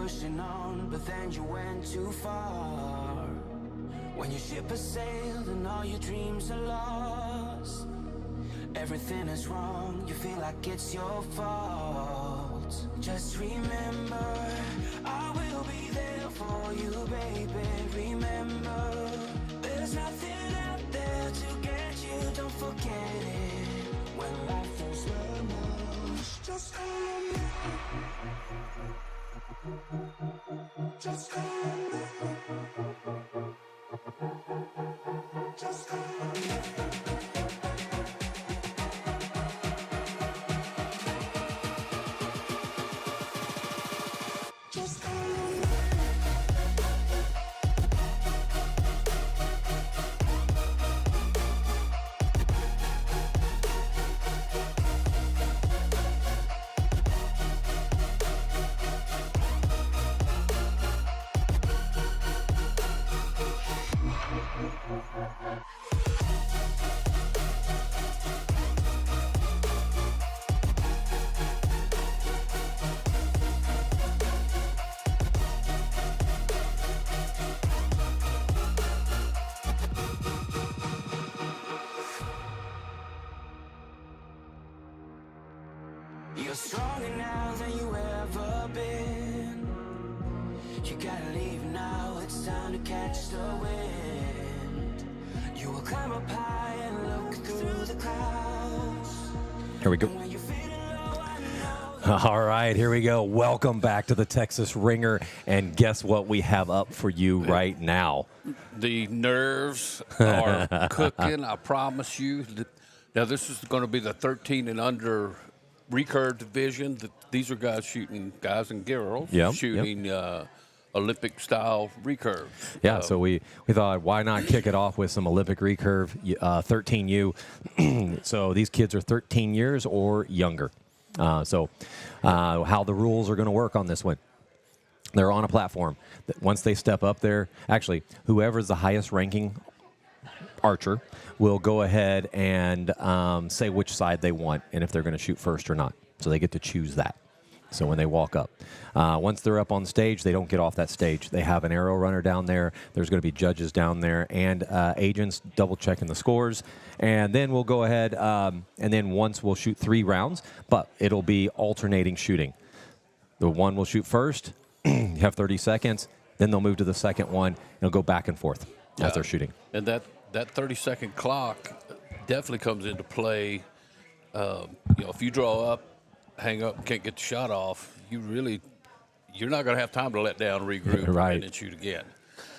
pushing on, but then you went too far. When your ship has sailed and all your dreams are lost, everything is wrong, you feel like it's your fault. Just remember, I will be there for you, baby. Remember, there's nothing out there to get you, don't forget it. When life throws lemons, just call me. Just call me. Just call me. You're stronger now than you ever been. You gotta leave now, it's time to catch the wind. You will climb up high and look through the clouds. Here we go. All right, here we go. Welcome back to the Texas Ringer. And guess what we have up for you right now? The nerves are cooking, I promise you. Now, this is going to be the 13 and under recurve division. These are guys and girls shooting Olympic-style recurve. Yeah, so we thought, why not kick it off with some Olympic recurve, 13U. So these kids are 13 years or younger. So how the rules are going to work on this one. They're on a platform. Once they step up there, actually, whoever's the highest ranking archer will go ahead and say which side they want and if they're going to shoot first or not. So they get to choose that. So when they walk up. Once they're up on stage, they don't get off that stage. They have an arrow runner down there. There's going to be judges down there and agents double-checking the scores. And then we'll go ahead, and then once we'll shoot 3 rounds, but it'll be alternating shooting. The one will shoot first. You have 30 seconds. Then they'll move to the second one. And it'll go back and forth as they're shooting. And that 30-second clock definitely comes into play. If you draw up, hang up, can't get the shot off, you're not going to have time to let down, regroup, right, and then shoot again.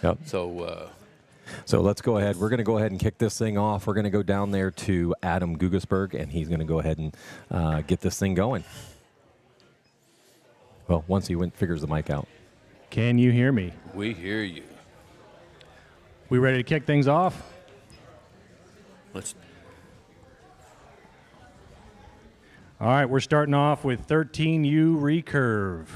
Yep. So let's go ahead. We're going to go ahead and kick this thing off. We're going to go down there to Adam Gugasberg, and he's going to go ahead and get this thing going. Well, once he figures the mic out. Can you hear me? We hear you. We ready to kick things off? All right, we're starting off with 13U recurve.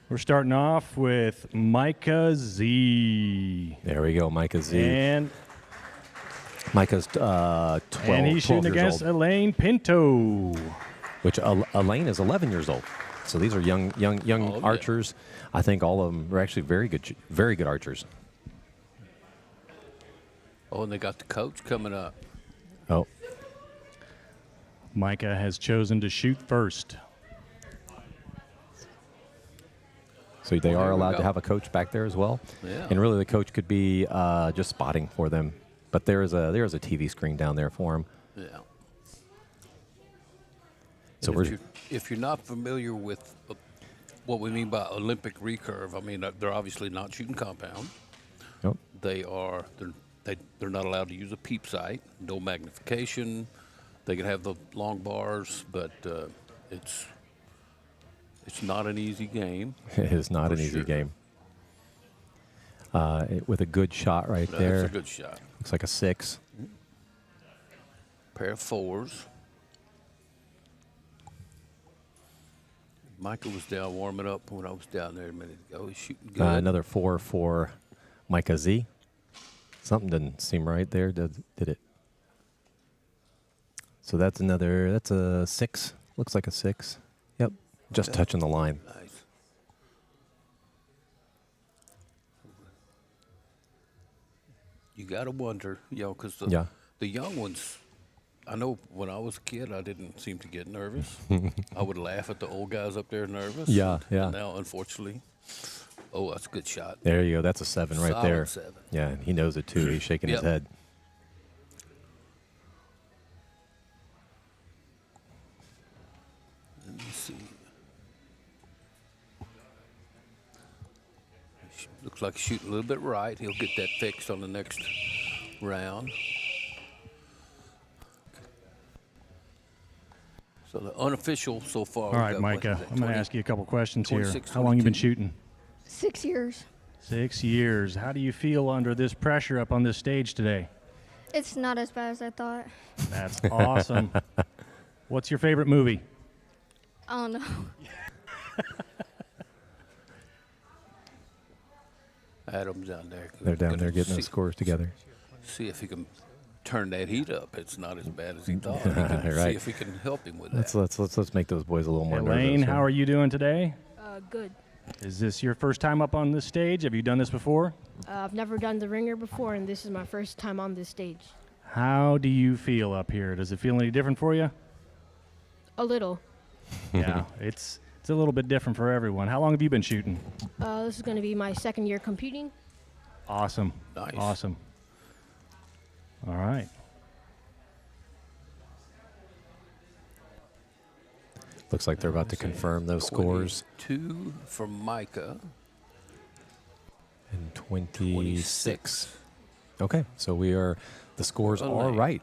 We're starting off with Micah Z. There we go, Micah Z. And Micah's 12. And he's shooting against Elaine Pinto. Which Elaine is 11 years old. So these are young archers. Yeah. I think all of them are actually very good archers. Oh, and they got the coach coming up. Oh. Micah has chosen to shoot first. So they are allowed to have a coach back there as well. Yeah. And really the coach could be just spotting for them. But there is a TV screen down there for them. Yeah. So if you're not familiar with what we mean by Olympic recurve, I mean, they're obviously not shooting compound. Nope. They're not allowed to use a peep sight, no magnification. They can have the long bars, but it's not an easy game. It is not an easy game. With a good shot right there. That's a good shot. Looks like a 6. Pair of 4s. Michael was down warming up when I was down there a minute ago. He's shooting good. Another 4 for Micah Z. Something didn't seem right there, did it? So that's a 6. Looks like a 6. Yep, just touching the line. Nice. You got to wonder, because Yeah. the young ones, I know when I was a kid, I didn't seem to get nervous. I would laugh at the old guys up there nervous. Yeah, yeah. And now, unfortunately, that's a good shot. There you go. That's a 7 right Solid there. 7. Yeah, and he knows it too. He's shaking his Yep. head. Let me see. Looks like he's shooting a little bit right. He'll get that fixed on the next round. So the unofficial so far. All right, Micah, I'm going to ask you a couple questions here. 26, How long you been 22? shooting? 6 years. 6 years. How do you feel under this pressure up on this stage today? It's not as bad as I thought. That's awesome. What's your favorite movie? I don't know. Adam's down there. They're down Gonna there getting see, those scores together. See if he can turn that heat up. It's not as bad as he thought. He can Right. See if we can help him with Let's that. let's make those boys a little more Elaine, nervous. how are you doing today? Good. Is this your first time up on this stage? Have you done this before? I've never done the ringer before, and this is my first time on this stage. How do you feel up here? Does it feel any different for you? A little. Yeah, it's a little bit different for everyone. How long have you been shooting? This is going to be my second year competing. Awesome. Nice. Awesome. All right. Looks like they're about to confirm those scores. 2 for Micah. And 26. Okay, so the scores are Elaine. right.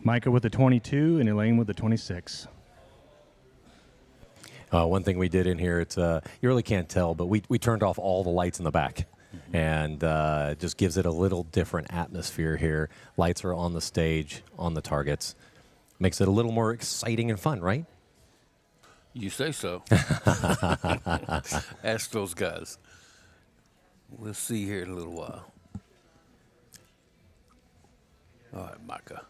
Micah with the 22 and Elaine with the 26. One thing we did in here, it's you really can't tell, but we turned off all the lights in the back. And it just gives it a little different atmosphere here. Lights are on the stage, on the targets. Makes it a little more exciting and fun, right? You say so. Ask those guys. We'll see here in a little while. All right, Micah.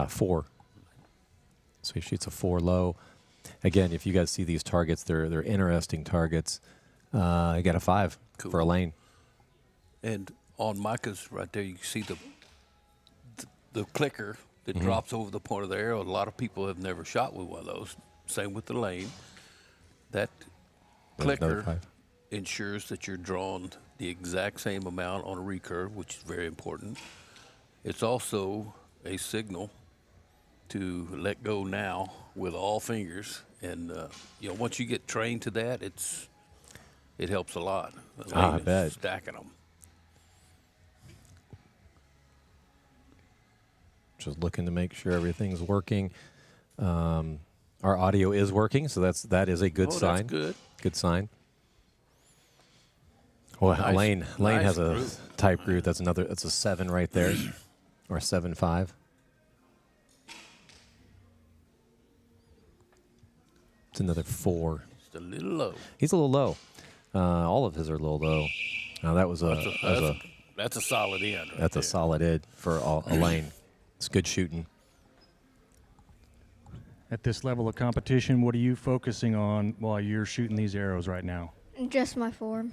4. So he shoots a 4 low. Again, if you guys see these targets, they're interesting targets. You got a 5 Cool. for Elaine. And on Micah's right there, you can see the clicker that drops over the point of the arrow. A lot of people have never shot with one of those. Same with the lane. That There's another clicker 5. ensures that you're drawn the exact same amount on a recurve, which is very important. It's also a signal to let go now with all fingers. And once you get trained to that, it helps a lot. I Elaine is bet. Stacking them. Just looking to make sure everything's working. Our audio is working, so that is a good sign. That's good. Good sign. Well, Nice- Elaine nice has a group. type group. That's a 7 right there, or a 7.5. It's another 4. Just a little low. He's a little low. All of his are a little low. Now that was That's a solid end. Right that's a there. solid id for Elaine. It's good shooting. At this level of competition, what are you focusing on while you're shooting these arrows right now? Just my form.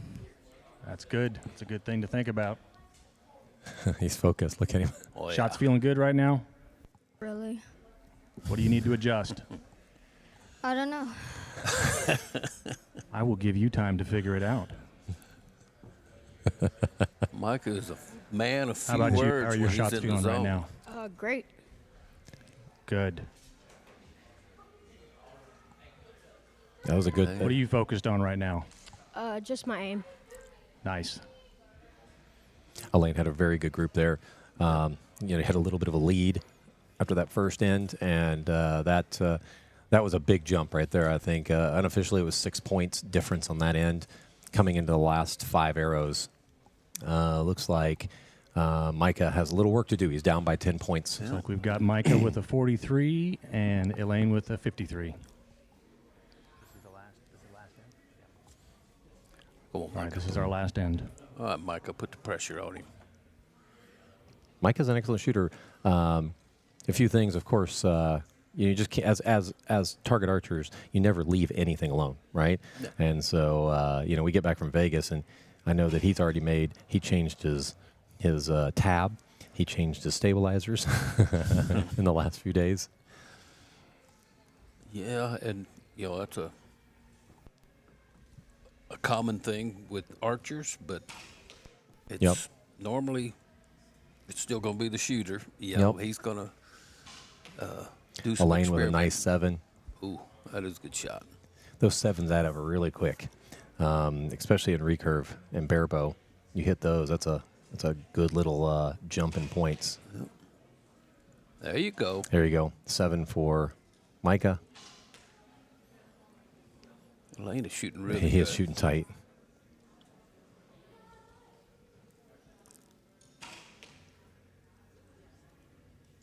That's good. It's a good thing to think about. He's focused. Look at him. Oh, yeah. Shots feeling good right now? Really? What do you need to adjust? I don't know. I will give you time to figure it out. Micah is a man of few How about you? words How are your when he's shots in the feeling right zone. now? Great. Good. That was a good. Okay. What are you focused on right now? Just my aim. Nice. Elaine had a very good group there. Had a little bit of a lead after that first end, and that was a big jump right there. I think unofficially it was 6 points difference on that end, coming into the last 5 arrows. Looks like Micah has a little work to do. He's down by 10 points. Looks like we've got Micah with a 43 and Elaine with a 53. Come on, All right, Micah. this is our last end. All right, Micah, put the pressure on him. Micah's an excellent shooter. A few things, of course, you just can't, as target archers, you never leave anything alone, right? Yeah. And so we get back from Vegas, and I know that he's already he changed his tab, he changed his stabilizers in the last few days. Yeah, and that's a common thing with archers, but it's Yep. normally it's still going to be the shooter. Yep. He's going to do some Elaine with a nice experimenting. 7. Ooh, that is a good shot. Those 7s add up really quick, especially in recurve and barebow. You hit those, that's a good little jump in points. There you go. There you go. 7 for Micah. Elaine is shooting really He good. is shooting tight.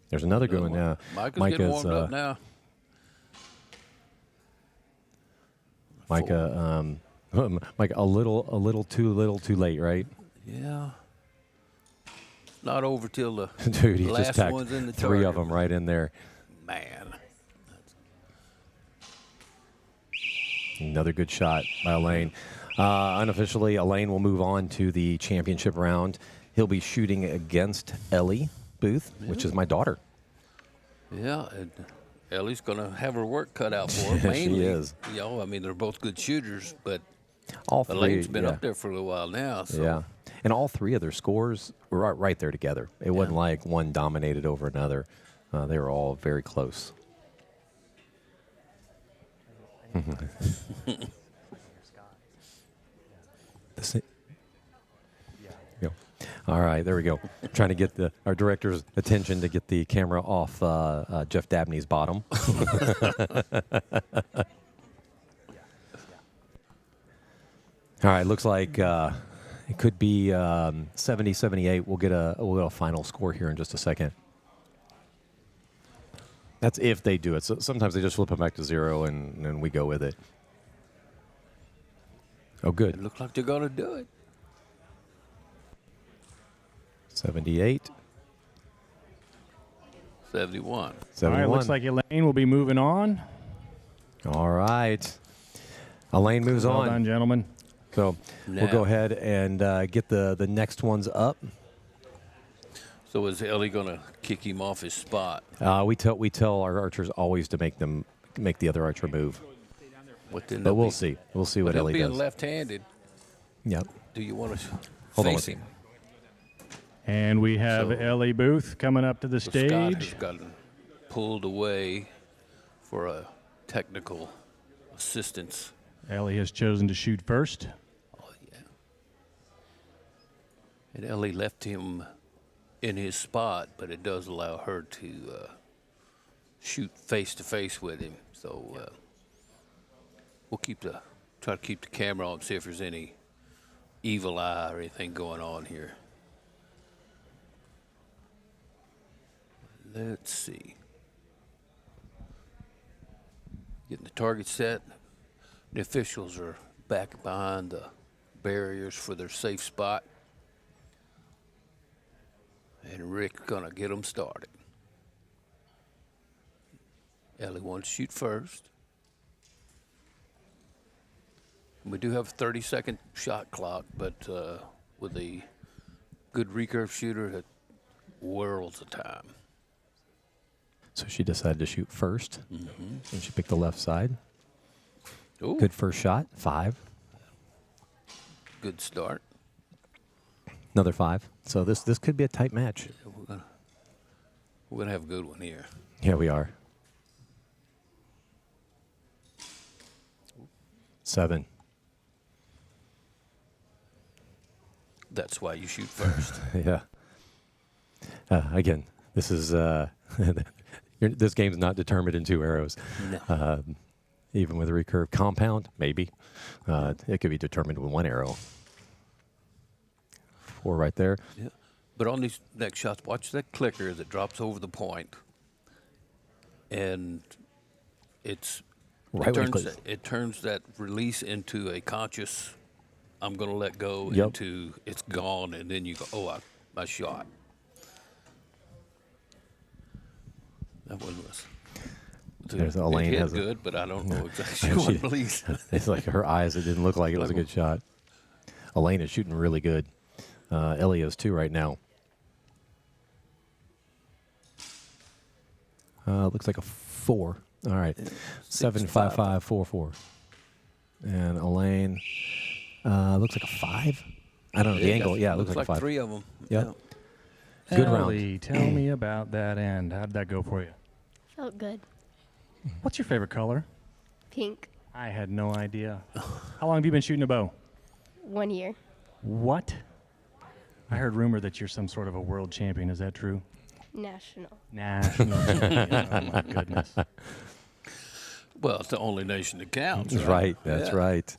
There's another good one now. Micah's getting warmed up now. Micah, Micah, a little too late, right? Yeah. Not over till the Dude, he last just tacked one's in the 3 of target. them right in there. Man. Another good shot by Elaine. Unofficially, Elaine will move on to the championship round. He'll be shooting against Ellie Booth, which is my daughter. Yeah, and Ellie's going to have her work cut out for her. She Mainly, is. they're both good shooters, but All 3. Elaine's been yeah. up there for a little while now. So. Yeah. And all 3 of their scores were right there together. It wasn't like one dominated over another. They were all very close. Go. All right, there we go. Trying to get our director's attention to get the camera off Jeff Dabney's bottom. All right, looks like it could be 70-78. We'll get a final score here in just a second. That's if they do it. So sometimes they just flip it back to 0 and we go with it. Oh, good. It looks like they're going to do it. 78. 71. 71. All right, looks like Elaine will be moving on. All right. Elaine moves Well on. done, gentlemen. So we'll go ahead and get the next ones up. So is Ellie going to kick him off his spot? We tell our archers always to make the other archer move. But we'll see. We'll see what Ellie being does. left-handed, Yep. do you want to Hold on face one him? And we have So- Ellie Booth coming up to the So Scott has stage. gotten pulled away for a technical assistance. Ellie has chosen to shoot first. Oh, yeah. And Ellie left him in his spot, but it does allow her to shoot face-to-face with him. So we'll try to keep the camera on, see if there's any evil eye or anything going on here. Let's see. Getting the target set. The officials are back behind the barriers for their safe spot. And Rick's going to get them started. Ellie wants to shoot first. We do have a 30-second shot clock, but with a good recurve shooter, that worlds of time. So she decided to shoot first, and she picked the left side. Ooh, Good first shot, 5. good start. Another 5. So this could be a tight match. We're gonna have a good one here. Yeah, we are. 7. That's why you shoot first. Yeah. Again, this is this game's not determined in 2 arrows. No. Even with a recurve compound, maybe it could be determined with 1 arrow. 4 right there. Yeah. But on these next shots, watch that clicker as it drops over the point, and Right when it clicks. it turns that release into a conscious. I'm going to let go Yep. into it's gone, and then you go, oh, I shot. That one was. There's Elaine it hit has a- good, but I don't know exactly She- what please. It's like her eyes. It didn't look like it was a good shot. Elaine is shooting really good. Ellie is too right now. Looks like a 4. All right, 7.5544. And Elaine looks like a 5. I don't know the angle. Yeah, it looks like a 5. 3 of them. Yep. Good round. Ellie, tell me about that end. How did that go for you? Felt good. What's your favorite color? Pink. I had no idea. How long have you been shooting a bow? 1 year. What? I heard rumor that you're some sort of a world champion. Is that true? National. National champion. Oh, my goodness. Well, it's the only nation that counts. That's right. That's Yeah. right.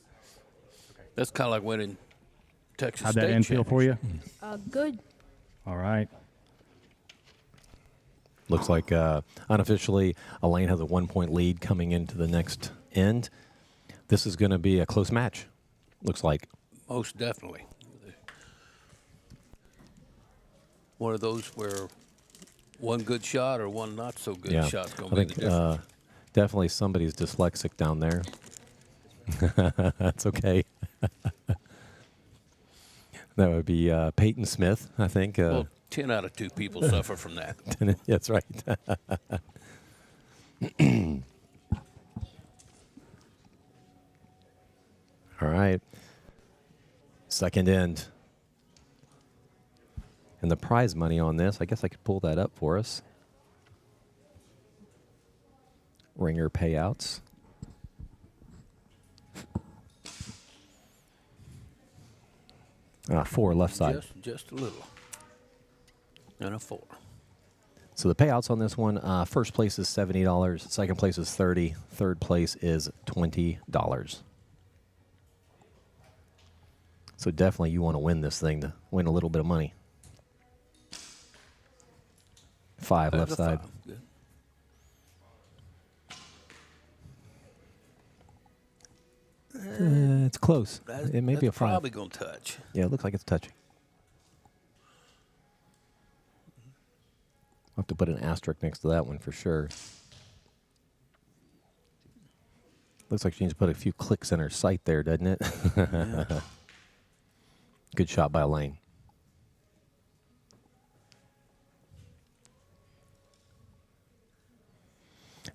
That's kind of like winning Texas How'd State that end feel for you? Good. All right. Looks like unofficially Elaine has a 1-point lead coming into the next end. This is going to be a close match. Looks like. Most definitely. One of those where one good shot or one not so good Yeah, shot's going I to be think the difference. definitely somebody's dyslexic down there. That's okay. That would be Peyton Smith, I think. Well, 10 out of 2 people suffer from that. That's right. All right. Second end. And the prize money on this, I guess I could pull that up for us. Ringer payouts. Four left side. Just a little. And a 4. So the payouts on this one, first place is $70, second place is $30, third place is $20. So definitely you want to win this thing to win a little bit of money. 5 There's left a side. 5. Good. It's close. It may be a That's 5. probably going to touch. Yeah, it looks like it's touching. I'll have to put an asterisk next to that one for sure. Looks like she needs to put a few clicks in her sight there, doesn't it? Good shot by Elaine.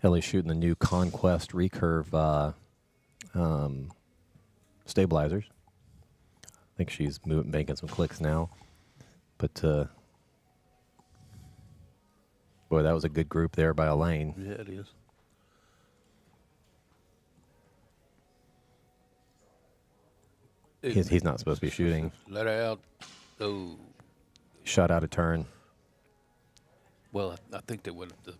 Ellie's shooting the new Conquest recurve stabilizers. I think she's making some clicks now. But, boy, that was a good group there by Elaine. Yeah, it is. He's not supposed to be shooting. Let her out. Oh, Shot out of turn. well, I think they would. The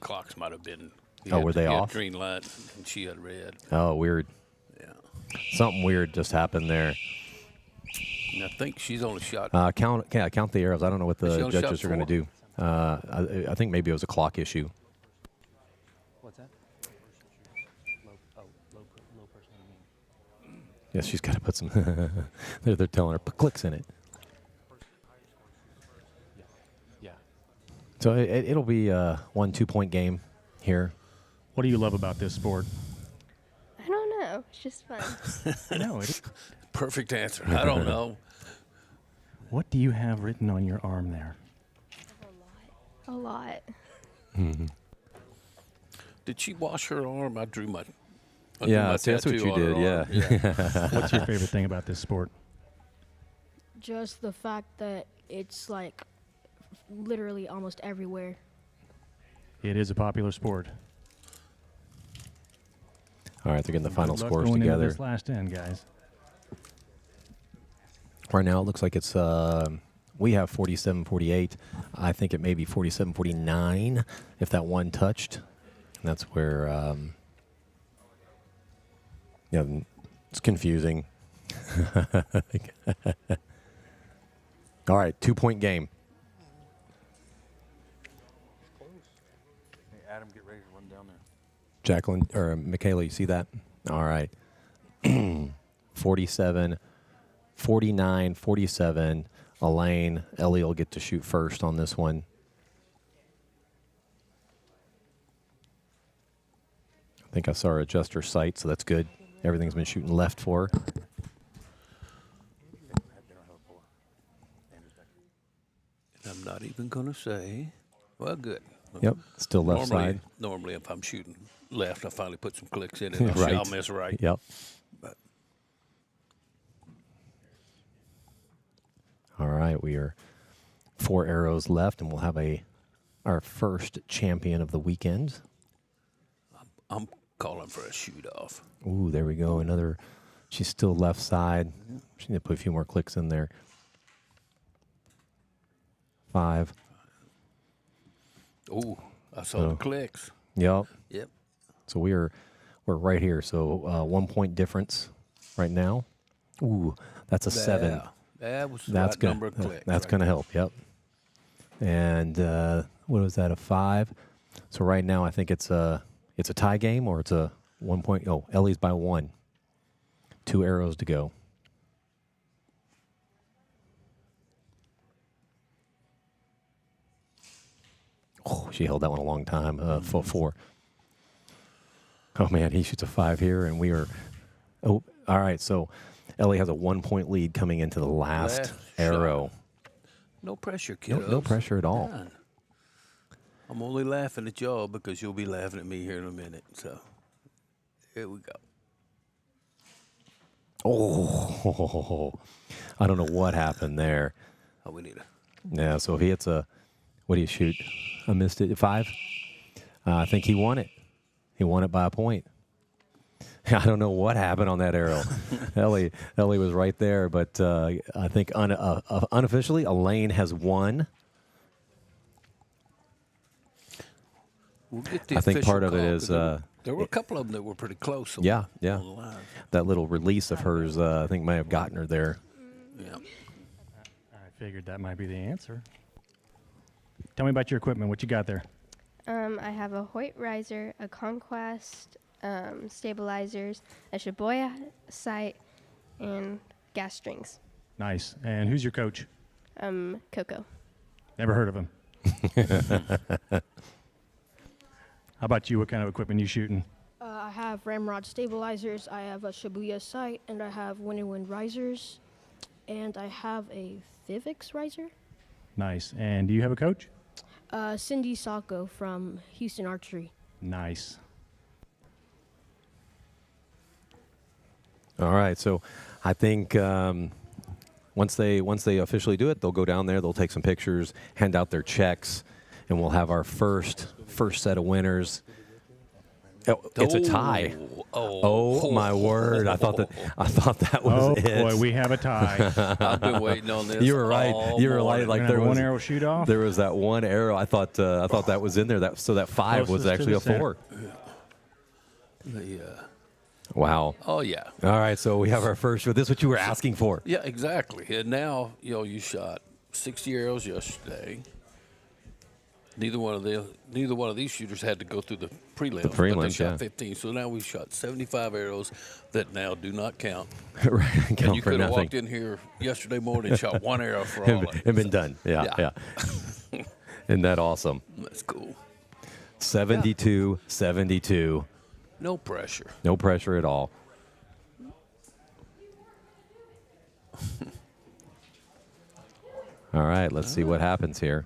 clocks might have been. Were they he had off? green light, and she had red. Oh, weird. Yeah. Something weird just happened there. And I think she's only shot. Count the arrows. I don't know what She the only shot judges are going 4? to do. I think maybe it was a clock issue. What's that? Low person. Yes, she's got to put some. they're telling her put clicks in it. Yeah. So it'll be a 1-2 point game here. What do you love about this sport? I don't know. It's just fun. I know it. Perfect answer. I don't know. What do you have written on your arm there? A lot. Did she wash her arm? I drew my. I Yeah, drew my see, that's what tattoo you on her did, arm. yeah. What's your favorite thing about this sport? Just the fact that it's like literally almost everywhere. It is a popular sport. All right, they're getting the final Good luck scores going into together. this last end, guys. Right now, it looks like it's we have 47-48. I think it may be 47-49 if that one touched. And that's where it's confusing. All right, 2-point game. Hey, Adam, get ready to run down there. Jacqueline or Michaela, you see that? All right. 47, 49, 47. Elaine, Ellie will get to shoot first on this one. think I saw her adjust her sight, so that's good. Everything's been shooting left for her. I'm not even going to say. Well, good. Yep, still left side. Normally, if I'm shooting left, I finally put some clicks in it. And I'll miss right. Yep. But All right, we are 4 arrows left, and we'll have our first champion of the weekend. I'm calling for a shoot off. Ooh, there we go. Another. She's still left side. She need to put a few more clicks in there. 5. Ooh, I saw the clicks. Yep. Yep. So we're right here. So 1 point difference right now. Ooh, that's a 7. Yeah, that was the That's right gonna number of clicks. that's gonna help. Yep. And what was that? A 5. So right now I think it's a tie game, or it's a 1 point. Oh, Ellie's by 1. 2 arrows to go. Oh, she held that one a long time. 4. Oh man, he shoots a 5 here, and we are. Oh, all right. So Ellie has a 1 point lead coming into the last arrow. No pressure, No, kiddos. no pressure at all. Fine. I'm only laughing at y'all because you'll be laughing at me here in a minute. So here we go. Oh, I don't know what happened there. Oh, we need a. Yeah, so if he hits a, what do you shoot? I missed it. 5. I think he won it. He won it by a point. I don't know what happened on that arrow. Ellie was right there, but I think unofficially, Elaine has won. We'll get the I think official part of it call, is 'cause there were a couple of them that were pretty close. On yeah. on the line. That little release of hers, I think, may have gotten her there. Yeah. I figured that might be the answer. Tell me about your equipment. What you got there? I have a Hoyt riser, a Conquest, stabilizers, a Shibuya sight, and gas strings. Nice. And who's your coach? Coco. Never heard of him. How about you? What kind of equipment you shooting? I have ramrod stabilizers, I have a Shibuya sight, and I have wind risers, and I have a Vivix riser. Nice. And do you have a coach? Cindy Sacco from Houston Archery. Nice. All right, so I think once they officially do it, they'll go down there, they'll take some pictures, hand out their checks, and we'll have our first set of winners. Oh, it's a tie. Oh my word! I thought that was it. Oh boy, we have a tie. I've been waiting on this. You were right. all You were right. morning. Like there one was arrow shoot off. There was that one arrow. I thought that was in there. That 5 was Closest to actually the a 4. The, Wow. oh yeah. All right, so we have our first. This is what you were asking for. Yeah, exactly. And now, you shot 60 arrows yesterday. Neither one of these shooters had to go through the prelims. But they prelims, shot yeah. 15. So now we shot 75 arrows that now do not count. Right, And count you for could have nothing. walked in here yesterday morning and shot 1 arrow for all of it. And been done. Yeah. Isn't that awesome? That's cool. 72. No pressure. No pressure at all. All right, let's see what happens here.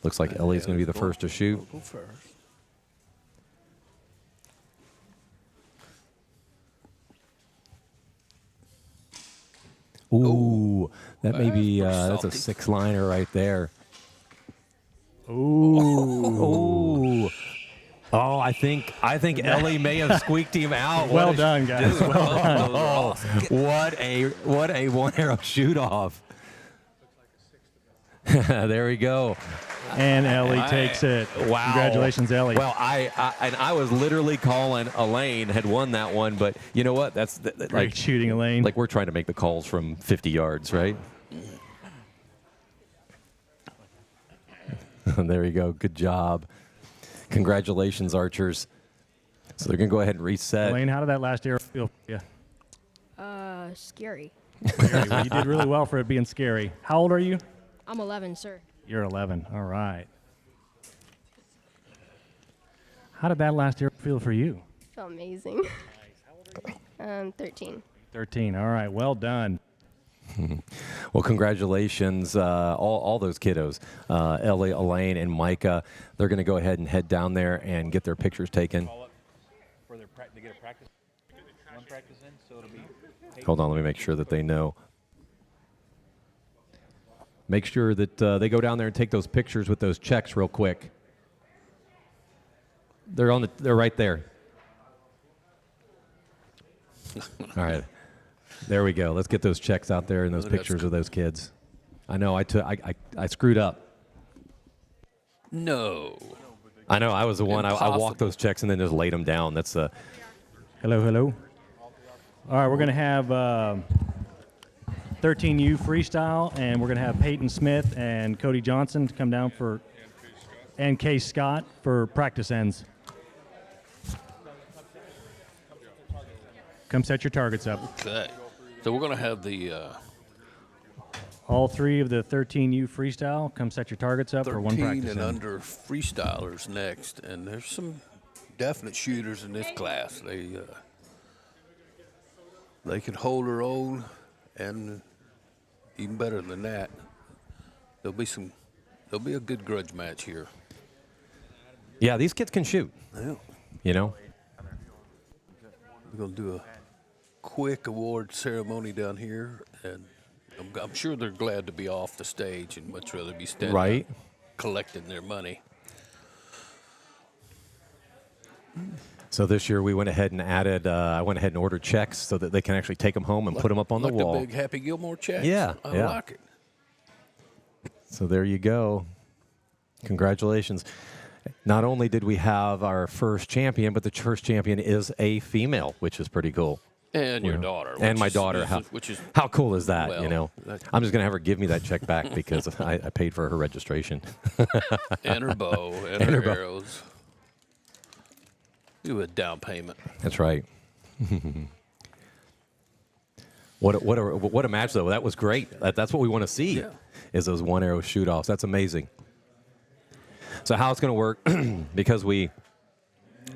Looks like Ellie's going to be the first to shoot. Go first. Ooh, that may be That's that's a pretty 6-liner right there. Ooh. Ooh. Oh, I think Ellie may have squeaked him out. Well What a- done, guys. Well done. Oh, what a 1 arrow shoot off. There we go. And Ellie takes it. Wow. Congratulations, Ellie. Well, I was literally calling Elaine had won that one, but you know what? That's Great like shooting, Elaine. we're trying to make the calls from 50 yards, right? There you go. Good job. Congratulations, archers. So they're going to go ahead and reset. Elaine, how did that last arrow feel for you? Scary. Well, you did really well for it being scary. How old are you? I'm 11, sir. You're 11. All right. How did that last arrow feel for you? felt amazing. 13. 13. All right. Well done. Well, congratulations, all those kiddos, Ellie, Elaine, and Micah. They're going to go ahead and head down there and get their pictures taken. For their to get a practice, one practice in, so it'll be. Hold on, let me make sure that they know. Make sure that they go down there and take those pictures with those checks real quick. They're right there. All right. There we go. Let's get those checks out there and those pictures of those kids. I know I screwed up. No. I know I was the one. I Impossible. walked those checks and then just laid them down. That's Hello, hello. All right, we're going to have 13U freestyle, and we're going to have Peyton Smith and Cody Johnson to come down and Case Scott for practice ends. Come set your targets up. Okay. So we're going to have the All three of the 13U freestyle, come set your targets up for one 13 practice and end. under freestylers next, and there's some definite shooters in this class. They can hold their own, and even better than that, there'll be a good grudge match here. yeah. These kids can shoot. Yeah. You know. We're going to do a quick award ceremony down here, and I'm sure they're glad to be off the stage and much rather be standing Right. up collecting their money. So this year we went ahead and added. I went ahead and ordered checks so that they can actually take them home and put them up on the Like wall. the big Happy Gilmore checks. Yeah, I yeah. like it. So there you go. Congratulations. Not only did we have our first champion, but the first champion is a female, which is pretty cool. And your Yeah. daughter. And which my is- daughter. which is How cool is that, well, you know? that- I'm just going to have her give me that check back because I paid for her registration. and her bow and, And her her bow. arrows. Do a down payment. That's right. What a match, though. That was great. That's what we want to see, Yeah. is those one arrow shoot-offs. That's amazing. So how it's going to work, because we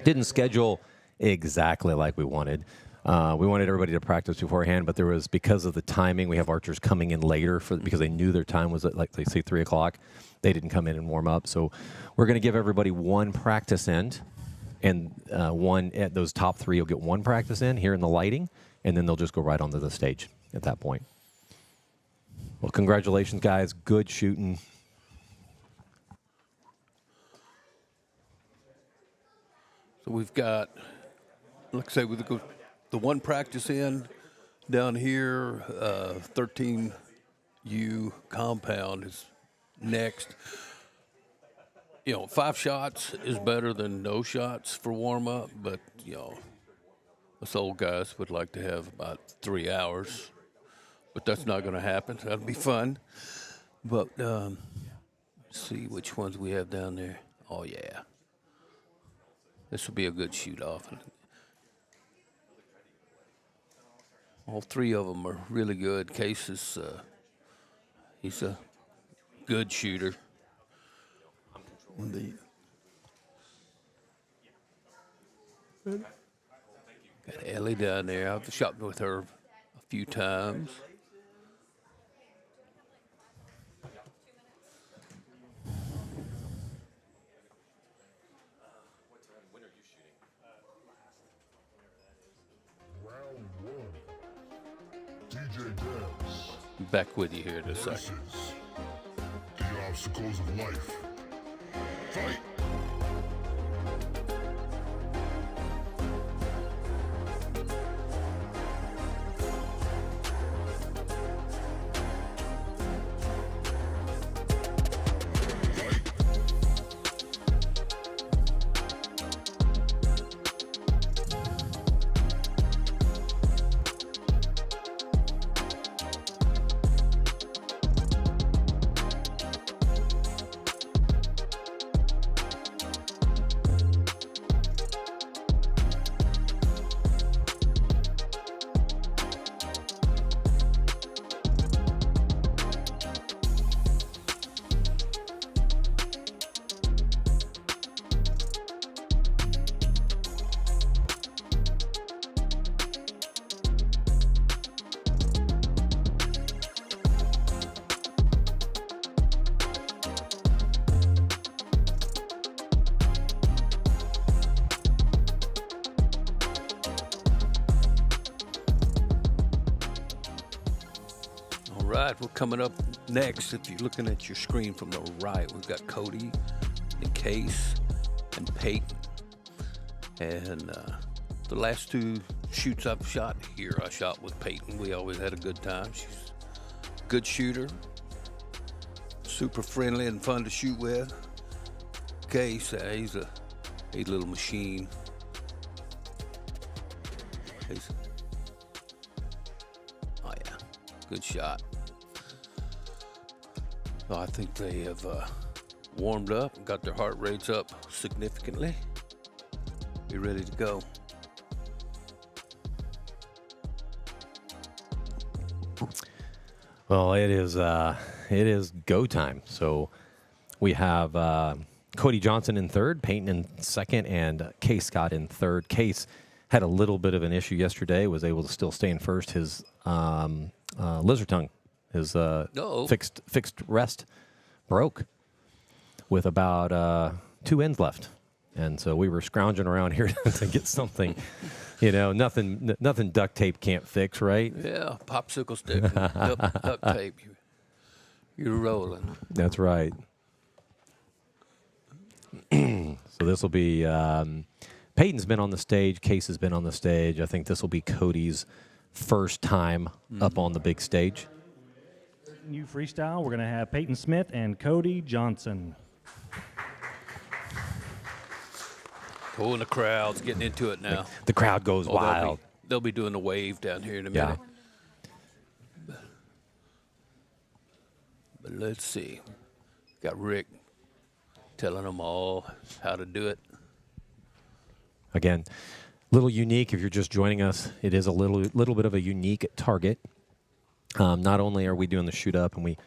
didn't schedule exactly like we wanted. We wanted everybody to practice beforehand, but because of the timing, we have archers coming in later because they knew their time was at, like they say, 3 o'clock. They didn't come in and warm up. So we're going to give everybody one practice end, and those top 3 will get one practice in here in the lighting, and then they'll just go right onto the stage at that point. Well, congratulations, guys. Good shooting. So we've got, like I say, we go the one practice in down here, 13U compound is next. 5 shots is better than no shots for warm up, but us old guys would like to have about 3 hours, but that's not going to happen. That'll be fun. But let's see which ones we have down there. Oh yeah. This will be a good shoot-off. All 3 of them are really good. Case is, he's a good shooter. Got Ellie down there. I've shot with her a few times. DJ Debs. Back with you here in a second. Faces the obstacles of life. Fight! right, well, coming up next, if you're looking at your screen from the right, we've got Cody and Case and Peyton. And the last 2 shoots I've shot here, I shot with Peyton. We always had a good time. She's a good shooter, super friendly and fun to shoot with. Case, he's a little machine. Oh yeah, good shot. So I think they have warmed up and got their heart rates up significantly. Be ready to go. Well, it is go time. So we have Cody Johnson in third, Peyton in second, and Case Scott in third. Case had a little bit of an issue yesterday, was able to still stay in first. His lizard tongue, his fixed rest broke with about 2 ends left. And so we were scrounging around here to get something, nothing duct tape can't fix, right? Yeah, popsicle stick, and duct tape. You're rolling. That's right. So this will be Peyton's been on the stage, Case has been on the stage. I think this will be Cody's first time up on the big stage. New freestyle, we're going to have Peyton Smith and Cody Johnson. Oh, and the crowd's getting into it now. The crowd goes wild. They'll be doing the wave down here in a minute. But let's see. Got Rick telling them all how to do it. Again, a little unique if you're just joining us. It is a little bit of a unique target. Not only are we doing the shoot up and we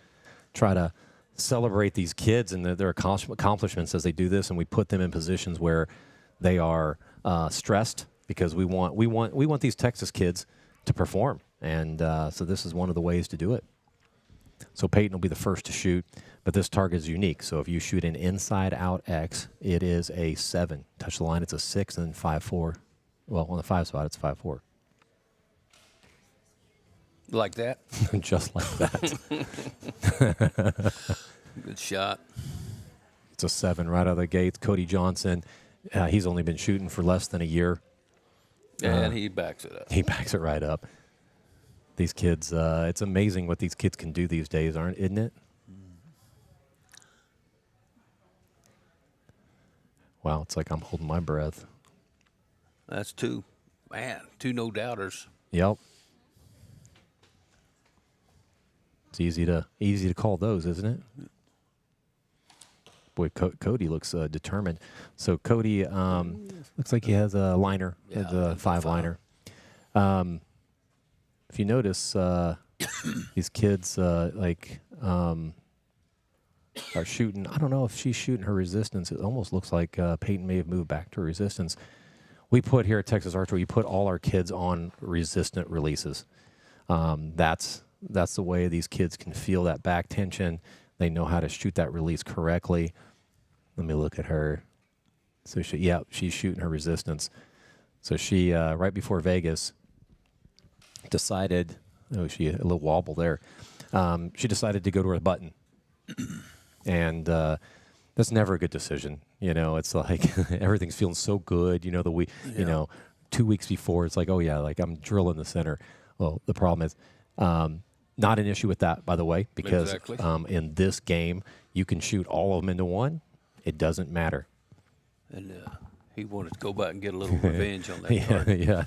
try to celebrate these kids and their accomplishments as they do this, and we put them in positions where they are stressed because we want these Texas kids to perform, and so this is one of the ways to do it. So Peyton will be the first to shoot, but this target is unique. So if you shoot an inside-out X, it is a 7. Touch the line, it's a 6, and then 5-4. Well, on the 5 spot, it's 5-4. Like that? Just like that. Good shot. It's a 7 right out of the gates. Cody Johnson, he's only been shooting for less than a year. And he backs it up. He backs it right up. These kids, it's amazing what these kids can do these days, isn't it? Wow, it's like I'm holding my breath. That's 2. Man, 2 no-doubters. Yep. It's easy to call those, isn't it? Boy, Cody looks determined. So Cody looks like he has a liner, has a 5-liner. If you notice, these kids are shooting. I don't know if she's shooting her resistance. It almost looks like Peyton may have moved back to resistance. We put here at Texas Archery, we put all our kids on resistant releases. That's the way these kids can feel that back tension. They know how to shoot that release correctly. Let me look at her. So she's shooting her resistance. So she right before Vegas decided, a little wobble there. She decided to go to her button, and that's never a good decision. It's like everything's feeling so good. 2 weeks before, it's like, oh yeah, like I'm drilling the center. Well, the problem is not an issue with that, by the way, because in this game you can shoot all of them into one. It doesn't matter. And he wanted to go back and get a little revenge on that. Yeah.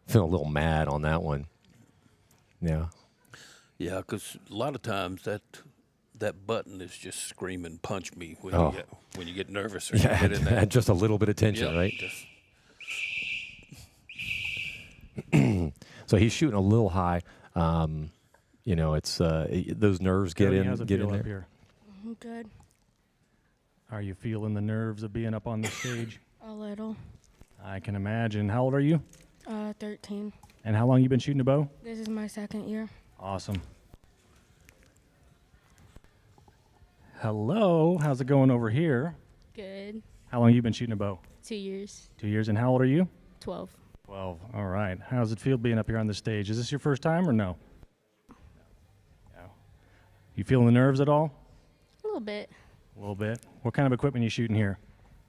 Feeling a little mad on that one. Yeah. Yeah, because a lot of times that button is just screaming, "Punch me!" when you get nervous or Yeah, get in that. just a little bit of tension, right? So he's shooting a little high. It's those nerves get in. How's it Get feel in up there. here? Good. Are you feeling the nerves of being up on the stage? A little. I can imagine. How old are you? 13. And how long you been shooting a bow? This is my 2nd year. Awesome. Hello. How's it going over here? Good. How long you been shooting a bow? 2 years. 2 years. And how old are you? 12. 12. All right. How's it feel being up here on the stage? Is this your first time or no? Yeah. You feeling the nerves at all? A little bit. A little bit. What kind of equipment are you shooting here?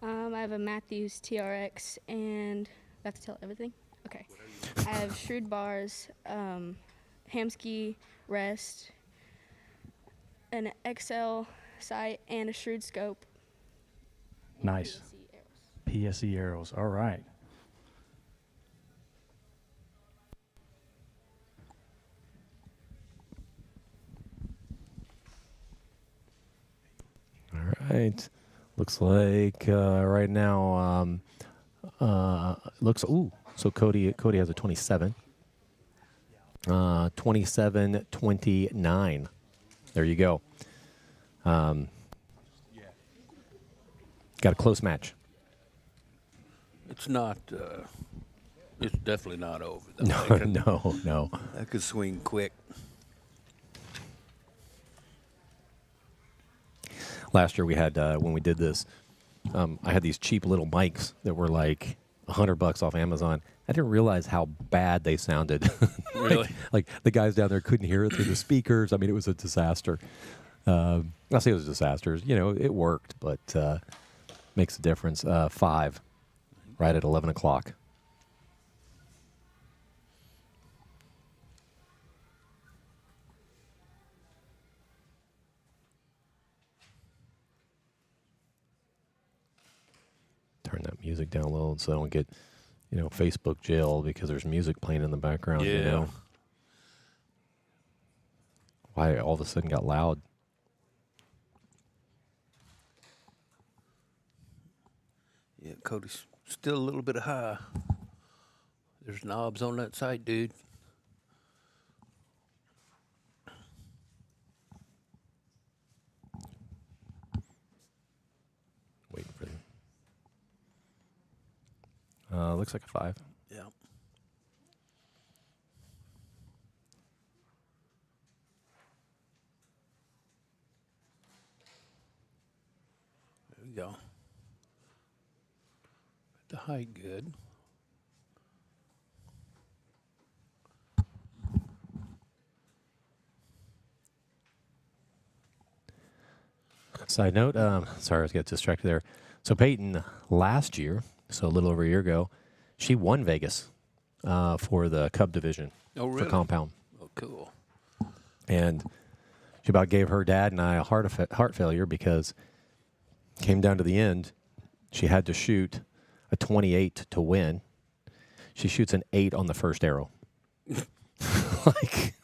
I have a Matthews TRX and I have to tell everything? Okay. I have shrewd bars, Hamsky rest, an XL sight, and a shrewd scope. Nice. PSE arrows. All right. All right. Looks like right now, so Cody has a 27. 27-29. There you go. Got a close match. It's not. It's definitely not over. Though. No. That could swing quick. Last year we had when we did this, I had these cheap little mics that were like $100 off Amazon. I didn't realize how bad they sounded. Really? like the guys down there couldn't hear it through the speakers. I mean, it was a disaster. I'll say it was a disaster. You know, it worked, but makes a difference. 5, right at 11 o'clock. Turn that music down a little so I don't get, Facebook jail because there's music playing in the background. Yeah. You know? Why all of a sudden got loud? Yeah, Cody's still a little bit high. There's knobs on that sight, dude. Waiting for them. Looks like a 5. Yeah. There we go. The height good. Side note, sorry, I was getting distracted there. So Peyton, last year, so a little over a year ago, she won Vegas for the Cub division Oh, really? for compound. Oh, cool. And she about gave her dad and I a heart failure because it came down to the end. She had to shoot a 28 to win. She shoots an 8 on the first arrow. Like,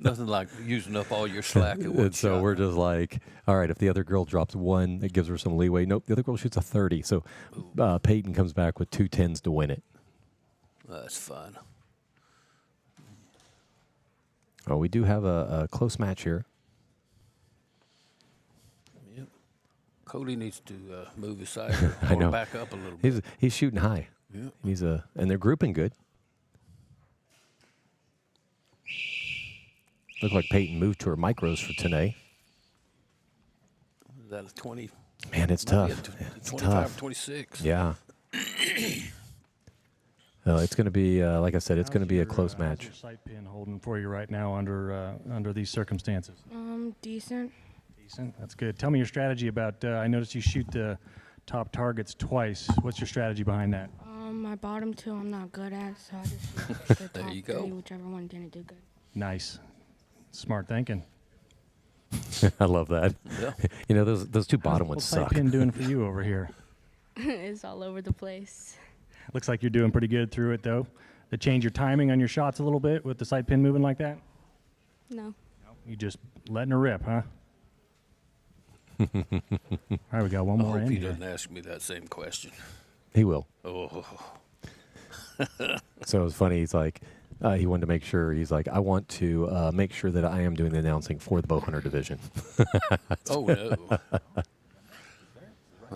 Nothing like using up all your slack at one and so shot. we're just like, all right, if the other girl drops 1, that gives her some leeway. Nope, the other girl shoots a 30. So Peyton comes back with 2 10s to win it. That's fun. Oh, we do have a close match here. Yep. Cody needs to move his side I know. or back up a little bit. He's shooting high. Yeah. And they're grouping good. Look like Peyton moved to her micros for today. Is that a 20? Man, it's Might be tough. a It's 25, tough. 26. Yeah. It's going to be, like I said, it's going to be a close match. How's your sight pin holding for you right now under these circumstances? Decent. Decent. That's good. Tell me your strategy about. I noticed you shoot the top targets twice. What's your strategy behind that? My bottom 2 I'm not good at, so I just shoot the There top you go. 3, whichever one didn't do good. Nice. Smart thinking. I love that. Yeah. Those 2 bottom ones What's sight suck. pin doing for you over here? It's all over the place. Looks like you're doing pretty good through it, though. To change your timing on your shots a little bit with the sight pin moving like that? No. You just letting her rip, huh? All right, we got one I more hope in he here. doesn't ask me that same question. He will. Oh, So it was funny. He's like, he wanted to make sure. He's like, I want to make sure that I am doing the announcing for the Bowhunter division. oh no.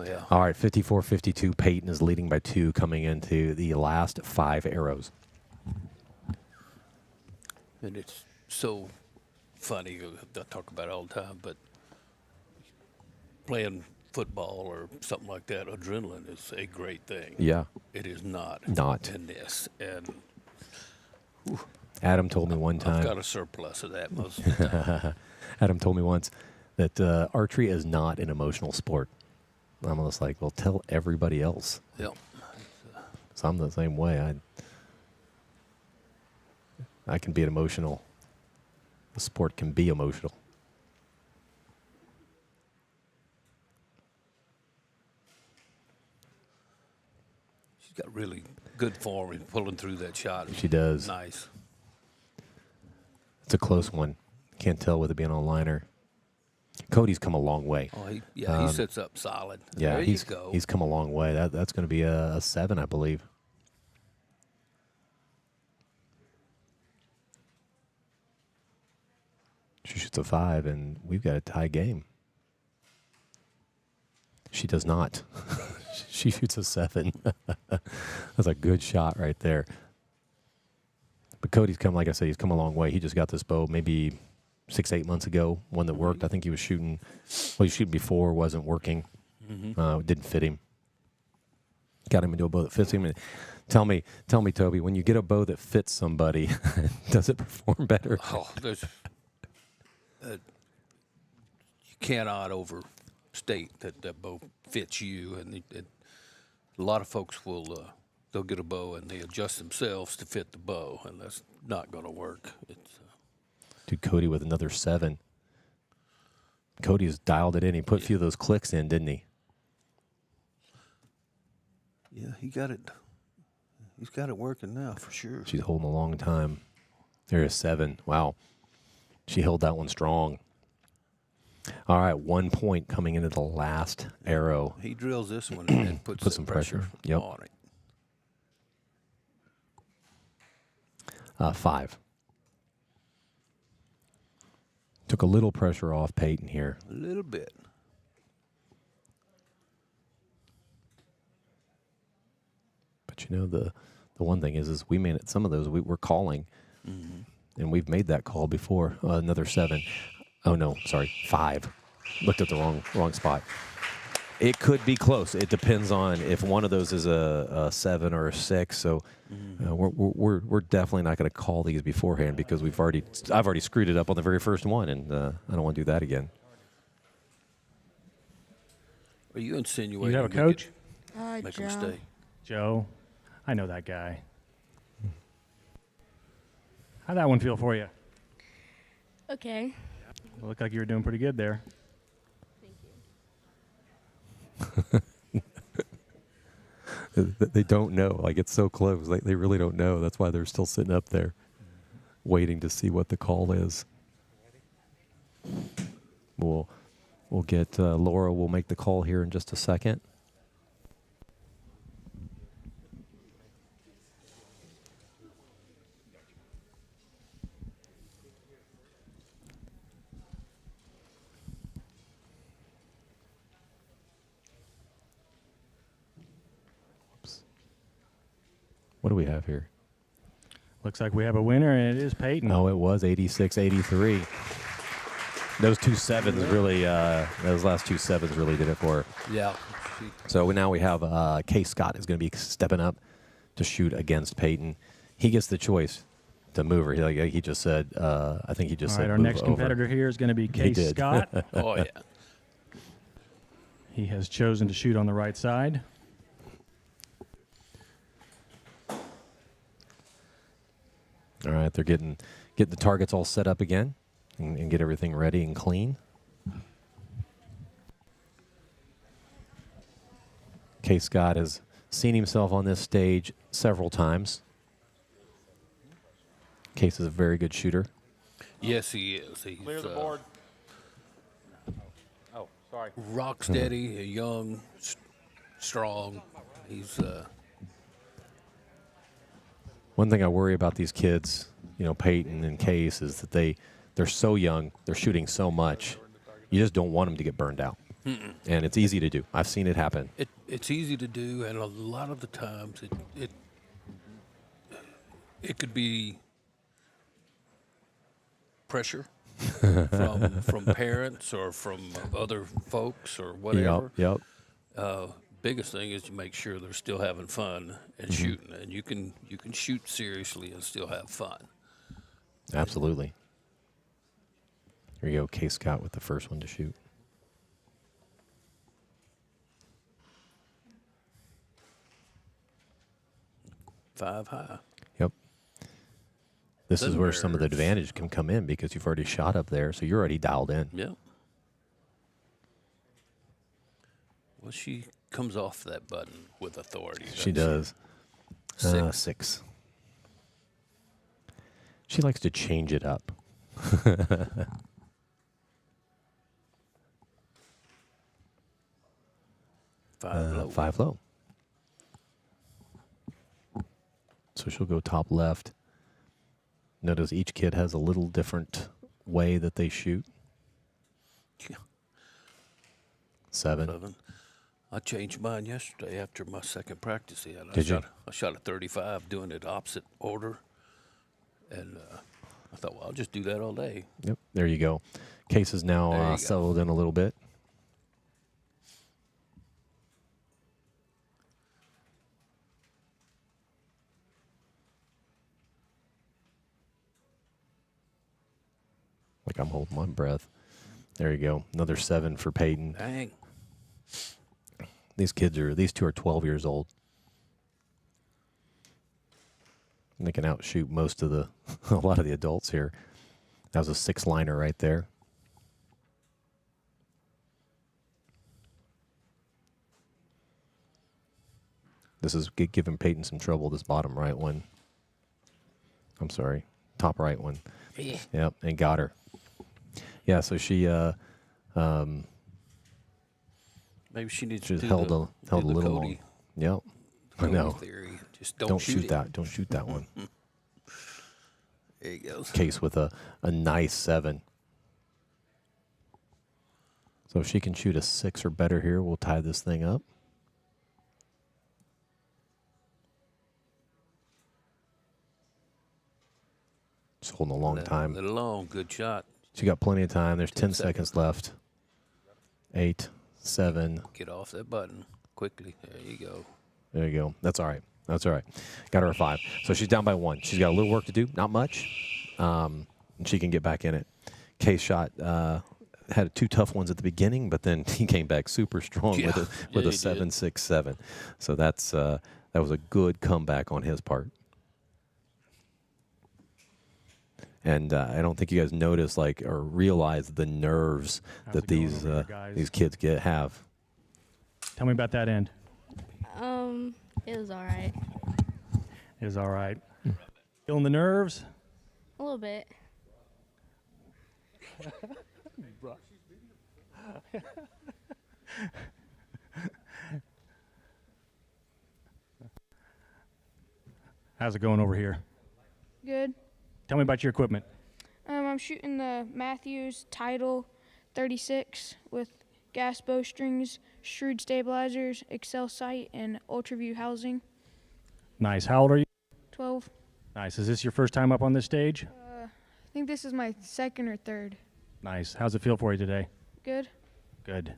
Yeah. All right, 54-52. Peyton is leading by 2 coming into the last 5 arrows. And it's so funny. I talk about it all the time, but playing football or something like that, adrenaline is a great thing. Yeah. It is not. Not. In this. And Adam told me one I've time. got a surplus of that most of the time. Adam told me once that archery is not an emotional sport. I'm just like, well, tell everybody else. Yep. So I'm the same way. I can be emotional. The sport can be emotional. She's got really good form in pulling through that shot. She does. Nice. It's a close one. Can't tell with it being on liner. Cody's come a long way. Oh, he sits up solid. Yeah, there he's you go. he's come a long way. That's going to be a 7, I believe. She shoots a 5, and we've got a tie game. She does not. She shoots a 7. That's a good shot right there. But Cody's come, like I said, he's come a long way. He just got this bow maybe 6-8 months ago, one that worked. I think he was shooting, well, he was shooting before, wasn't working. Didn't fit him. Got him into a bow that fits him. And tell me, Toby, when you get a bow that fits somebody, does it perform better? Oh, there's you cannot overstate that bow fits you, and a lot of folks will they'll get a bow and they adjust themselves to fit the bow, and that's not going to work. It's Dude, Cody with another 7. Cody's dialed it in. He put a few of those clicks in, didn't he? yeah, he got it. He's got it working now for sure. She's holding a long time. There's 7. Wow. She held that one strong. All right, 1 point coming into the last arrow. He drills this one and puts Put some pressure. Yep. on it. 5. Took a little pressure off Peyton here. A little bit. But you know, the one thing is we made it. Some of those we're calling, and we've made that call before. Another 7. Oh no, sorry, 5. Looked at the wrong spot. It could be close. It depends on if one of those is a 7 or a 6. So we're definitely not going to call these beforehand because I've already screwed it up on the very first one, and I don't want to do that again. Are you insinuating You have a we coach? could make a Joe. mistake? Joe, I know that guy. How'd that one feel for you? Okay. It looked like you were doing pretty good there. They don't know. Like, it's so close. They really don't know. That's why they're still sitting up there waiting to see what the call is. We'll get Laura will make the call here in just a second. What do we have here? Looks like we have a winner, and it is Peyton. No, it was 86-83. Those 2 7s really, those last 2 7s really did it for her. Yeah. So now we have Case Scott is going to be stepping up to shoot against Peyton. He gets the choice to move her. He just said, I think he just All said right, our move next over. competitor here is going to be Case did. Scott. Oh, yeah. He has chosen to shoot on the right side. All right, they're getting the targets all set up again and get everything ready and clean. Case Scott has seen himself on this stage several times. Case is a very good shooter. Yes, he is. He's Clear the board. Oh, sorry. rock steady, young, strong. He's One thing I worry about these kids, Peyton and Case, is that they're so young, they're shooting so much. You just don't want them to get burned out. And it's easy to do. I've seen it happen. it's easy to do, and a lot of the times it could be pressure from parents or from other folks or whatever. Yep. Biggest thing is to make sure they're still having fun and shooting, and you can shoot seriously and still have fun. Absolutely. Here you go, Case Scott with the first one to shoot. Five high. Yep. This The is where some of the nerves. advantage can come in because you've already shot up there, so you're already dialed in. Yeah. Well, she comes off that button with authority. She doesn't does. 6. 6. She likes to change it up. 5 low. 5 low. So she'll go top left. Notice each kid has a little different way that they shoot. Yeah. 7. 7. I changed mine yesterday after my second practice. Did you? I shot a 35 doing it opposite order. And I thought, well, I'll just do that all day. Yep. There you go. Case is now There you go. settled in a little bit. Like I'm holding my breath. There you go. Another 7 for Peyton. Dang. These two are 12 years old. And they can outshoot most of a lot of the adults here. That was a 6-liner right there. This is giving Peyton some trouble, this bottom right one. I'm sorry, top right one. Yeah. Yep, and got her. Yeah, so she Maybe she needs just to held do a little Cody, long. Yep, I Cody know. theory. Just don't, Don't shoot shoot it. that. Don't shoot that one. There you go. Case with a nice 7. So if she can shoot a 6 or better here, we'll tie this thing up. Just holding a long time. Little long, good shot. She got plenty of time. There's 10 10 seconds left. 8, 7. Get off that button quickly. There you go. There you go. That's all right. That's all right. Got her a 5. So she's down by 1. She's got a little work to do, not much. And she can get back in it. Case shot had 2 tough ones at the beginning, but then he came back super strong Yeah, with yeah, a he 7, did. 6, 7. So that was a good comeback on his part. And I don't think you guys notice or realize the nerves How's that it going these over here, guys? these kids have. Tell me about that end. It was all right. It was all right. Feeling the nerves? A little bit. How's it going over here? Good. Tell me about your equipment. I'm shooting the Matthews Title 36 with gas bowstrings, Shrewd stabilizers, Excel sight, and UltraView housing. Nice. How old are you? 12. Nice. Is this your first time up on this stage? I think this is my second or third. Nice. How's it feel for you today? Good. Good.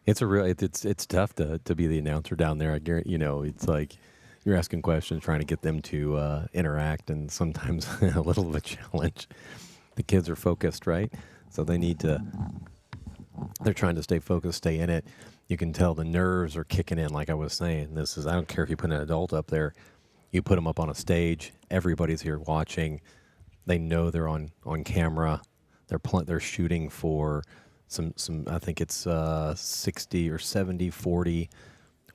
It's tough to be the announcer down there. I guarantee, it's like you're asking questions, trying to get them to interact, and sometimes a little of a challenge. The kids are focused, right? So they're trying to stay focused, stay in it. You can tell the nerves are kicking in, like I was saying. I don't care if you put an adult up there, you put them up on a stage, everybody's here watching. They know they're on camera. They're shooting for some I think it's 60 or 70, 40.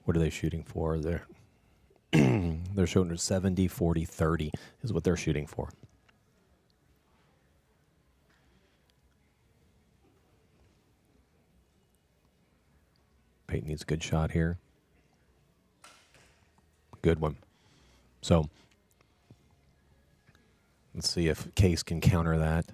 What are they shooting for? They're shooting 70, 40, 30 is what they're shooting for. Peyton needs a good shot here. Good one. So let's see if Case can counter that.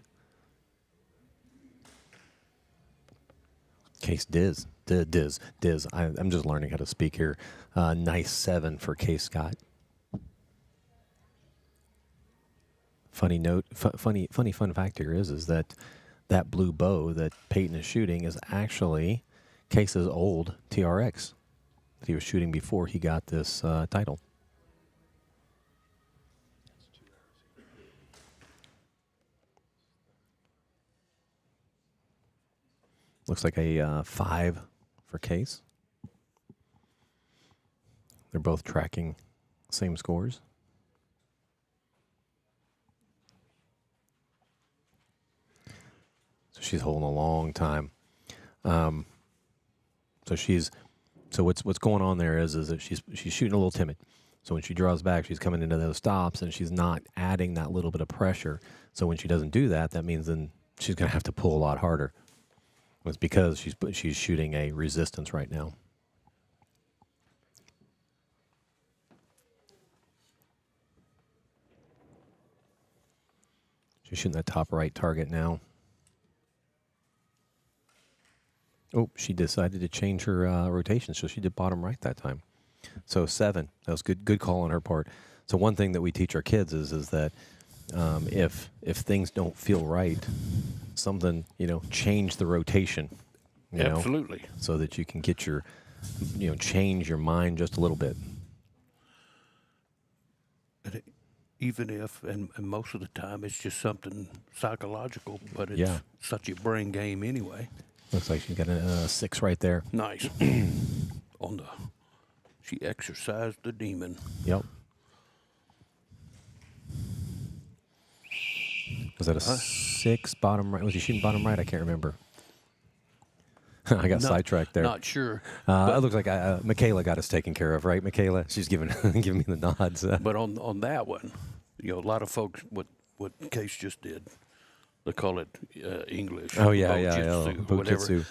Case Diz. I'm just learning how to speak here. Nice 7 for Case Scott. Funny note, funny fun fact here is that blue bow that Peyton is shooting is actually Case's old TRX. that he was shooting before he got this title. Looks like a 5 for Case. They're both tracking same scores. So she's holding a long time. So what's going on there is that she's shooting a little timid. So when she draws back, she's coming into those stops and she's not adding that little bit of pressure. So when she doesn't do that, that means then she's going to have to pull a lot harder. It's because she's shooting a resistance right now. She's shooting that top right target now. Oh, she decided to change her rotation, so she did bottom right that time. So 7. That was good call on her part. So one thing that we teach our kids is that if things don't feel right, something, change the rotation. Absolutely. So that you can get your, change your mind just a little bit. Even if, and most of the time, it's just something psychological, but it's such a brain game anyway. Looks like she's got a 6 right there. Nice. She exercised the demon. Yep. Was that a 6 bottom right? Was he shooting bottom right? I can't remember. I got sidetracked there. Not sure. It looks like Michaela got us taken care of, right, Michaela? She's giving me the nods. But on that one, a lot of folks, what Case just did, they call it English. Oh, yeah, whatever.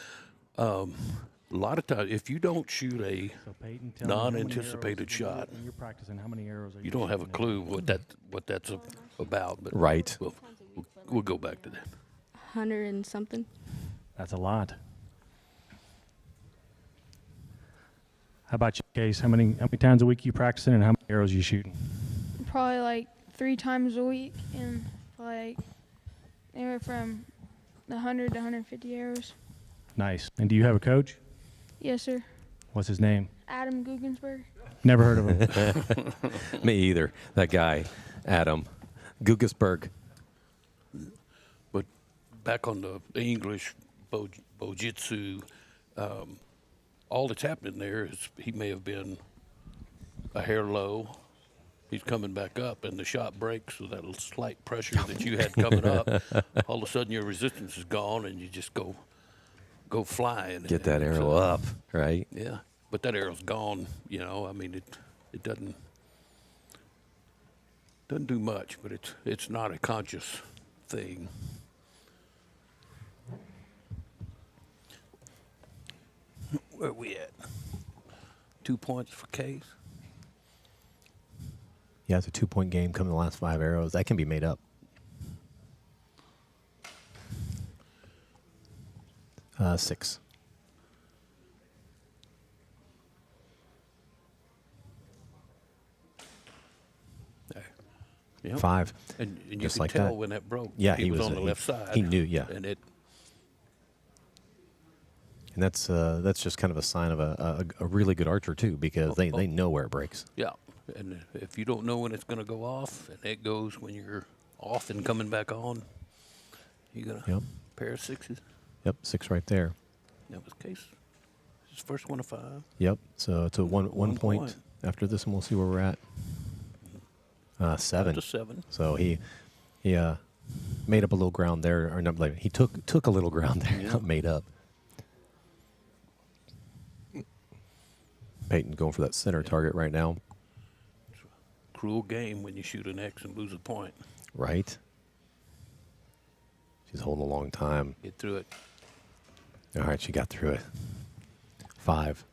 A lot of times, if you don't shoot a non-anticipated shot, You're practicing. How many arrows are you don't have a clue what that's about. But right. We'll go back to that. 100 and something. That's a lot. How about you, Case? How many times a week you practicing, and how many arrows you shooting? Probably like 3 times a week, and like anywhere from 100 to 150 arrows. Nice. And do you have a coach? Yes, sir. What's his name? Adam Gugensberg. Never heard of him. Me either. That guy, Adam Gugensberg. But back on the English Bojitsu, all that's happening there is he may have been a hair low. He's coming back up, and the shot breaks with that slight pressure that you had coming up. All of a sudden, your resistance is gone, and you just go flying. Get that arrow up, right? Yeah, but that arrow's gone. I mean, it doesn't do much, but it's not a conscious thing. Where are we at? 2 points for Case. Yeah, it's a 2-point game. Coming the last 5 arrows, that can be made up. Six. Yep. 5. And you Just could like tell that. when that broke. Yeah, he was on the left side. He knew, yeah. And And that's just kind of a sign of a really good archer too, because they know where it breaks. yeah, and if you don't know when it's going to go off, and it goes when you're off and coming back on, you got a pair of 6s. Yep, 6 right there. That was Case. His first one of 5. Yep. So it's a one point after this, and we'll see where we're at. 7. Up to 7. So he made up a little ground there, or not, like he took a little ground there, not made up. Peyton going for that center target right now. Cruel game when you shoot an X and lose a point. Right. She's holding a long time. Get through it. All right, she got through it. 5.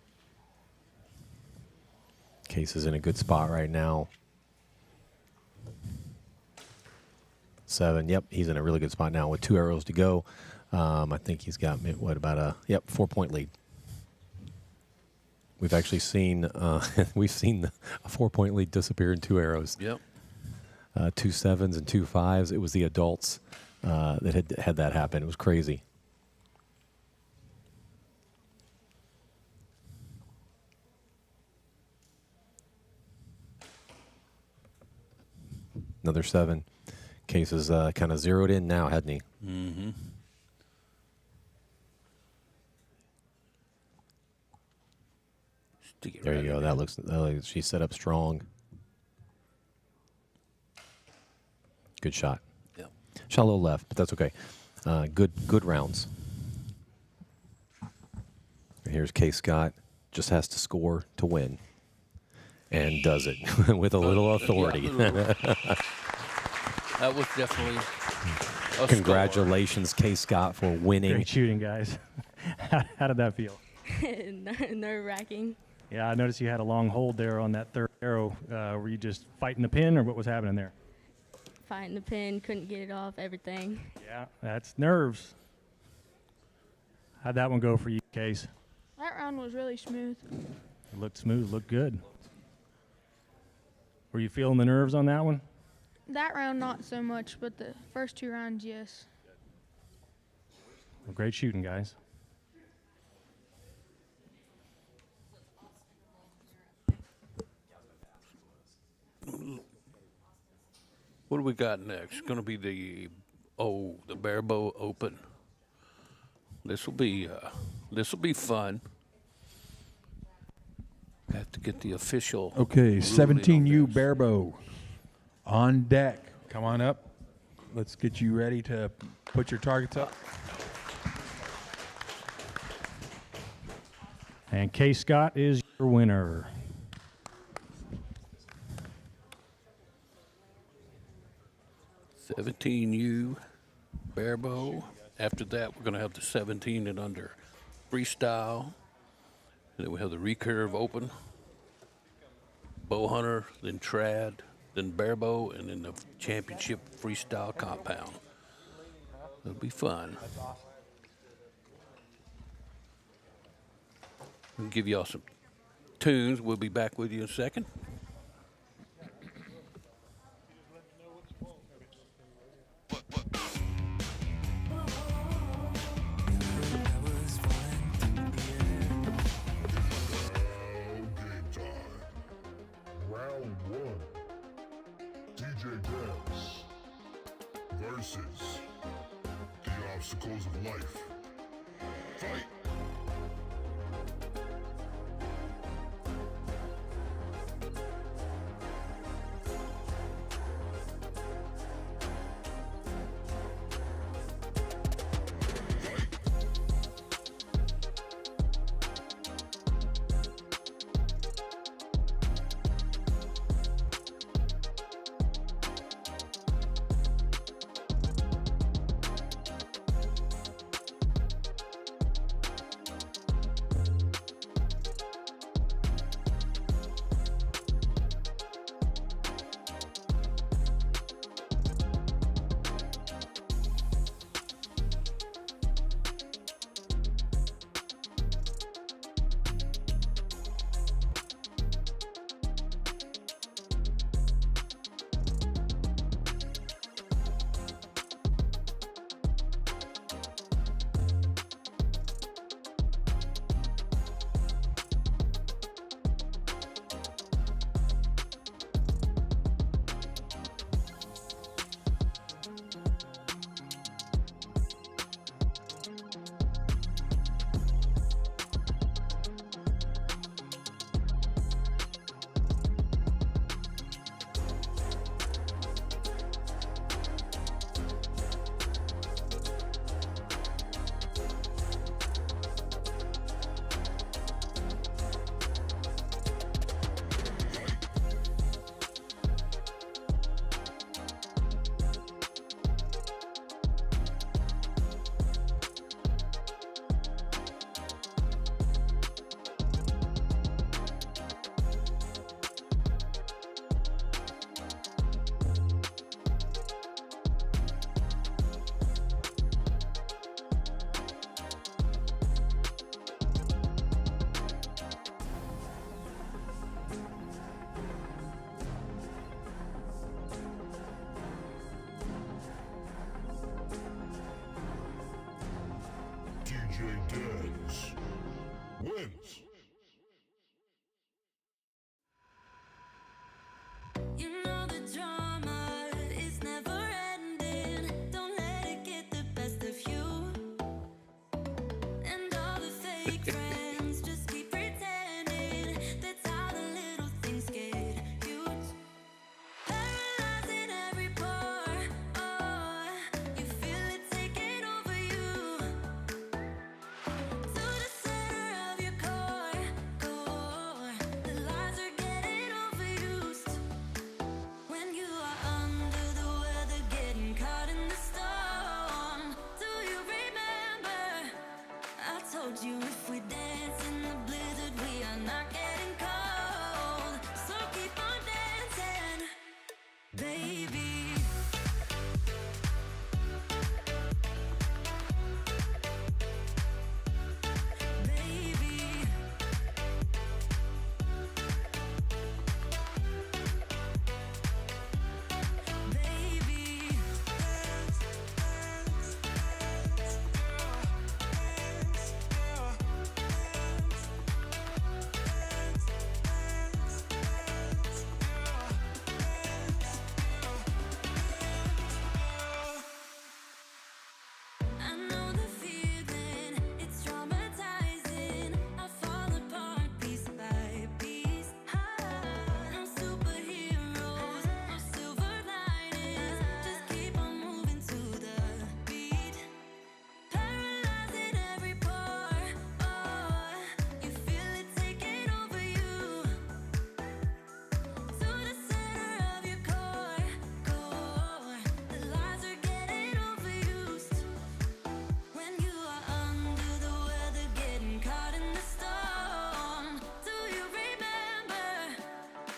Case is in a good spot right now. 7. Yep, he's in a really good spot now with 2 arrows to go. I think he's got, about a 4-point lead. We've actually seen a 4-point lead disappear in 2 arrows. Yep. 2 7s and 2 5s. It was the adults that had that happen. It was crazy. Another 7. Case is kind of zeroed in now, hadn't he? Mm-hmm. There you go. That looks. She's set up strong. Good shot. Yeah. Shot a little left, but that's okay. Good rounds. Here's Kay Scott. Just has to score to win, and does it with a little authority. Yeah, that was definitely a Congratulations, Kay Scott, for winning. Great shooting, guys. How did that feel? Nerve-wracking. Yeah, I noticed you had a long hold there on that third arrow. Were you just fighting the pin, or what was happening there? Fighting the pin, couldn't get it off, everything. Yeah, that's nerves. How'd that one go for you, Case? That round was really smooth. It looked smooth, looked good. Were you feeling the nerves on that one? That round, not so much, but the first 2 rounds, yes. Well, great shooting, guys. What do we got next? Going to be the Barebow Open. This will be fun. Have to get the official. Okay, ruling 17U on this. Barebow on deck. Come on up. Let's get you ready to put your targets up. And Kay Scott is your winner. $17U Barebow. After that, we're going to have the 17 and under freestyle. And then we have the recurve open, bow hunter, then trad, then barebow, and then the championship freestyle compound. It'll be fun. We'll give y'all some tunes. We'll be back with you in a second. Round 1. DJ Dance versus the obstacles of life. Fight! DJ Dance wins. You know the drama fake friends, just keep pretending. That's how the little things get huge. Paralyzing every pore. Oh, you feel it taking over you. To the center of your core. The lies are getting overused. When you are under the weather, getting caught in the storm. Do you remember? I told you if we dance in the blizzard, we are not getting cold. So keep on dancing, baby. Baby. Baby. I know the feeling, it's traumatizing. I fall apart piece by piece. No superheroes, no silver linings. Just keep on moving to the beat. Paralyzing every pore. Oh, you feel it taking over you. To the center of your core. The lies are getting overused. When you are under the weather, getting caught in the storm. Do you remember?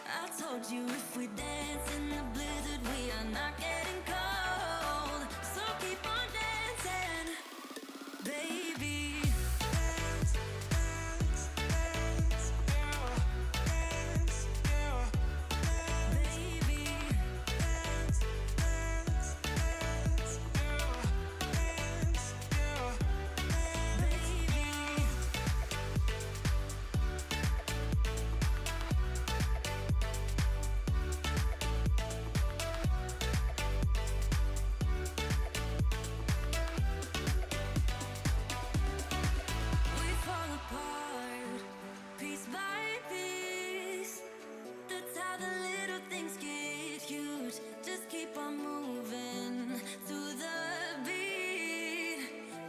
I told you if we dance in the blizzard, we are not getting cold. So keep on dancing, baby. Dance, dance, dance, dance, baby. Dance, dance, dance, baby. We fall apart, piece by piece. That's how the little things get huge. Just keep on moving to the beat.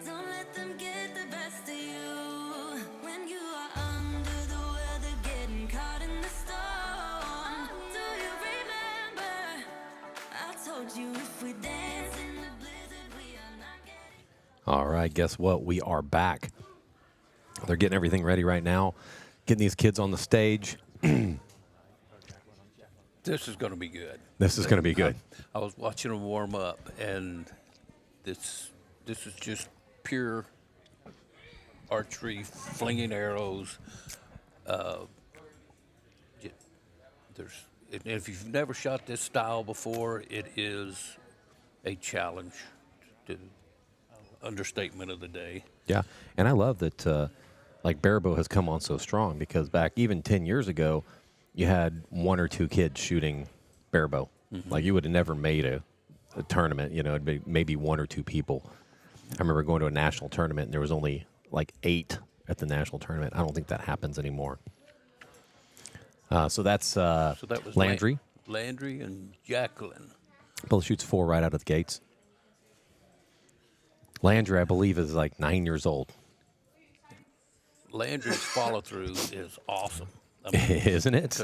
Don't let them get the best of you. When you are under the weather, getting caught in the storm. Do you remember? I told you if we dance in the blizzard, we are not getting. All right, guess what? We are back. They're getting everything ready right now, getting these kids on the stage. This is going to be good. This is going to be good. I was watching them warm up, and this is just pure archery, flinging arrows. If you've never shot this style before, it is a challenge. To understatement of the day. Yeah, and I love that, like, barebow has come on so strong because back even 10 years ago, you had one or two kids shooting barebow. Like, you would have never made a tournament, you know, it'd be maybe one or two people. I remember going to a national tournament, and there was only, like, 8 at the national tournament. I don't think that happens anymore. So that's So that was Landry. Landry and Jacqueline. Both shoots 4 right out of the gates. Landry, I believe, is like 9 years old. Landry's follow-through is awesome. I Isn't it?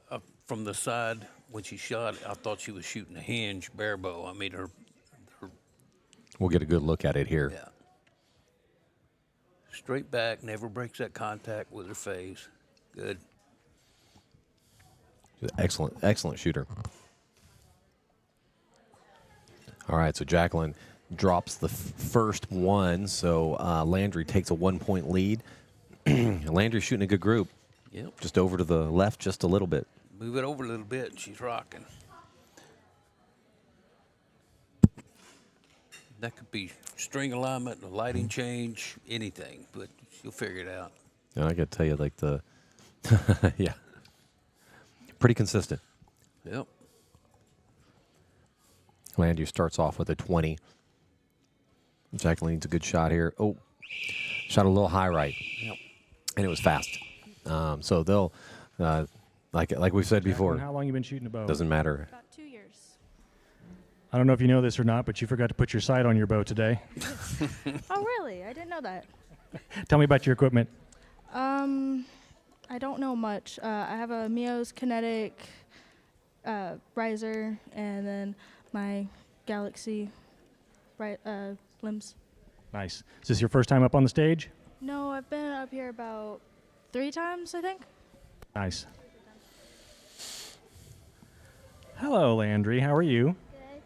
'cause, from the side, when she shot, I thought she was shooting a hinge barebow. I mean, her We'll get a good look at it here. yeah. Straight back, never breaks that contact with her face. Good. Excellent, excellent shooter. All right, so Jacqueline drops the first one, so Landry takes a 1-point lead. Landry's shooting a good group. Yep. Just over to the left just a little bit. Move it over a little bit, and she's rocking. That could be string alignment, a lighting change, anything, but she'll figure it out. And I got to tell you, like the, yeah, pretty consistent. Yep. Landry starts off with a 20. Jacqueline's a good shot here. Oh, shot a little high right, Yep. and it was fast. So they'll, like we said before, How long you been shooting a bow? doesn't matter. About 2 years. I don't know if you know this or not, but you forgot to put your sight on your bow today. Oh, really? I didn't know that. Tell me about your equipment. I don't know much. I have a Mio's Kinetic riser, and then my Galaxy limbs. Nice. Is this your first time up on the stage? No, I've been up here about 3 times, I think. Nice. Hello, Landry. How are you? Good.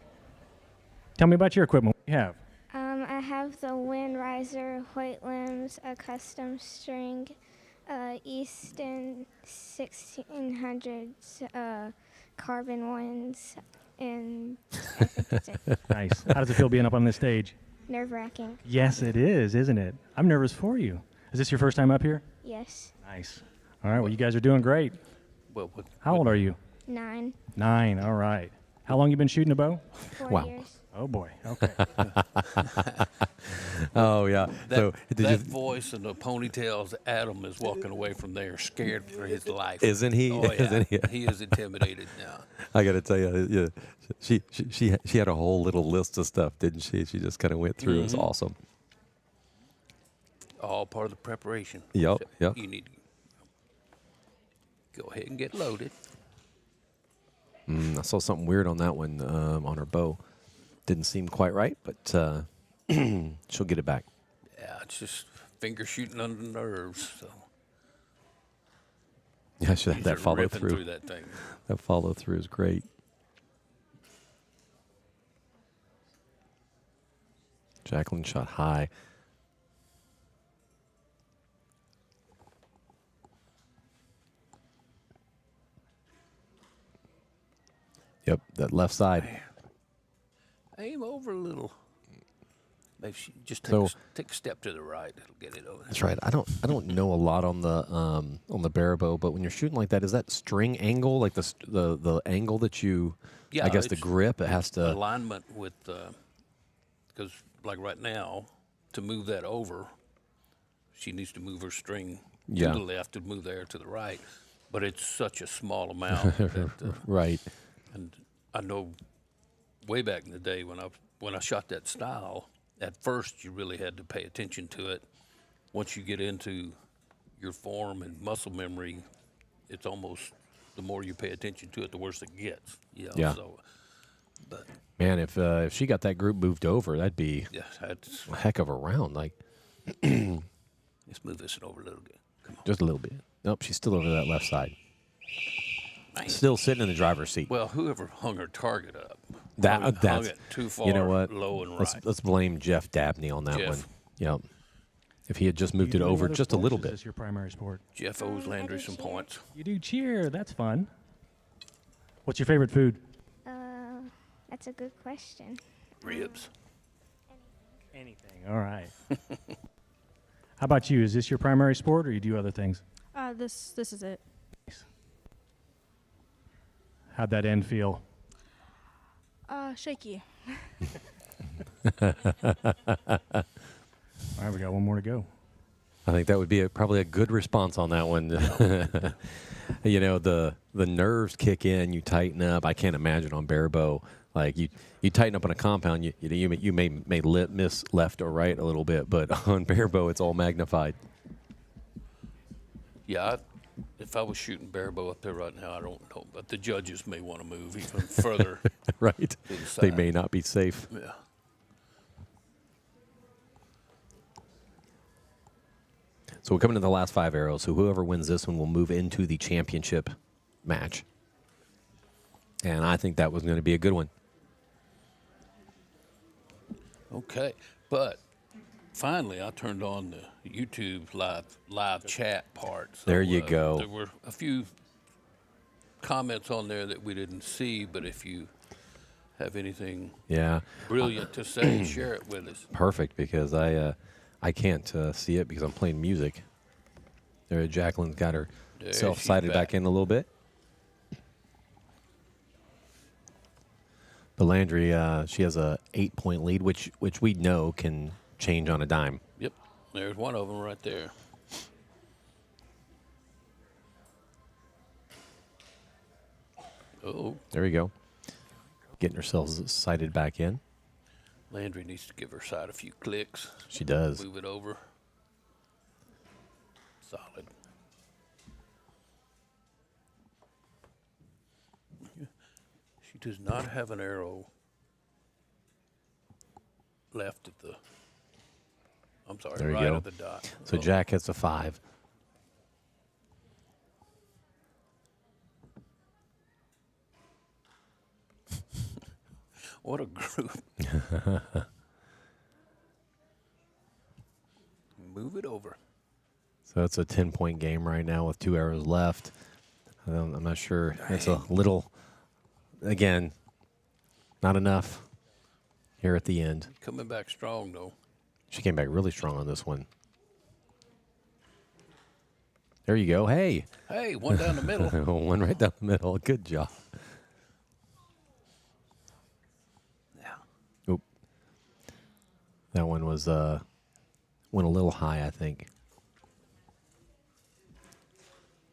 Tell me about your equipment. What do you have? I have the Wind Riser, White Limbs, a custom string, Easton 1600s carbon ones, and I think that's it. Nice. How does it feel being up on this stage? Nerve-wracking. Yes, it is, isn't it? I'm nervous for you. Is this your first time up here? Yes. Nice. All right. Well, you guys are doing great. Well, How old are you? 9. 9. All right. How long you been shooting a bow? 4 years. Oh boy. Okay. Oh yeah. So That voice and the ponytails, Adam is walking away from there scared for his life. Isn't he? Oh, yeah. Isn't he? He is intimidated now. I got to tell you, yeah, she had a whole little list of stuff, didn't she? She just kind of went through. It was awesome. All part of the preparation. Yep, So yep. You need to go ahead and get loaded. I saw something weird on that one on her bow. Didn't seem quite right, but she'll get it back. Yeah, it's just finger shooting under the nerves. So Yeah, she's that follow ripping through. through that thing. That follow through is great. Jacqueline shot high. Yep, that left side. Aim over a little. Maybe she just So- take a step to the right. It'll get it over. That's right. I don't know a lot on the barrel bow, but when you're shooting like that, is that string angle like the angle that you? Yeah, I guess the it's grip it has to. alignment with because like right now to move that over, she needs to move her string Yeah. to the left to move there to the right, but it's such a small amount. that, Right. And I know way back in the day when I shot that style, at first you really had to pay attention to it. Once you get into your form and muscle memory, it's almost the more you pay attention to it, the worse it gets. You know? Yeah. So, but Man, if she got that group moved over, that'd be yeah, that's, a heck of a round. Like let's move this over a little bit. Come on. just a little bit. Nope, she's still over that left side. Man. Still sitting in the driver's seat. Well, whoever hung her target up, Hung hung it too far you know what? low and let's, right. Let's blame Jeff Dabney on that Jeff. one. Yep. If he had just moved You it do any over other just a sports? little Is bit. this your primary sport? Jeff owes I Landry do some cheer. points. You do cheer. That's fun. What's your favorite food? That's a good question. Ribs. Anything. All right. How about you? Is this your primary sport, or you do other things? This is it. How'd that end feel? Shaky. All right, we got one more to go. I think that would be probably a good response on that one. You know, the nerves kick in, you tighten up. I can't imagine on bare bow. Like you tighten up on a compound, you may miss left or right a little bit, but on bare bow it's all magnified. Yeah, if I was shooting bare bow up there right now, I don't know, but the judges may want to move even further. Right? to the They side. may not be safe. Yeah. So we're coming to the last 5 arrows. So whoever wins this one will move into the championship match. And I think that was going to be a good one. Okay, but finally I turned on the YouTube live chat part. So, There you go. There were a few comments on there that we didn't see, but if you have anything Yeah. brilliant to say, share it with us. Perfect, because I can't see it because I'm playing music. There, Jacqueline's got her There self-sighted she's back back. in a little bit. But Landry, she has a 8-point lead, which we know can change on a dime. Yep. There's one of them right there. Oh, There you go. Getting herself sighted back in. Landry needs to give her side a few clicks. She does. Move it over. Solid. She does not have an arrow left at the, I'm sorry, There you right go. at the dot. So Jack hits a 5. What a group. Move it over. So it's a 10-point game right now with 2 arrows left. I'm not sure. It's a little, again, not enough here at the end. Coming back strong, though. She came back really strong on this one. There you go. Hey. Hey, one down the middle. One right down the middle. Good job. Yeah. Oop. That one was went a little high, I think.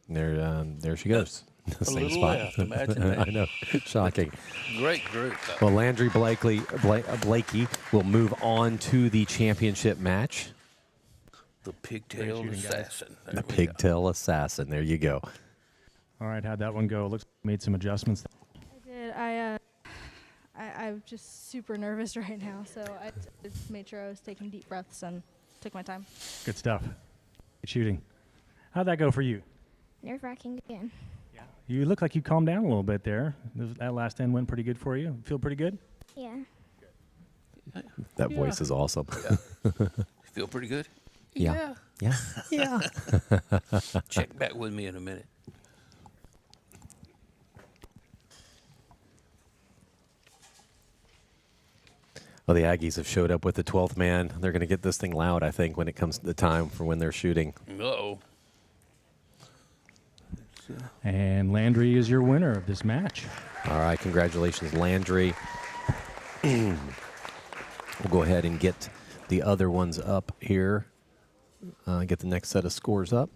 There she goes. The same little spot. left, imagine that. I know. Shocking. Great group, though. Well, Landry Blakey will move on to the championship match. The pigtail assassin. The pigtail assassin. There you go. All right, how'd that one go? Looks like you made some adjustments. I did. I'm just super nervous right now, so I just made sure I was taking deep breaths and took my time. Good stuff. Good shooting. How'd that go for you? Nerve-wracking again. You look like you calmed down a little bit there. That last end went pretty good for you. Feel pretty good? Yeah. That voice is awesome. Yeah. Feel pretty good? Yeah. Yeah. Yeah. Check back with me in a minute. Well, the Aggies have showed up with the 12th man. They're going to get this thing loud, I think, when it comes to the time for when they're shooting. Uh-oh. And Landry is your winner of this match. All right, congratulations, Landry. We'll go ahead and get the other ones up here. Get the next set of scores up.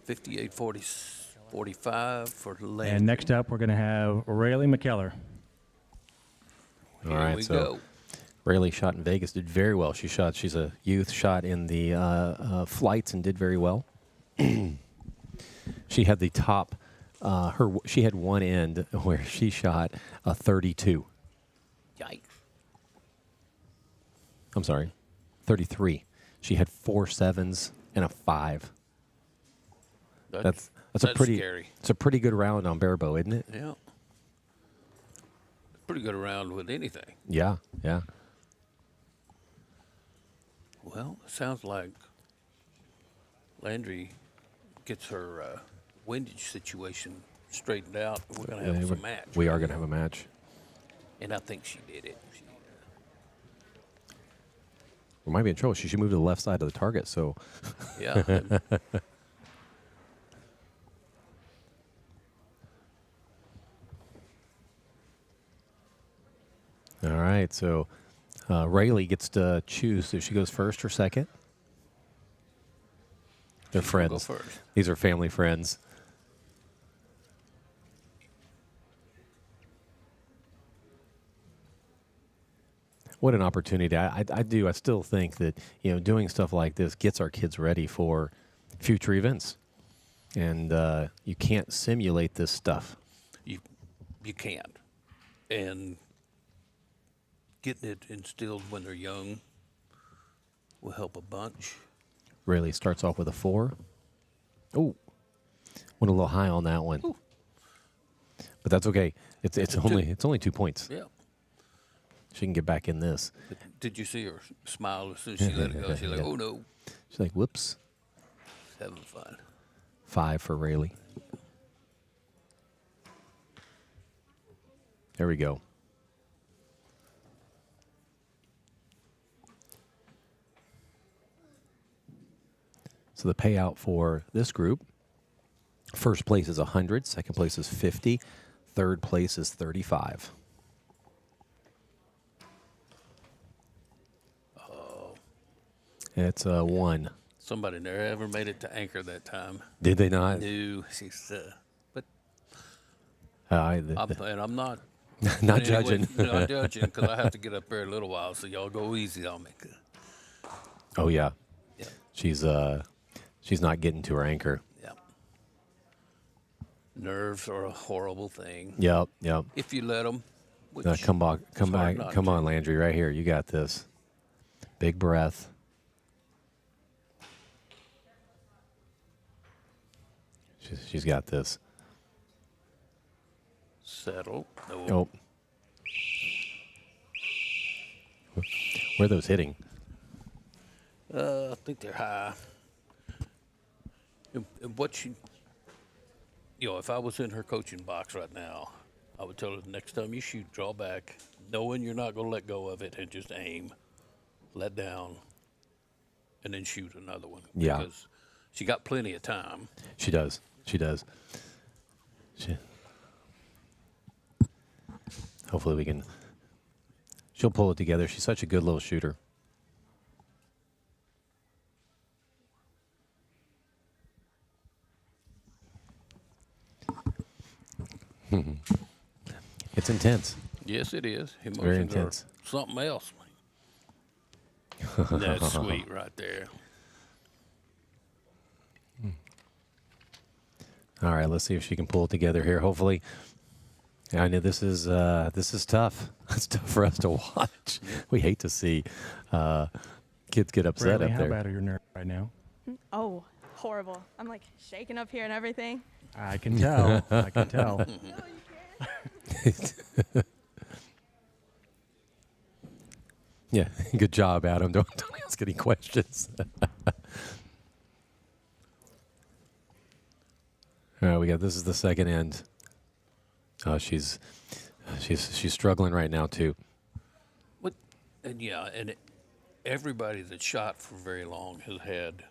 58-45 for Landry. And next up, we're going to have Rayleigh McKellar. All right, so Rayleigh shot in Vegas, did very well. She's a youth, shot in the flights and did very well. She had the top, she had one end where she shot a 32. Yikes. I'm sorry, 33. She had 4 7s and a 5. That's a pretty scary. It's a pretty good round on barebow, isn't it? Yeah. Pretty good around with anything. Yeah, yeah. Well, it sounds like Landry gets her windage situation straightened out. We're going to have a match. We are going to have a match. And I think she did it. We might be in trouble. She should move to the left side of the target. So, yeah. All right. So, Rayleigh gets to choose if she goes first or second. They're friends. Go first. These are family friends. What an opportunity. I still think that, doing stuff like this gets our kids ready for future events. And you can't simulate this stuff. You can't. And getting it instilled when they're young will help a bunch. Rayleigh starts off with a 4. Oh, went a little high on that one. Ooh. But that's okay. It's only 2 points. Yeah. She can get back in this. But did you see her smile as soon as she let it go? She's like, oh, no. She's like, whoops. Having fun. 5 for Rayleigh. There we go. So the payout for this group, first place is 100, second place is 50, third place is 35. It's 1. Somebody never made it to anchor that time. Did they not? No, she's, but I'm I'm not not judging. Not judging because I have to get up there a little while, so y'all go easy on me. Oh yeah. Yeah. She's not getting to her anchor. Yeah. Nerves are a horrible thing. Yep. If you let them. Come on, Landry, right here. You got this. Big breath. She's got this. Settle. Oh. Where are those hitting? I think they're high. And what if I was in her coaching box right now, I would tell her the next time you shoot, draw back, knowing you're not going to let go of it, and just aim, let down, and then shoot another one. Yeah. Because she got plenty of time. She does. Hopefully she'll pull it together. She's such a good little shooter. It's intense. Yes, it is. Emotions very intense. Are something else. That's sweet right there. All right, let's see if she can pull it together here. Hopefully, I know this is tough. It's tough for us to watch. We hate to see kids get upset Braylee, up there. how bad are your nerves right now? Oh, horrible. I'm like shaking up here and everything. I can tell. I can tell. Yeah, good job, Adam. Don't ask any questions. All right, this is the second end. Oh, she's struggling right now too. And everybody that shot for very long has had,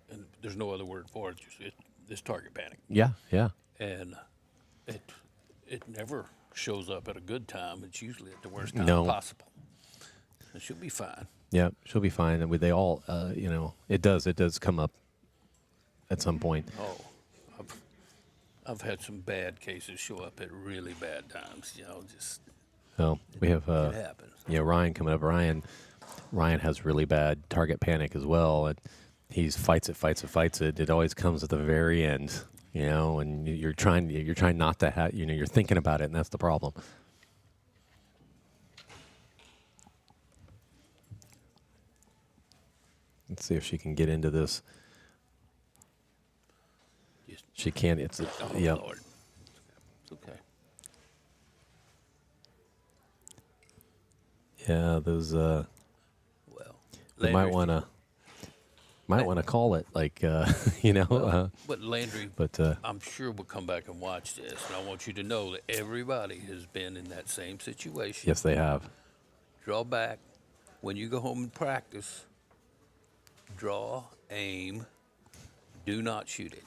and there's no other word for it, just this target panic. Yeah. And it never shows up at a good time. It's usually at the worst time possible. And she'll be fine. Yeah, she'll be fine. And they all, it does come up at some point. Oh, I've had some bad cases show up at really bad times. Well, we have it happens. Ryan coming up. Ryan has really bad target panic as well, and he fights it. It always comes at the very end, and you're trying not to have, you're thinking about it, and that's the problem. Let's see if she can get into this. She can. It's yep. Lord. It's okay. Yeah, those. Well, they might want to call it like but Landry, but I'm sure we'll come back and watch this, and I want you to know that everybody has been in that same situation. Yes, they have. Draw back when you go home and practice. Draw, aim, do not shoot it.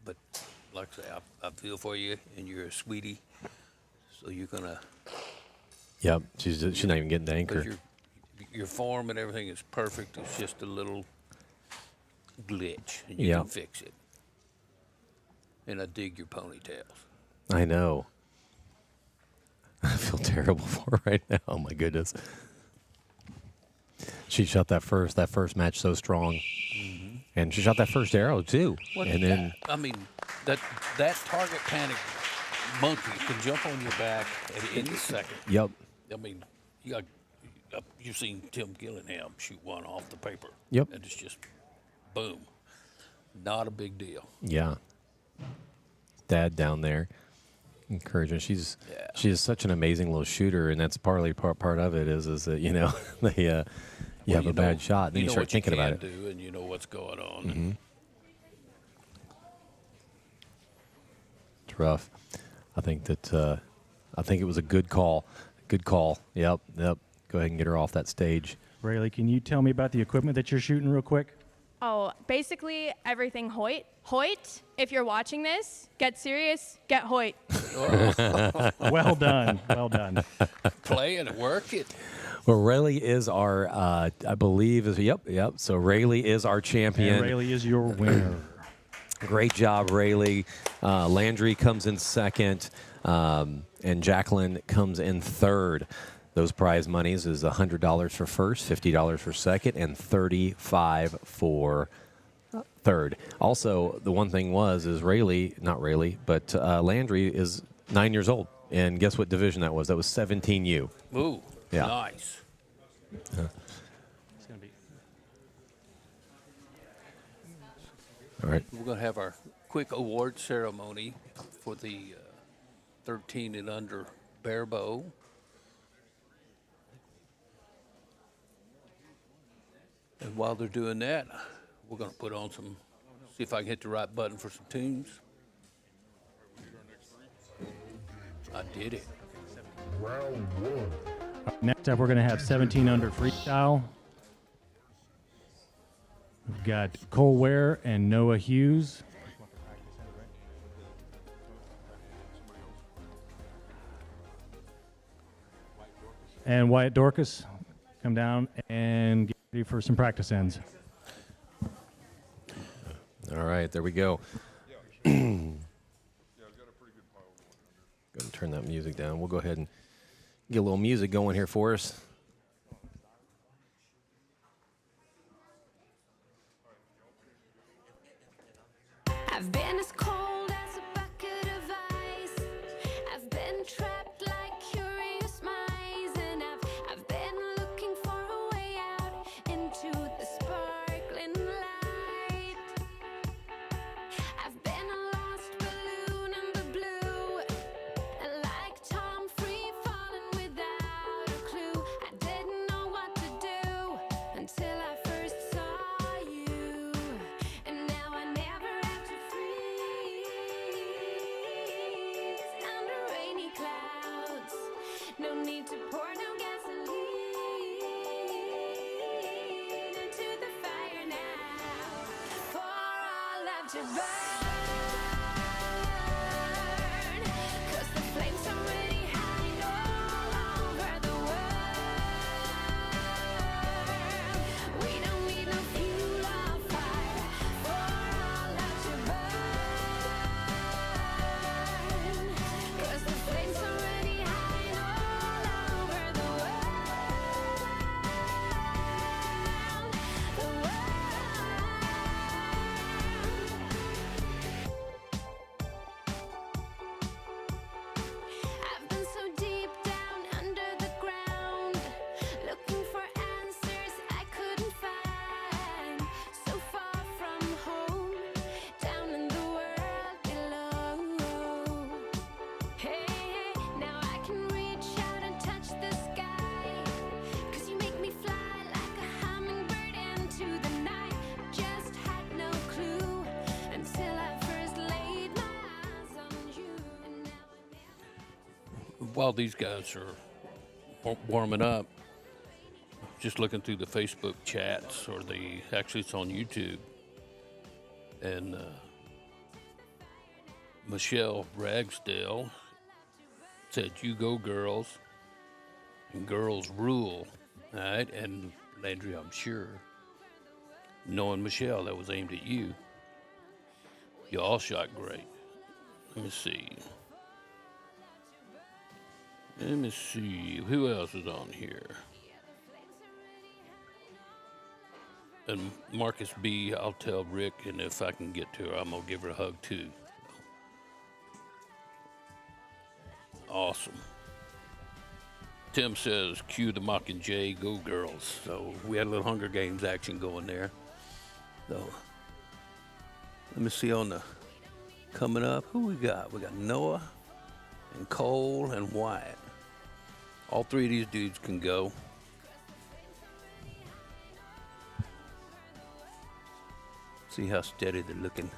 But like I say, I feel for you, and you're a sweetie, so you're gonna. Yep, she's not even getting the anchor. Your form and everything is perfect. It's just a little glitch, and you can fix it. And I dig your ponytails. I know. I feel terrible for her right now. Oh my goodness. She shot that first match so strong, and she shot that first arrow too. Then I mean, that target panic monkey can jump on your back at any second. Yep. I mean, you've seen Tim Gillingham shoot one off the paper. Yep. And it's just boom. Not a big deal. Yeah. Dad down there encouraging. She's such an amazing little shooter, and that's partly part of it is that they. You have a bad shot, and then you start thinking about it. Do, and you know what's going on. Mm-hmm. It's rough. I think it was a good call. Good call. Yep. Go ahead and get her off that stage. Braylee, can you tell me about the equipment that you're shooting real quick? Oh, basically everything Hoyt. Hoyt, if you're watching this, get serious, get Hoyt. Well done. Play and work it. Well, Rayleigh is our, I believe, yep. So Rayleigh is our champion. And Rayleigh is your winner. Great job, Rayleigh. Landry comes in second, and Jacqueline comes in third. Those prize monies is $100 for first, $50 for second, and $35 for third. Also, the one thing is Landry is 9 years old. And guess what division that was? That was 17U. Ooh, Yeah. nice. It's gonna be. All right. We're going to have our quick award ceremony for the 13 and under bear bow. And while they're doing that, we're going to put on some, see if I can hit the right button for some tunes. I did it. Round one. Next up, we're going to have 17 under freestyle. We've got Cole Ware and Noah Hughes. And Wyatt Dorcas, come down and get ready for some practice ends. All right, there we go. Go and turn that music down. We'll go ahead and get a little music going here for us. I've been as cold as a bucket of ice. I've been trapped like curious mice, and I've been looking for a way out into the sparkling light. I've been a lost balloon in the blue, like Tom free falling without a clue. I didn't know what to do until I first saw you, and now I never have to freeze under rainy clouds. No need to pour no gasoline into the fire now, for our love to burn, 'cause the flames are already high all over the world. We don't need no fuel or fire for our love to burn, 'cause the flames are already high all over the world. The I've been so deep down under the ground, looking for answers I couldn't find. So far from home, down in the world below. Hey, now I can reach out and touch the sky, 'cause you make me fly like a hummingbird into the night. Just had no clue until I first laid my eyes on you, and now I While these guys are warming up, just looking through the Facebook chats, or actually it's on YouTube, and Michelle Ragsdale said, "You go girls, and girls rule." All right, and Landry, I'm sure, knowing Michelle, that was aimed at you. You all shot great. Let me see. Who else is on here? And Marcus B, I'll tell Rick, and if I can get to her, I'm going to give her a hug too. Awesome. Tim says, cue the Mockingjay, go girls. So we had a little Hunger Games action going there. So let me see on the coming up. Who we got? We got Noah and Cole and Wyatt. All three of these dudes can go. See how steady they're looking.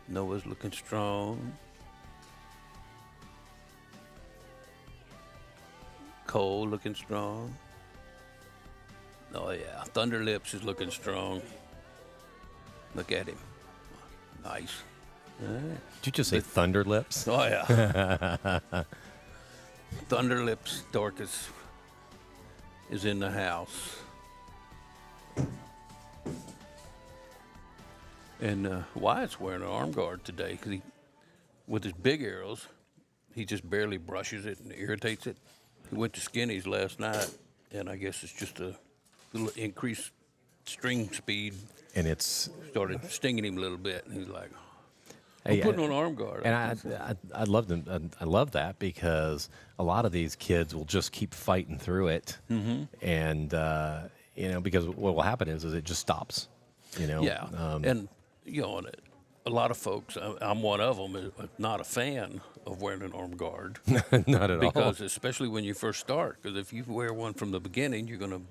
Noah's looking strong. Cole looking strong. Oh yeah, Thunder Lips is looking strong. Look at him. Nice. Did you just say Thunder Lips? Oh, yeah. Thunder Lips Dorcas is in the house. And Wyatt's wearing an arm guard today because with his big arrows, he just barely brushes it and irritates it. He went to Skinny's last night, and I guess it's just a little increased string speed. And it's started stinging him a little bit, and he's like, Hey, I'm putting on arm guard. And I love them. I love that because a lot of these kids will just keep fighting through it, and because what will happen is it just stops. Yeah, and a lot of folks, I'm one of them, is not a fan of wearing an arm guard. Not at all. Because especially when you first start, because if you wear one from the beginning, you're gonna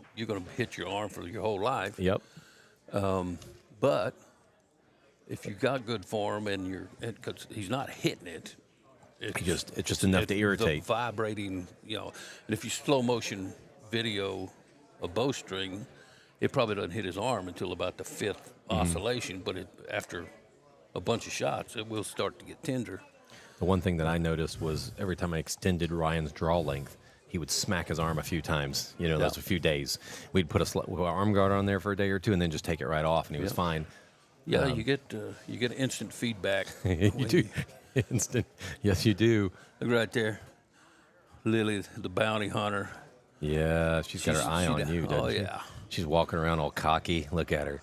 hit your arm for your whole life. Yep. But if you got good form and because he's not hitting it, it's just enough to irritate. The vibrating, and if you slow motion video a bowstring, it probably doesn't hit his arm until about the fifth oscillation. But after a bunch of shots, it will start to get tender. The one thing that I noticed was every time I extended Ryan's draw length, he would smack his arm a few times. Those a few days. We'd put a arm guard on there for a day or two, and then just take it right off, and he was fine. Yeah, you get instant feedback. You do. Instant. Yes, you do. Look right there. Lily, the bounty hunter. Yeah, she's got her eye on you, doesn't she? Oh, yeah. She's walking around all cocky. Look at her.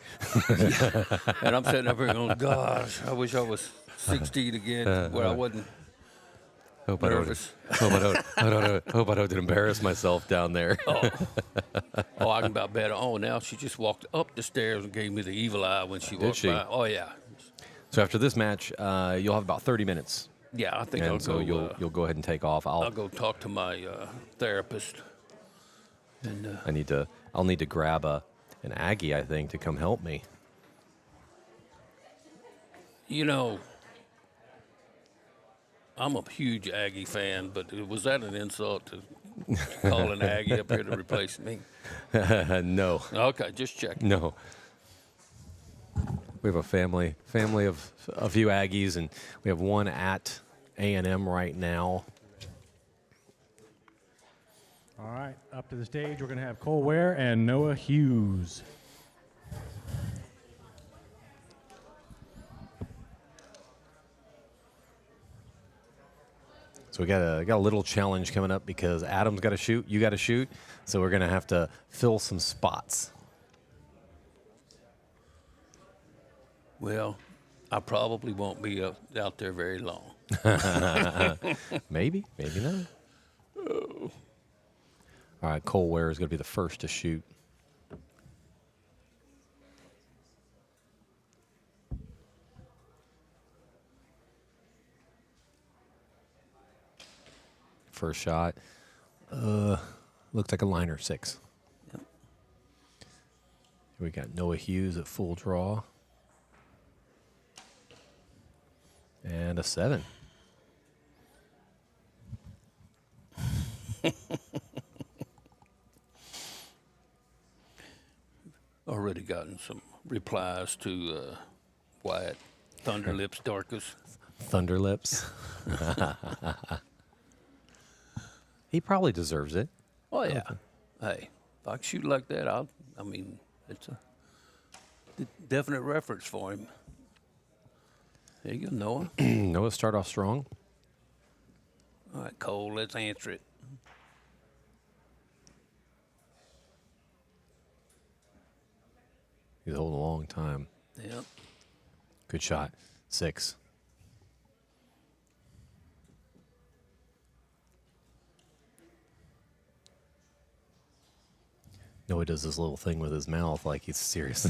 And I'm sitting up here going, gosh, I wish I was 16 again where I wasn't nervous. Hope I don't embarrass myself down there. I can about bet. Oh, now she just walked up the stairs and gave me the evil eye when she walked by. Oh, yeah. So after this match, you'll have about 30 minutes. Yeah, I think and you'll go ahead and take off. I'll go talk to my therapist. And I'll need to grab an Aggie, I think, to come help me. I'm a huge Aggie fan, but was that an insult to call an Aggie up here to replace me? No. Okay, just check. No. We have a family of a few Aggies, and we have one at A&M right now. All right, up to the stage, we're going to have Cole Ware and Noah Hughes. So we got a little challenge coming up because Adam's got to shoot, you got to shoot, so we're going to have to fill some spots. Well, I probably won't be out there very long. Maybe not. Oh. All right, Cole Ware is going to be the first to shoot. First shot. Looks like a liner 6. Yep. Here we got Noah Hughes at full draw. And a 7. Already gotten some replies to Wyatt. Thunder Lips Dorcas. Thunder Lips. He probably deserves it. Oh, yeah. Hey, if I can shoot like that, it's a definite reference for him. There you go, Noah. Noah start off strong. All right, Cole, let's answer it. He's holding a long time. Yep. Good shot. 6. Noah does this little thing with his mouth like he's serious.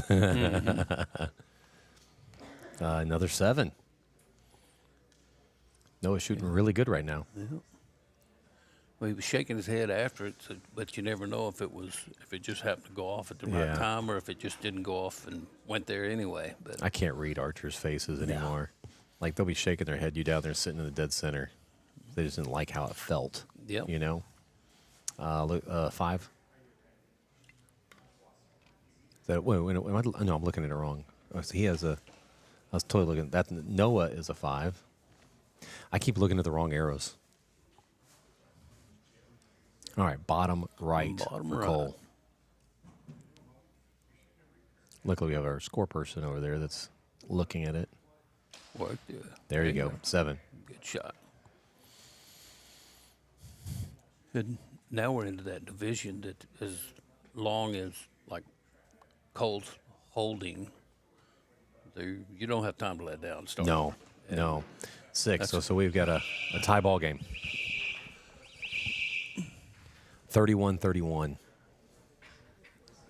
Another 7. Noah's shooting really good right now. Yep. Well, he was shaking his head after it, but you never know if it just happened to go off at the right time or if it just didn't go off and went there anyway. But I can't read archers' faces anymore. Like, they'll be shaking their head, you down there sitting in the dead center. They just didn't like how it felt. Yep. You know? 5. Is that, wait, no, I'm looking at it wrong. Oh, so he has a I was totally looking. That Noah is a 5. I keep looking at the wrong arrows. All right, bottom right Bottom for right. Cole. Luckily, we have our score person over there that's looking at it. Work There you go, 7. Good shot. And now we're into that division that as long as like Cole's holding, you don't have time to let down. Start. No, And no. 6. that's- So we've got a tie ball game. 31-31.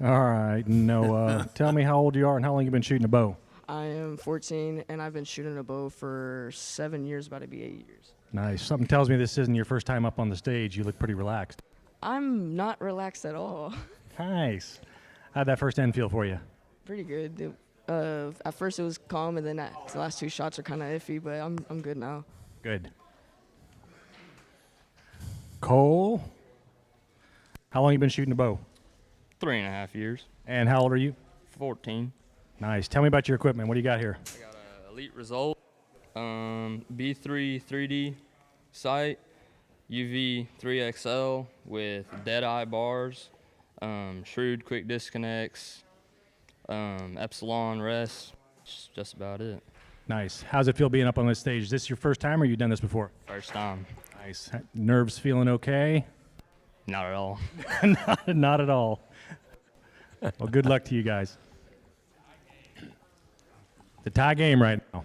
All right, Noah, tell me how old you are and how long you've been shooting a bow. I am 14, and I've been shooting a bow for 7 years, about to be 8 years. Nice. Something tells me this isn't your first time up on the stage. You look pretty relaxed. I'm not relaxed at all. Nice. How'd that first end feel for you? Pretty good. At first it was calm, and then the last 2 shots are kind of iffy, but I'm good now. Good. Cole, how long you been shooting a bow? 3.5 years. And how old are you? 14. Nice. Tell me about your equipment. What do you got here? I got a Elite Result, B3 3D sight, UV 3XL with dead-eye bars, Shrewd quick disconnects, Epsilon rest. Just about it. Nice. How's it feel being up on this stage? Is this your first time or you done this before? First time. Nice. Nerves feeling okay? Not at all. Not at all. Well, good luck to you guys. The tie game right now.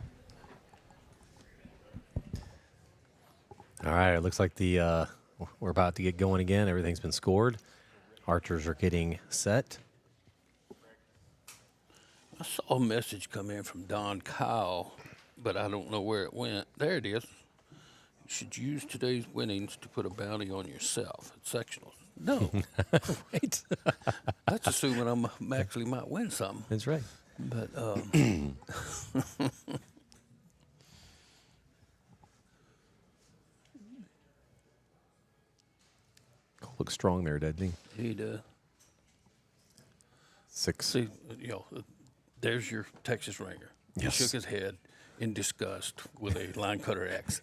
All right, it looks like we're about to get going again. Everything's been scored. Archers are getting set. I saw a message come in from Don Kyle, but I don't know where it went. There it is. You should use today's winnings to put a bounty on yourself at sectionals. No. Right. That's assuming I'm actually might win something. That's right. But Cole looks strong there, doesn't he? he does. 6. See, there's your Texas Ranger. Yes. He shook his head in disgust with a line cutter X.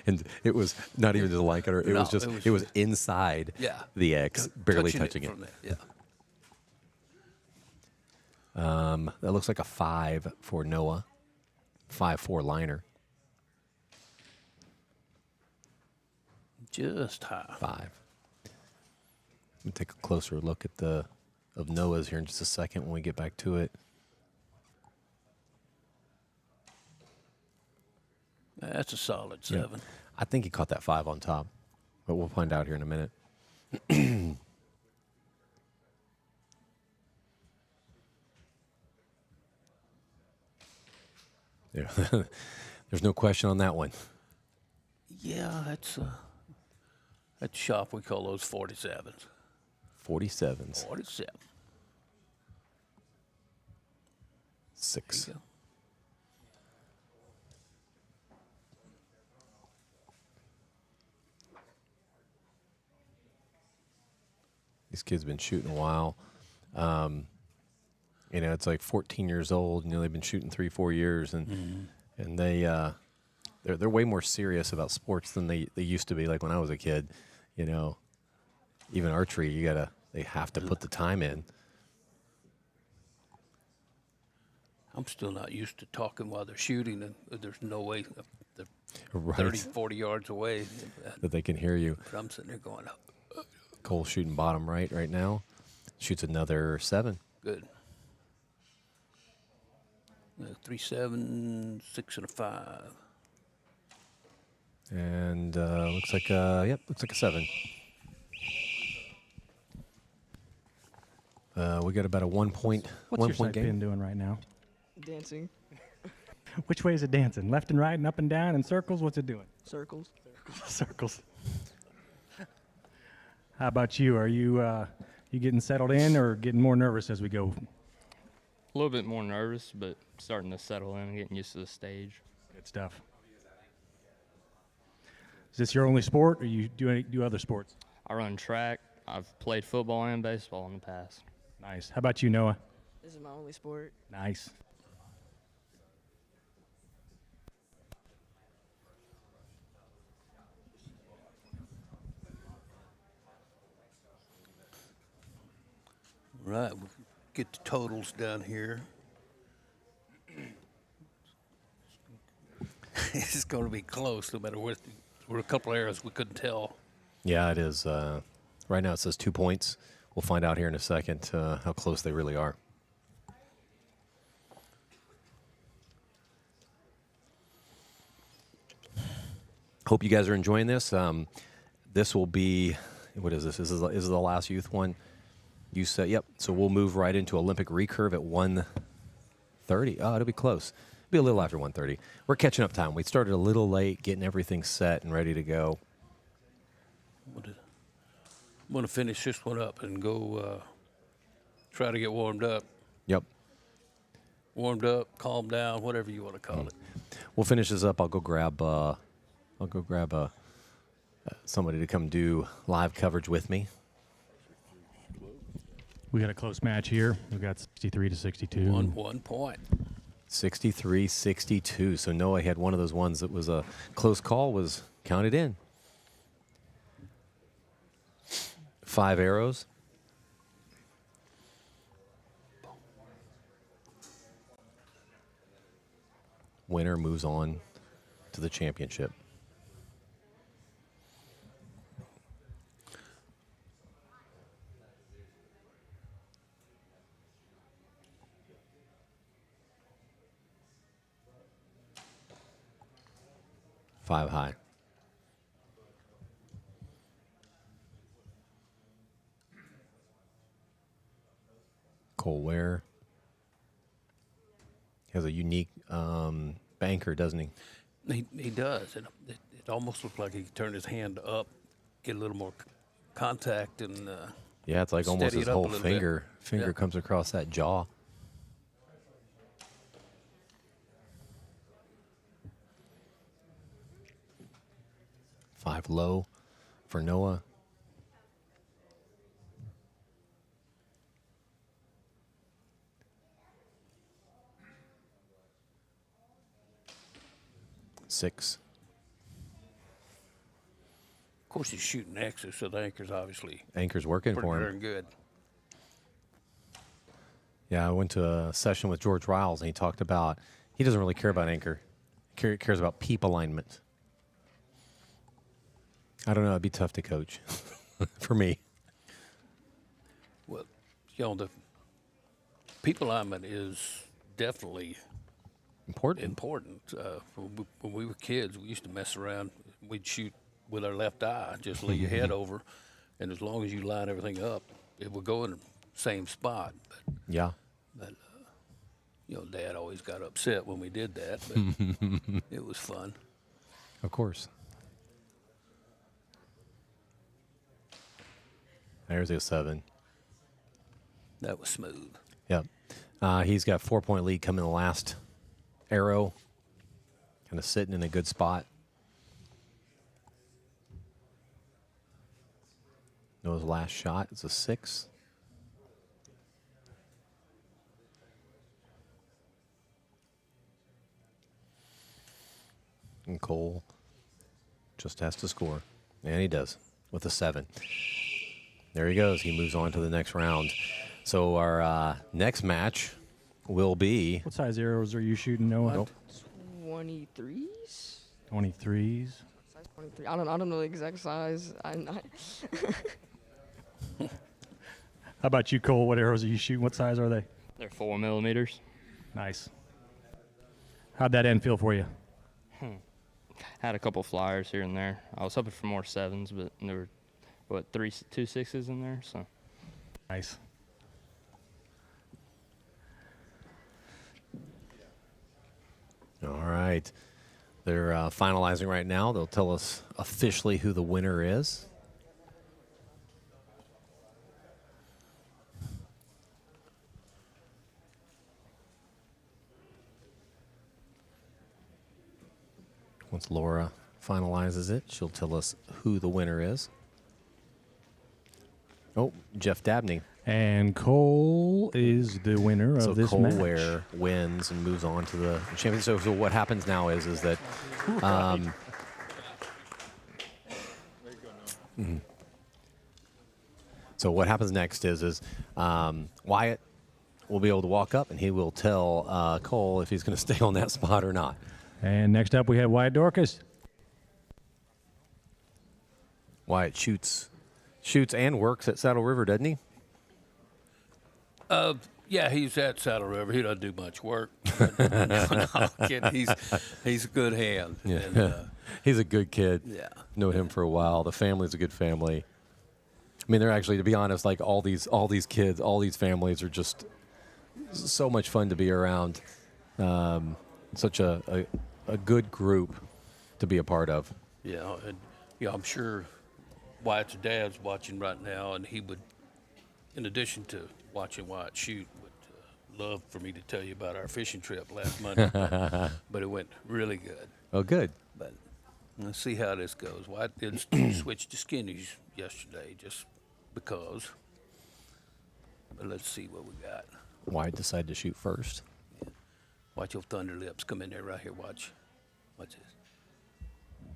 and it was not even just a line cutter. It No, was just it was inside Yeah. the X, barely touching it. from there. Yeah. That looks like a 5 for Noah. 5-4 liner. Just high. 5. Let me take a closer look at of Noah's here in just a second when we get back to it. That's a solid 7. Yeah. I think he caught that 5 on top, but we'll find out here in a minute. Yeah. There's no question on that one. Yeah, that's at the shop we call those 47s. 47s. 47. 6. There you go. These kids been shooting a while. It's like 14 years old, and they've been shooting 3-4 years, and they're way more serious about sports than they used to be. Like when I was a kid, even archery, they have to put the time in. I'm still not used to talking while they're shooting, and there's no way they're Right. 30, 40 yards away. That they can hear you. But I'm sitting there going, Cole shooting bottom right now. Shoots another 7. good. 3, 7, 6, and a 5. And looks like a 7. We got about a 1 point. What's one your point sight game. pin doing right now? Dancing. Which way is it dancing? Left and right and up and down in circles? What's it doing? Circles. Circles. How about you? Are you you getting settled in or getting more nervous as we go? A little bit more nervous, but starting to settle in and getting used to the stage. Good stuff. Is this your only sport, or you do other sports? I run track. I've played football and baseball in the past. Nice. How about you, Noah? This is my only sport. Nice. Right, we'll get the totals down here. It's going to be close, no matter what. We're a couple areas we couldn't tell. Yeah, it is. Right now it says 2 points. We'll find out here in a second how close they really are. Hope you guys are enjoying this. This will be, what is this? This is the last youth one. You said, yep. So we'll move right into Olympic recurve at 1:30. Oh, it'll be close. It'll be a little after 1:30. We're catching up time. We started a little late, getting everything set and ready to go. I'm going to finish this one up and go try to get warmed up. Yep. Warmed up, calm down, whatever you want to call it. We'll finish this up. I'll go grab somebody to come do live coverage with me. We got a close match here. We've got 63-62. 1 point. 63-62. So Noah had one of those ones that was a close call, was counted in. 5 arrows. Winner moves on to the championship. Five high. Cole Ware has a unique banker, doesn't he? He does. It almost looked like he could turn his hand up, get a little more contact, and yeah, it's like almost steady his it up a whole little finger bit. Yeah. comes across that jaw. Five low for Noah. Six. Of course, he's shooting X's, so the anchor's obviously Anchor's working pretty for him. darn good. Yeah, I went to a session with George Riles, and he talked about he doesn't really care about anchor. He cares about peep alignment. I don't know. It'd be tough to coach for me. Well, the peep alignment is definitely important. When we were kids, we used to mess around. We'd shoot with our left eye, just lay your head over, and as long as you line everything up, it would go in the same spot. But, yeah. But Dad always got upset when we did that, but it was fun. Of course. There's a 7. That was smooth. Yep. He's got 4-point lead coming in the last arrow. Kind of sitting in a good spot. Noah's last shot is a 6. And Cole just has to score. And he does with a 7. There he goes. He moves on to the next round. So our next match will be... What size arrows are you shooting, Noah? 23s? 23s. Size 23. I don't know the exact size. I'm not. How about you, Cole? What arrows are you shooting? What size are they? They're 4 millimeters. Nice. How'd that end feel for you? Had a couple flyers here and there. I was hoping for more 7s, but there were, 2 6s in there, so. Nice. All right. They're finalizing right now. They'll tell us officially who the winner is. Once Laura finalizes it, she'll tell us who the winner is. Oh, Jeff Dabney. And Cole is the winner of this Cole match. Ware wins and moves on to the championship. So what happens now is that So what happens next is Wyatt will be able to walk up and he will tell Cole if he's going to stay on that spot or not. And next up, we have Wyatt Dorcas. Wyatt shoots and works at Saddle River, doesn't he? Yeah, he's at Saddle River. He doesn't do much work. No, I'm kidding. He's a good hand. Yeah. And, He's a good kid. Yeah. Know him for a while. The family's a good family. I mean, they're actually, to be honest, like all these kids, all these families are just so much fun to be around. Such a good group to be a part of. yeah, and I'm sure Wyatt's dad's watching right now, and he would, in addition to watching Wyatt shoot, would love for me to tell you about our fishing trip last Monday. But it went really good. Oh, good. But let's see how this goes. Wyatt did switch to skinnies yesterday just because. But let's see what we got. Wyatt decided to shoot first. Watch your thunder lips come in there right here. Watch this.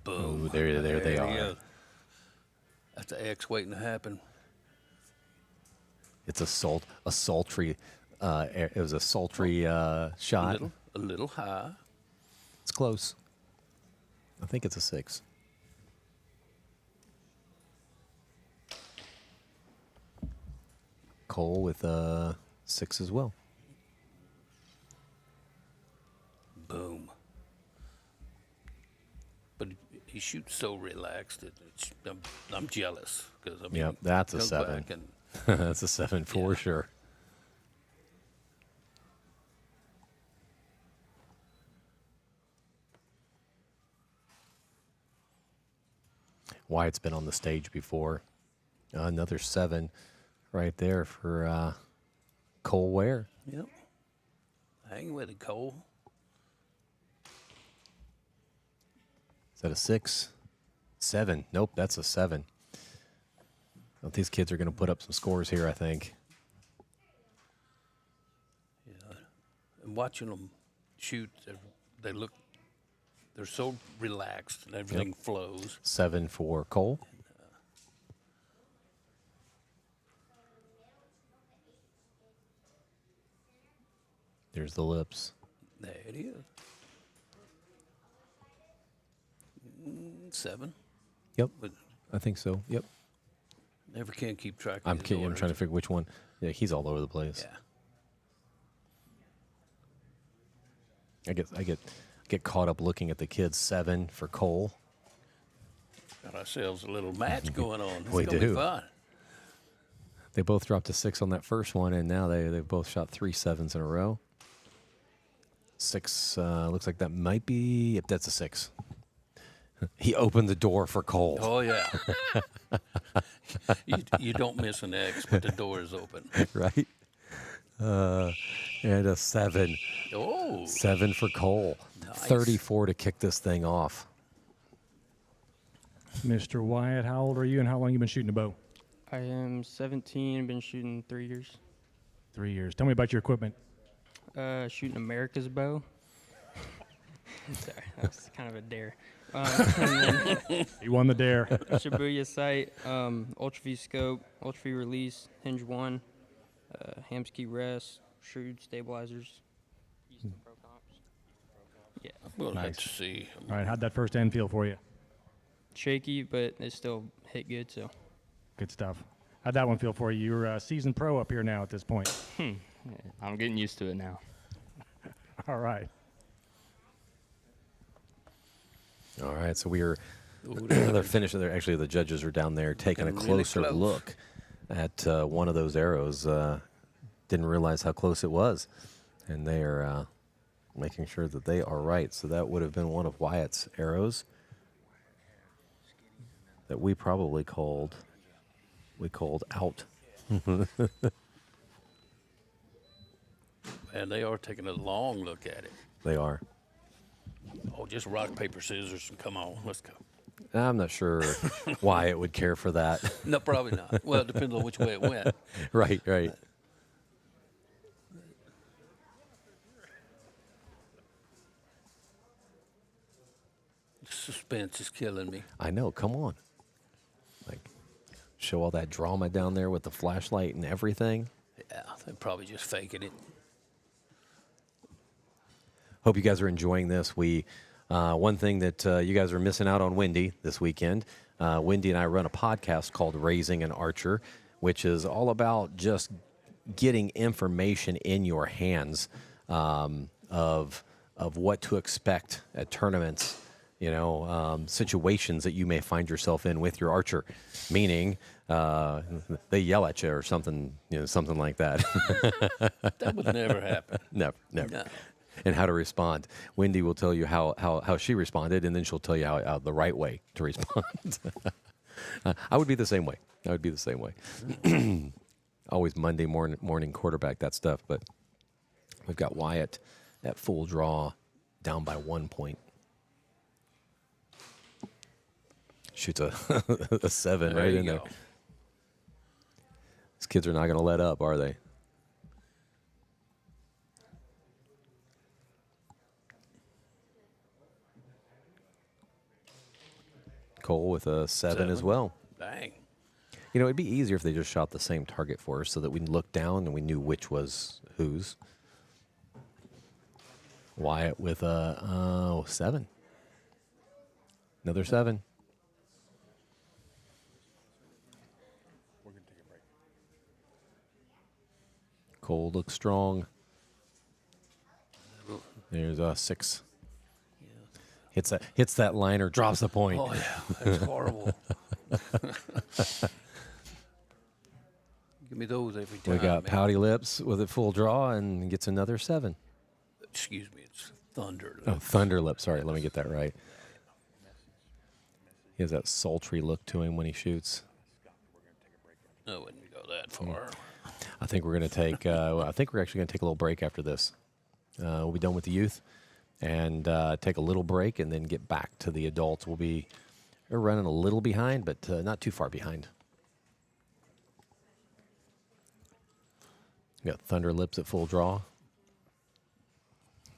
Boom. Ooh, there they he are. is. That's an X waiting to happen. It's a sultry. It was a sultry shot. A little high. It's close. I think it's a 6. Cole with a 6 as well. Boom. But he shoots so relaxed that I'm jealous because I mean, Yep, that's a comes 7. back and That's a 7 for sure. Wyatt's been on the stage before. Another 7 right there for Cole Ware. Yep. Hang with it, Cole. Is that a 6? 7. Nope, that's a 7. Well, these kids are going to put up some scores here, I think. Yeah. And watching them shoot, they're so relaxed and everything flows. 7 for Cole. There's the lips. There it is. 7. Yep, But I think so. Yep. never can keep track of I'm his kidding. I'm orders. trying to figure which one. Yeah, he's all over the place. Yeah. I get caught up looking at the kids. 7 for Cole. Got ourselves a little match going on. It's We gonna do. be fun. They both dropped a 6 on that first one, and now they've both shot 3 7s in a row. 6 looks like that might be. Yep, that's a 6. He opened the door for Cole. Oh yeah. you don't miss an X, but the door is open. Right? And a 7. Oh. 7 for Cole. Nice. 34 to kick this thing off. Mr. Wyatt, how old are you and how long you been shooting a bow? I am 17. Been shooting 3 years. 3 years. Tell me about your equipment. Shooting America's bow. Sorry, that was kind of a dare. You won the dare. Shibuya sight, Ultra V scope, Ultra V release, hinge 1, Hamsky rest, shrewd stabilizers. Pro comps. Yeah. We'll have Nice. to see. All right, how'd that first end feel for you? Shaky, but it still hit good. So. Good stuff. How'd that one feel for you? You're a seasoned pro up here now at this point. Yeah, I'm getting used to it now. All right. All right, so we are they're finished. Actually, the judges are down there taking a Looking really closer close. look at one of those arrows. Didn't realize how close it was, and they are making sure that they are right. So that would have been one of Wyatt's arrows that we probably called out. And they are taking a long look at it. They are. Oh, just rock, paper, scissors, and come on, let's go. I'm not sure Wyatt would care for that. No, probably not. Well, it depends on which way it went. Right, right. Suspense is killing me. I know. Come on. Like, show all that drama down there with the flashlight and everything. Yeah, they're probably just faking it. Hope you guys are enjoying this. One thing that you guys are missing out on Wendy this weekend. Wendy and I run a podcast called Raising an Archer, which is all about just getting information in your hands of what to expect at tournaments, situations that you may find yourself in with your archer, meaning they yell at you or something, something like that. That would never happen. Never. No. And how to respond. Wendy will tell you how she responded, and then she'll tell you how the right way to respond. I would be the same way. Always Monday morning quarterback that stuff, but we've got Wyatt at full draw, down by 1 point. Shoots a 7 right in there. These kids are not going to let up, are they? Cole with a 7 as well. Dang. It'd be easier if they just shot the same target for us so that we looked down and we knew which was whose. Wyatt with a 7. Another 7. We're going to take a break. Cole looks strong. There's a 6. Hits that liner, drops the point. Oh, yeah. That's horrible. Give me those every time. We got man. Pouty Lips with a full draw and gets another 7. Excuse me, it's Thunder. Oh, Thunder Lips. Sorry, let me get that right. He has that sultry look to him when he shoots. I wouldn't go that far. I think we're going to take. I think we're actually going to take a little break after this. We'll be done with the youth and take a little break and then get back to the adults. We're running a little behind, but not too far behind. We got Thunder Lips at full draw.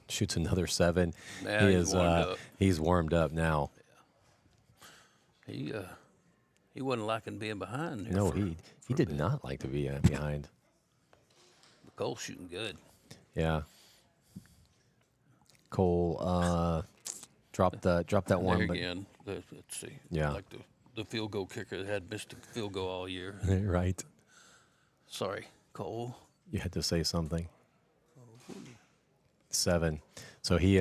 Shoots another 7. Yeah, he's warmed up now. He wasn't liking being behind. No, he did not like to be behind. Cole's shooting good. Yeah. Cole dropped that one. There But again. Let's see. Yeah. Like the field goal kicker that had missed a field goal all year. Right. Sorry, Cole. You had to say something. 7. So he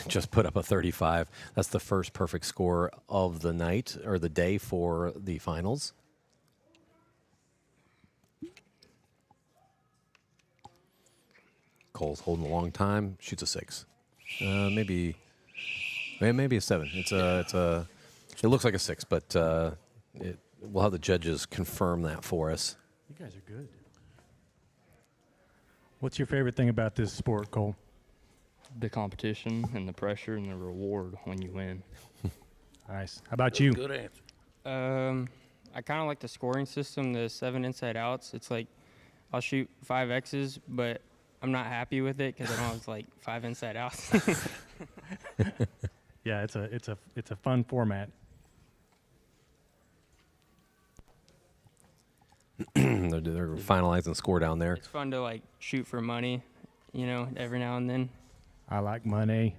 just put up a 35. That's the first perfect score of the night or the day for the finals. Cole's holding a long time. Shoots a 6. Maybe a 7. It looks like a 6, but we'll have the judges confirm that for us. You guys are good. What's your favorite thing about this sport, Cole? The competition and the pressure and the reward when you win. Nice. How about you? Good answer. I kind of like the scoring system, the 7 inside outs. It's like I'll shoot 5 X's, but I'm not happy with it because I don't have like 5 inside outs. Yeah, it's a fun format. They're finalizing score down there. It's fun to like shoot for money, every now and then. I like money.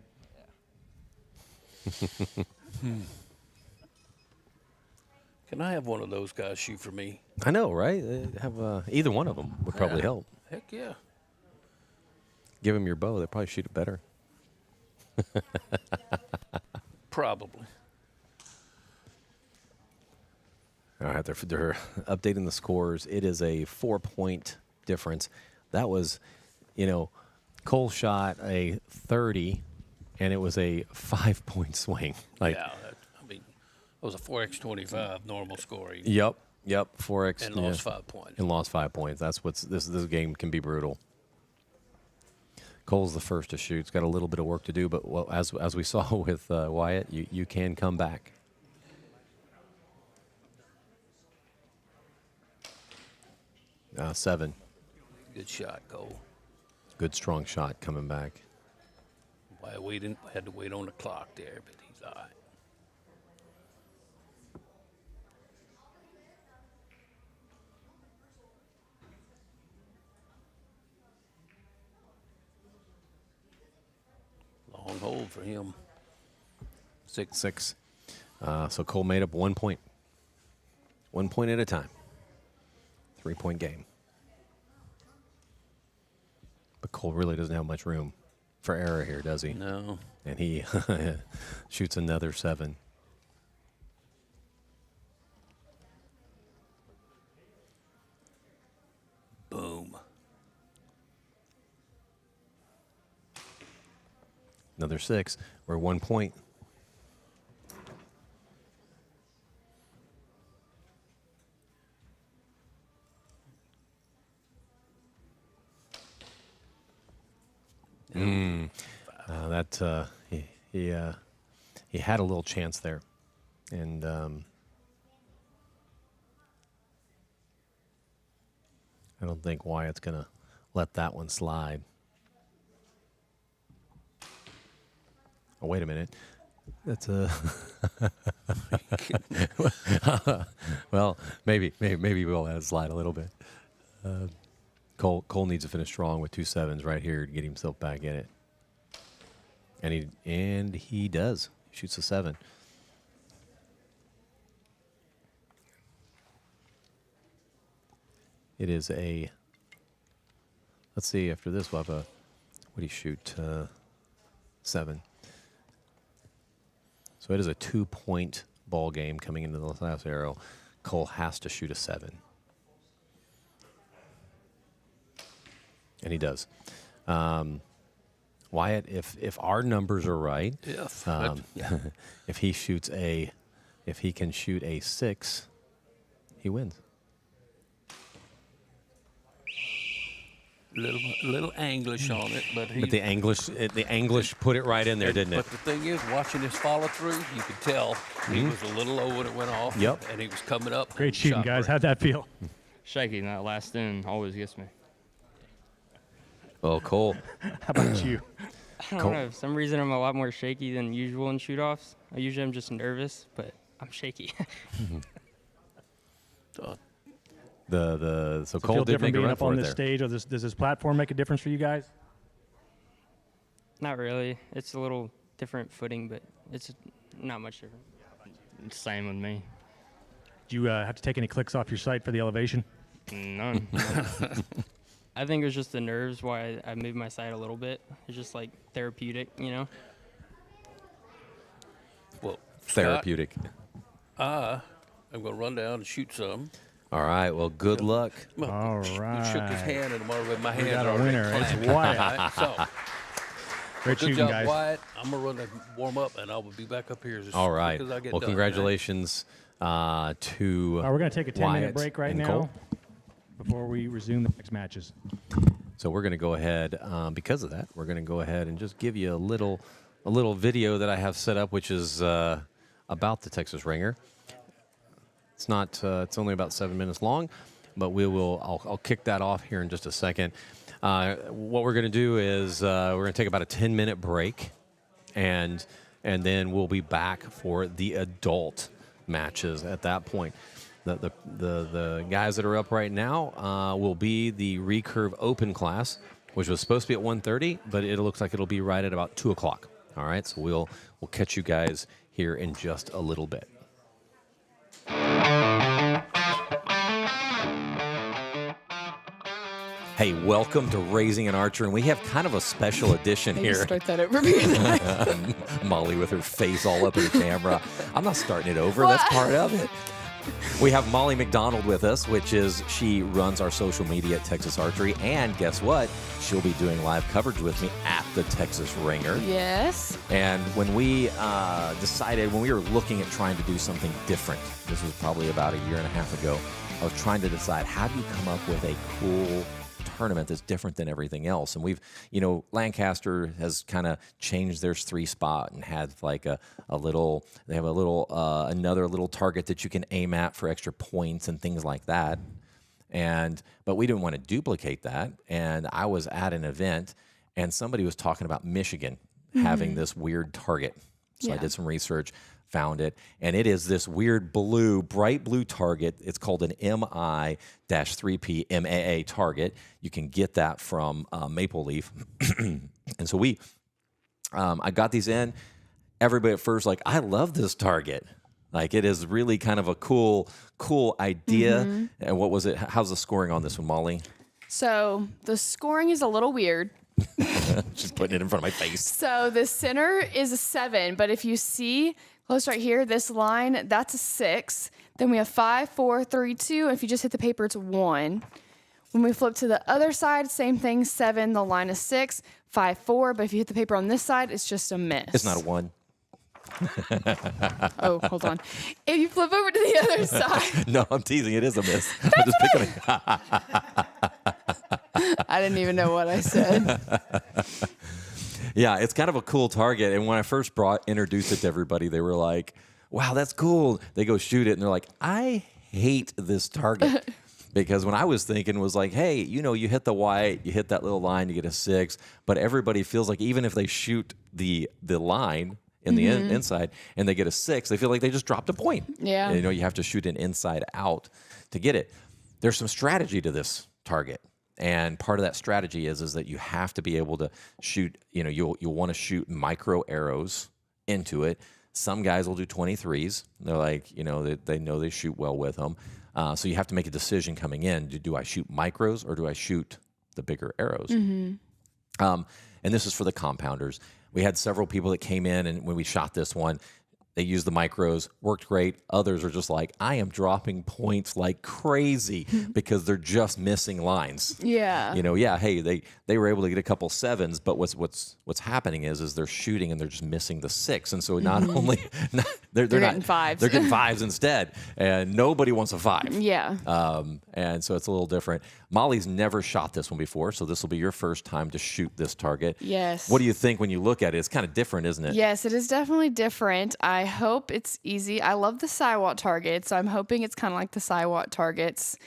Can I have one of those guys shoot for me? I know, right? Have either one of them would probably help. Heck yeah. Give them your bow; they'll probably shoot it better. Probably. All right, they're updating the scores. It is a 4-point difference. That was, Cole shot a 30, and it was a 5-point swing. Yeah, it was a 4x25 normal scoring. Yep, 4x. And lost 5 points. And lost 5 points. That's this game can be brutal. Cole's the first to shoot. He's got a little bit of work to do, but as we saw with Wyatt, you can come back. Uh, 7. Good shot, Cole. Good strong shot coming back. We had to wait on the clock there, but he's all right. hold for him. 6. 6. So Cole made up 1 point. 1 point at a time. 3-point game. But Cole really doesn't have much room for error here, does he? No. And he shoots another 7. Boom. Another 6. We're 1 point. He had a little chance there, and I don't think Wyatt's gonna let that one slide. Oh, wait a minute. That's a well, maybe we'll let it slide a little bit. Cole needs to finish strong with 2 7s right here to get himself back in it. And he does. He shoots a 7. It is a. Let's see. After this, we'll have a. What do you shoot? 7. So it is a 2-point ball game coming into the last arrow. Cole has to shoot a 7. And he does. Wyatt, if our numbers are right, if he can shoot a 6, he wins. Little English on it, but the English put it right in there, didn't it? But the thing is, watching his follow through, you could tell he was a little low when it went off. Yep. And he was coming up. Great shooting, guys. How'd that feel? Shaky, and that last in always gets me. Well, Cole. How about you? I don't know. For some reason, I'm a lot more shaky than usual in shoot-offs. I usually am just nervous, but I'm shaky. So So Cole feel did different make a being run up for on it this there. stage, or does this platform make a difference for you guys? Not really. It's a little different footing, but it's not much different. Same with me. Do you have to take any clicks off your sight for the elevation? None. I think it was just the nerves why I moved my sight a little bit. It's just like therapeutic, you know? Well, Therapeutic. I'm going to run down and shoot some. All right. Well, good luck. All He right. shook his hand, and my We hands got are a already winner. It's clapping. Wyatt. So, Great good shooting, job, guys. Wyatt. I'm going to run a warm up, and I will be back up here as All right. soon as I get Well, done. congratulations to We're going to take a 10-minute Wyatt break right and now Cole. before we resume the next matches. So we're going to go ahead, because of that, we're going to go ahead and just give you a little video that I have set up, which is about the Texas Ringer. It's not. It's only about 7 minutes long, but we will. I'll kick that off here in just a second. What we're going to do is we're going to take about a 10-minute break, and then we'll be back for the adult matches at that point. The guys that are up right now will be the recurve open class, which was supposed to be at 1:30, but it looks like it'll be right at about 2 o'clock. All right, so we'll catch you guys here in just a little bit. Hey, welcome to Raising an Archer, and we have kind of a special edition Maybe here. start that over because Molly with her face all up in the camera. I'm not starting it over. That's part of it. We have Molly McDonald with us, she runs our social media at Texas Archery, and guess what? She'll be doing live coverage with me at the Texas Ringer. Yes. And when we decided, when we were looking at trying to do something different, this was probably about a year and a half ago, I was trying to decide, how do you come up with a cool tournament that's different than everything else? And we've, Lancaster has kind of changed their 3 spot and had like another little target that you can aim at for extra points and things like that. But we didn't want to duplicate that. And I was at an event and somebody was talking about Michigan having this weird target. So I did some research, found it, and it is this weird bright blue target. It's called an MI-3P MAA target. You can get that from Maple Leaf. And so we I got these in. Everybody at first like, I love this target. Like it is really kind of a cool idea. Mhm. And what was it? How's the scoring on this one, Molly? So the scoring is a little weird. She's putting it in front of my face. So the center is a 7, but if you see close right here, this line, that's a 6. Then we have 5, 4, 3, 2. And if you just hit the paper, it's 1. When we flip to the other side, same thing, 7, the line is 6, 5, 4. But if you hit the paper on this side, it's just a miss. It's not a 1. Oh, hold on. If you flip over to the other side. No, I'm teasing. It is a miss. I'm just picking it. I didn't even know what I said. Yeah, it's kind of a cool target. And when I first introduced it to everybody, they were like, wow, that's cool. They go shoot it, and they're like, I hate this target. Because when I was thinking was like, hey, you hit the white, you hit that little line, you get a 6. But everybody feels like even if they shoot the line in the inside and they get a 6, they feel like they just dropped a point. Yeah. And, you have to shoot an inside out to get it. There's some strategy to this target. And part of that strategy is that you have to be able to shoot, you'll want to shoot micro arrows into it. Some guys will do 23s. They're like, they know they shoot well with them. So you have to make a decision coming in. Do I shoot micros or do I shoot the bigger arrows? Mm-hmm. And this is for the compounders. We had several people that came in, and when we shot this one, they used the micros, worked great. Others are just like, I am dropping points like crazy because they're just missing lines. Yeah. Hey, they were able to get a couple 7s, but what's happening is they're shooting and they're just missing the 6. And so not only they're getting not 5s. They're getting 5s instead, and nobody wants a 5. Yeah. And so it's a little different. Molly's never shot this one before, so this will be your first time to shoot this target. Yes. What do you think when you look at it? It's kind of different, isn't it? Yes, it is definitely different. I hope it's easy. I love the Siwatt targets, so I'm hoping it's kind of like the Siwatt targets.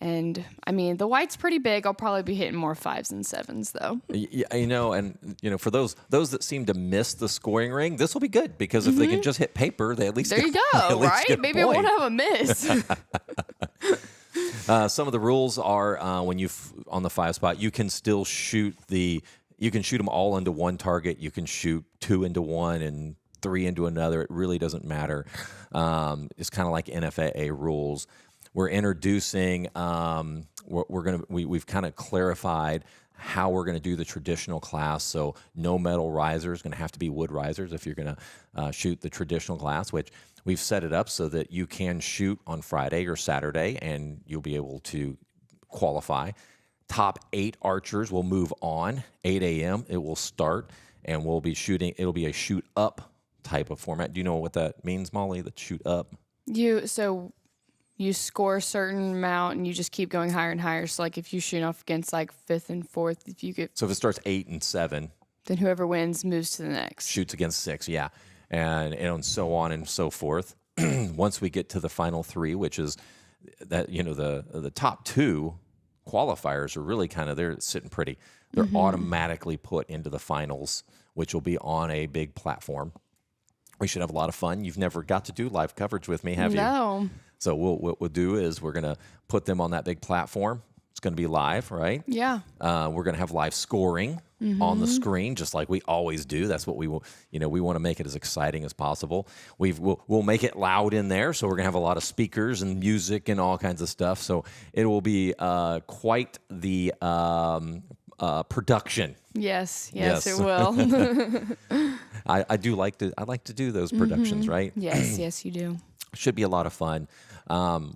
And I mean, the white's pretty big. I'll probably be hitting more 5s and 7s though. Yeah, for those that seem to miss the scoring ring, this will be good because if they can just hit paper, they at least there you go, right? Maybe I won't have a miss. Some of the rules are when on the 5 spot, you can still shoot you can shoot them all into one target. You can shoot 2 into one and 3 into another. It really doesn't matter. It's kind of like NFAA rules. We're introducing. We've kind of clarified how we're going to do the traditional class. So no metal risers, going to have to be wood risers if you're going to shoot the traditional class, which we've set it up so that you can shoot on Friday or Saturday and you'll be able to qualify. Top 8 archers will move on. 8 a.m. it will start, and we'll be shooting. It'll be a shoot up type of format. Do you know what that means, Molly? The shoot up? You score a certain amount and you just keep going higher and higher. So like if you shoot off against like 5th and 4th, if it starts 8 and 7, then whoever wins moves to the next. Shoots against 6, yeah, and so on and so forth. Once we get to the final 3, which is that the top 2 qualifiers are really they're sitting pretty. They're automatically put into the finals, which will be on a big platform. We should have a lot of fun. You've never got to do live coverage with me, have you? No. So what we'll do is we're going to put them on that big platform. It's going to be live, right? Yeah. We're going to have live scoring on the screen, just like we always do. That's what we will. We want to make it as exciting as possible. We'll make it loud in there, so we're going to have a lot of speakers and music and all kinds of stuff. So it will be quite the production. Yes, it will. I like to do those productions, right? Yes, you do. Should be a lot of fun.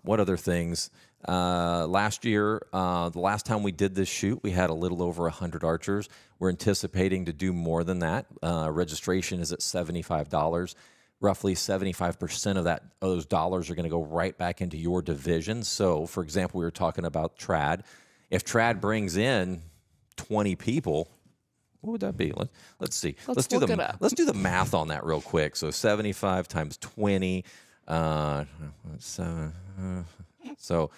What other things? Last year, the last time we did this shoot, we had a little over 100 archers. We're anticipating to do more than that. Registration is at $75. Roughly 75% of those dollars are going to go right back into your division. So, for example, we were talking about trad. If trad brings in 20 people, what would that be? Let's see. Let's do the math on that real quick. So 75 times 20. So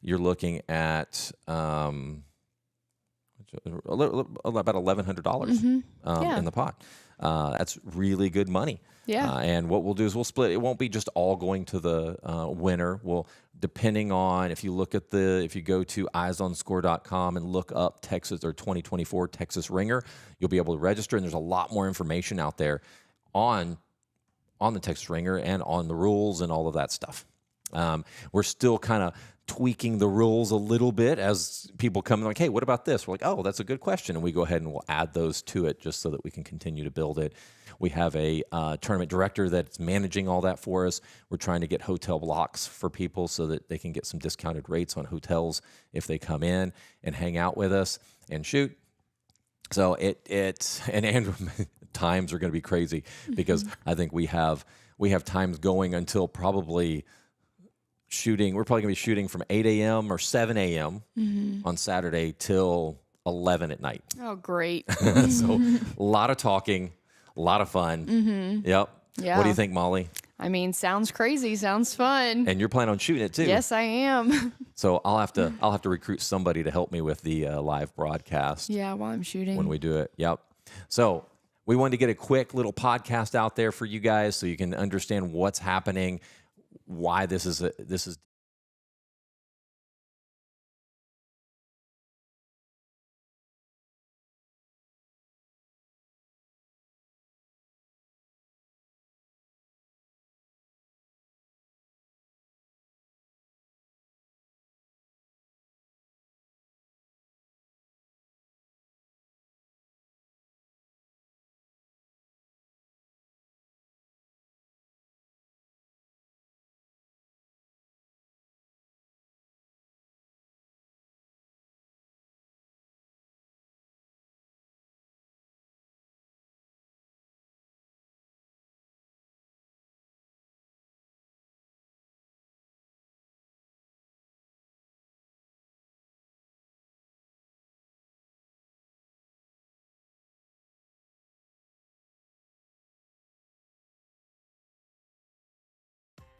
you're looking at about $1,100 in the pot. That's really good money. Yeah. And what we'll do is we'll split. It won't be just all going to the winner. We'll, depending on, if you look at if you go to eyesonscore.com and look up Texas or 2024 Texas Ringer, you'll be able to register. And there's a lot more information out there on the Texas Ringer and on the rules and all of that stuff. We're still kind of tweaking the rules a little bit as people come like, hey, what about this? We're like, oh, that's a good question. And we go ahead and we'll add those to it just so that we can continue to build it. We have a tournament director that's managing all that for us. We're trying to get hotel blocks for people so that they can get some discounted rates on hotels if they come in and hang out with us and shoot. So and Andrew, times are going to be crazy because I think we have times going until probably shooting. We're probably going to be shooting from 8 a.m. or 7 a.m. On Saturday till 11 at night. Oh, great. So a lot of talking, a lot of fun. Yep. Yeah. What do you think, Molly? I mean, sounds crazy. Sounds fun. And you're planning on shooting it too. Yes, I am. So I'll have to recruit somebody to help me with the live broadcast. Yeah, while I'm shooting. When we do it. Yep. So we wanted to get a quick little podcast out there for you guys so you can understand what's happening, why this is.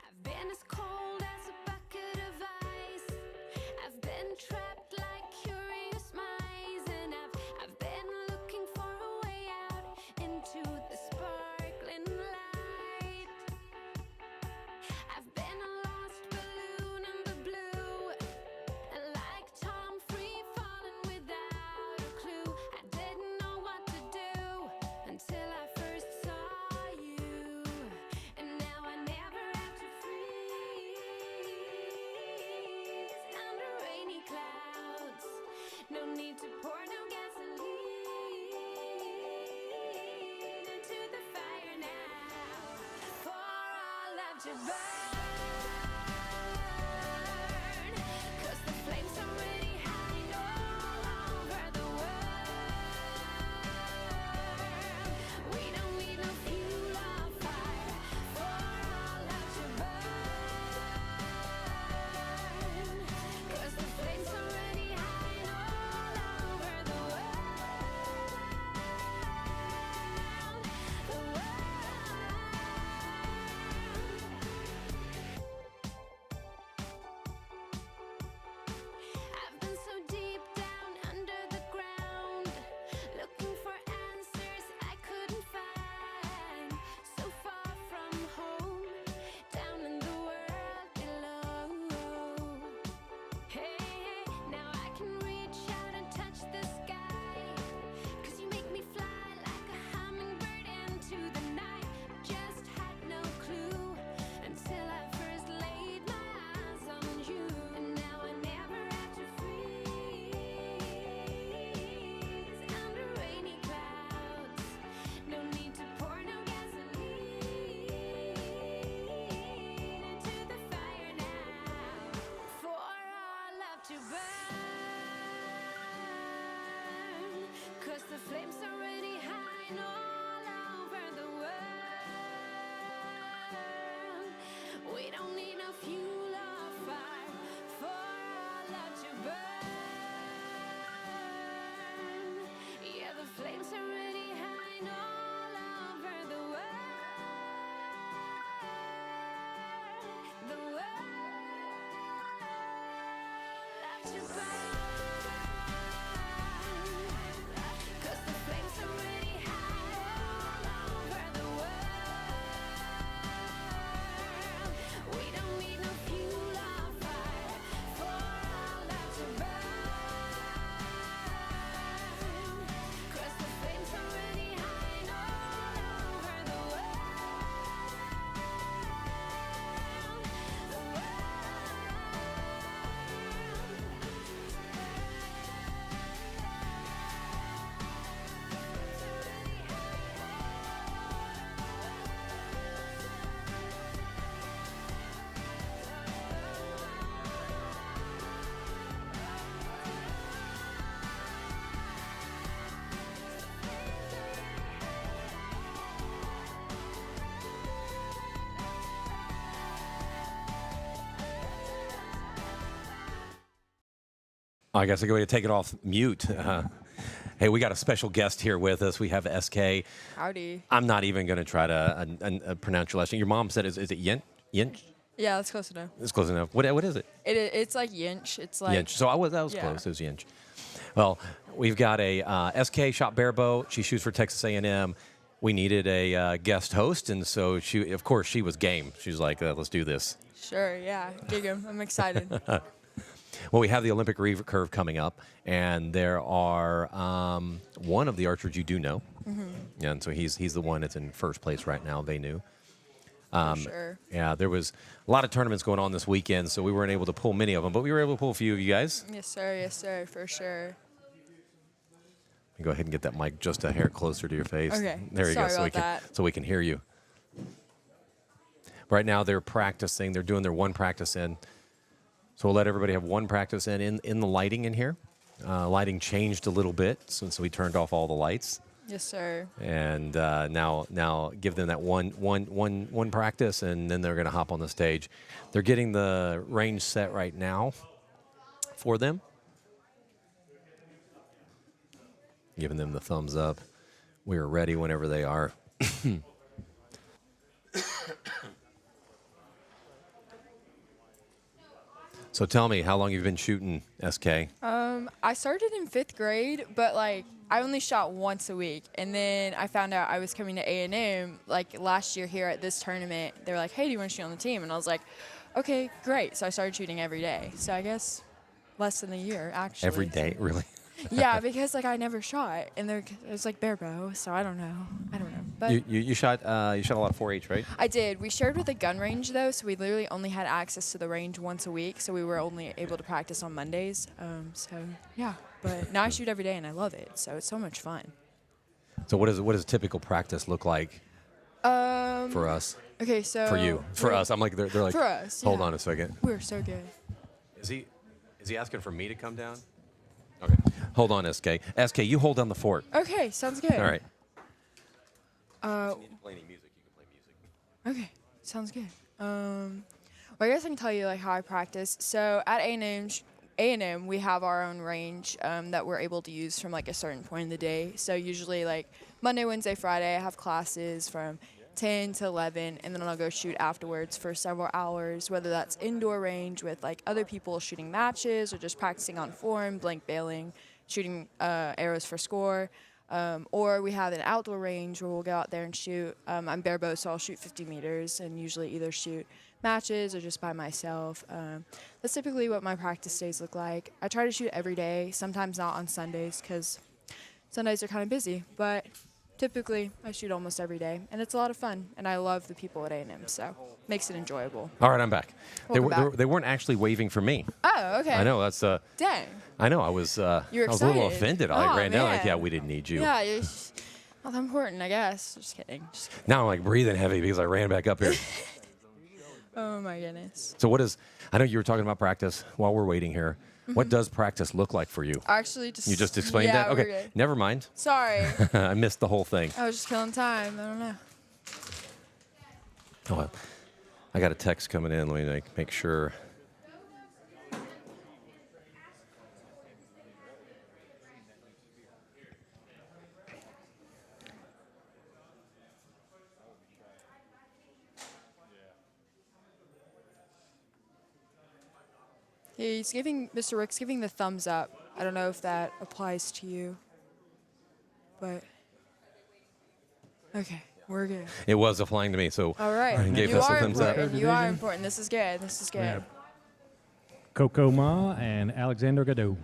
I've been as cold as a bucket of ice. I've been trapped like curious mice, and I've been looking for a way out into the sparkling light. I've been a lost balloon in the blue, and like Tom free falling without a clue. I didn't know what to do until I first saw you, and now I never have to freeze under rainy clouds. No need to pour no gasoline into the fire now, for our love to burn. 'Cause the flames are already high all over the world. We don't need no fuel or fire for our love to burn. 'Cause the flames are already high all over the world. The world. I've been so deep down under the ground, looking for answers I couldn't find. So far from home, down in the world below. Hey, now I can reach out and touch the sky, 'cause you make me fly like a hummingbird into the night. Just had no clue until I first laid my eyes on you, and now I never have to freeze under rainy clouds. No need to pour no gasoline into the fire now, for our love to burn. 'Cause the flames are already high all over the world. We don't need no fuel or fire for our love to burn. Yeah, the flames are already high all over the world. The world love to burn. 'Cause the flames are already high all I guess I go to take it off mute. Hey, we got a special guest here with us. We have SK. Howdy. I'm not even going to try to pronounce your last name. Your mom said, is it Yinch? Yeah, that's close enough. It's close enough. What is it? It's like Yinch. It's like Yinch. So that was yeah. close. It was Yinch. Well, we've got a SK shot barebow. She shoots for Texas A&M. We needed a guest host, and so of course, she was game. She's like, let's do this. Sure, yeah. Gig 'em. I'm excited. Well, we have the Olympic recurve coming up, and there are one of the archers you do know, and so he's the one that's in first place right now. They knew. Sure. Yeah, there was a lot of tournaments going on this weekend, so we weren't able to pull many of them, but we were able to pull a few of you guys. Yes, sir, for sure. Go ahead and get that mic just a hair closer to your face. Okay. There you Sorry go, about so we can hear you. Right now they're practicing. They're doing their one practice in. So we'll let everybody have one practice in the lighting in here. Lighting changed a little bit since we turned off all the lights. Yes, sir. And now give them that one practice, and then they're going to hop on the stage. They're getting the range set right now for them. Giving them the thumbs up. We are ready whenever they are. So tell me, how long you've been shooting, SK? I started in 5th grade, but like I only shot once a week, and then I found out I was coming to A&M like last year here at this tournament. They were like, "Hey, do you want to shoot on the team?" And I was like, "Okay, great." So I started shooting every day. So I guess less than a year actually. Every day, really? Yeah, because like I never shot, and it was like barebow, so I don't know. But You shot a lot of 4-H, right? I did. We shared with a gun range though, so we literally only had access to the range once a week, so we were only able to practice on Mondays. So yeah, but now I shoot every day and I love it. So it's so much fun. So what does typical practice look like for us? Okay, so for you, for us, I'm like they're like. For us, hold yeah. on a second. We're so good. Is he asking for me to come down? Okay, hold on, SK. SK, you hold down the fort. Okay, sounds good. All right. Play any music, you can play music. Okay, sounds good. Well, I guess I can tell you like how I practice. So at A&M, we have our own range that we're able to use from like a certain point in the day. So usually like Monday, Wednesday, Friday, I have classes from 10 to 11, and then I'll go shoot afterwards for several hours, whether that's indoor range with like other people shooting matches or just practicing on form, blank bailing, shooting arrows for score. Or we have an outdoor range where we'll go out there and shoot. I'm barebow, so I'll shoot 50 meters and usually either shoot matches or just by myself. That's typically what my practice days look like. I try to shoot every day, sometimes not on Sundays because Sundays are kind of busy, but typically I shoot almost every day, and it's a lot of fun, and I love the people at A&M, so makes it enjoyable. All right, I'm back. Welcome back. They weren't actually waving for me. Oh, okay. I know that's. Dang. I know I was. You're I was a little excited. offended. I Oh, ran down like, man. yeah, we didn't need you. Yeah, you're not that important, I guess. Just kidding. Now I'm like breathing heavy because I ran back up here. Oh my goodness. So what is? I know you were talking about practice while we're waiting here. What does practice look like for you? Actually, just You just explained yeah, that? we're Okay, good. never mind. Sorry. I missed the whole thing. I was just killing time. I don't know. Oh, well, I got a text coming in. Let me make sure. Mr. Rick's giving the thumbs up. I don't know if that applies to you, but okay, we're good. It was applying to me, so All right, I gave you us a are thumbs up. important. You are important. This is good. This is good. Yeah. Coco Ma and Alexander Godot.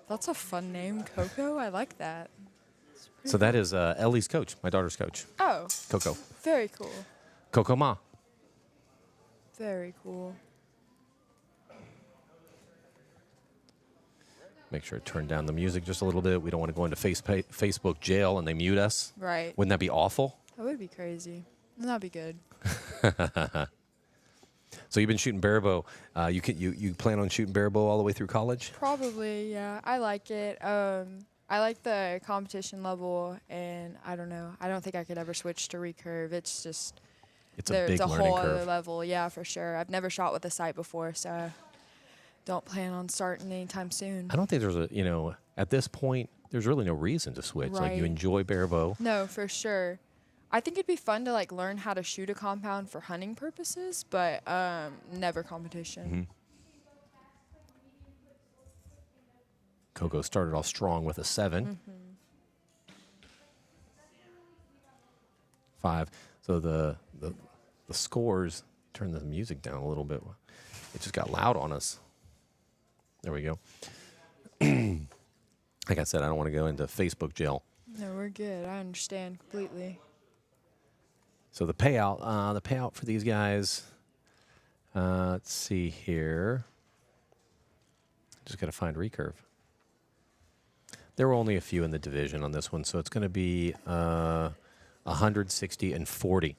That's a fun name, Coco. I like that. So that is Ellie's coach, my daughter's coach. Oh. Coco. Very cool. Coco Ma. Very cool. Make sure to turn down the music just a little bit. We don't want to go into Facebook jail and they mute us. Right. Wouldn't that be awful? That would be crazy. That'd be good. So you've been shooting barebow. You plan on shooting barebow all the way through college? Probably, yeah. I like it. I like the competition level, and I don't know. I don't think I could ever switch to recurve. It's just It's a big it's a learning whole curve. other level. Yeah, for sure. I've never shot with a sight before, so don't plan on starting anytime soon. I don't think there's at this point, there's really no reason to switch. Like, you Right. enjoy barebow. No, for sure. I think it'd be fun to like learn how to shoot a compound for hunting purposes, but never competition. Coco started off strong with a 7. Mm-hmm. 5. So the scores, turn the music down a little bit. It just got loud on us. There we go. Like I said, I don't want to go into Facebook jail. No, we're good. I understand completely. So the payout for these guys, let's see here. Just got to find recurve. There were only a few in the division on this one, so it's going to be 160 and 40.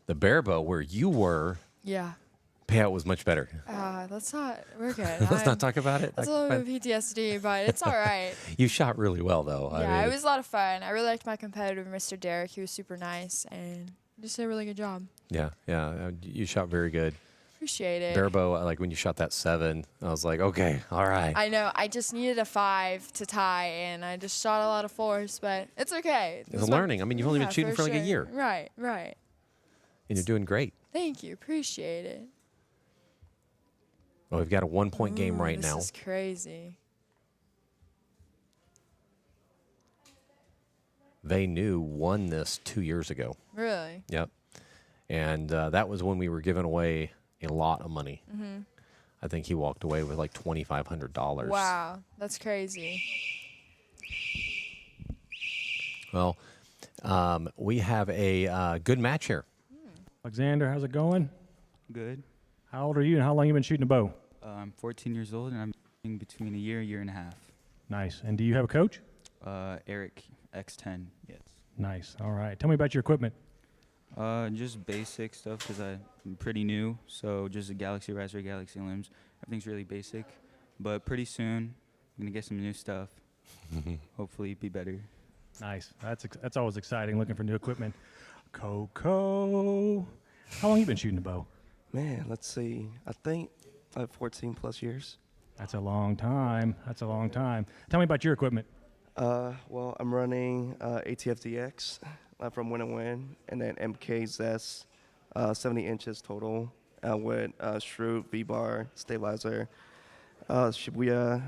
The barebow, where you were, Yeah. payout was much better. Let's not. We're good. Let's not talk about it. That's a little bit of PTSD, but it's all right. You shot really well, though. Yeah, it was a lot of fun. I really liked my competitor, Mr. Derek. He was super nice and just did a really good job. Yeah. You shot very good. Appreciate it. Barebow, like when you shot that 7, I was like, okay, all right. I know. I just needed a 5 to tie, and I just shot a lot of 4s, but it's okay. It's learning. I mean, you've only been shooting for like a year. Right, right. And you're doing great. Thank you. Appreciate it. Well, we've got a 1-point game Ooh, right now. This is crazy. They won this 2 years ago. Really? Yep. And that was when we were giving away a lot of money. Mhm. I think he walked away with like $2,500. Wow, that's crazy. Well, we have a good match here. Alexander, how's it going? Good. How old are you and how long you been shooting a bow? I'm 14 years old, and I'm shooting between a year and a half. Nice. And do you have a coach? Eric, X10, yes. Nice. All right. Tell me about your equipment. Just basic stuff because I'm pretty new. So just a Galaxy Riser, Galaxy Limbs. Everything's really basic. But pretty soon, I'm going to get some new stuff. Hopefully be better. Nice. That's always exciting, looking for new equipment. Coco, how long you been shooting a bow? Man, let's see. I think 14 plus years. That's a long time. Tell me about your equipment. Well, I'm running ATF-DX from Win and Win, and then MKZS, 70 inches total, with Shrew, V-Bar, Stabilizer, Shibuya,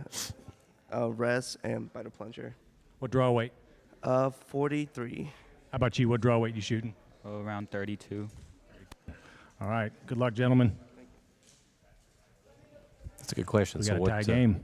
Res, and Biter Plunger. What draw weight? 43. How about you? What draw weight you shooting? Oh, around 32. All right. Good luck, gentlemen. That's a good question. We got a tie game.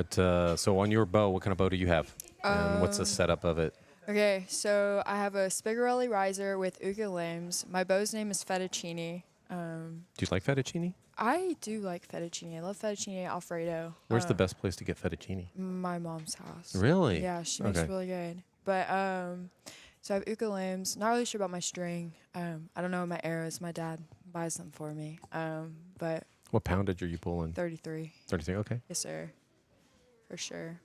So on your bow, what kind of bow do you have? And what's the setup of it? Okay, so I have a Spigarelli riser with Uga limbs. My bow's name is Fettuccine. Do you like fettuccine? I do like fettuccine. I love fettuccine Alfredo. Where's the best place to get fettuccine? My mom's house. Really? Yeah, she makes it really good. But so I have Uga limbs. Not really sure about my string. I don't know my arrows. My dad buys them for me. But What poundage are you pulling? 33. 33, okay. Yes, sir. For sure.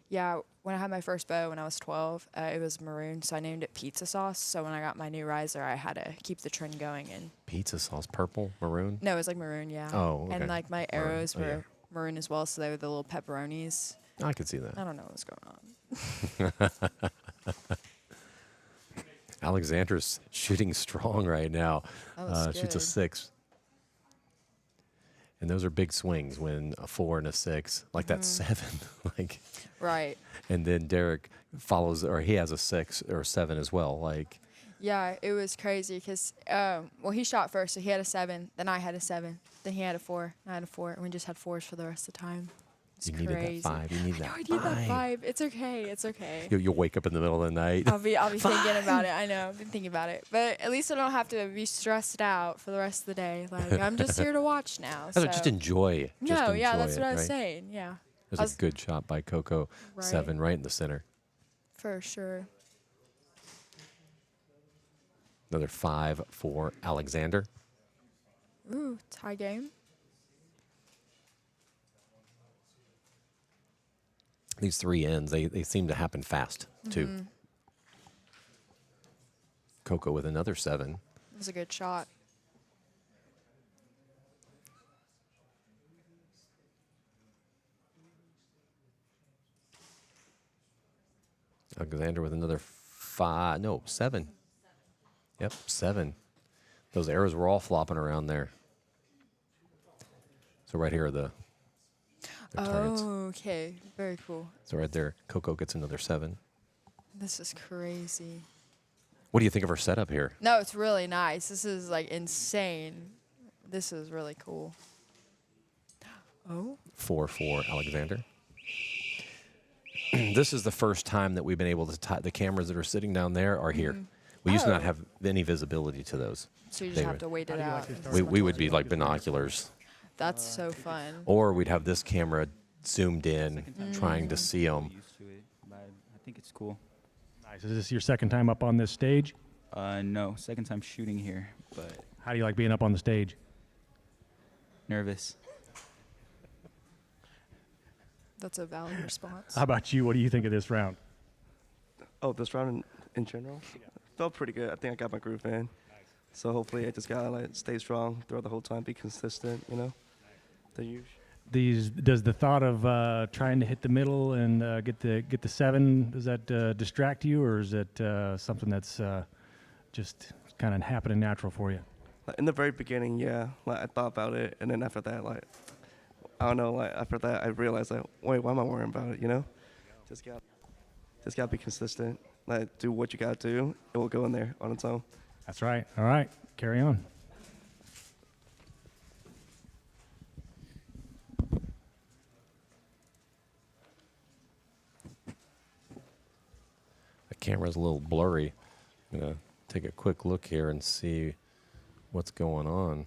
Yeah, when I had my first bow when I was 12, it was maroon, so I named it Pizza Sauce. So when I got my new riser, I had to keep the trend going. And Pizza sauce, purple, maroon? no, it was like maroon, yeah. Oh, okay. And like my Maroon. arrows Oh, yeah. were maroon as well, so they were the little pepperonis. I could see that. I don't know what's going on. Alexander's shooting strong right now. That was Shoots a good. 6. And those are big swings when a 4 and a 6, like that 7. like Right. And then Derek follows, or he has a 6 or 7 as well. Like, Yeah, it was crazy because, well, he shot first, so he had a 7. Then I had a 7. Then he had a 4. And I had a 4. And we just had 4s for the rest of the time. It's you crazy. needed that 5. You need that I 5. need that 5. It's okay. It's okay. You'll wake up in the middle of the night. I'll be thinking about it. I know. I've been thinking about it. But at least I don't have to be stressed out for the rest of the day. Like, I'm just here to watch now. So just enjoy. No, yeah, that's it, what I was right? saying. Yeah. There's a good shot by Coco. Right. 7 right in the center. For sure. Another 5 for Alexander. Ooh, tie game. These 3 ends, they seem to happen fast, too. Mhm. Coco with another 7. It was a good shot. Alexander with another 5. No, 7. Yep, 7. Those arrows were all flopping around there. So right here are the targets. Oh, okay. Very cool. So right there, Coco gets another 7. This is crazy. What do you think of her setup here? No, it's really nice. This is like insane. This is really cool. Oh. 4 for Alexander. This is the first time that we've been able to tie the cameras that are sitting down there are here. We used to not have any visibility to those. So you just have to wait it out. We would be like binoculars. That's so fun. Or we'd have this camera zoomed in, trying to see them. Used to it, but I think it's cool. Nice. Is this your second time up on this stage? No, second time shooting here, but How do you like being up on the stage? nervous. That's a valid response. How about you? What do you think of this round? Oh, this round in general? Felt pretty good. I think I got my groove in. So hopefully I just gotta like stay strong throughout the whole time, be consistent, you know? The usual. Does the thought of trying to hit the middle and get the 7, does that distract you, or is it something that's just kind of happening natural for you? Like, in the very beginning, yeah, like I thought about it, and then after that, like I don't know, like after that I realized like, wait, why am I worrying about it, you know? Just gotta be consistent. Like do what you gotta do, it will go in there on its own. That's right. All right, carry on. The camera's a little blurry. I'm going to take a quick look here and see what's going on.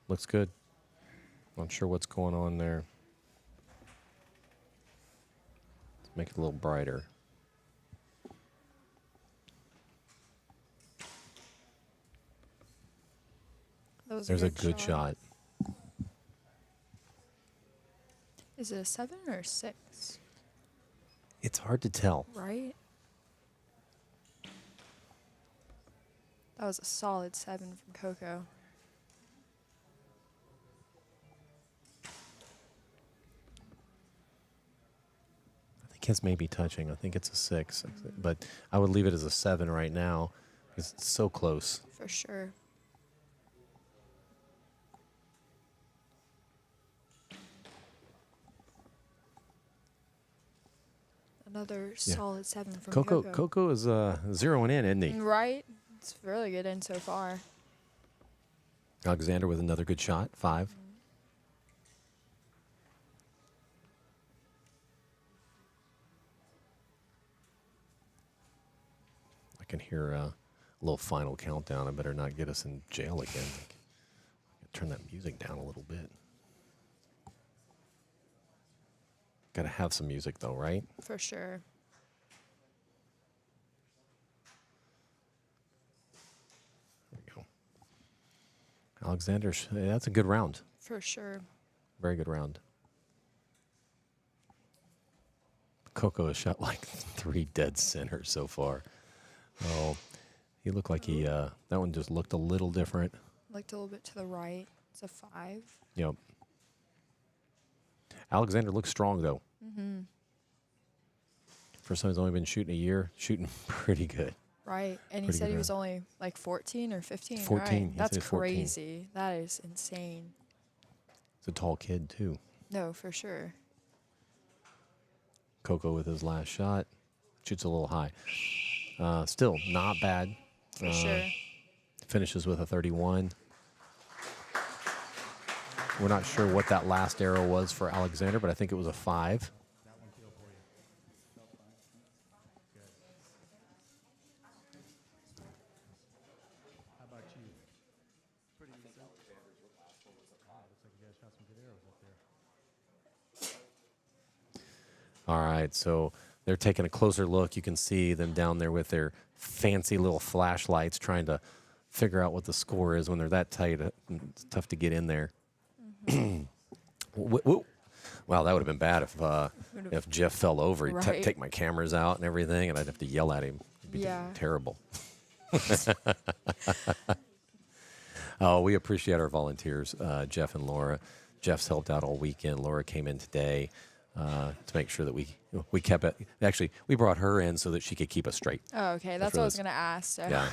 Looks good. Not sure what's going on there. Let's make it a little brighter. There's a good shot. Is it a 7 or a 6? It's hard to tell. Right? That was a solid 7 from Coco. I think his may be touching. I think it's a 6, but I would leave it as a 7 right now because it's so close. For sure. Another solid 7 from Coco. Coco is zeroing in, isn't he? Right? It's really good in so far. Alexander with another good shot, 5. I can hear a little final countdown. I better not get us in jail again. Turn that music down a little bit. Got to have some music, though, right? For sure. There we go. Alexander, that's a good round. For sure. Very good round. Coco has shot like 3 dead centers so far. Oh, he looked like he, that one just looked a little different. Looked a little bit to the right. It's a 5. Yep. Alexander looks strong, though. Mm-hmm. First time he's only been shooting a year, shooting pretty good. Right. And he Pretty said good he was round. only like 14 or 15, 14. right? He That's said 14. crazy. That is insane. He's a tall kid, too. No, for sure. Coco with his last shot. Shoots a little high. Still, not bad. For sure. Finishes with a 31. We're not sure what that last arrow was for Alexander, but I think it was a 5. How about you? Pretty decent. Looks like you guys shot some good arrows up there. All right, so they're taking a closer look. You can see them down there with their fancy little flashlights trying to figure out what the score is when they're that tight. It's tough to get in there. Wow, that would have been bad if Jeff fell over. He'd Right. take my cameras out and everything, and I'd have to yell at him. It'd be Yeah. terrible. Oh, we appreciate our volunteers, Jeff and Laura. Jeff's helped out all weekend. Laura came in today to make sure that we kept it. Actually, we brought her in so that she could keep us straight. Oh, okay. That's what I was going to ask. So. Yeah. I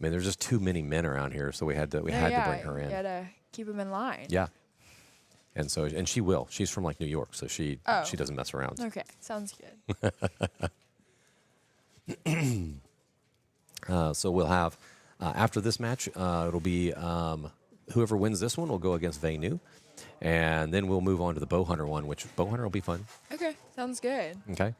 mean, there's just too many men around here, so we had to bring her in. You had to keep them in line. Yeah. And she will. She's from like New York, so she doesn't mess around. Okay, sounds good. So we'll have after this match, it'll be whoever wins this one will go against Venu, and then we'll move on to the bow hunter one, which bow hunter will be fun. Okay, sounds good. Okay,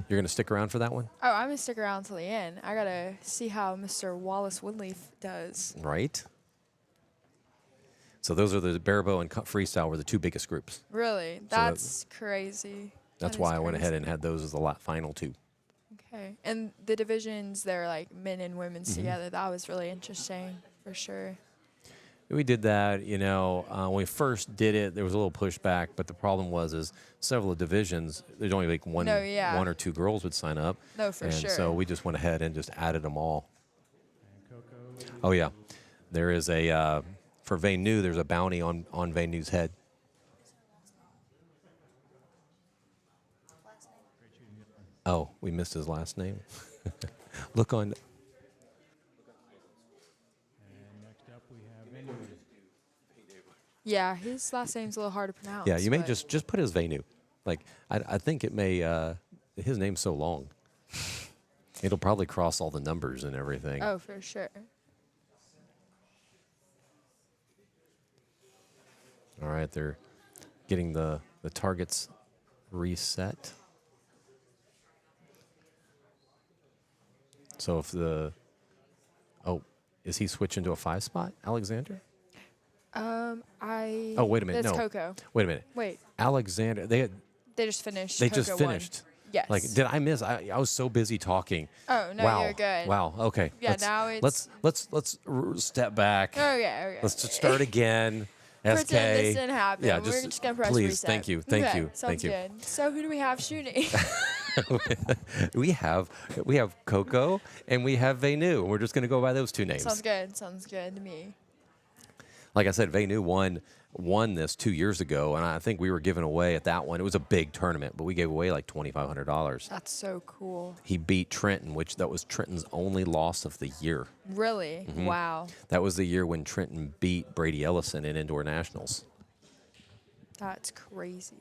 you're gonna stick around for that one, Oh, I'm gonna stick around till the end. I gotta see how Mr. Wallace Woodleaf does. right? So those are the bare bow and freestyle were the two biggest groups. Really, that's crazy. That's That why is I went ahead crazy. and had those as the final two. Okay, and the divisions, they're like men and women's Mhm. together. That was really interesting, for sure. We did that, when we first did it, there was a little pushback, but the problem is several divisions, there's only like one or two girls would sign up. No, for and sure. so we just went ahead and just added them all. Oh, yeah. There is for Venu, there's a bounty on Venu's head. Oh, we missed his last name. Look on. Yeah, his last name's a little hard to pronounce. Yeah, you may but- just put his Venu. Like, I think it may, his name's so long. It'll probably cross all the numbers and everything. Oh, for sure. All right, they're getting the targets reset. So if is he switching to a 5 spot, Alexander? I. Oh, wait a minute. That's No. Coco. Wait a minute. Wait. Alexander, they just finished. They just Coco won. finished. Yes. Like, did I miss? I was so busy talking. Oh, no, wow. you're good. Wow. Okay. Yeah, now it's- let's step back. Okay. Let's just start again. SK. Pretend this didn't happen. Yeah, We're just gonna press please. reset. Thank you. Okay, Thank sounds you. good. So who do we have shooting? we have Coco and we have Venu. We're just going to go by those two names. Sounds good. Sounds good to me. Like I said, Venu won this 2 years ago, and I think we were giving away at that one. It was a big tournament, but we gave away like $2,500. That's so cool. He beat Trenton, that was Trenton's only loss of the year. Really? Mhm. Wow. That was the year when Trenton beat Brady Ellison in indoor nationals. That's crazy.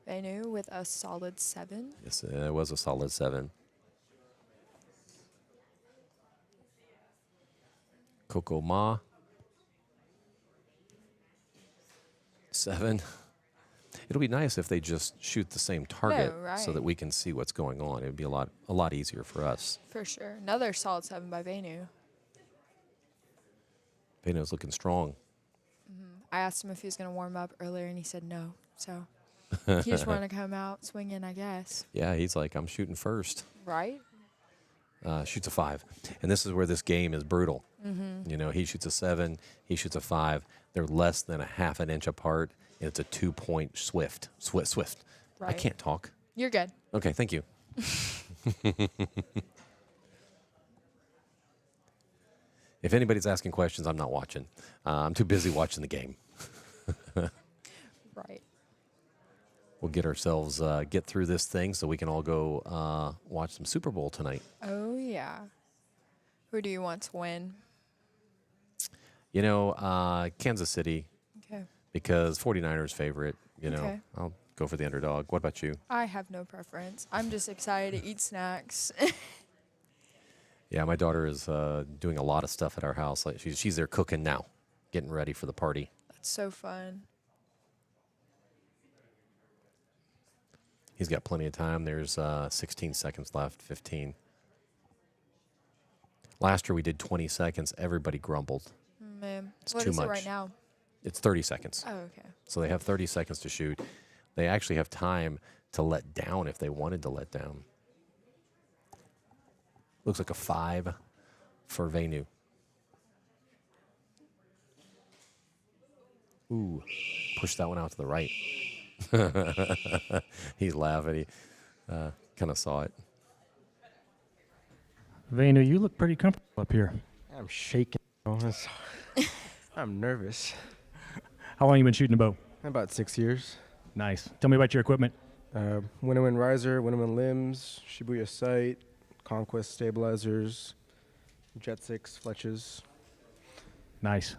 Venu with a solid 7. Yes, it was a solid 7. Coco Ma. 7. It'll be nice if they just shoot the same target so right. that we can see what's going on. It would be a lot easier for us. For sure. Another solid 7 by Venu. Venu's looking strong. I asked him if he was going to warm up earlier, and he said no. So he just wanted to come out swinging, I guess. Yeah, he's like, I'm shooting first. Right? Shoots a 5. And this is where this game is brutal. Mhm. He shoots a 7, he shoots a 5. They're less than a half an inch apart, and it's a 2-point swift. I Right. can't talk. You're good. Okay, thank you. If anybody's asking questions, I'm not watching. I'm too busy watching the game. Right. We'll get ourselves, get through this thing so we can all go watch some Super Bowl tonight. Oh, yeah. Who do you want to win? Kansas City. Okay. Because 49ers favorite, Okay. I'll go for the underdog. What about you? I have no preference. I'm just excited to eat snacks. Yeah, my daughter is doing a lot of stuff at our house. Like she's there cooking now, getting ready for the party. That's so fun. He's got plenty of time. There's 16 seconds left, 15. Last year we did 20 seconds. Everybody grumbled. Man. It's What too is much. it right now? It's 30 seconds. Oh, okay. So they have 30 seconds to shoot. They actually have time to let down if they wanted to let down. Looks like a 5 for Venu. Ooh, push that one out to the right. He's laughing. He kind of saw it. Venu, you look pretty comfortable up here. I'm shaking. Oh, I'm nervous. How long you been shooting a bow? About 6 years. Nice. Tell me about your equipment. Wind riser, wind limbs, Shibuya sight, Conquest stabilizers, Jet 6 fletches. Nice.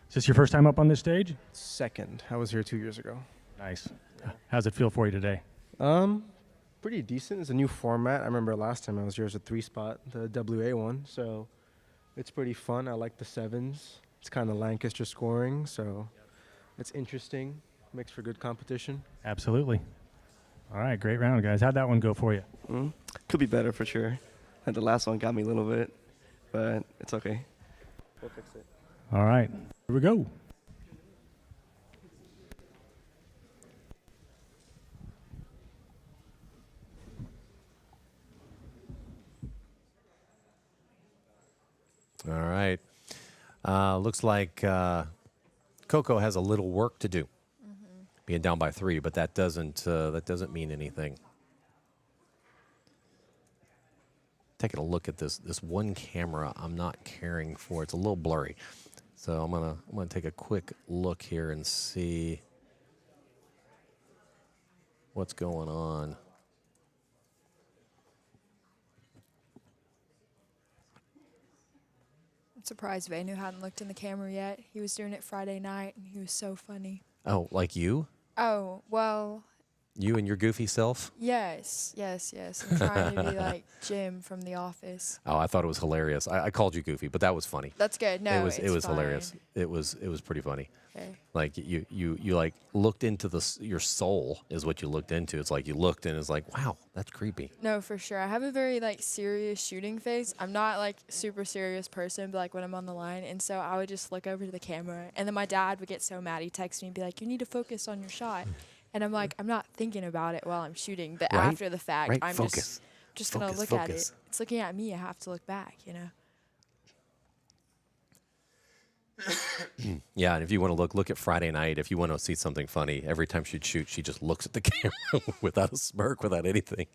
Is this your first time up on this stage? Second. I was here 2 years ago. Nice. How's it feel for you today? Pretty decent. It's a new format. I remember last time I was here was a 3-spot, the WA one. So it's pretty fun. I like the 7s. It's kind of Lancaster scoring, so it's interesting. Makes for good competition. Absolutely. All right, great round, guys. How'd that one go for you? Could be better for sure. And the last one got me a little bit, but it's okay. We'll fix it. All right, here we go. All right. Looks like Coco has a little work to do, being down by 3, but that doesn't mean anything. Taking a look at this one camera, I'm not caring for. It's a little blurry, so I'm gonna take a quick look here and see what's going on. I'm surprised Vanu hadn't looked in the camera yet. He was doing it Friday night, and he was so funny. Oh, like you? Oh, well, You and your goofy self? yes. I'm trying to be like Jim from The Office. Oh, I thought it was hilarious. I called you goofy, but that was funny. That's good. No, it was fine. hilarious. It was pretty funny. Okay. Like you like looked into your soul is what you looked into. It's like you looked and it's like, wow, that's creepy. No, for sure. I have a very like serious shooting face. I'm not like super serious person, but like when I'm on the line, and so I would just look over to the camera, and then my dad would get so mad. He'd text me and be like, "You need to focus on your shot," and I'm like, I'm not thinking about it while I'm shooting, but Right? after the fact, Right, I'm focus. just gonna Focus, look at focus. it. It's looking at me. I have to look back, you know. Yeah, and if you want to look at Friday night. If you want to see something funny, every time she'd shoot, she just looks at the camera without a smirk, without anything.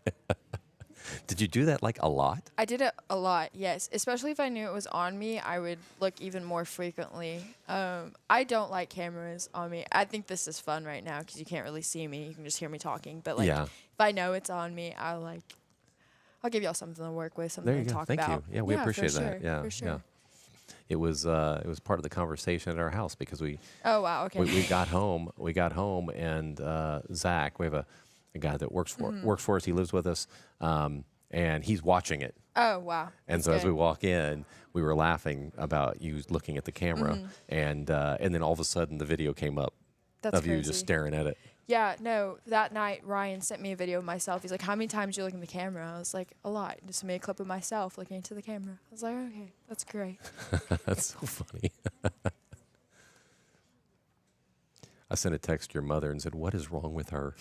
Did you do that like a lot? I did it a lot, yes. Especially if I knew it was on me, I would look even more frequently. I don't like cameras on me. I think this is fun right now because you can't really see me. You can just hear me talking. But like, Yeah. if I know it's on me, I'll give y'all something to work with, something There you to go. talk Thank about. you. Yeah, we appreciate for that. Sure, Yeah, for sure. yeah. It was part of the conversation at our house because we. Oh wow! Okay. We got home. And Zach, we have a guy that works for us. He lives with us, and he's watching it. Oh wow! And That's so as good. we walk in, we were laughing about you looking at the camera, and then all of a sudden the video came up That's of you crazy. just staring at it. Yeah, no, that night Ryan sent me a video of myself. He's like, "How many times do you look in the camera?" I was like, "A lot." Just made a clip of myself looking into the camera. I was like, "Okay, that's great." That's so funny. I sent a text to your mother and said, "What is wrong with her?"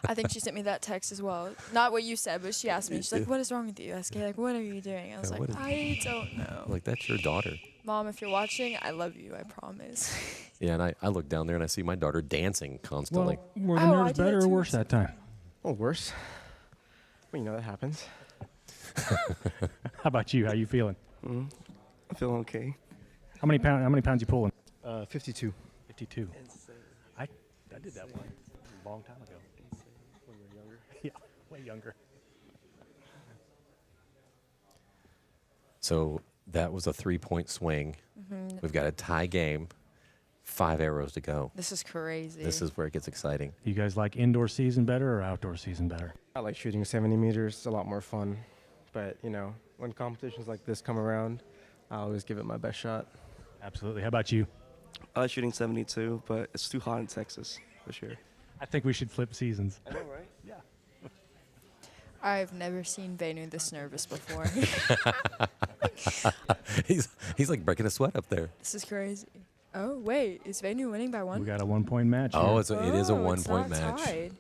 I think she sent me that text as well. Not what you said, but she asked me. She's like, "What is wrong with you?" I was like, "What are you doing?" I was Yeah, like, what is- "I don't know." Like, that's your daughter. Mom, if you're watching, I love you. I promise. Yeah, and I look down there and I see my daughter dancing constantly. Were the Oh, I nerves do that better or too. worse that time? Oh, worse. Well, that happens. How about you? How you feeling? I feel okay. How many pounds you pulling? 52. 52. I did that one a long time ago. When you were younger. Yeah, way younger. So that was a 3-point swing. Mhm. We've got a tie game, 5 arrows to go. This is crazy. This is where it gets exciting. You guys like indoor season better or outdoor season better? I like shooting 70 meters. It's a lot more fun. But, when competitions like this come around, I always give it my best shot. Absolutely. How about you? I like shooting 72, but it's too hot in Texas, for sure. I think we should flip seasons. I know, right? Yeah. I've never seen Vanu this nervous before. He's like breaking a sweat up there. This is crazy. Oh wait, is Vanu winning by one? We got a 1-point match. Oh, here. it is a Oh, it's 1-point not match. tied.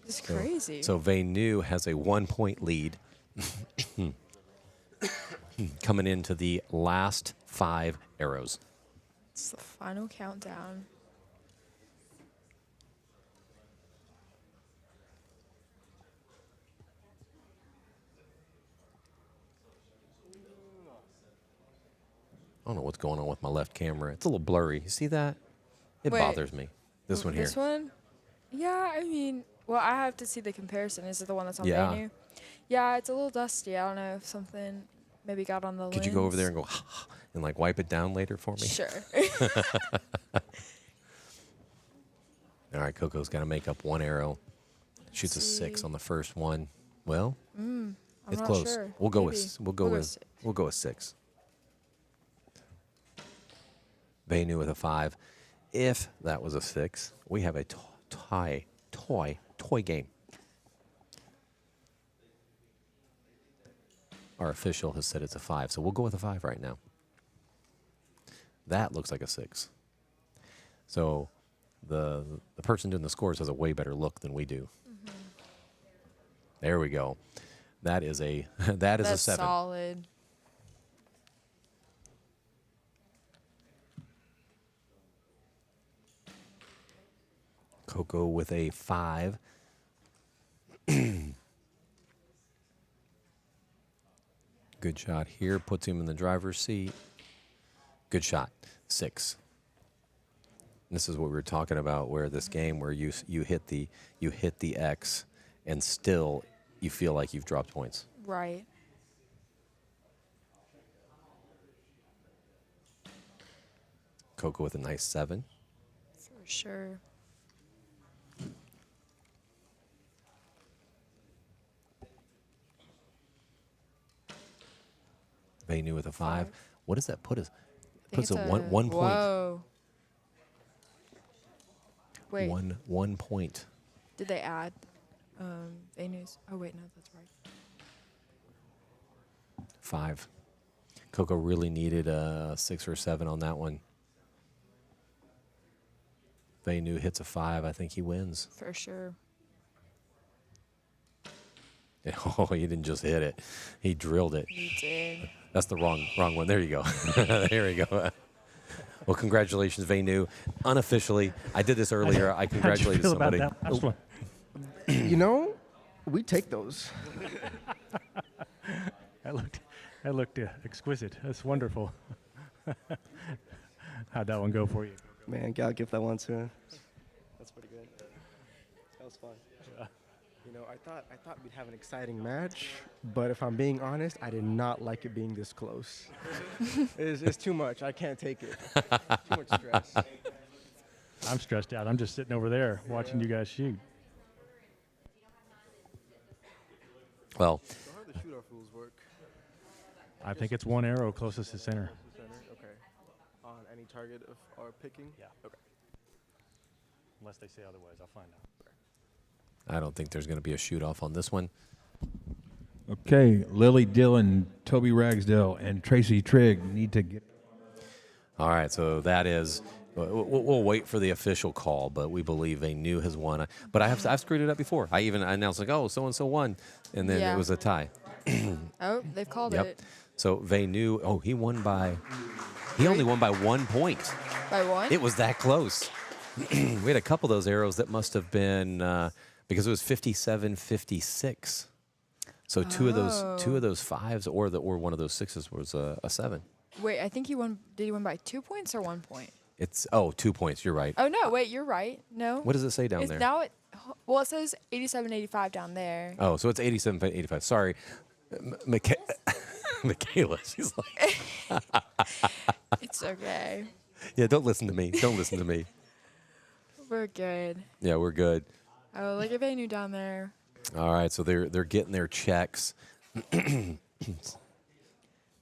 This is crazy. So Vanu has a 1-point lead coming into the last 5 arrows. It's the final countdown. don't know what's going on with my left camera. It's a little blurry. You see that? It Wait. bothers me. This one here. This one? Yeah, I mean, well, I have to see the comparison. Is it the one that's on Yeah. menu? Yeah, it's a little dusty. I don't know if something maybe got on the lens. Could you go over there and go and like wipe it down later for me? Sure. All right, Coco's got to make up one arrow. Shoots a 6 on the first one. Well, I'm it's not close. sure. We'll go Maybe. with we'll go with 6. Vanu with a 5. If that was a 6, we have a toy game. Our official has said it's a 5, so we'll go with a 5 right now. That looks like a 6. So the person doing the scores has a way better look than we do. Mm-hmm. There we go. That is a that is a That's 7. solid. Coco with a 5. Good shot here. Puts him in the driver's seat. Good shot. 6. This is what we were talking about, where this game where you hit the X, and still you feel like you've dropped points. Right. Coco with a nice 7. For sure. Vanu with a 5. What does that put us? I think Puts it's a one point. Whoa. Wait. One point. Did they add Venu's? Oh, wait, no, that's right. 5. Coco really needed a 6 or 7 on that one. Vanu hits a 5. I think he wins. For sure. Oh, he didn't just hit it. He drilled it. He did. That's the wrong one. There you go. There we go. Well, congratulations, Vanu. Unofficially, I did this earlier. I congratulated How'd you feel somebody. about that last one? You know, we take those. That looked exquisite. That's wonderful. How'd that one go for you? Man, gotta give that one to him. That's pretty good. That was fun. You know, I thought we'd have an exciting match, but if I'm being honest, I did not like it being this close. It's too much. I can't take it. Too much stress. I'm stressed out. I'm just sitting over there watching you guys shoot. Well, So how do the shoot-off rules work? I think it's one arrow closest to center. Okay. On any target of our picking? Yeah. Okay. Unless they say otherwise, I'll find out. I don't think there's going to be a shoot-off on this one. Okay, Lily Dillon, Toby Ragsdale, and Tracy Trigg need to get. All right, so that is. We'll wait for the official call, but we believe Vanu has won. But I've screwed it up before. I announced like, oh, so and so won, and then Yeah. it was a tie. Oh, they've called Yep. it. So Vanu, he won by. He only won by 1 point. By one? It was that close. We had a couple of those arrows that must have been because it was 57-56. So two of those 5s or one of those 6s was a 7. Wait, I think he won. Did he win by 2 points or 1 point? It's 2 points. You're right. Oh, no, wait, you're right. No. What does it say down It's there? Now it says 87-85 down there. Oh, so it's 87-85. Sorry, Michaela. She's like, It's okay. yeah. Don't listen to me. Don't listen to me. We're good. Yeah, we're good. Oh, look at Vanu down there. All right, so they're getting their checks. I'm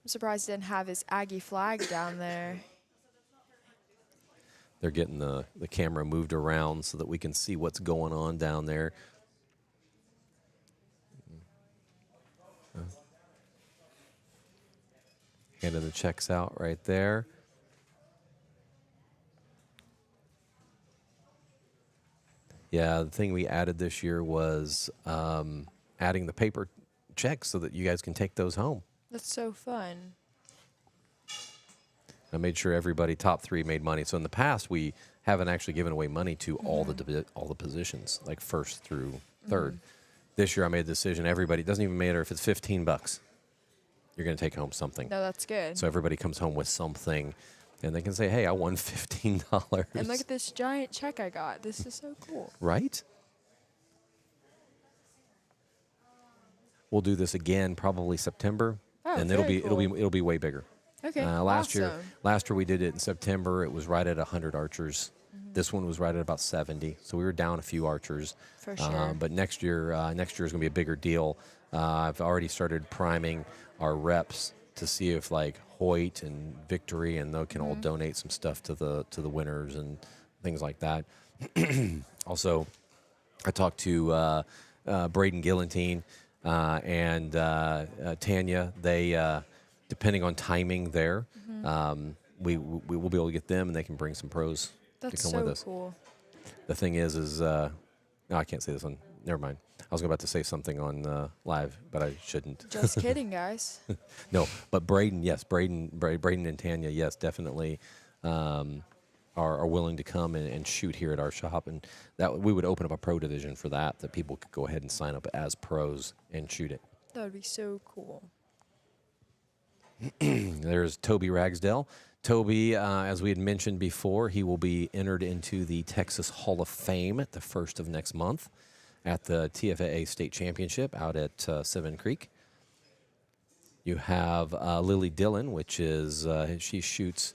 surprised he didn't have his Aggie flag down there. They're getting the camera moved around so that we can see what's going on down there. Handing the checks out right there. Yeah, the thing we added this year was adding the paper checks so that you guys can take those home. That's so fun. I made sure everybody top 3 made money. So in the past, we haven't actually given away money to all the positions, like first through third. This year, I made a decision. Everybody, it doesn't even matter if it's $15. you're going to take home something. No, that's good. So everybody comes home with something, and they can say, "Hey, I won $15." And look at this giant check I got. This is so cool. Right? We'll do this again probably September, Oh, and very it'll be way bigger. Okay, Last year awesome. we did it in September. It was right at 100 archers. Mm-hmm. This one was right at about 70, so we were down a few archers. For sure. But next year is going to be a bigger deal. I've already started priming our reps to see if like Hoyt and Victory and they can all donate some stuff to the winners and things like that. Also, I talked to Braden Gillantine and Tanya. They depending on timing there, we will be able to get them and they can bring some pros That's to come with so us. cool. The thing is no, I can't say this on. Never mind. I was about to say something on live, but I shouldn't. Just kidding, guys. No, but Braden, yes, Braden and Tanya, yes, definitely are willing to come and shoot here at our shop, and that we would open up a pro division for that people could go ahead and sign up as pros and shoot it. That would be so cool. There's Toby Ragsdale. Toby, as we had mentioned before, he will be entered into the Texas Hall of Fame at the first of next month at the TFAA State Championship out at Seven Creek. You have Lily Dillon, which is she shoots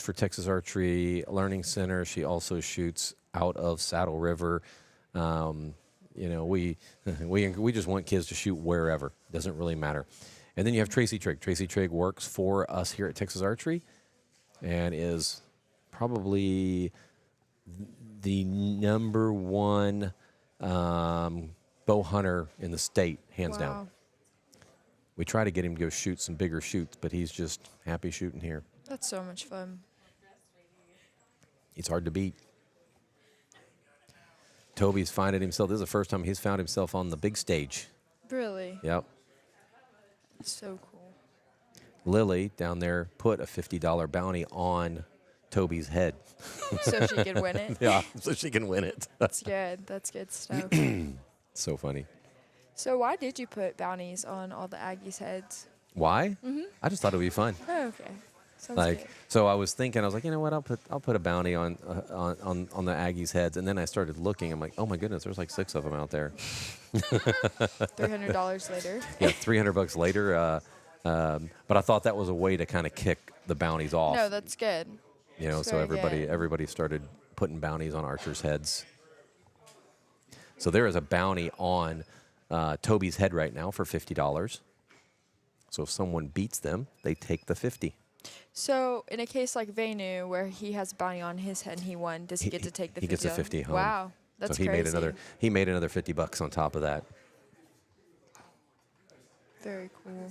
for Texas Archery Learning Center. She also shoots out of Saddle River. We just want kids to shoot wherever. Doesn't really matter. And then you have Tracy Trigg. Tracy Trigg works for us here at Texas Archery and is probably the number one bow hunter in the state, hands down. We try to get him to go shoot some bigger shoots, but he's just happy shooting here. That's so much fun. He's hard to beat. Toby's finding himself. This is the first time he's found himself on the big stage. Really? Yep. That's so cool. Lily down there put a $50 bounty on Toby's head. So she can win it? Yeah, so she can win it. That's good. That's good stuff. So funny. So why did you put bounties on all the Aggies' heads? Why? Mhm. I just thought it would be fun. Oh, okay. Sounds Like, good. so I was thinking, I was like, you know what? I'll put a bounty on the Aggies' heads, and then I started looking. I'm like, oh my goodness, there's like 6 of them out there. $300 later. Yeah, $300 later. But I thought that was a way to kind of kick the bounties off. No, that's good. You know, It's so very good. everybody started putting bounties on archers' heads. So there is a bounty on Toby's head right now for $50. So if someone beats them, they take the 50. So in a case like Venu, where he has a bounty on his head and he won, does he get to take the 50? He gets the 50 home. Wow, that's so he crazy. made another $50 on top of that. Very cool.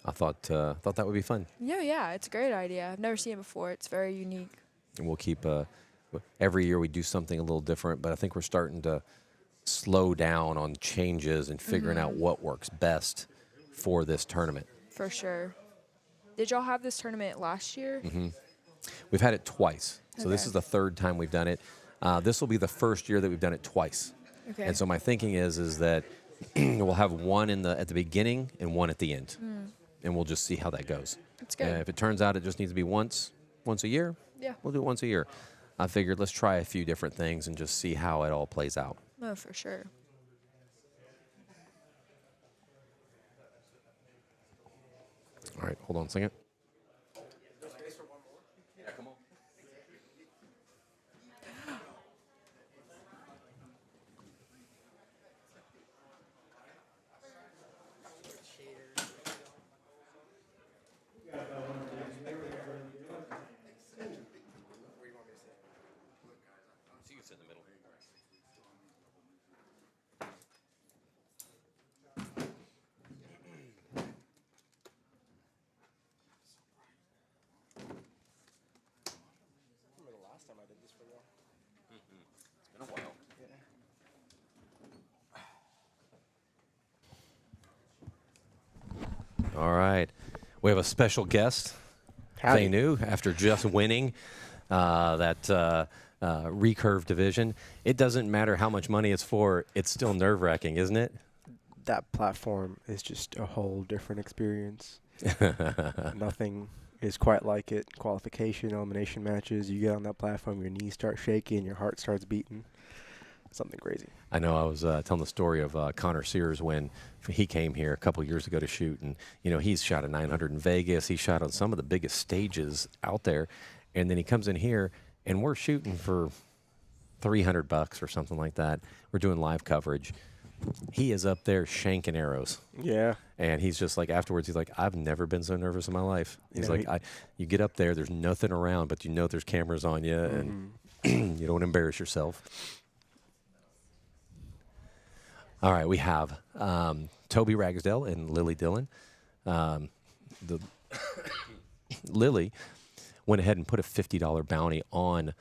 I thought that would be fun. Yeah, it's a great idea. I've never seen it before. It's very unique. And we'll keep every year we do something a little different, but I think we're starting to slow down on changes and figuring out what works best for this tournament. For sure. Did y'all have this tournament last year? Mm-hmm. We've had it twice. So this Okay. is the 3rd time we've done it. This will be the first year that we've done it twice. Okay. And so my thinking is that we'll have one at the beginning and one at the end. And we'll just see how that goes. That's good. If it turns out it just needs to be once a year, Yeah. we'll do it once a year. I figured let's try a few different things and just see how it all plays out. No, for sure. All right, hold on a second. All right. We have a special guest, Howdy. Venu, after just winning that recurve division. It doesn't matter how much money it's for, it's still nerve-wracking, isn't it? that platform is just a whole different experience. Nothing is quite like it. Qualification, elimination matches, you get on that platform, your knees start shaking, your heart starts beating. Something crazy. I know I was telling the story of Connor Sears when he came here a couple years ago to shoot, and he's shot a 900 in Vegas. He shot on some of the biggest stages out there, and then he comes in here, and we're shooting for $300 or something like that. We're doing live coverage. He is up there shanking arrows. Yeah. And he's just like, afterwards, he's like, I've never been so nervous in my life. He's Yeah, like, you get up there, there's nothing around, but there's cameras on you, and you don't embarrass yourself. All right, we have Toby Ragsdale and Lily Dillon. Lily went ahead and put a $50 bounty on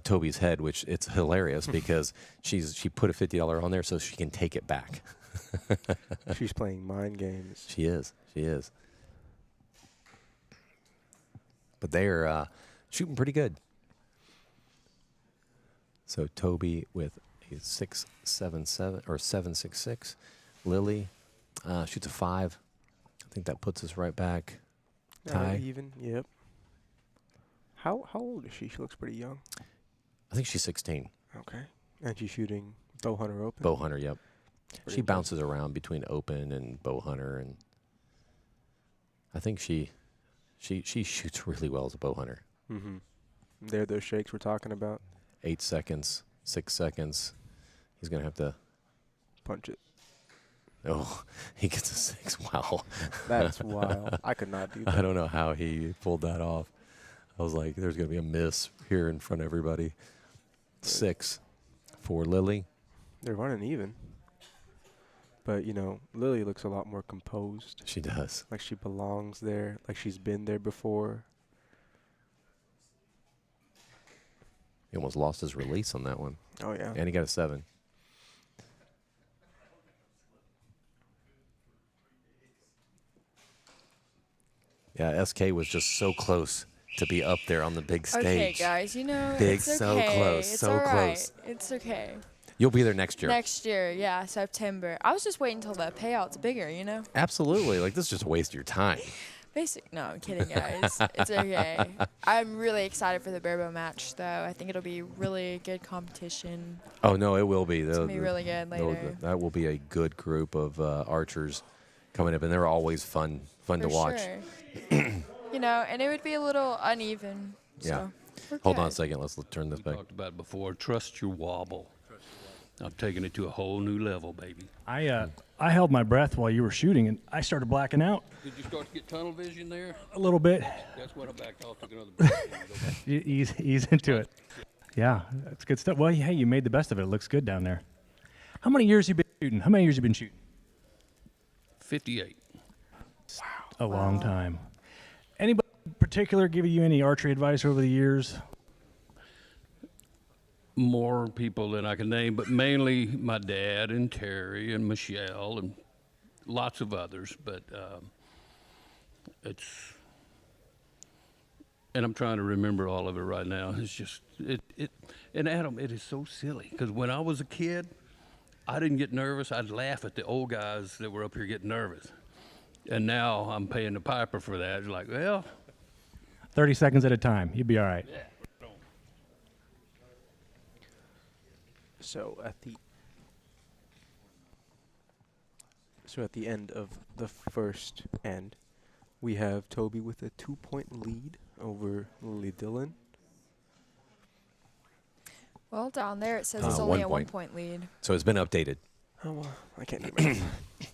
Toby's head, which it's hilarious because she put a $50 on there so she can take it back. She's playing mind games. She is. But they're shooting pretty good. So Toby with a 6.77 or 7.66. Lily shoots a 5. I think that puts us right back. Tie. Even. Yep. How old is she? She looks pretty young. I think she's 16. Okay. And she's shooting bow hunter open. Bow hunter, yep. Pretty She bounces around between open and bow hunter, and I think she shoots really well as a bow hunter. Mm-hmm. They're those shakes we're talking about. 8 seconds, 6 seconds. He's gonna have to punch it. Oh, he gets a 6. Wow. That's wild. I could not do that. I don't know how he pulled that off. I was like, there's going to be a miss here in front of everybody. 6 for Lily. They're running even. But, Lily looks a lot more composed. She does. Like she belongs there. Like she's been there before. He almost lost his release on that one. Oh, yeah. And he got a 7. Yeah, SK was just so close to be up there on the big stage. Okay, guys, big, it's okay. so close, It's so all right. close. It's okay. You'll be there next year. Next year, yeah, September. I was just waiting until the payout's bigger, Absolutely. Like, this is just a waste of your time. No, I'm kidding, guys. It's okay. I'm really excited for the barebow match, though. I think it'll be really good competition. Oh, no, it will be. It's going to be really good later. That will be a good group of archers coming up, and they're always fun to watch. Sure. And it would be a little uneven. Yeah. So Hold on a second. Let's turn this back. We talked about it before. Trust your wobble. I'm taking it to a whole new level, baby. I held my breath while you were shooting, and I started blacking out Did you start to get tunnel vision there? a little bit. That's what I backed off, took another breath. Ease into it. Yeah, that's good stuff. Well, hey, you made the best of it. It looks good down there. How many years you been shooting? How many years you been shooting? 58. A long time. Anybody in particular give you any archery advice over the years? More people than I can name, but mainly my dad and Terry and Michelle and lots of others. But and I'm trying to remember all of it right now. It's just and Adam, it is so silly because when I was a kid, I didn't get nervous. I'd laugh at the old guys that were up here getting nervous, and now I'm paying the piper for that. It's like, well, 30 seconds at a time. You'll be all right. yeah. So at the end of the first end, we have Toby with a 2-point lead over Lily Dillon. Well, down there it says it's only a 1-point lead. So it's been updated. Oh well, I can't do math.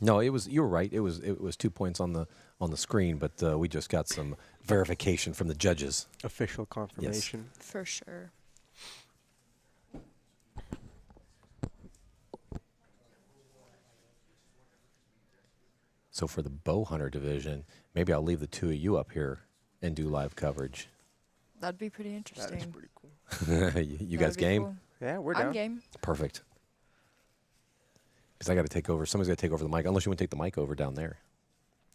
No, you were right. It was 2 points on the screen, but we just got some verification from the judges. Official confirmation. Yes. For sure. So for the bow hunter division, maybe I'll leave the two of you up here and do live coverage. That'd be pretty interesting. That is pretty cool. you guys game? Cool. Yeah, we're down. I'm game. Perfect. Because I got to take over. Somebody's got to take over the mic, unless you want to take the mic over down there.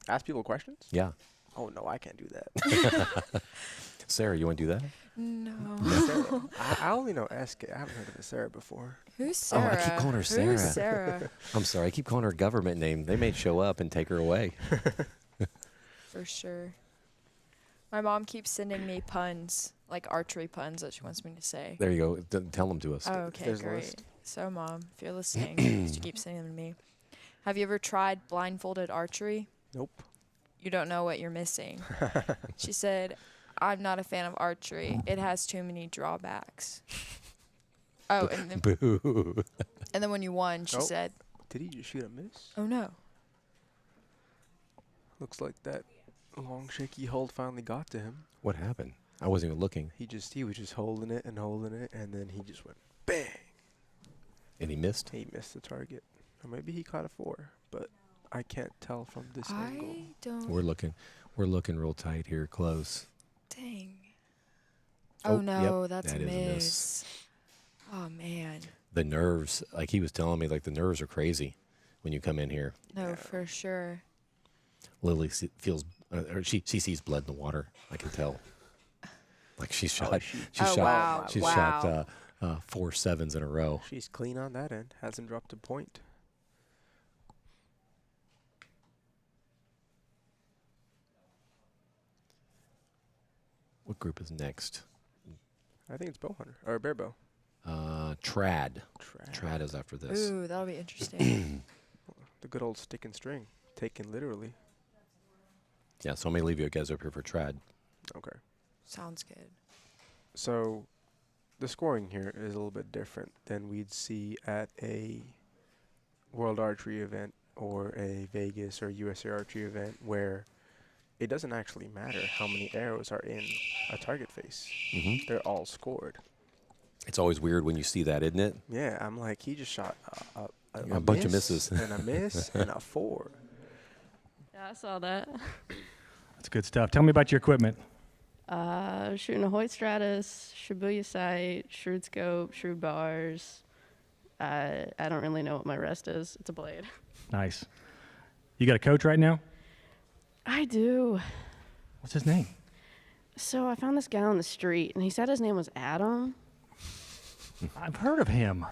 Ask people questions? Yeah. Oh, no, I can't do that. Sarah, you want to do that? Sarah. I only know SK. I haven't heard of a Sarah before. Who's Sarah? Oh, I keep calling her Sarah. Who's Sarah? I'm sorry. I keep calling her a government name. They may show up and take her away. For sure. My mom keeps sending me puns, like archery puns that she wants me to say. There you go. Tell them to us. Oh, okay, There's a great. list. So, Mom, if you're listening, she keeps sending them to me. Have you ever tried blindfolded archery? Nope. You don't know what you're missing. She said, I'm not a fan of archery. It has too many drawbacks. Oh, and then, Boo. and then when you won, she Oh. said, Did he just shoot a miss? oh, no. Looks like that long shaky hold finally got to him. What happened? I wasn't even looking. He was just holding it, and then he just went bang. And he missed? He missed the target. Or maybe he caught a 4, but I can't tell from this angle. I don't. We're looking real tight here, close. Dang. Oh, Oh, no, yep, that's that a is a miss. miss. Oh, man. The nerves, like he was telling me, like the nerves are crazy when you come in here. No, for sure. Lily feels, or she sees blood in the water. I can tell. Like she shot, wow. she shot 4 7s in a row. She's clean on that end. Hasn't dropped a point. What group is next? I think it's bow hunter or bear bow. Trad. Trad is after this. Ooh, that'll be interesting. The good old stick and string, taken literally. Yeah, so I'm gonna leave you guys up here for trad. Okay. Sounds good. So, the scoring here is a little bit different than we'd see at a World Archery event or a Vegas or USA Archery event, where it doesn't actually matter how many arrows are in a target face. Mhm. They're all scored. It's always weird when you see that, isn't it? Yeah, I'm like, he just shot A bunch of misses. and a miss and a 4. Yeah, I saw that. That's good stuff. Tell me about your equipment. Shooting a Hoyt Stratus, Shibuya sight, shrewd scope, shrewd bars. I don't really know what my rest is. It's a blade. Nice. You got a coach right now? I do. What's his name? So I found this guy on the street, and he said his name was Adam. I've heard of him.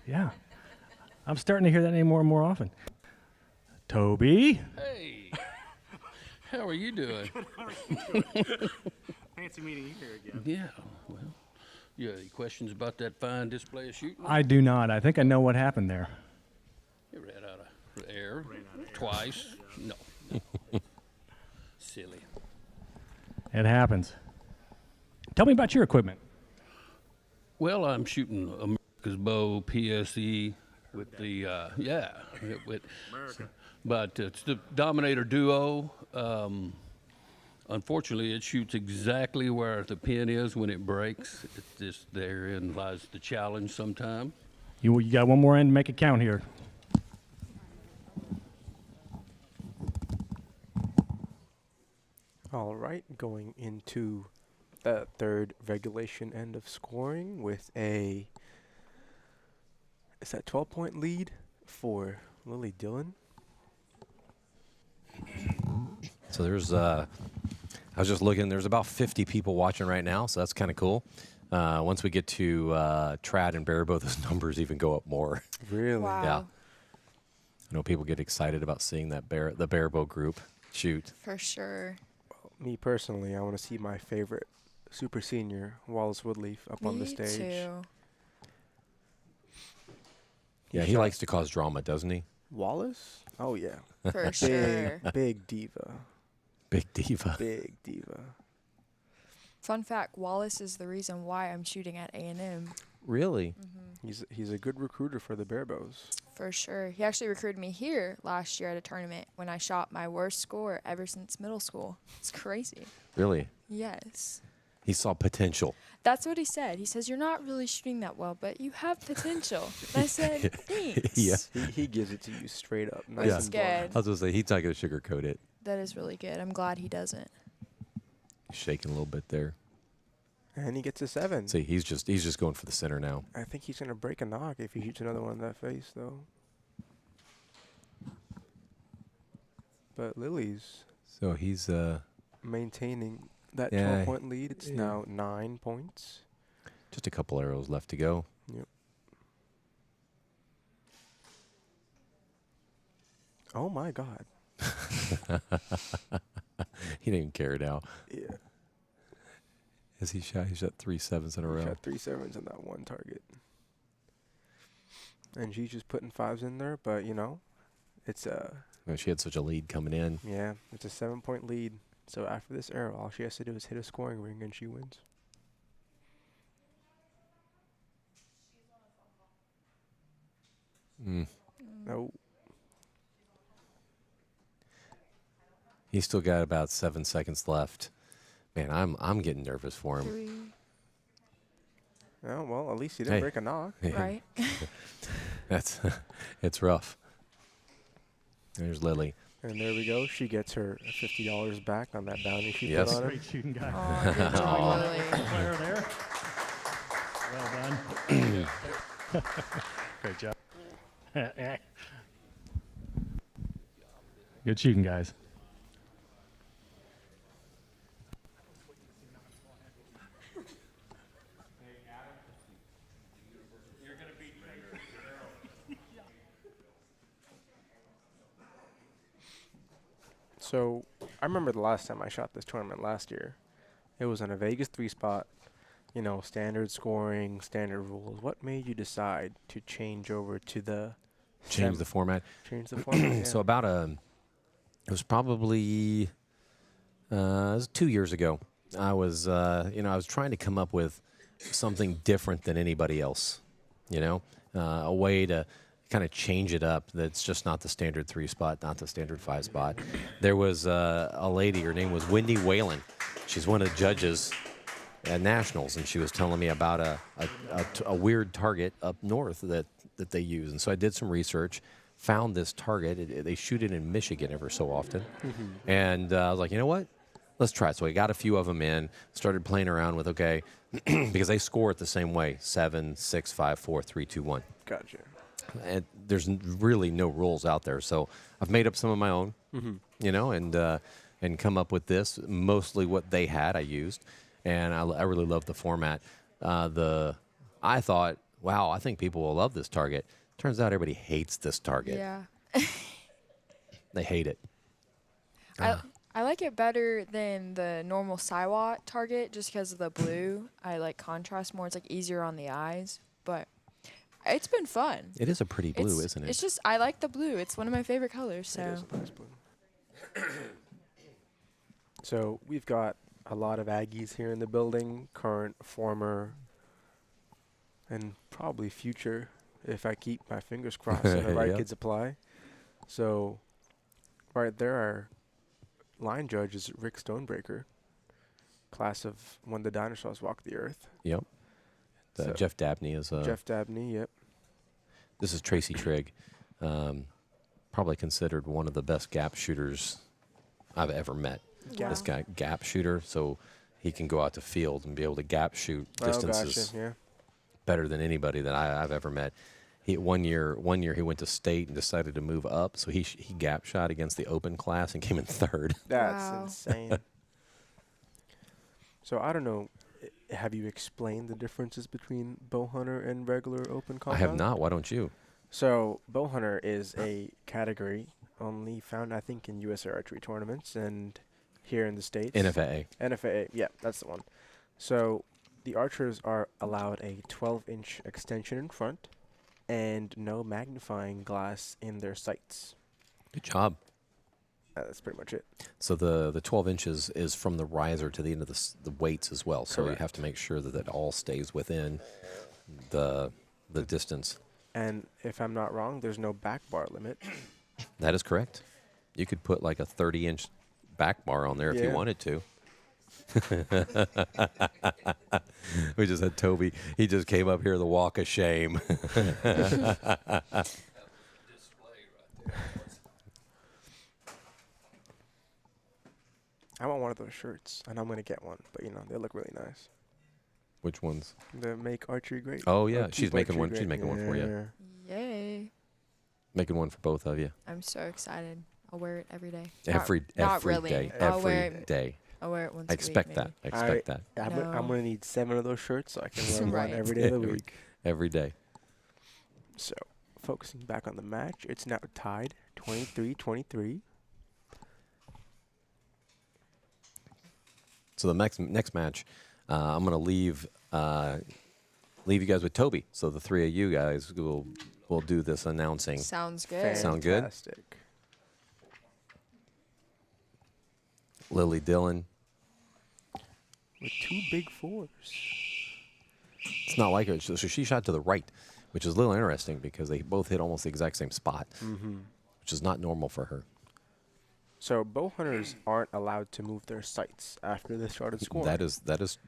Yeah. I'm starting to hear that name more and more often. Toby. Hey, how are you doing? Fancy meeting you here again. Yeah, well, you have any questions about that fine display of shooting? I do not. I think I know what happened there. You ran out of air twice. No. Silly. It happens. Tell me about your equipment. Well, I'm shooting America's Bow PSE with the but it's the Dominator Duo. Unfortunately, it shoots exactly where the pin is when it breaks. It's just therein lies the challenge sometimes. You got one more end to make it count here. All right, going into the third regulation end of scoring with is that 12-point lead for Lily Dillon. So there's, I was just looking, there's about 50 people watching right now, so that's kind of cool. Once we get to trad and barebow, those numbers even go up more. Really? Wow. Yeah. I know people get excited about seeing that the barebow group shoot. For sure. Me personally, I want to see my favorite super senior, Wallace Woodleaf, up on the stage. Me too. Yeah, he likes to cause drama, doesn't he? Wallace? Oh, yeah. For sure. Big diva. Big diva. Big diva. Fun fact, Wallace is the reason why I'm shooting at A&M. Really? He's a good recruiter for the barebows. For sure. He actually recruited me here last year at a tournament when I shot my worst score ever since middle school. It's crazy. Really? Yes. He saw potential. That's what he said. He says, you're not really shooting that well, but you have potential. And I said, thanks. Yeah. He gives it to you straight up. Nice and Yeah. good. I was going to say, he's not going to sugarcoat it. That is really good. I'm glad he doesn't. He's shaking a little bit there. And he gets a 7. See, he's just going for the center now. I think he's going to break a knock if he shoots another one in that face, though. But Lily's So he's maintaining that Yeah. 12-point lead. It's now 9 points. Just a couple arrows left to go. Yep. Oh my God. He didn't even care now. Yeah. As he shot 3 sevens in a He row. shot 3 sevens on that one target. And she's just putting 5s in there, but it's She had such a lead coming in. yeah, it's a 7-point lead. So after this arrow, all she has to do is hit a scoring ring and she wins. No. He's still got about 7 seconds left. Man, I'm getting nervous for him. Oh, well, at least he didn't break a knock. Yeah. Right. It's rough. There's Lily. And there we go. She gets her $50 back on that bounty she Yes. put on him. Great shooting guy. Oh, good job, Lily. Player there. Well done. Great job. Good shooting, guys. So I remember the last time I shot this tournament last year. It was on a Vegas 3 spot. Standard scoring, standard rules. What made you decide to change over to the Change the format. Change the format. Yeah. So it was probably it was 2 years ago. I was I was trying to come up with something different than anybody else. A way to kind of change it up. That's just not the standard 3 spot, not the standard 5 spot. There was a lady. Her name was Wendy Whalen. She's one of the judges at Nationals, and she was telling me about a weird target up north that they use. And so I did some research, found this target. They shoot it in Michigan ever so often. And I was like, you know what? Let's try it. So I got a few of them in, started playing around with, okay, because they score it the same way, 7, 6, 5, 4, 3, 2, 1. Gotcha. And there's really no rules out there. So I've made up some of my own, and come up with this. Mostly what they had, I used. And I really love the format. I thought, wow, I think people will love this target. Turns out everybody hates this target. Yeah. They hate it. I like it better than the normal Siwat target just because of the blue. I like contrast more. It's like easier on the eyes, but it's been fun. It is a pretty blue, isn't it? It's just, I like the blue. It's one of my favorite colors. So. It is a nice blue. So we've got a lot of Aggies here in the building, current, former, and probably future, if I keep my fingers crossed and the right Yep. kids apply. So right there, our line judge is Rick Stonebreaker, class of when the dinosaurs walked the earth. Yep. So Jeff Dabney is Jeff Dabney, yep. This is Tracy Trigg, probably considered one of the best gap shooters I've ever met. Wow. This guy, gap shooter, so he can go out to field and be able to gap shoot distances Yeah. better than anybody that I've ever met. One year he went to state and decided to move up, so he gap shot against the open class and came in third. That's insane. So I don't know, have you explained the differences between bow hunter and regular open I compound? have not. Why don't you? So bow hunter is a category only found, I think, in USA archery tournaments and here in the States. NFAA. NFAA, yeah, that's the one. So the archers are allowed a 12-inch extension in front and no magnifying glass in their sights. Good job. That's pretty much it. So the 12 inches is from the riser to the end of the weights as well. So Correct. you have to make sure that all stays within the distance. And if I'm not wrong, there's no back bar limit. That is correct. You could put like a 30-inch back bar on there if you Yeah. wanted to. We just had Toby. He just came up here the walk of shame. I want one of those shirts, and I'm going to get one. But, they look really nice. Which ones? The Make Archery Great. Oh, Or yeah. Keep She's making Archery one. She's Great. making one for you. Yeah. Yay. Making one for both of you. I'm so excited. I'll wear it every day. Every not really. day. I'll Every wear it day. I'll wear it once I a week. expect that. I expect that. I'm No. going to need 7 of those shirts so I can wear Right. one every day of the week. Every day. So, focusing back on the match, it's now tied 23-23. So the next match, I'm going to leave you guys with Toby. So the three of you guys will do this announcing. Sounds good. Sound good? Fantastic. Lily Dillon. With 2 big 4s. It's not like her. So she shot to the right, which is a little interesting because they both hit almost the exact same spot, which is not normal for her. So bow hunters aren't allowed to move their sights after they started scoring.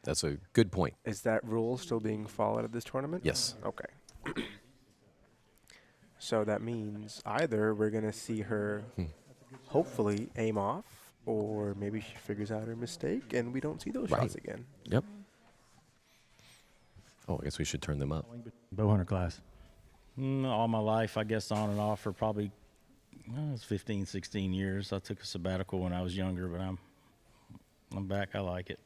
That's a good point. Is that rule still being followed at this tournament? Yes. Okay. So that means either we're going to see her hopefully aim off, or maybe she figures out her mistake and we don't see those shots again. Yep. Oh, I guess we should turn them up. Bow hunter class. All my life, I guess, on and off for probably it was 15, 16 years. I took a sabbatical when I was younger, but I'm back. I like it.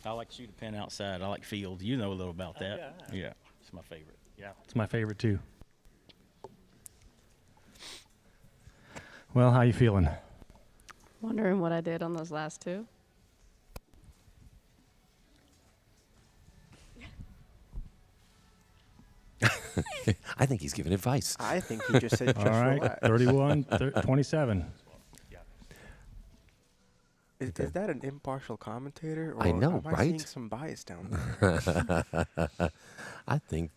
I like to shoot a pin outside. I like field. You know a little about that. Yeah, it's my favorite. Yeah, It's my favorite too. Well, how you feeling? Wondering what I did on those last 2. I think he's giving advice. I think he just said just All right, relax. 31, 27. Is that an impartial commentator, or I know, am I seeing right? some bias down there? I think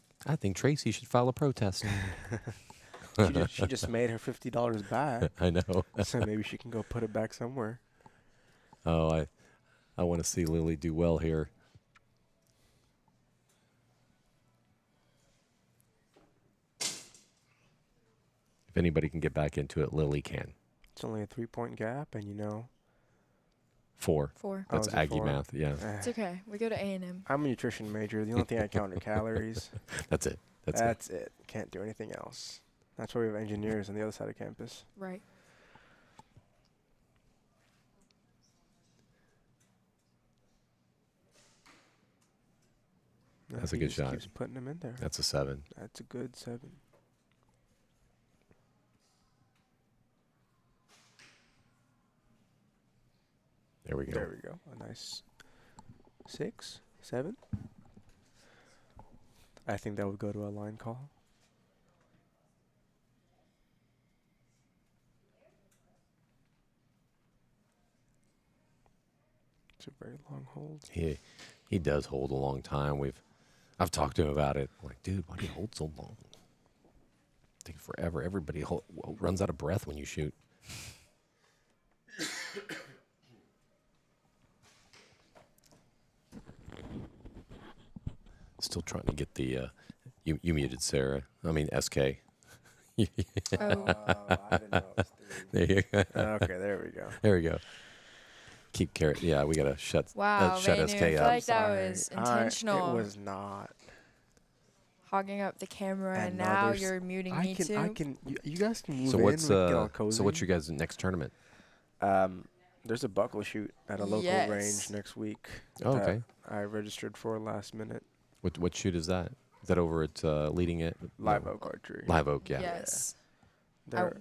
Tracy should file a protest. She just made her $50 back. I know. So maybe she can go put it back somewhere. Oh, I want to see Lily do well here. If anybody can get back into it, Lily can. It's only a 3-point gap, and 4. 4. That's is it Aggie 4? math, yeah. It's okay. We go to A&M. I'm a nutrition major. The only thing I count are calories. That's it. That's it. Can't do anything else. That's why we have engineers on the other side of campus. Right. That's a He good just shot. Keeps putting them in there. That's a 7. That's a good 7. There we go. There we go. A nice 6, 7. I think that would go to a line call. It's a very long hold. He does hold a long time. I've talked to him about it. I'm like, dude, why do you hold so long? It takes forever. Everybody runs out of breath when you shoot. Still trying to get the you muted Sarah. I mean SK. I didn't know it was 3. There you go. Okay, there we go. There we go. Keep carrot. Yeah, we gotta shut Wow, shut Vanu, SK I feel up. like that was intentional. It was not. Hogging up the camera, and now now there's- you're muting I me can, too. I can. You guys can move So in. what's we can get all cozy. so what's your guys' next tournament? There's a buckle shoot at a local Yes. range next week. Oh, that okay. I registered for last minute. What shoot is that? Is that over at Leading It? Live Oak Archery. Live Oak, yeah. Yes. There,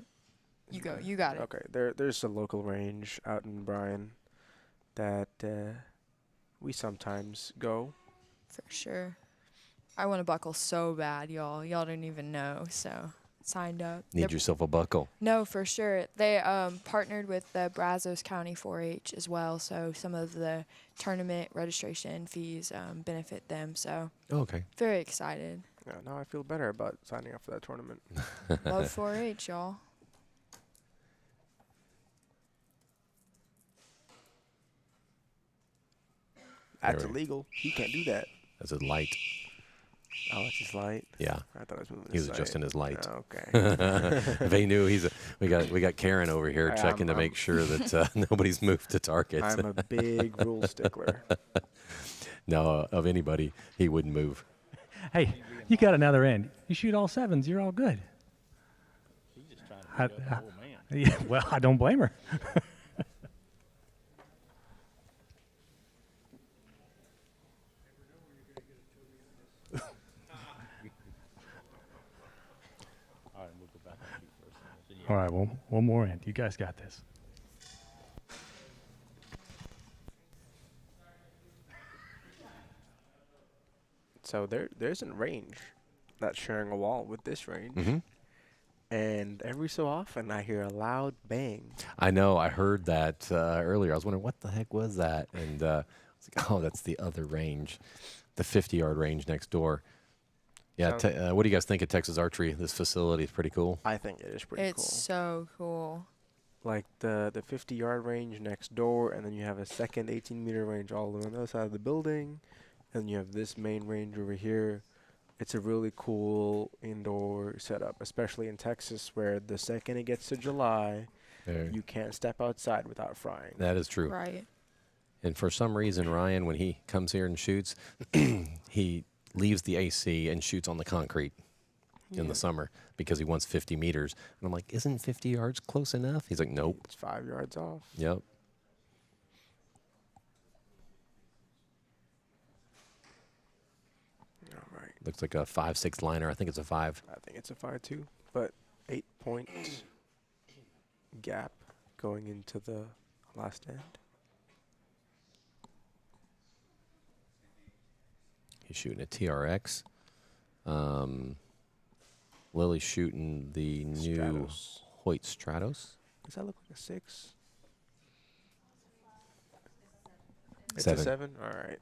You go. You got it. okay. There's a local range out in Bryan that we sometimes go. For sure. I want a buckle so bad, y'all. Y'all don't even know. So signed up. Need yourself a buckle. No, for sure. They partnered with the Brazos County 4-H as well, so some of the tournament registration fees benefit them. So okay. Very excited. Yeah, now I feel better about signing up for that tournament. Love 4-H, y'all. That's There we- illegal. You can't do that. That's a light. Oh, that's his light. Yeah. I thought I was moving. He was his adjusting sight. his light. Oh, okay. They knew we got Karen over here checking to make sure that nobody's moved to target. I'm a big rule stickler. No, of anybody, he wouldn't move. Hey, you got another end. You shoot all 7s, you're all good. He's just trying to beat up the old man. Yeah, well, I don't blame her. All right, well, one more end. You guys got this. So there isn't range that's sharing a wall with this range. Mhm. And every so often I hear a loud bang. I know. I heard that earlier. I was wondering what the heck was that, and I was like, "Oh, that's the other range, the 50-yard range next door." Yeah. What do you guys think of Texas Archery? This facility is pretty cool. I think it is pretty It's cool. so cool. Like the 50-yard range next door, and then you have a second 18-meter range all on the other side of the building, and you have this main range over here. It's a really cool indoor setup, especially in Texas, where the second it gets to July, you can't step outside without frying. That is true. Right. And for some reason, Ryan, when he comes here and shoots, he leaves the AC and shoots on the concrete in the summer because he wants 50 meters. And I'm like, isn't 50 yards close enough? He's like, nope. It's 5 yards off. Yep. All right. Looks like a 5.6 liner. I think it's a 5. I think it's a 5.2, but 8-point gap going into the last end. He's shooting a TRX. Lily's shooting the new Stratos. Hoyt Stratos. Does that look like a 6? It's 7. a 7? All right.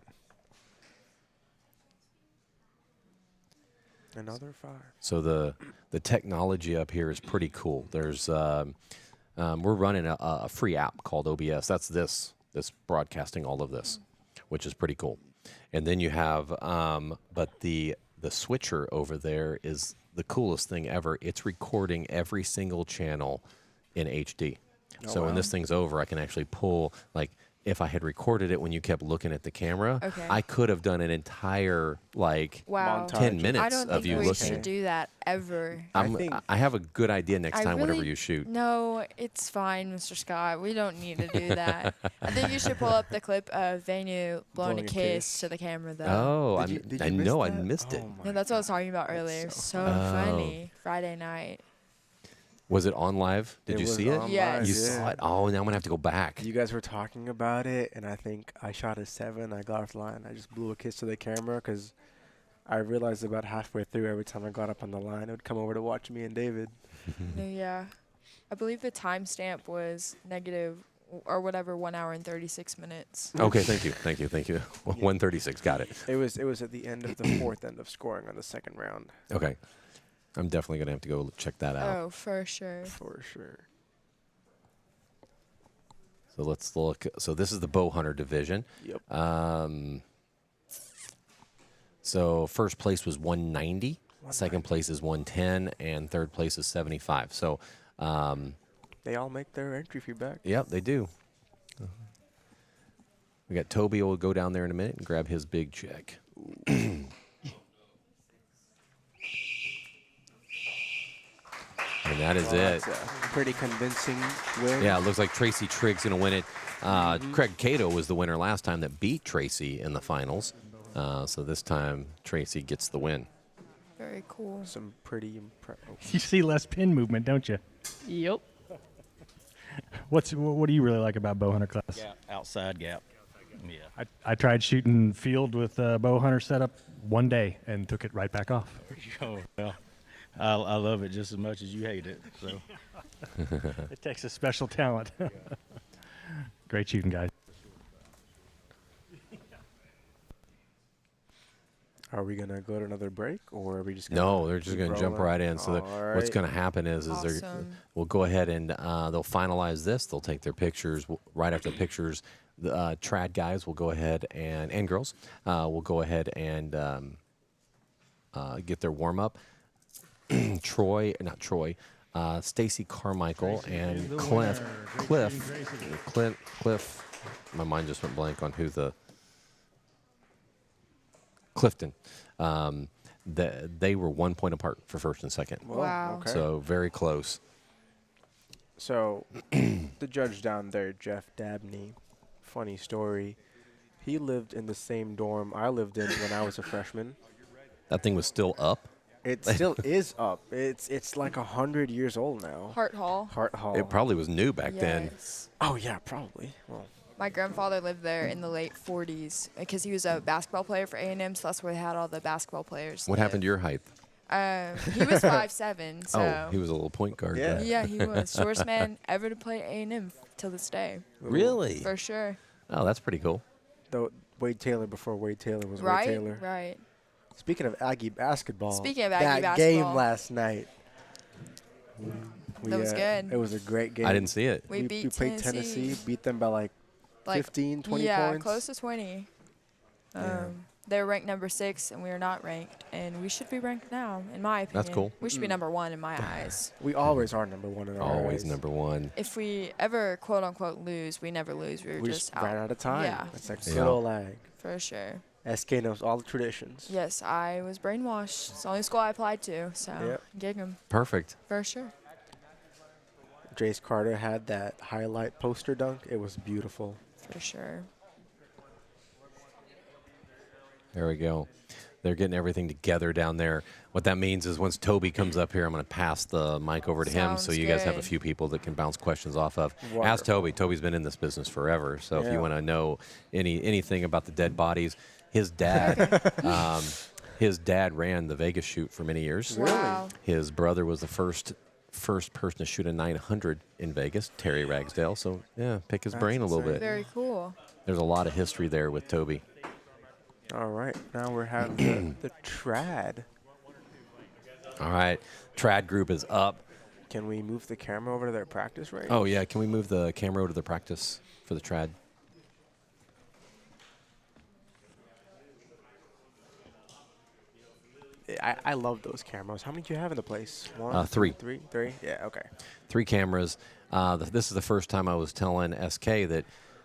Another 5. So the technology up here is pretty cool. There's we're running a free app called OBS. That's this broadcasting all of this, which is pretty cool. And then you have but the switcher over there is the coolest thing ever. It's recording every single channel in HD. Oh, So when wow. this thing's over, I can actually pull, like, if I had recorded it when you kept looking at the camera, I could have done an entire, like, Wow. 10 minutes I don't of think you we looking. should do that ever. I have a good idea next I time whenever really- you shoot. No, it's fine, Mr. Scott. We don't need to do that. I think you should pull up the clip of Vanu blowing a kiss to the camera, though. Oh, I miss know I that? missed it. Yeah, that's what I was talking about earlier. So funny. Friday night. Was it on live? Did It you was see it? on Yes. live, You saw yeah. it? Oh, now I'm going to have to go back. You guys were talking about it, and I think I shot a 7. I got off the line. I just blew a kiss to the camera because I realized about halfway through, every time I got up on the line, it would come over to watch me and David. Yeah. I believe the timestamp was negative or whatever, 1 hour and 36 minutes. Okay, thank you. 136, got it. It was at the end of the fourth end of scoring on the second round. Okay. I'm definitely going to have to go check that out. Oh, for sure. For sure. So let's look. So this is the bow hunter division. Yep. So first place was 190. Second place is 110, and third place is 75. So, They all make their entry fee back. yep, they do. We got Toby will go down there in a minute and grab his big check. And that is Well, it. that's a pretty convincing win. Yeah, it looks like Tracy Triggs going to win it. Craig Cato was the winner last time that beat Tracy in the finals. So this time, Tracy gets the win. Very cool. Some pretty impressive. You see less pin movement, don't you? Yep. What do you really like about bow hunter class? Gap, outside gap. Yeah. I tried shooting field with bow hunter setup one day and took it right back off. Oh, well, I love it just as much as you hate it. So. It takes a special talent. Great shooting, guys. Are we going to go to another break, or are we just gonna No, they're just keep going to jump rolling? right in. So All what's right. going to happen is we'll go ahead and they'll finalize this. They'll take their pictures. Right after the pictures, the trad guys will go ahead and girls will go ahead and get their warm up. Stacy Carmichael and Cliff. My mind just went blank on who the Clifton. They were 1 point apart for first and second. Wow. Okay. So very close. So, the judge down there, Jeff Dabney, funny story. He lived in the same dorm I lived in when I was a freshman. That thing was still up. It still is up. It's like 100 years old now. Hart Hall. Hart Hall. It probably was new back then. Yes. Oh yeah, probably. Well, My grandfather lived there in the late 40s because he was a basketball player for A&M, so that's where they had all the basketball players. What happened to your height? He was 5'7", so. Oh, he was a little point guard. Yeah. Yeah, he was. Shortest man ever to play A&M till this day. Really? For sure. Oh, that's pretty cool. though Wade Taylor before Wade Taylor was Right, Wade Taylor. right. Speaking of Aggie basketball. Speaking of Aggie that basketball. game last night. That was good. It was a great game. I didn't see it. We beat played Tennessee, beat them by like 15, 20 yeah, points. close to 20. Yeah. They're ranked number 6, and we are not ranked. And we should be ranked now, in my opinion. That's cool. We should be number 1 in my eyes. We always are number 1 in our Always eyes. number 1. If we ever, quote unquote, lose, we never lose. We're We just ran out of time. Yeah, It's like good old ag. for sure. SK knows all the traditions. Yes, I was brainwashed. It's the only school I applied to, so Yep. gig 'em. Perfect. For sure. Jace Carter had that highlight poster dunk. It was beautiful. For sure. There we go. They're getting everything together down there. What that means is once Toby comes up here, I'm going to pass the mic over to him so Sounds you guys have a good. few people that can bounce questions off of. Ask Wonderful. Toby. Toby's been in this business forever. So if Yeah. you want to know anything about the dead bodies, his dad ran the Vegas shoot for many years. Really? Wow. His brother was the first person to shoot a 900 in Vegas, Terry Ragsdale. So, yeah, pick his That's brain a little insane. bit. Very cool. There's a lot of history there with Toby. All right. Now we're having the trad. All right. Trad group is up. Can we move the camera over to their practice range? Oh, yeah. Can we move the camera over to the practice for the trad? I love those cameras. How many do you have in the place? 1, 3. 3? 3? Yeah, okay. 3 cameras. This is the first time I was telling SK that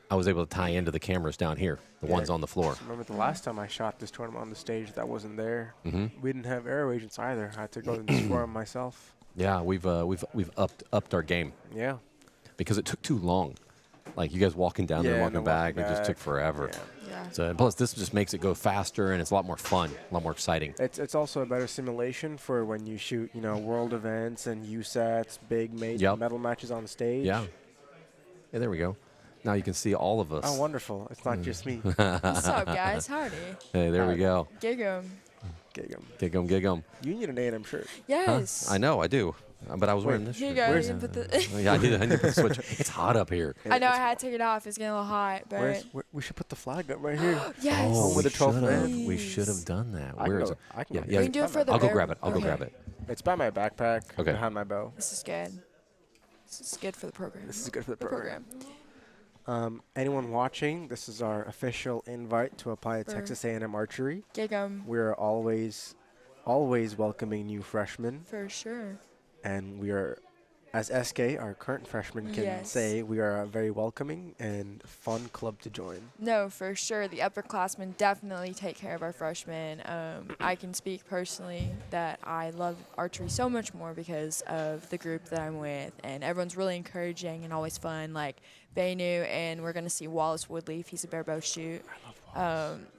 I was able to tie into the cameras down here, the ones on the floor. Remember the last time I shot this tournament on the stage, that wasn't there. Mhm. We didn't have aero agents either. I had to go and score them myself. Yeah, we've upped our game Yeah. because it took too long. Like you guys walking down there, Yeah, walking and back, walking it just took back. forever. Yeah. So and plus this just makes it go faster and it's a lot more fun, a lot more exciting. It's also a better simulation for when you shoot, world events and USATs, big Yep. metal matches on stage. Yeah. Yeah, there we go. Now you can see all of us. Oh, wonderful. It's not just me. What's up, guys? Howdy. Hey, there we go. Gig 'em. Gig 'em. Gig 'em, gig 'em. You need an A&M shirt. Yes. I know, I do. But I was wearing this Here you shirt. go. Where's You can put the Oh, yeah, I need to put the switch. It's hot up here. I know I had to take it off. It's getting a little hot, but We should put the flag up right here. yes. Oh, With we the 12th should have. man. We should have done that. I Where can is go- it? I can Yeah, go yeah. get We can do it for the I'll go bear- grab it. I'll go okay. grab it. It's by my backpack Okay. behind my bow. this is good. This is good for the program. This is good for the program. Anyone watching, this is our official invite to apply at For- Texas A&M Archery. Gig 'em. We're always welcoming new freshmen, For sure. and we are, as SK, our current freshman can Yes. say, we are a very welcoming and fun club to join. No, for sure. The upperclassmen definitely take care of our freshmen. I can speak personally that I love archery so much more because of the group that I'm with, and everyone's really encouraging and always fun. Like Baynu, and we're gonna see Wallace Woodleaf. He's a bare bow shoot.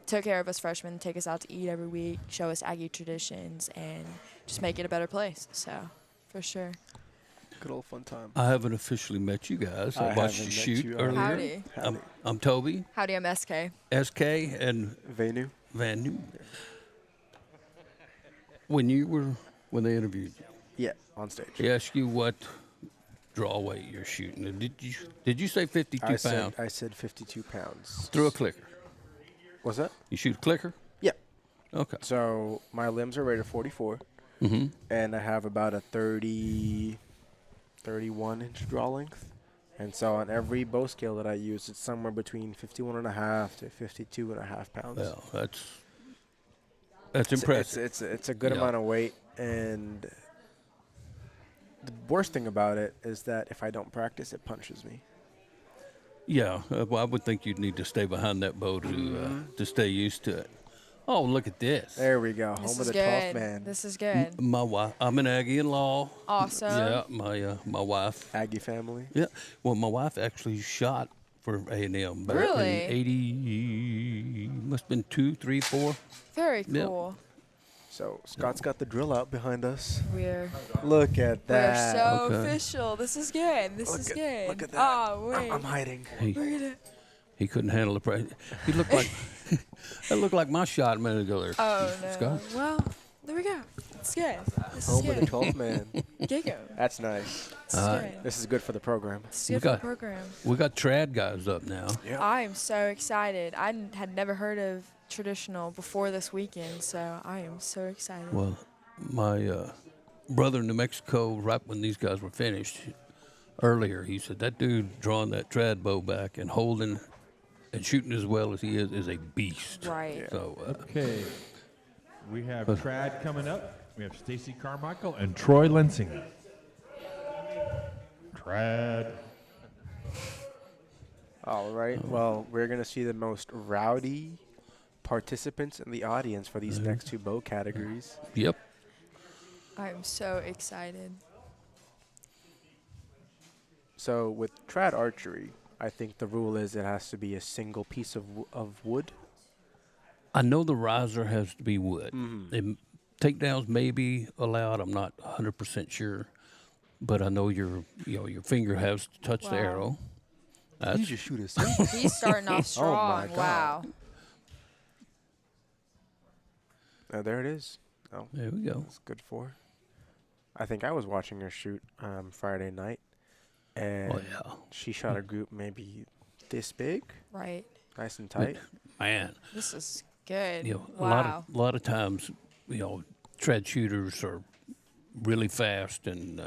Took care of us freshmen, take us out to eat every week, show us Aggie traditions, and just make it a better place. So, for sure. Good old fun time. I haven't officially met you guys. I watched you haven't met shoot you earlier. Howdy. I'm Toby, Howdy, I'm SK. SK, and Venu. Van New. When they interviewed you, Yeah, on stage. they asked you what draw weight you're shooting. And did you say 52 pounds? I said 52 pounds. Through a clicker. What's that? You shoot a clicker? Yeah. Okay. So my limbs are rated 44, Mm-hmm. and I have about a 31-inch draw length. And so on every bow scale that I use, it's somewhere between 51.5 to 52.5 pounds. Well, that's impressive. It's a good Yeah. amount of weight, and the worst thing about it is that if I don't practice, it punches me. Yeah, well, I would think you'd need to stay behind that bow to stay used to it. Oh, look at this. There we go. This Home is of the 12th good. man. This is good. My wife, I'm an Aggie-in-law. Awesome. Yeah, my wife. Aggie family. Yeah, well, my wife actually shot for A&M back Really? in 80, must have been 2, 3, 4. Very Yep. cool. So Scott's got the drill out behind us. We're Look at that. We're so official. This is good. This is good. Look at that. Oh wait. I'm hiding. He couldn't handle the pressure. He looked like that looked like my shot a minute ago there. Oh no. Scott. Well, there we go. It's good. This Home is of good. the 12th man. Gigo. That's nice. This is good. This is good for the program. It's good for the program. We got trad guys up now. I am so excited. Had never heard of traditional before this weekend, so I am so excited. Well, my brother in New Mexico, right when these guys were finished, earlier, he said that dude drawing that trad bow back and holding and shooting as well as he is a beast. Right. Yeah. So Okay. We have trad coming up. We have Stacy Carmichael and Troy Lensing. Trad. All right. Well, we're going to see the most rowdy participants in the audience for these next two bow categories. Yep. I'm so excited. So with trad archery, I think the rule is it has to be a single piece of wood. I know the riser has to be wood. Takedowns may be allowed. I'm not 100% sure, but I know your finger has to touch the arrow. You just shoot a He's starting off strong. Wow. There it is. Oh, there we go. That's good for. I think I was watching her shoot Friday night, and she shot a group maybe this big. Right. Nice and tight. Man. This is good. A lot of times, trad shooters are really fast and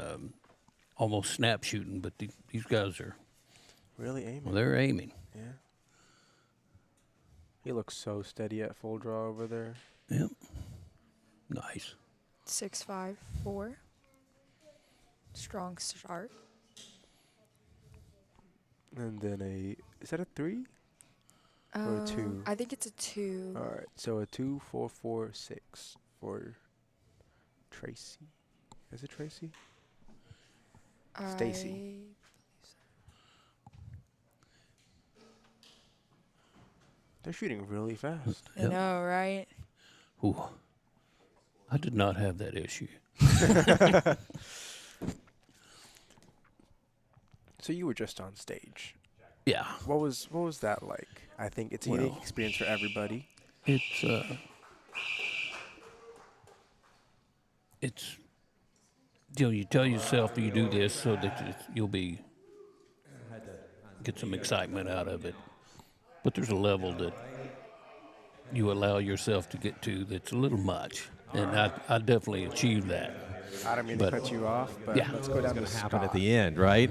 almost snap shooting, but these guys are really aiming. Well, they're aiming. Yeah. He looks so steady at full draw over there. Yep. Nice. 6.54. Strong start. And then is that a 3? Or a 2? I think it's a 2. All right, so a 2, 4, 4, 6 for Tracy. Is it Tracy? Stacy. They're shooting really fast. I know, right? Ooh. I did not have that issue. So you were just on stage. Yeah. What was that like? I think it's a unique experience for everybody. It's you tell yourself you do this so that you'll get some excitement out of it. But there's a level that you allow yourself to get to that's a little much, and I definitely achieved that. I don't mean to cut you off, but let's go down to happen Scott. at the end, right?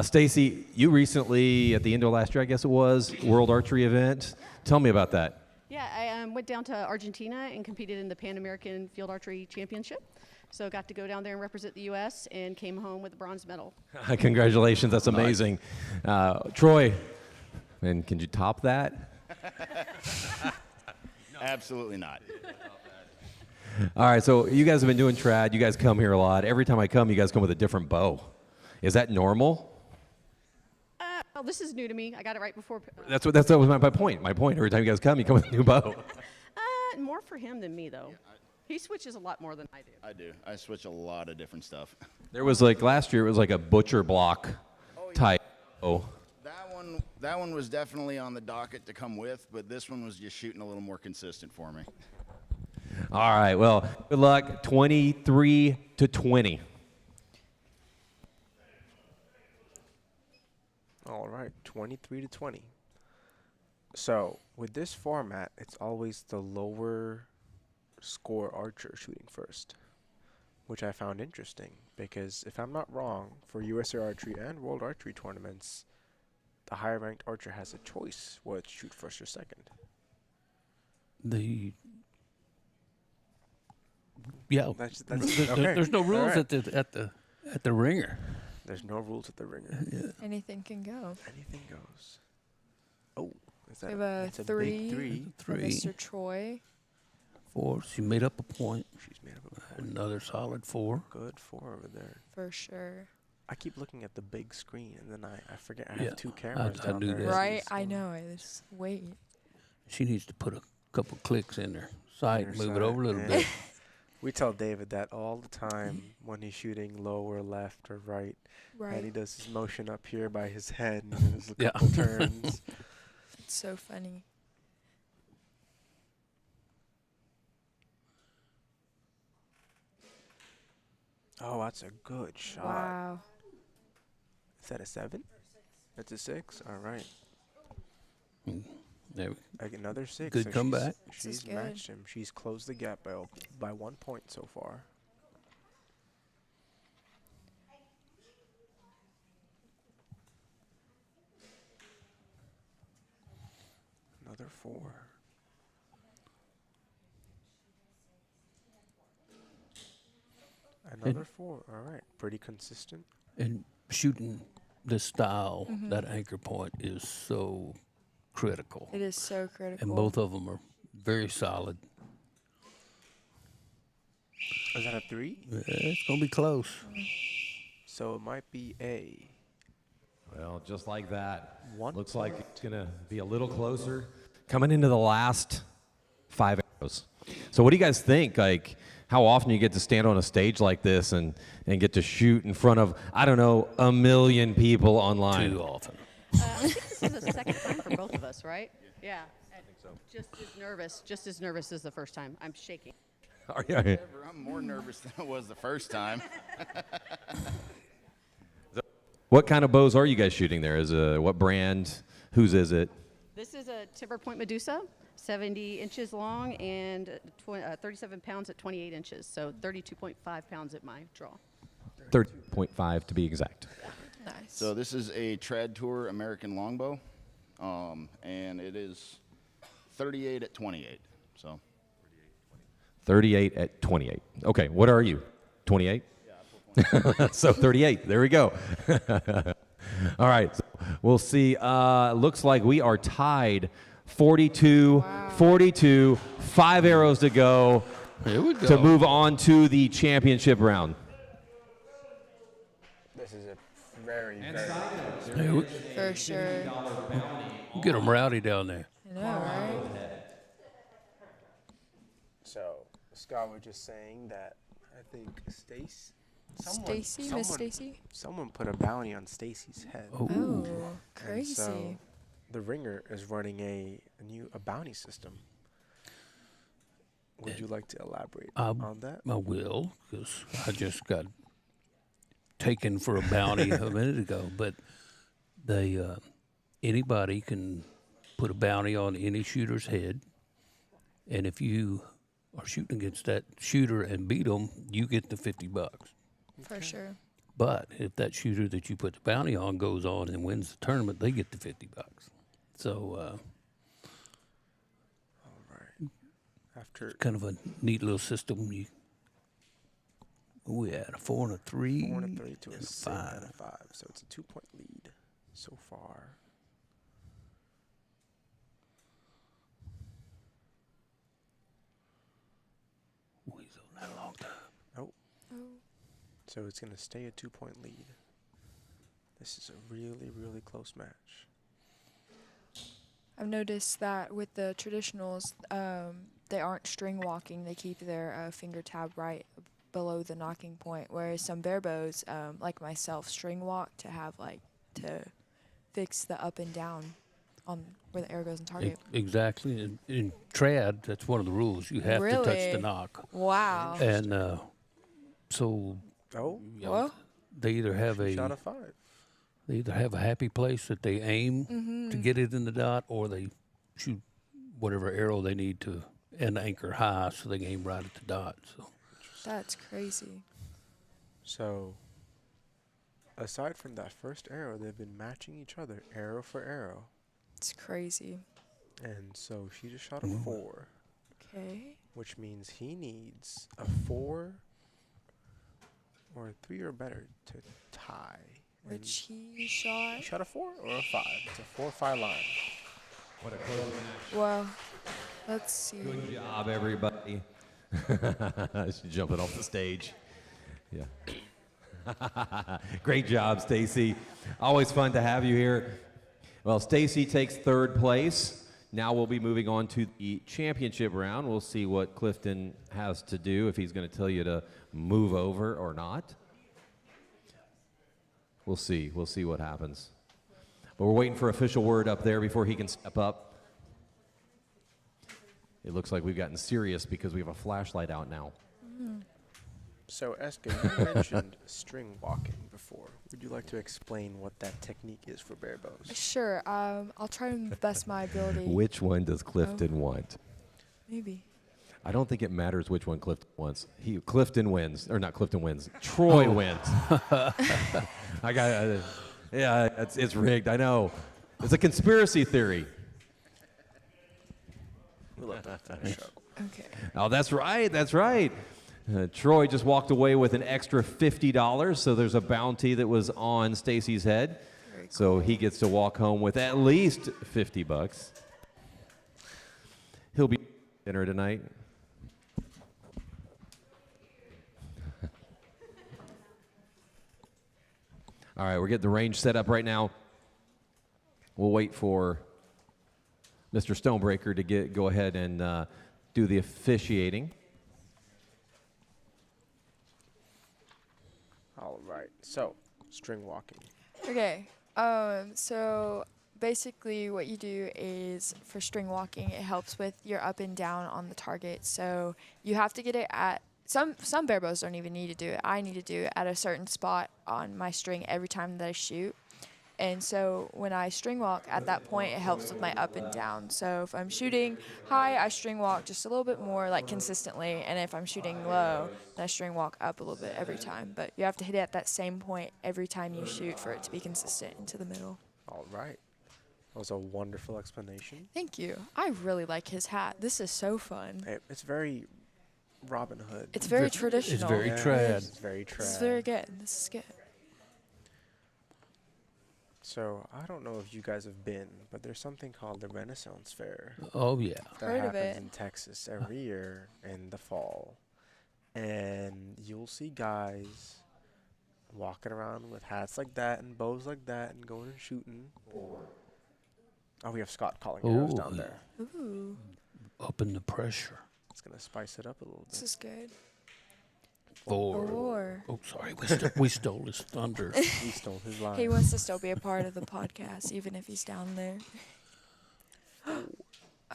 Stacy, you recently, at the end of last year, I guess it was, World Archery event. Tell me about that. Yeah, I went down to Argentina and competed in the Pan American Field Archery Championship. So got to go down there and represent the U.S. and came home with a bronze medal. Congratulations, that's amazing. Troy, and can you top that? Absolutely not. All right, so you guys have been doing trad. You guys come here a lot. Every time I come, you guys come with a different bow. Is that normal? Well, this is new to me. I got it right before. That was my point. My point. Every time you guys come, you come with a new bow. More for him than me, though. He switches a lot more than I do. I do. I switch a lot of different stuff. There was last year. It was like a butcher block type. Oh. That one was definitely on the docket to come with, but this one was just shooting a little more consistent for me. All right. Well, good luck. 23-20. All right, 23-20. So with this format, it's always the lower score archer shooting first, which I found interesting because if I'm not wrong, for USA Archery and World Archery tournaments, the higher ranked archer has a choice whether to shoot first or second. There's no rules at the ringer. There's no rules at the ringer. Yeah. Anything can go. Anything goes. Oh, is that we have a it's 3 big 3. for Mr. Troy. 4. She made up a point. She's made up a point. Another solid 4. Good 4 over there. For sure. I keep looking at the big screen, and then I forget I have 2 cameras I down do there. that. Right, I know it. Just wait. She needs to put a couple clicks in her sight and move it over a little bit. We tell David that all the time when he's shooting low or left or right. Right. And he does his motion up here by his head and does a Yeah. couple turns. It's so funny. Oh, that's a good shot. Wow. Is that a 7? That's a 6? All right. There we- Like another 6. Good so comeback. She's good. matched him. She's closed the gap by 1 point so far. Another 4. Another 4. All right. Pretty consistent. And shooting this style, that anchor point is so critical. It is so critical. And both of them are very solid. Is that a 3? It's going to be close. So it might be A. Well, just like that. 1 Looks like point. it's going to be a little closer. Coming into the last 5 arrows. So what do you guys think? Like, how often you get to stand on a stage like this and get to shoot in front of, I don't know, 1 million people online? Too often. I think this is the second time for both of us, right? Yeah. I think so. Just as nervous as the first time. I'm shaking. Are you? I'm more nervous than I was the first time. What kind of bows are you guys shooting there? What brand? Whose is it? This is a Timber Point Medusa, 70 inches long and 37 pounds at 28 inches. So 32.5 pounds at my draw. 30.5 to be exact. Nice. So this is a Trad Tour American longbow, and it is 38 at 28. So 38 at 28. Okay, what are you? 28? Yeah, so 38. There we go. All right, so we'll see. Looks like we are tied 42, 42, 5 arrows to go, Here we go. to move on to the championship round. This is a very, very. For sure. Get them rowdy down there. I know, right? So Scott was just saying that I think Stacy, Miss Stacy? someone put a bounty on Stacy's head. Oh. Oh, And crazy. so the Ringer is running a bounty system. Would you like to elaborate on that? I will, because I just got taken for a bounty a minute ago. But they anybody can put a bounty on any shooter's head, and if you are shooting against that shooter and beat them, you get the $50. For sure. But if that shooter that you put the bounty on goes on and wins the tournament, they get the $50. So After it's kind of a neat little system. We had a 4 and a 3. 4 and a 3 to a and 6 and a 5, so it's a 2-point lead so far. He's on that long time. Oh. So it's going to stay a 2-point lead. This is a really, really close match. I've noticed that with the traditionals, they aren't string walking. They keep their finger tab right below the knocking point, whereas some bare bows, like myself, string walk to have to fix the up and down on where the arrow goes in target. Exactly. In trad, that's one of the rules. You have to touch Really? the knock. Wow. And so Oh, you know, Well. they either have she shot a a 5. they either have a happy place that they aim to get it in the dot, or they shoot whatever arrow they need to and anchor high so they can aim right at the dot. So That's crazy. So, aside from that first arrow, they've been matching each other arrow for arrow. It's crazy. And so she just shot a 4, Okay. which means he needs a 4 or a 3 or better to tie. And Which he shot. he shot a 4 or a 5. It's a 4-5 line. What a close match. Well, let's see. Good job, everybody. She's jumping off the stage. Yeah. Great job, Stacy. Always fun to have you here. Well, Stacy takes 3rd place. Now we'll be moving on to the championship round. We'll see what Clifton has to do, if he's going to tell you to move over or not. We'll see. We'll see what happens. But we're waiting for official word up there before he can step up. It looks like we've gotten serious because we have a flashlight out now. So, Eska, you mentioned string walking before. Would you like to explain what that technique is for bare bows? Sure. I'll try and best my ability. Which one does Clifton want? Maybe. I don't think it matters which one Clifton wants. Clifton wins, or not Clifton wins. Troy wins. I got. Yeah, it's rigged. I know. It's a conspiracy theory. We'll let that finish up. Okay. Oh, that's right. That's right. Troy just walked away with an extra $50, so there's a bounty that was on Stacy's head. So he gets to walk home with at least $50. He'll be dinner tonight. All right, we're getting the range set up right now. We'll wait for Mr. Stonebreaker to go ahead and do the officiating. All right. So, string walking. Okay. So basically what you do is for string walking, it helps with your up and down on the target. So you have to get it at some bare bows don't even need to do it. I need to do it at a certain spot on my string every time that I shoot. And so when I string walk at that point, it helps with my up and down. So if I'm shooting high, I string walk just a little bit more, like consistently. And if I'm shooting low, then I string walk up a little bit every time. But you have to hit it at that same point every time you shoot for it to be consistent into the middle. All right. That was a wonderful explanation. Thank you. I really like his hat. This is so fun. It's very Robin Hood. It's very traditional. It's very Yes, trad. It's very trad. This is very good. This is good. So, I don't know if you guys have been, but there's something called the Renaissance Fair. Oh, yeah. That Heard of happens it. in Texas every year in the fall. And you'll see guys walking around with hats like that and bows like that and going and shooting. Oh, we have Scott calling arrows Ooh. down there. Ooh, Up in the pressure. It's going to spice it up a little this bit. is good. Four. Oh, sorry. We stole his thunder. He stole his line. He wants to still be a part of the podcast, even if he's down there.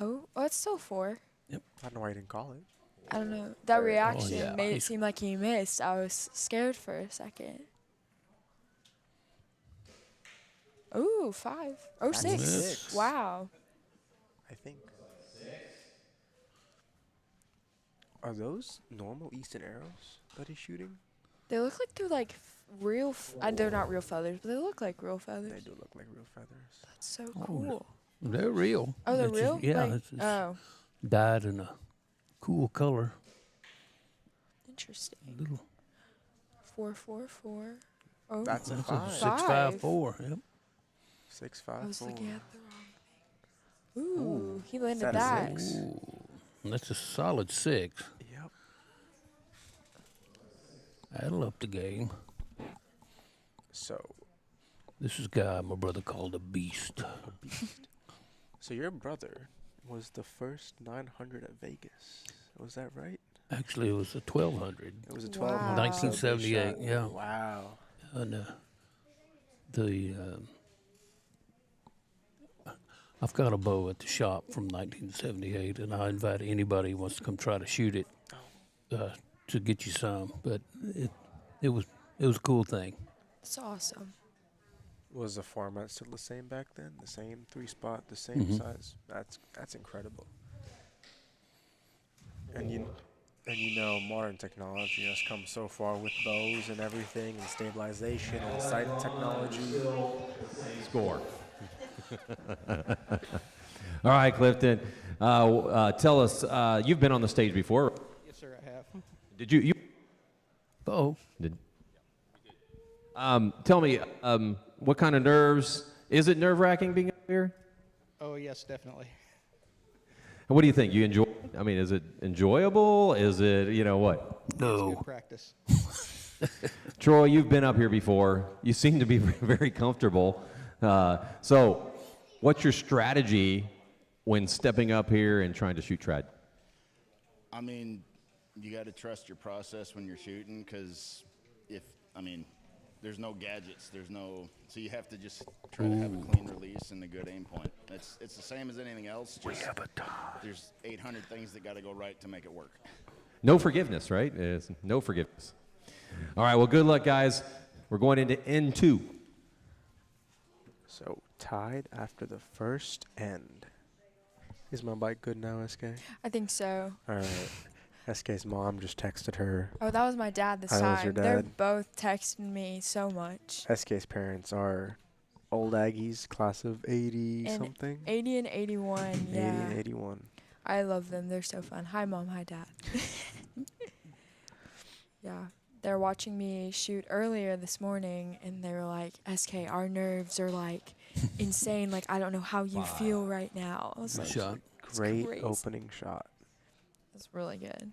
Oh, it's still 4. I don't know why he didn't call it. I don't know. That reaction yeah. made it seem like he missed. I was scared for a second. Ooh, 5. Oh, That's 6. 6. Wow. I think. Are those normal Easton arrows that he's shooting? They look like they're like real. They're not real feathers, but they look like real feathers. They do look like real feathers. That's so cool. They're real. Oh, they're It's just- real? yeah. Like- It's oh. dyed in a cool color. Interesting. Little 4, 4, 4. Oh, That's a That's 5. 6.54. Yep. 6, 5, I was 4. looking at the wrong thing. Ooh, he Is landed that a that. 6? Ooh, that's a solid 6. Yep. That'll up the game. So, This is a guy my brother called a beast. so your brother was the first 900 at Vegas. Was that right? Actually, it was a 1200. It was a Wow. 1200. 1978, yeah. Wow. And I've got a bow at the shop from 1978, and I invite anybody who wants to come try to shoot it to get you some. But it was a cool thing. That's awesome. Was the format still the same back then? The same 3-spot, the same size? That's incredible. And you know, modern technology has come so far with bows and everything, and stabilization and sight technology. Score. All right, Clifton. Tell us, you've been on the stage before. Yes, sir, I have. Did you? Oh. Did. Tell me, what kind of nerves? Is it nerve-wracking being up here? Oh, yes, definitely. And what do you think? You enjoy? I mean, is it enjoyable? Is it, what? It's No. good practice. Troy, you've been up here before. You seem to be very comfortable. So, what's your strategy when stepping up here and trying to shoot trad? I mean, you got to trust your process when you're shooting, because there's no gadgets, so you have to just try to have a clean release and a good aim point. It's the same as anything else. There's 800 things that got to go right to make it work. No forgiveness, right? It's no forgiveness. All right, well, good luck, guys. We're going into N2. So tied after the first end. Is my bike good now, SK? I think so. All right. SK's mom just texted her. Oh, that was my dad this That time. was your They're dad? both texting me so much. SK's parents are old Aggies, class of 80 And something. 80 and 81, 80 yeah. and 81. I love them. They're so fun. Hi, Mom. Hi, Dad. Yeah. They're watching me shoot earlier this morning, and they were like, SK, our nerves are, like, insane. Like, I don't know how you feel right now. I was like, "It's Great crazy." opening shot. That's really good.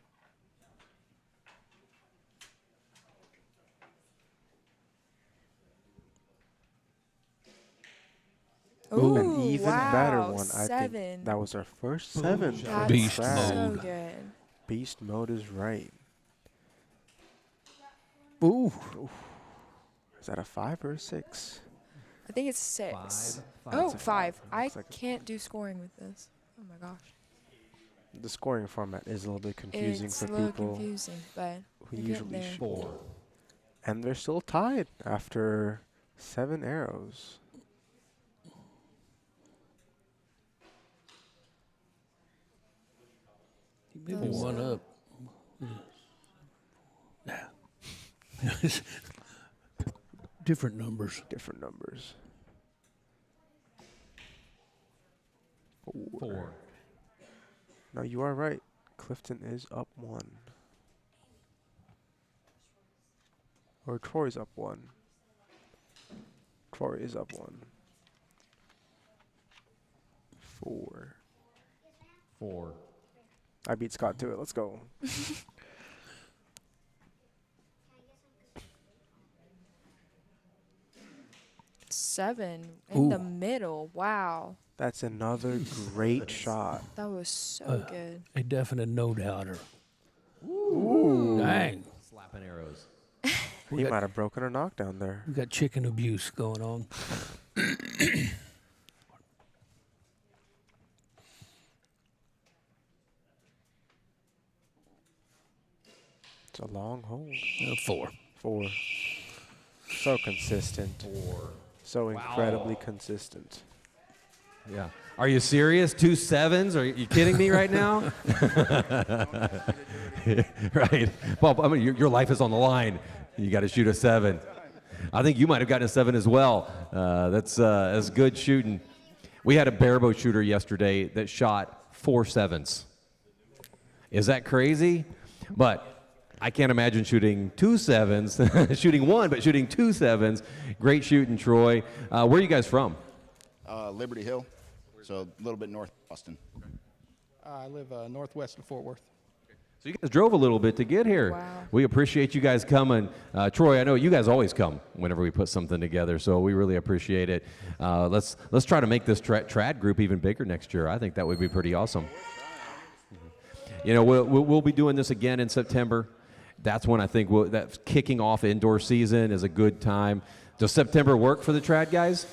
Ooh, An even wow, better one. I 7. think that was our first 7. That's Beast so mode. good. Beast mode is right. Ooh. Is that a 5 or a 6? I think it's 6. Five. Oh, It's a 5. I Looks like a- can't do scoring with this. Oh my gosh. The scoring format is a little bit confusing It's for a little people confusing, but who we're getting usually there. shoot. And they're still tied after 7 arrows. Maybe one up. Yeah. Different numbers. Different numbers. 4. No, you are right. Clifton is up 1. Or Troy's up 1. Troy is up 1. 4. 4. I beat Scott to it. Let's go. Seven in the Ooh. middle. Wow. That's another great shot. That was so good. A definite no-doubter. Ooh. Dang. Slapping arrows. He might have broken a knockdown there. We got chicken abuse going on. It's a long hold. 4. 4. So consistent. 4. So incredibly consistent. Yeah. Are you serious? 2 7s? Are you kidding me right now? Right. Well, I mean, your life is on the line. You got to shoot a 7. I think you might have gotten a 7 as well. That's good shooting. We had a barebow shooter yesterday that shot 4 7s. Is that crazy? But I can't imagine shooting 2 7s, shooting 1, but shooting 2 7s. Great shooting, Troy. Where are you guys from? Liberty Hill, so a little bit north of Boston. I live northwest of Fort Worth. So you guys drove a little bit to get here. Wow. We appreciate you guys coming. Troy, I know you guys always come whenever we put something together, so we really appreciate it. Let's try to make this trad group even bigger next year. I think that would be pretty awesome. You know, we'll be doing this again in September. That's when I think that kicking off indoor season is a good time. Does September work for the trad guys?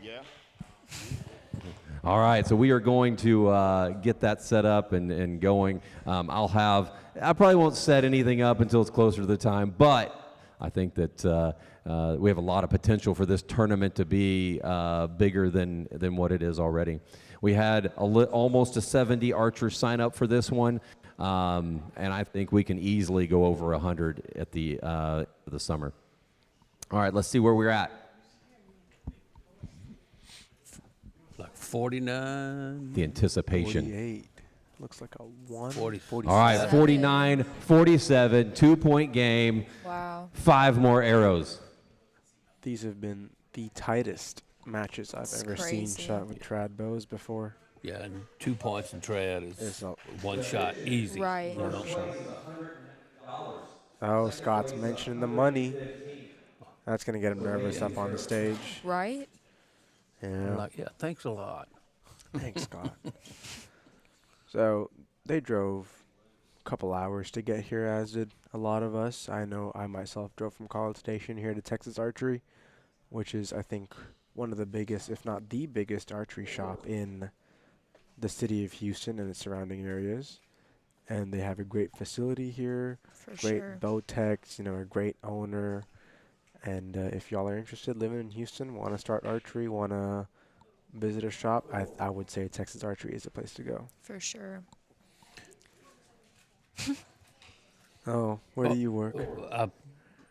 Yeah. All right, so we are going to get that set up and going. I probably won't set anything up until it's closer to the time, but I think that we have a lot of potential for this tournament to be bigger than what it is already. We had almost a 70 archers sign up for this one, and I think we can easily go over 100 at the summer. All right, let's see where we're at. Like 49. The anticipation. 48. Looks like a 1. 40. All right, 49, 47, 2-point game. Wow. 5 more arrows. These have been the tightest matches I've It's ever seen crazy. shot with trad bows before. Yeah, and 2 points in trad is It's a- one shot easy. Right. You know? Oh, Scott's mentioning the money. That's going to get him nervous up on the stage. Right? Yeah. I'm like, yeah, thanks a lot. Thanks, Scott. So they drove a couple hours to get here, as did a lot of us. I know I myself drove from College Station here to Texas Archery, which is, I think, one of the biggest, if not the biggest, archery shop in the city of Houston and its surrounding areas. And they have a great facility here, For great sure. bow techs, a great owner. And if y'all are interested, living in Houston, want to start archery, want to visit a shop, I would say Texas Archery is the place to go. For sure. Oh, where do you work?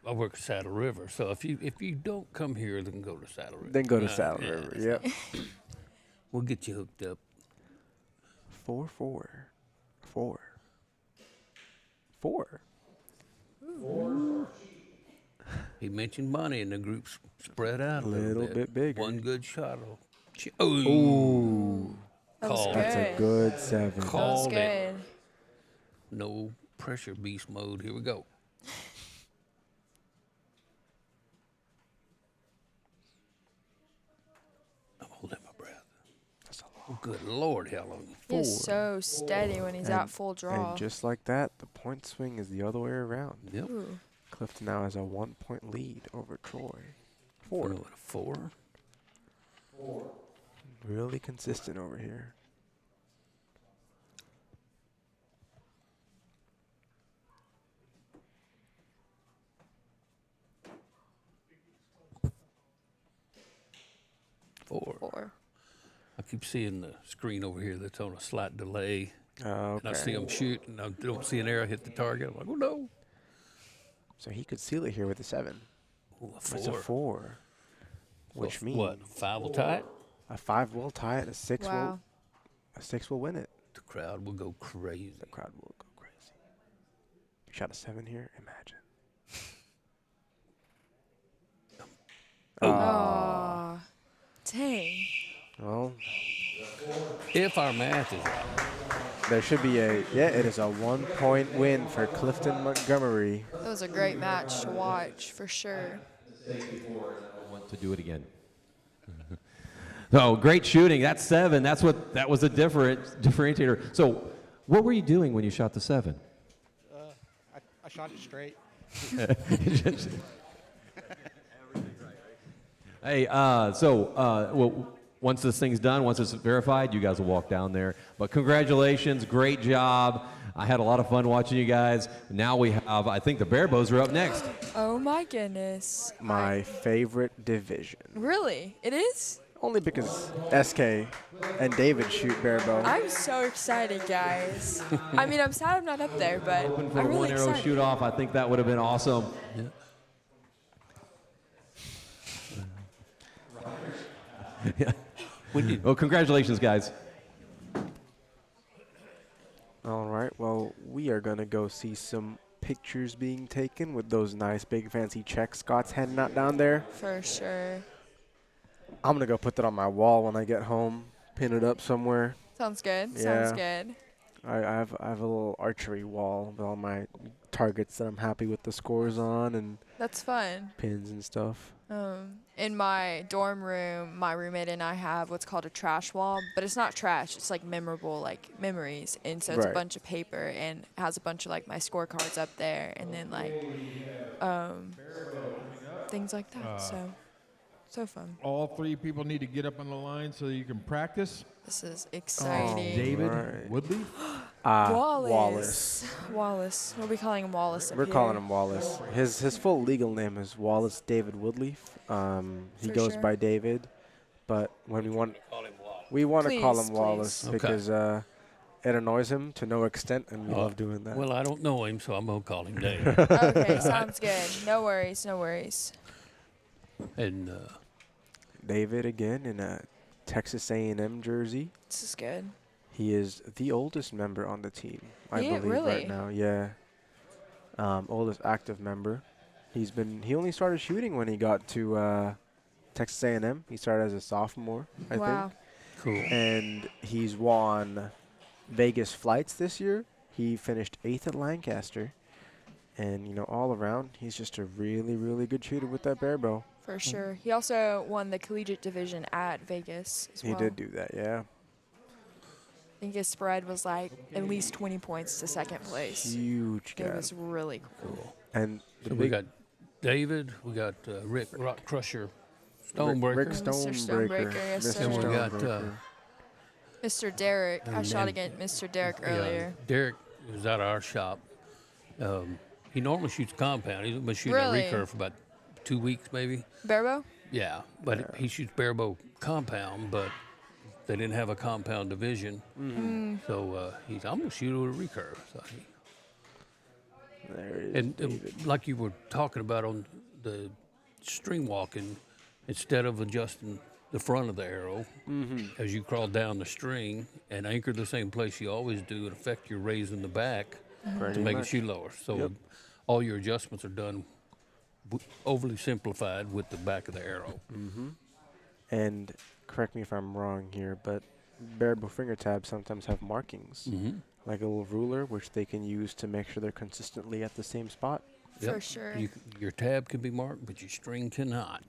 I work at Saddle River, so if you don't come here, then go to Saddle River. Then go to Saddle River, yep. We'll get you hooked up. 4, 4. 4. 4. He mentioned money, and the group's spread out a little bit bigger. One good shot. Ooh. That was Called That's a it. good 7. Called good. it. No pressure beast mode. Here we go. I'm holding my breath. That's a lot. Good Lord, how long? He's so steady when he's at full draw. And just like that, the point swing is the other way around. Yep. Ooh. Clifton now has a 1-point lead over Troy. 4. 4. Really consistent over here. Four. I keep seeing the screen over here that's on a slight delay. Okay. And I see him shoot, and I don't see an arrow hit the target. I'm like, oh no. So he could seal it here with a 7. Ooh, a That's a 4. 4. Which means what? 5 will tie it. A 5 will tie it. A 6 Wow. will win it. The crowd will go crazy. The crowd will go crazy. You shot a 7 here. Imagine. Aw. Dang. Well, if our math is right. There should be it is a 1-point win for Clifton Montgomery. That was a great match to watch, for sure. I want to do it again. Oh, great shooting. That's 7. That was a differentiator. So, what were you doing when you shot the 7? I shot it straight. Hey, well, once this thing's done, once it's verified, you guys will walk down there. But congratulations, great job. I had a lot of fun watching you guys. Now we have, I think the bear bows are up next. Oh my goodness. My favorite division. Really? It is? Only because SK and David shoot bear bow. I'm so excited, guys. I mean, I'm sad I'm not up there, but Hoping for I'm a really one-arrow excited. shoot off. I think that would have been awesome. Yeah. Well, congratulations, guys. All right, well, we are going to go see some pictures being taken with those nice big fancy checks Scott's handing out down there. For sure. I'm going to go put that on my wall when I get home, pin it up somewhere. Sounds good. Yeah. Sounds good. I have a little archery wall with all my targets that I'm happy with the scores on and That's fun. pins and stuff. In my dorm room, my roommate and I have what's called a trash wall, but it's not trash. It's like memorable, like memories. And so it's a Right. bunch of paper and has a bunch of like my scorecards up there and then like things like that. So fun. All 3 people need to get up on the line so you can practice. This is exciting. David right. Woodley. Wallace. Wallace. We'll be calling him Wallace up We're here. calling him Wallace. His full legal name is Wallace David Woodleaf. He For goes sure. by David, but when we want to call him Please, Wallace please. because it annoys him to no extent, and we love doing that. Well, I don't know him, so I'm going to call him Dave. Okay, sounds good. No worries, no worries. And David again in a Texas A&M jersey. This is good. He is the oldest member on the team, I Yeah, believe, really? right now. Yeah, oldest active member. He only started shooting when he got to Texas A&M. He started as a sophomore, I Wow. think. cool. And he's won Vegas flights this year. He finished 8th at Lancaster. And, all around, he's just a really, really good shooter with that bear bow. For sure. He also won the collegiate division at Vegas as He well. did do that, yeah. think his spread was like at least 20 points to second place. Huge It gap. was really cool. And the So we big got David, we got Rick Rock Crusher, Stonebreaker. Rick Mr. Stonebreaker. Stonebreaker, yes, Mr. sir. And we got Stonebreaker. Mr. Derek. I And shot then- against Mr. Derek earlier. Derek was out of our shop. He normally shoots compound. He's been shooting Really? a recurve for about 2 weeks, maybe. Barebow? Yeah, but he shoots barebow compound, but they didn't have a compound division. So I'm going to shoot with a recurve. So There is and like you were talking about on the string walking, instead of adjusting the front of the arrow as you crawl down the string and anchor the same place you always do, it affect your raising the back Pretty to make much. it shoot lower. So Yep. all your adjustments are done overly simplified with the back of the arrow. And correct me if I'm wrong here, but barebow finger tabs sometimes have markings, like a little ruler, which they can use to make sure they're consistently at the same spot. For sure. Your tab can be marked, but your string cannot.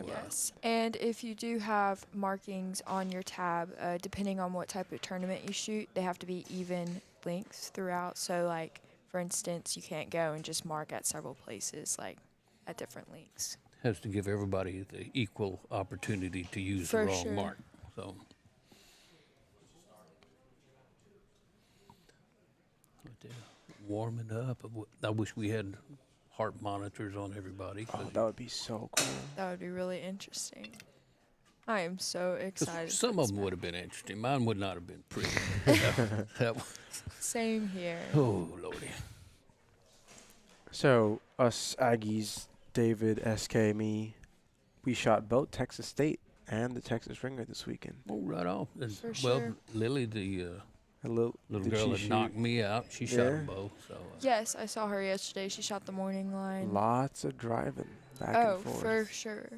Yes. And if you do have markings on your tab, depending on what type of tournament you shoot, they have to be even lengths throughout. So, like, for instance, you can't go and just mark at several places, like, at different lengths. Has to give everybody the equal opportunity to use For the wrong sure. mark. So. But, warming up. I wish we had heart monitors on everybody. Oh, that would be so cool. That would be really interesting. I am so excited. Some of them would have been interesting. Mine would not have been pretty. That was- Same here. Oh, Lordy. So us Aggies, David, SK, me, we shot both Texas State and the Texas Ringer this weekend. Oh, right off. And, For well, sure. Lily, the little girl that knocked me out, she shot them both. So. Yes, I saw her yesterday. She shot the morning line. Lots of driving back Oh, and forth. for sure.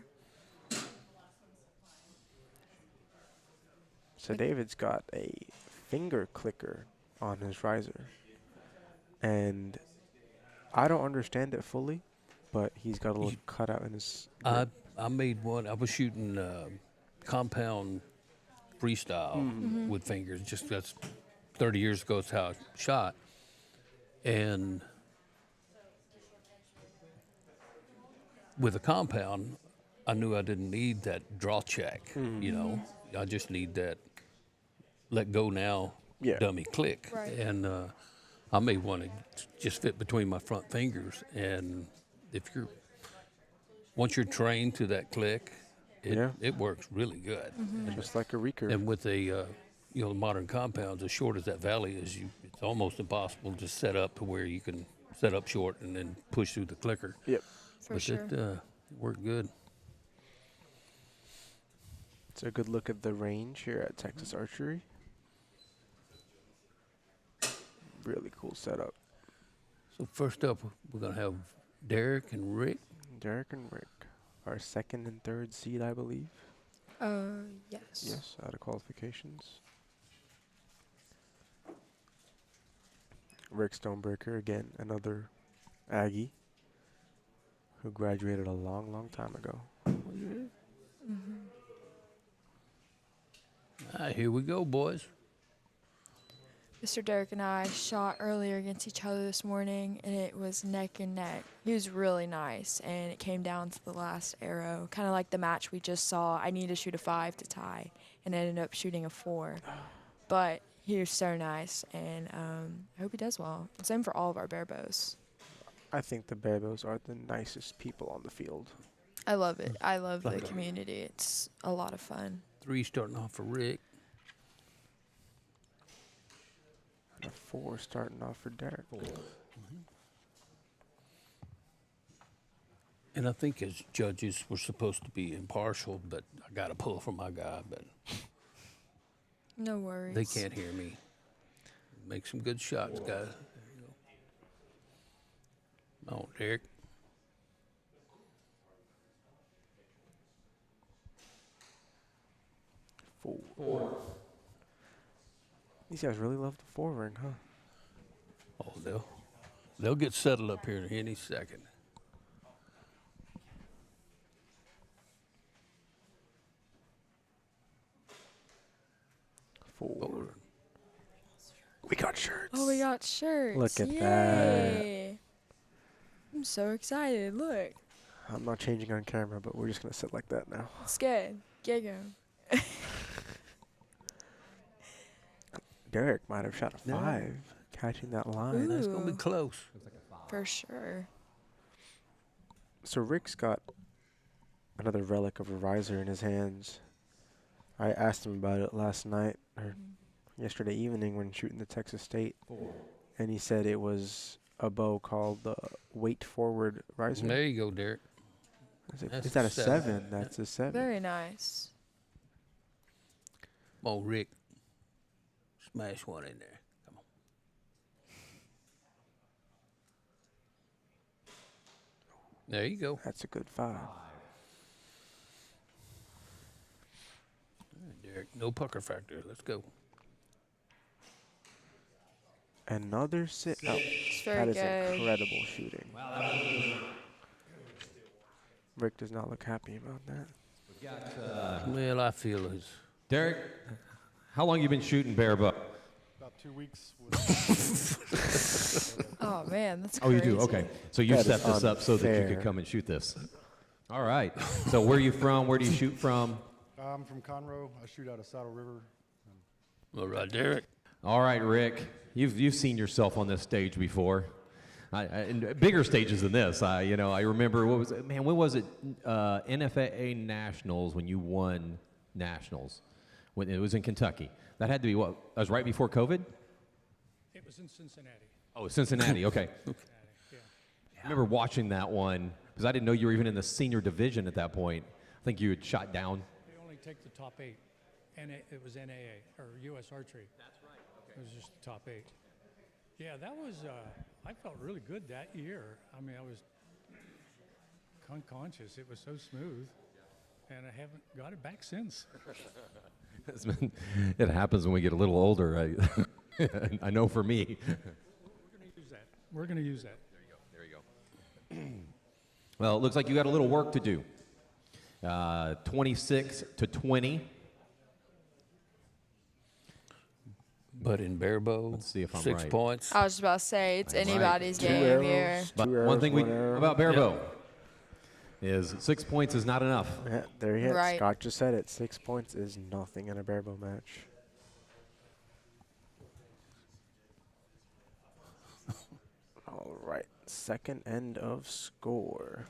So David's got a finger clicker on his riser, and I don't understand it fully, but he's got a little cutout in his. I made one. I was shooting compound freestyle with fingers. Just that's 30 years ago. It's how I shot, and with a compound, I knew I didn't need that draw check. You know, I just need that let go now, dummy click, and I made one that just fit between my front fingers. And if you're once you're trained to that click, it works really good. Just like a recurve. And with a the modern compounds, as short as that valley is, it's almost impossible to set up to where you can set up short and then push through the clicker. Yep. But it worked good. It's a good look at the range here at Texas Archery. Really cool setup. So first up, we're going to have Derek and Rick. Derek and Rick, our second and third seed, I believe. Yes. Yes, out of qualifications. Rick Stonebreaker, again, another Aggie who graduated a long, long time ago. Here we go, boys. Mr. Derek and I shot earlier against each other this morning, and it was neck and neck. He was really nice, and it came down to the last arrow, kind of like the match we just saw. I needed to shoot a 5 to tie, and ended up shooting a 4. But he was so nice, and I hope he does well. Same for all of our bear bows. I think the Bearbows are the nicest people on the field. I love it. I love the community. It's a lot of fun. 3 starting off for Rick. And a 4 starting off for Derek. And I think as judges, we're supposed to be impartial, but I got to pull for my guy. But No worries. they can't hear me. Make some good shots, guys. Oh, Derek. Four. These guys really love the 4 ring, huh? Oh, they'll get settled up here in any second. Four. We got shirts. Oh, we got shirts. Look at Yay. I'm so excited. Look. I'm not changing on camera, but we're just going to sit like that now. It's good. Get going. Derek might have shot a 5 catching that line. That's going to be close. For sure. So Rick's got another relic of a riser in his hands. I asked him about it last night or yesterday evening when shooting the Texas State, and he said it was a bow called the weight forward riser. There you go, Derek. Is that a 7? That's a 7. Very nice. Come on, Rick. Smash one in there. Come on. There you go. That's a good 5. Derek, no pucker factor. Let's go. Another sit. Oh, very that is good. incredible shooting. Rick does not look happy about that. Well, I feel his. Derek, how long you been shooting bare bow? About 2 weeks. Oh, man, that's Oh, crazy. you do? Okay. So you That set is this up so that you unfair. could come and shoot this. All right. So where are you from? Where do you shoot from? I'm from Conroe. I shoot out of Saddle River. All right, Derek. All right, Rick. You've seen yourself on this stage before. And bigger stages than this. I remember, what was it? Man, when was it? NFAA Nationals, when you won Nationals. When it was in Kentucky. That had to be what? That was right before COVID? It was in Cincinnati. Oh, Cincinnati. Okay. I remember watching that one because I didn't know you were even in the senior division at that point. I think you had shot down. They only take the top 8. It was NAA, or U.S. Archery. That's right. Okay. It was just the top 8. Yeah, that was, I felt really good that year. I mean, I was unconscious. It was so smooth, and I haven't got it back since. It happens when we get a little older. I know for me. We're going to use that. There you go. Well, it looks like you got a little work to do. 26 to 20. But in bare bow, let's see if I'm 6 right. points. I was just about to say, it's anybody's Two game arrows. here. But one thing about bare bow is 6 points is not enough. Yeah, there he is. Right. Scott just said it. 6 points is nothing in a bare bow match. All right, second end of score.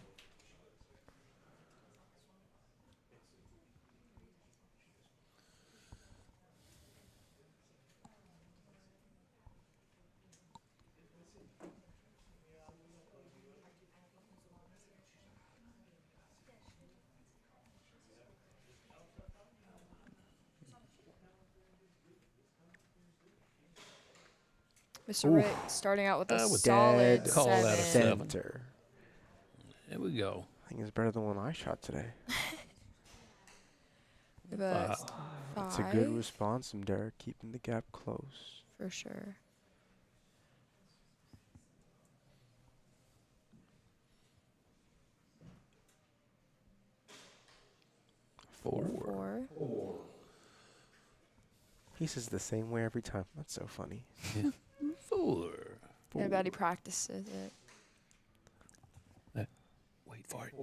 Mr. Rick starting out with a solid Dead 7. center. There we go. I think it's better than one I shot today. But That's a good response from Derek, keeping the gap close. For sure. Four. He says the same way every time. That's so funny. Four. Everybody practices it. Wait for it.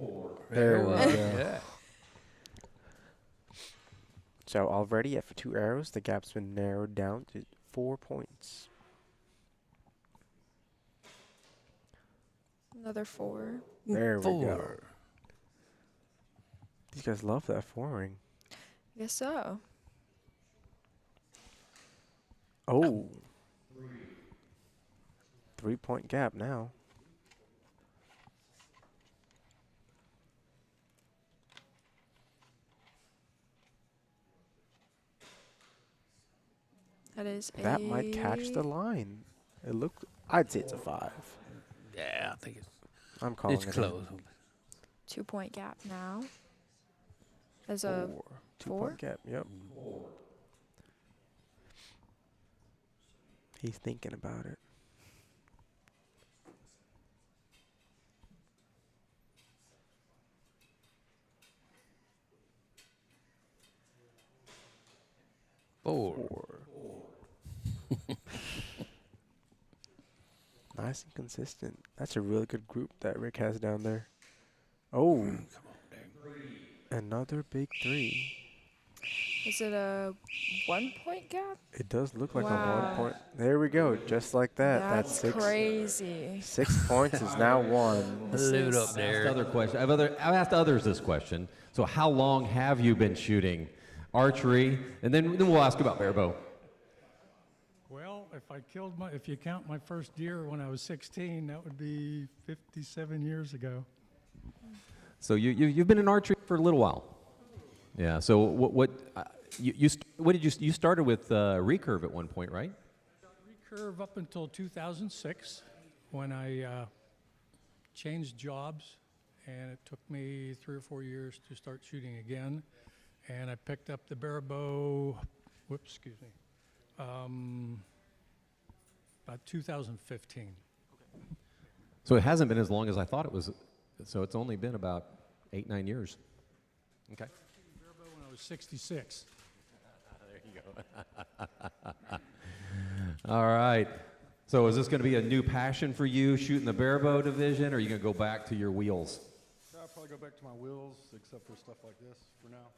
There we go. Yeah. So already after 2 arrows, the gap's been narrowed down to 4 points. Another 4. There we go. These guys love that 4 ring. I guess so. Oh. 3 point gap now. That might catch the line. It looked. I'd say it's a 5. Yeah, I think I'm calling it's it. close. 2 point gap now. As a 2 4? point gap. Yep. He's thinking about it. Four. nice and consistent. That's a really good group that Rick has down there. Oh, another big 3. Is it a 1-point gap? It does look like a Wow. 1 point. There we go, just like that. That's six. crazy. 6 points is now 1. Leave it up I've there. asked other question. I've asked others this question. So, how long have you been shooting archery? And then we'll ask about barebow. Well, if you count my first deer when I was 16, that would be 57 years ago. So you've been in archery for a little while. Yeah. So what did you started with recurve at one point, right? Recurve up until 2006 when I changed jobs, and it took me 3 or 4 years to start shooting again. And I picked up the barebow. Excuse me. About 2015. So it hasn't been as long as I thought it was. So it's only been about 8-9 years. Okay. Barebow when I was 66. There you go. All right. So is this going to be a new passion for you, shooting the barebow division, or are you going to go back to your wheels? I'll probably go back to my wheels, except for stuff like this for now.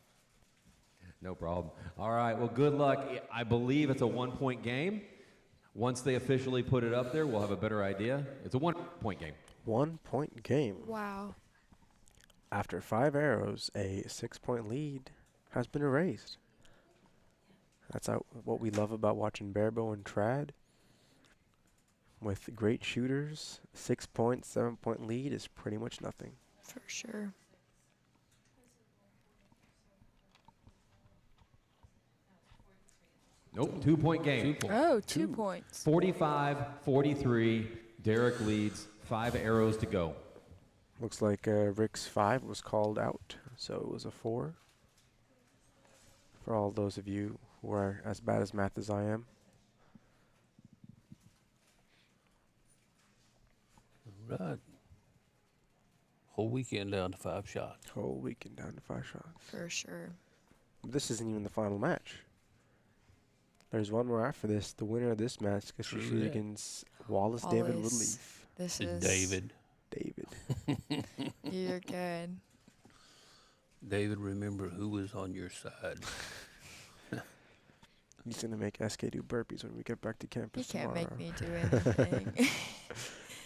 No problem. All right. Well, good luck. I believe it's a 1-point game. Once they officially put it up there, we'll have a better idea. It's a 1-point game. 1-point game. Wow. After 5 arrows, a 6-point lead has been erased. That's what we love about watching barebow and trad. With great shooters, 6-point, 7-point lead is pretty much nothing. For sure. Nope, 2-point game. 2 points. Oh, 2 points. 45-43. Derek leads. 5 arrows to go. Looks like Rick's 5 was called out, so it was a 4. For all those of you who are as bad as math as I am. Right. Whole weekend down to 5 shots. Whole weekend down to 5 shots. For sure. This isn't even the final match. There's one more after this. The winner of this match gets to shoot against Wallace David Woodleaf. This is David. You're good. David, remember who was on your side. He's going to make SK do burpees when we get back to campus You can't tomorrow. make me do anything.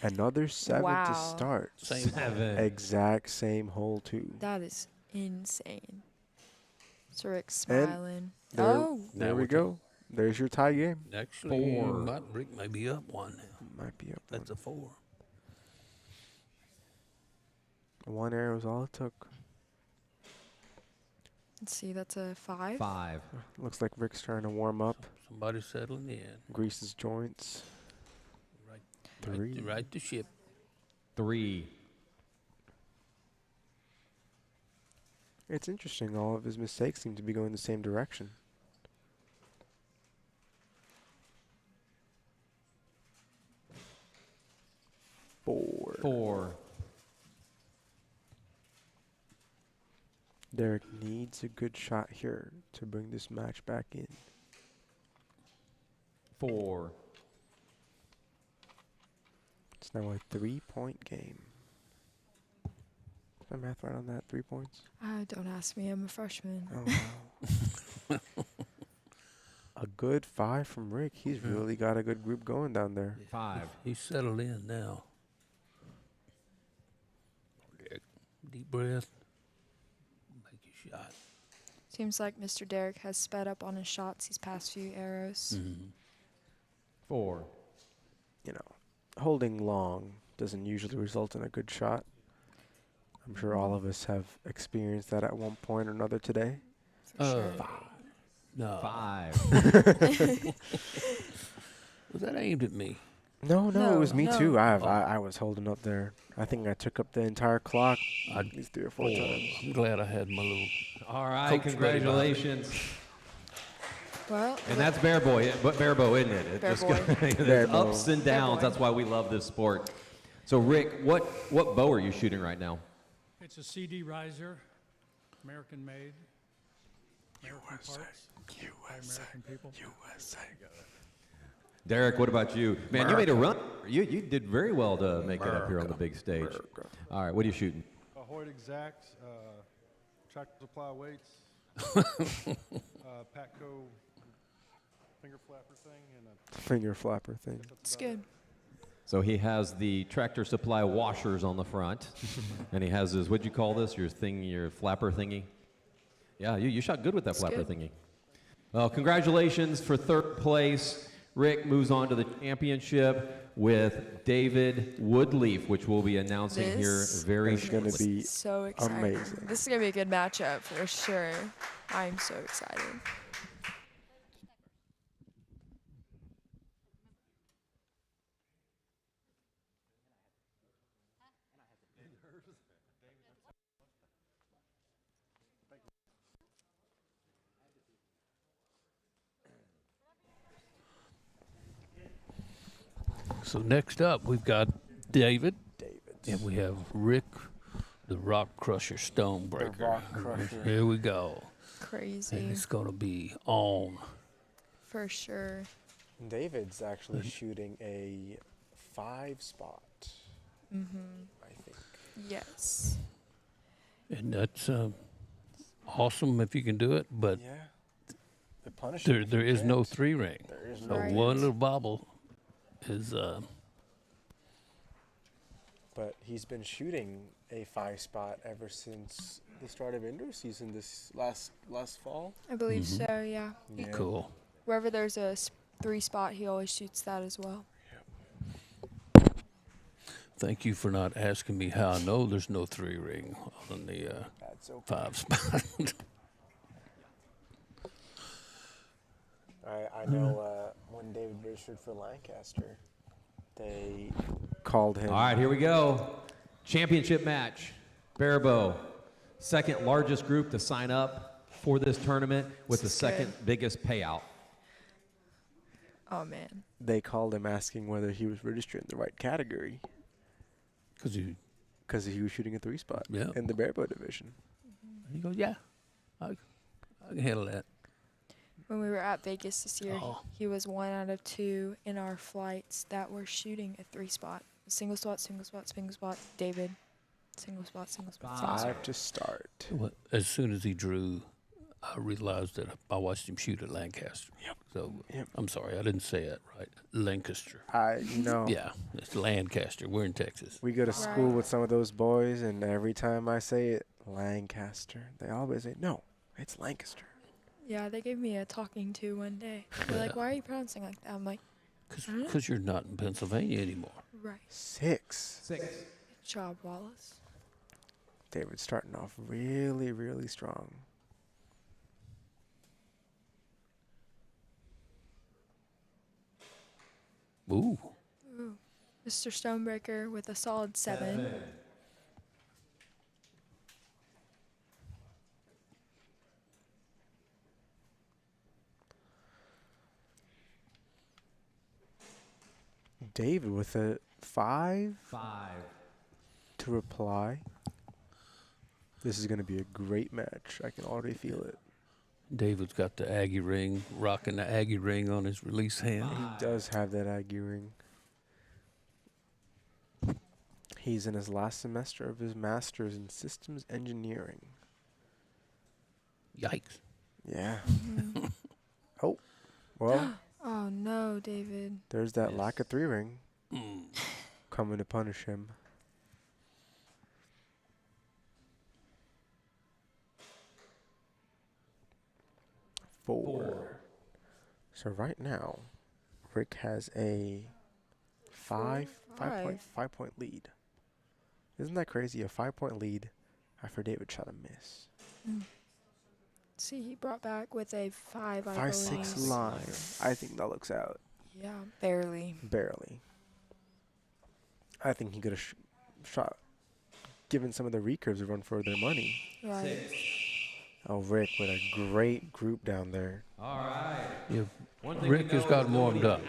Another 7 Wow. to start. Same 7. Exact same hole, too. That is insane. So Rick's And smiling. There, Oh. there we go. There's your tie game. Actually, 4. Rick may be up 1 now. Might be up. That's a 4. 1 arrow is all it took. Let's see, that's a 5. 5. Looks like Rick's trying to warm up. Somebody settling in. Grease his joints. Right, 3. right to ship. 3. It's interesting. All of his mistakes seem to be going the same direction. 4. 4. Derek needs a good shot here to bring this match back in. 4. It's now a 3-point game. Is my math right on that? 3 points? Don't ask me. I'm a freshman. Oh, wow. A good 5 from Rick. He's really got a good group going down there. 5. He's settled in now. Deep breath. Make your shot. Seems like Mr. Derek has sped up on his shots these past few arrows. 4. You know, holding long doesn't usually result in a good shot. I'm sure all of us have experienced that at one point or another today. For sure. 5. No. 5. Was that aimed at me? No, it was me too. Oh. I was holding up there. I think I took up the entire clock at least 3 or 4 times. I'm glad I had my little. All right, Coach congratulations. Well, And that's barebow, isn't it? It just Bareboy. there's Barebow. ups and downs. Bareboy. That's why we love this sport. So, Rick, what bow are you shooting right now? It's a CD riser, American made. American parts. by American people. Derek, what about you? Man, you made a run. You did very well to make it up here on the big stage. All right, what are you shooting? Hoyt Exact, Tractor Supply weights, Patco finger flapper thing, and a Finger flapper thing. It's good. So he has the Tractor Supply washers on the front, and he has his, what'd you call this, your flapper thingy? Yeah, you shot good with that flapper thingy. Well, congratulations for third place. Rick moves on to the championship with David Woodleaf, which we'll be announcing here very shortly. It's going to be So excited. amazing. This is going to be a good matchup for sure. I'm so excited. So next up, we've got David. And we have Rick, the Rock Crusher Stonebreaker. The Rock Crusher. Here we go. Crazy. And it's going to be on. For sure. David's actually shooting a 5-spot. I think. Yes. And that's awesome if you can do it, but The punishment there is no 3-ring. There is So no one little bobble is... But he's been shooting a 5-spot ever since the start of indoor season this last fall. I believe so, yeah. Cool. Wherever there's a 3-spot, he always shoots that as well. Thank you for not asking me how I know there's no 3-ring on the 5-spot. I know when David registered for Lancaster, they called him. All right, here we go. Championship match. Barebow, second largest group to sign up for this tournament with the second biggest payout. Oh, man. They called him asking whether he was registered in the right category. Because he was shooting a 3-spot in the barebow division. And he goes, yeah, I can handle that. When we were at Vegas this year, he was 1 out of 2 in our flights that were shooting a 3-spot. Single spot, single spot, single spot. David, single spot, single spot. Single spot. 5 to start. Well, as soon as he drew, I realized that I watched him shoot at Lancaster. So I'm sorry, I didn't say it right. Lancaster. Yeah, it's Lancaster. We're in Texas. We go to school with some of those boys, and every time I say it, Lancaster, they always say, no, it's Lancaster. Yeah, they gave me a talking to one day. They're like, why are you pronouncing like that? I'm like, Because you're not in Pennsylvania anymore. right. 6. Good job, Wallace. David's starting off really, really strong. Ooh. Ooh. Mr. Stonebreaker with a solid 7. David with a 5. 5. To reply. This is going to be a great match. I can already feel it. David's got the Aggie ring, rocking the Aggie ring on his release hand. He does have that Aggie ring. He's in his last semester of his master's in systems engineering. Yikes. Yeah. Oh, well. Oh, no, David. There's that lack of 3-ring coming to punish him. Four. So right now, Rick has a 5 point lead. Isn't that crazy? A 5-point lead after David shot a miss. See, he brought back with a 5, I 5-6 believe. line. I think that looks out. Yeah, barely. Barely. I think he could have shot, given some of the recurves a run for their money. Right. Oh, Rick with a great group down there. All right. Yeah. Rick has gotten warmed up.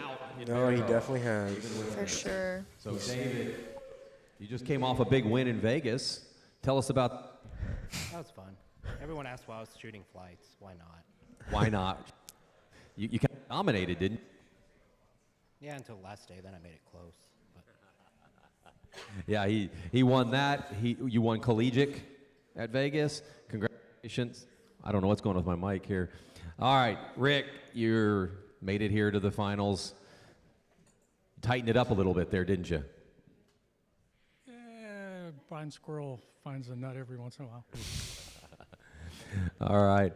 No, he definitely has. For sure. So, David, you just came off a big win in Vegas. Tell us about... That was fun. Everyone asked why I was shooting flights. Why not? Why not? You kind of dominated, didn't you? Yeah, until last day. Then I made it close. But Yeah, he won that. You won collegiate at Vegas. Congratulations. I don't know what's going on with my mic here. All right, Rick, you made it here to the finals. Tightened it up a little bit there, didn't you? Yeah, blind squirrel finds a nut every once in a while. All right.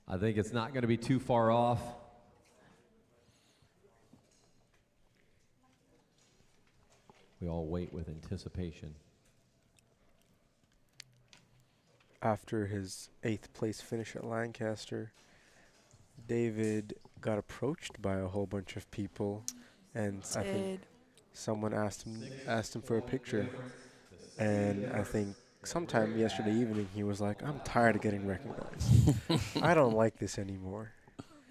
I think it's not going to be too far off. We all wait with anticipation. After his 8th place finish at Lancaster, David got approached by a whole bunch of people, and I think someone asked him for a picture, and I think sometime yesterday evening he was like, "I'm tired of getting recognized. I don't like this anymore."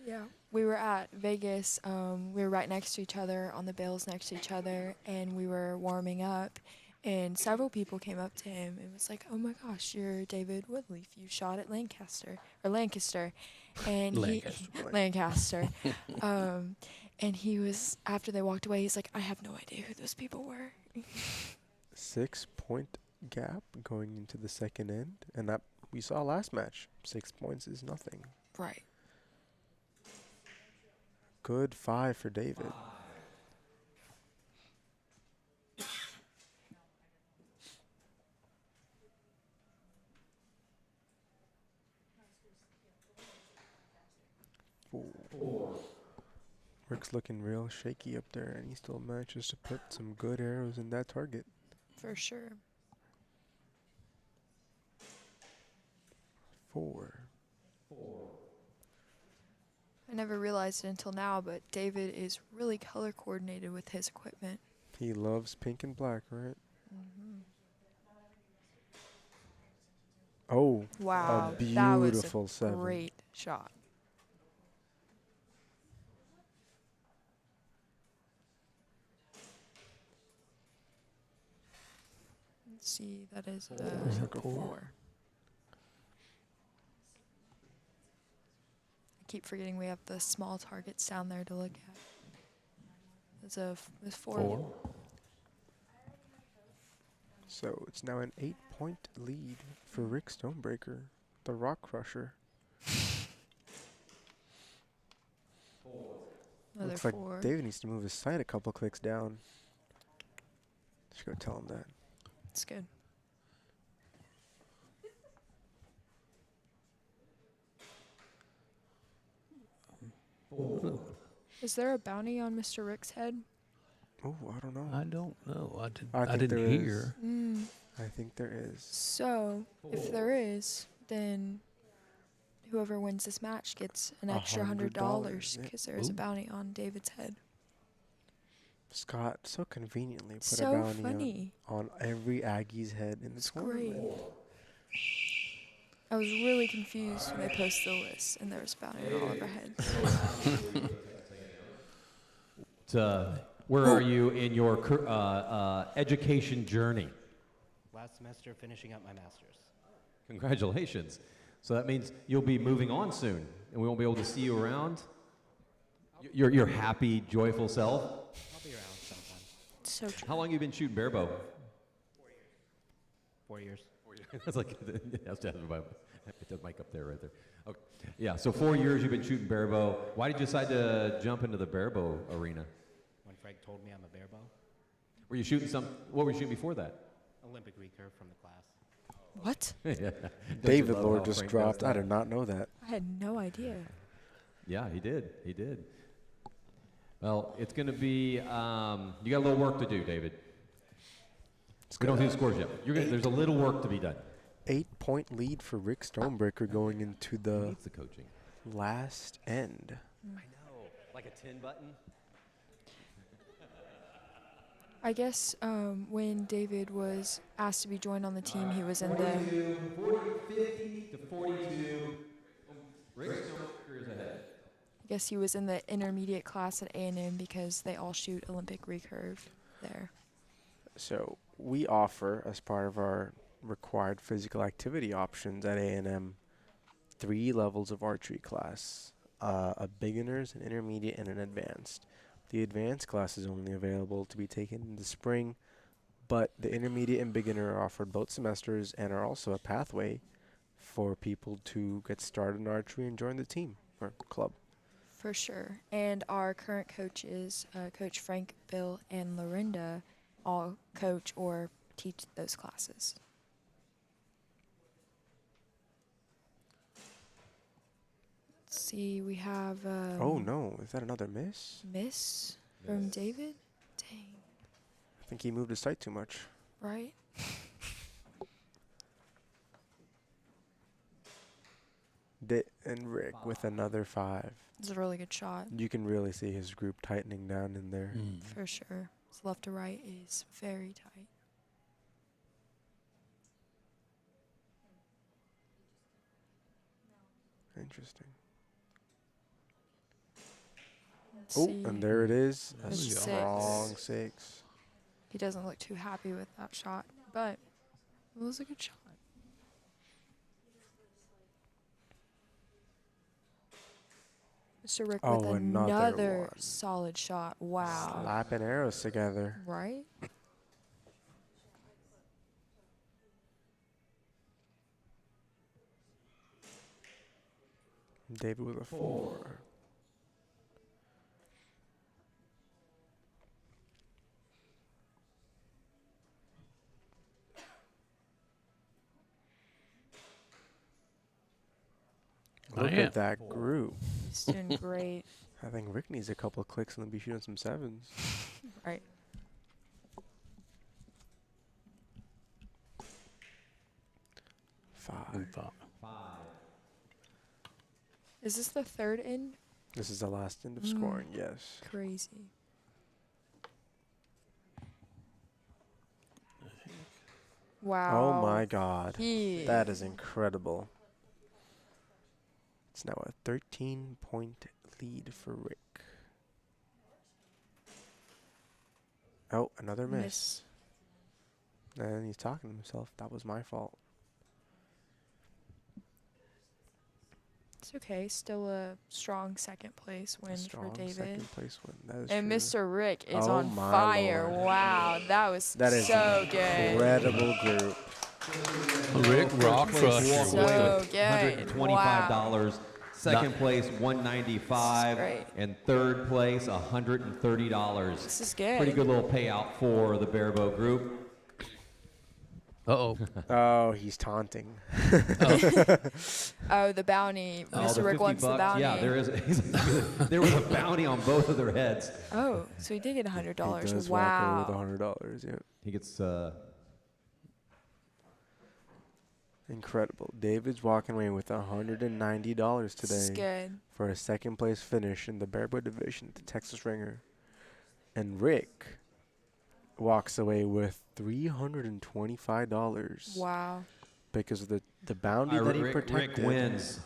Yeah, we were at Vegas. We were right next to each other on the bales next to each other, and we were warming up. And several people came up to him and was like, "Oh my gosh, you're David Woodleaf. You shot at Lancaster." And Lancaster. And he was, after they walked away, he's like, "I have no idea who those people were." 6-point gap going into the second end, and that we saw last match. 6 points is nothing. Right. Good 5 for David. Four. Rick's looking real shaky up there, and he still manages to put some good arrows in that target. For sure. 4. I never realized it until now, but David is really color coordinated with his equipment. He loves pink and black, right? Mm-hmm. Oh, Wow, a that was beautiful a 7. great shot. Let's see, that is a 4. I keep forgetting we have the small targets down there to look at. It's a 4. So it's now an 8-point lead for Rick Stonebreaker, the Rock Crusher. Another Looks like 4. David needs to move his sight a couple clicks down. Just go tell him that. It's good. Is there a bounty on Mr. Rick's head? Oh, I don't know. I don't know. I think didn't there is. hear. I think there is. So, if there is, then whoever wins this match gets an extra $100 because there is a bounty on David's head. Scott so conveniently put So a bounty funny. on every Aggie's head in the It's tournament. great. I was really confused when they posted the list and there was a bounty on all of our heads. Where are you in your education journey? last semester, finishing up my master's. Congratulations. So that means you'll be moving on soon, and we won't be able to see you around? Your happy, joyful self? I'll be around sometime. So true. How long have you been shooting barebow? 4 years. 4 years. That's like, that's the mic up there, right there. Okay. Yeah, so 4 years you've been shooting barebow. Why did you decide to jump into the barebow arena? When Frank told me I'm a barebow. Were you shooting what were you shooting before that? Olympic recurve from the class. What? Yeah. David Lord just dropped. I did not know that. I had no idea. Yeah, he did. He did. Well, it's going to be, you got a little work to do, David. We don't see the scores yet. There's a little work to be done. 8-point lead for Rick Stonebreaker going into the needs the coaching last end. I know. Like a 10 button? I guess when David was asked to be joined on the team, he was in the 50 to 42. Rick Stonebreaker is ahead. I guess he was in the intermediate class at A&M because they all shoot Olympic recurve there. So we offer, as part of our required physical activity options at A&M, 3 levels of archery class, a beginner's, an intermediate, and an advanced. The advanced class is only available to be taken in the spring, but the intermediate and beginner are offered both semesters and are also a pathway for people to get started in archery and join the team or club. For sure. And our current coaches, Coach Frank, Bill, and Lorinda, all coach or teach those classes. Let's see, we have. Oh no, is that another miss? Miss from David? Dang. I think he moved his sight too much. Right? And Rick with another 5. It's a really good shot. You can really see his group tightening down in there. For sure. His left to right is very tight. Interesting. Let's Oh, see. and there it is. A That's six. strong 6. He doesn't look too happy with that shot, but it was a good shot. Mr. Rick with Oh, another one. solid shot. Wow. Slapping arrows together. Right? David with a 4. Look Man. at that group. He's doing great. I think Rick needs a couple of clicks and then be shooting some 7s. Right. Five. Is this the third end? This is the last end of scoring, yes. Crazy. Wow. Oh my God. He- That is incredible. It's now a 13-point lead for Rick. Oh, another miss. And he's talking to himself. That was my fault. It's okay. Still a strong second place win Strong for David. second place win. That is And true. Mr. Rick is Oh on my fire. Lord. Wow, that was That is so good. incredible group. Rick Rock Crusher. So good. $125. Second place, $195, great. and third place, $130. This is good. Pretty good little payout for the Barebow group. Uh-oh. Oh, he's taunting. Oh, the bounty. Oh, Mr. the Rick 50 wants the bucks. bounty. Yeah, there is. There was a bounty on both of their heads. Oh, so he did get $100. He does Wow. walk away with $100, yeah. He gets. Incredible. David's walking away with $190 today. This is good. For a second place finish in the Barebow division at the Texas Ringer. And Rick walks away with $325. Wow. Because of the bounty that he protected. Rick wins.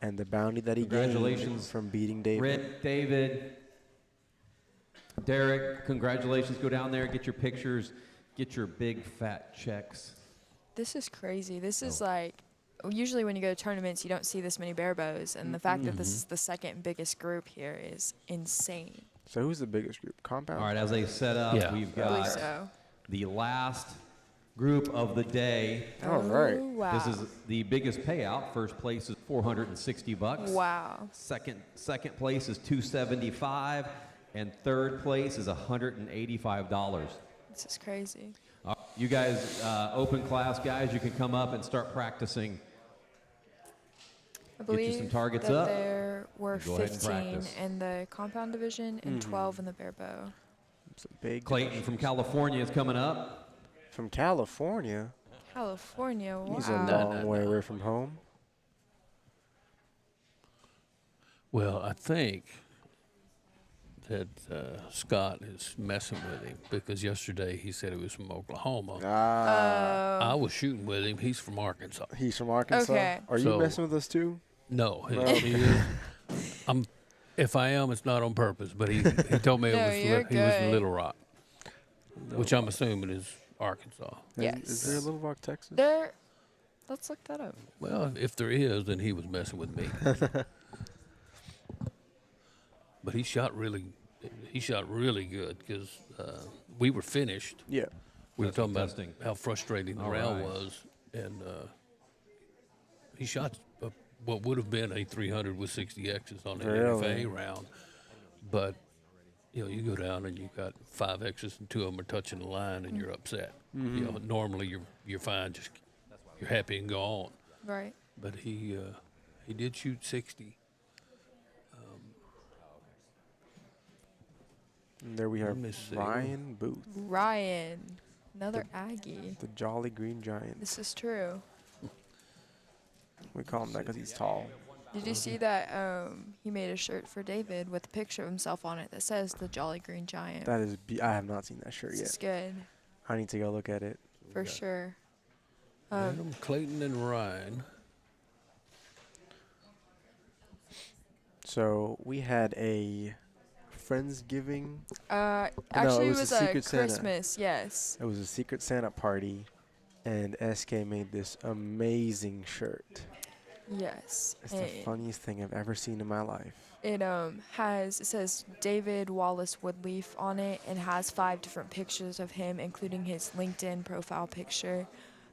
And the bounty that he gained Congratulations from beating David. Rick, David, Derek, congratulations. Go down there, get your pictures, get your big fat checks. This is crazy. This is like, usually when you go to tournaments, you don't see this many barebows. And the fact that this is the second biggest group here is insane. So who's the biggest group? Compound? All right, as they set up, we've I believe got so. the last group of the day. All right. Oh, wow. This is the biggest payout. First place is $460. Wow. Second place is $275, and third place is $185. This is crazy. You guys, open class guys, you can come up and start practicing. I Get you believe some targets that up. there were Go ahead and 15 practice. in the compound division and 12 in the barebow. It's a big Clayton from California is coming up. From California? California, wow. He's a long way away from home. Well, I think that Scott is messing with him because yesterday he said he was from Oklahoma. I was shooting with him. He's from Arkansas. He's from Arkansas? Okay. Are you So- messing with us too? No, No. he is. If I am, it's not on purpose. But he told me No, he was you're from good. Little Rock, which I'm assuming is Arkansas. Is there a Little Rock, Texas? There, let's look that up. Well, if there is, then he was messing with me. But he shot really. he shot really good because we were finished. Yeah. We were That's talking about testing. how frustrating the All round right. was, and he shot what would have been a 300 with 60 X's on the Really? NFA round, but you go down and you've got 5 X's and 2 of them are touching the line, and you're upset. Mhm. Normally you're fine, just you're happy and go on. Right. But he did shoot 60. And there we have me see. Ryan Booth, Ryan, another Aggie. the Jolly Green Giant. This is true. We call him that because he's tall. Did you see that he made a shirt for David with a picture of himself on it that says the Jolly Green Giant? That is, I have not seen that shirt This yet. is good, I need to go look at it. for sure. Adam, Clayton, and Ryan. So we had a Friendsgiving. Actually, it it was a a Secret Santa. Christmas, yes. It was a Secret Santa party, and SK made this amazing shirt. Yes. It's the funniest thing I've ever seen in my life. It says David Wallace Woodleaf on it and has 5 different pictures of him, including his LinkedIn profile picture.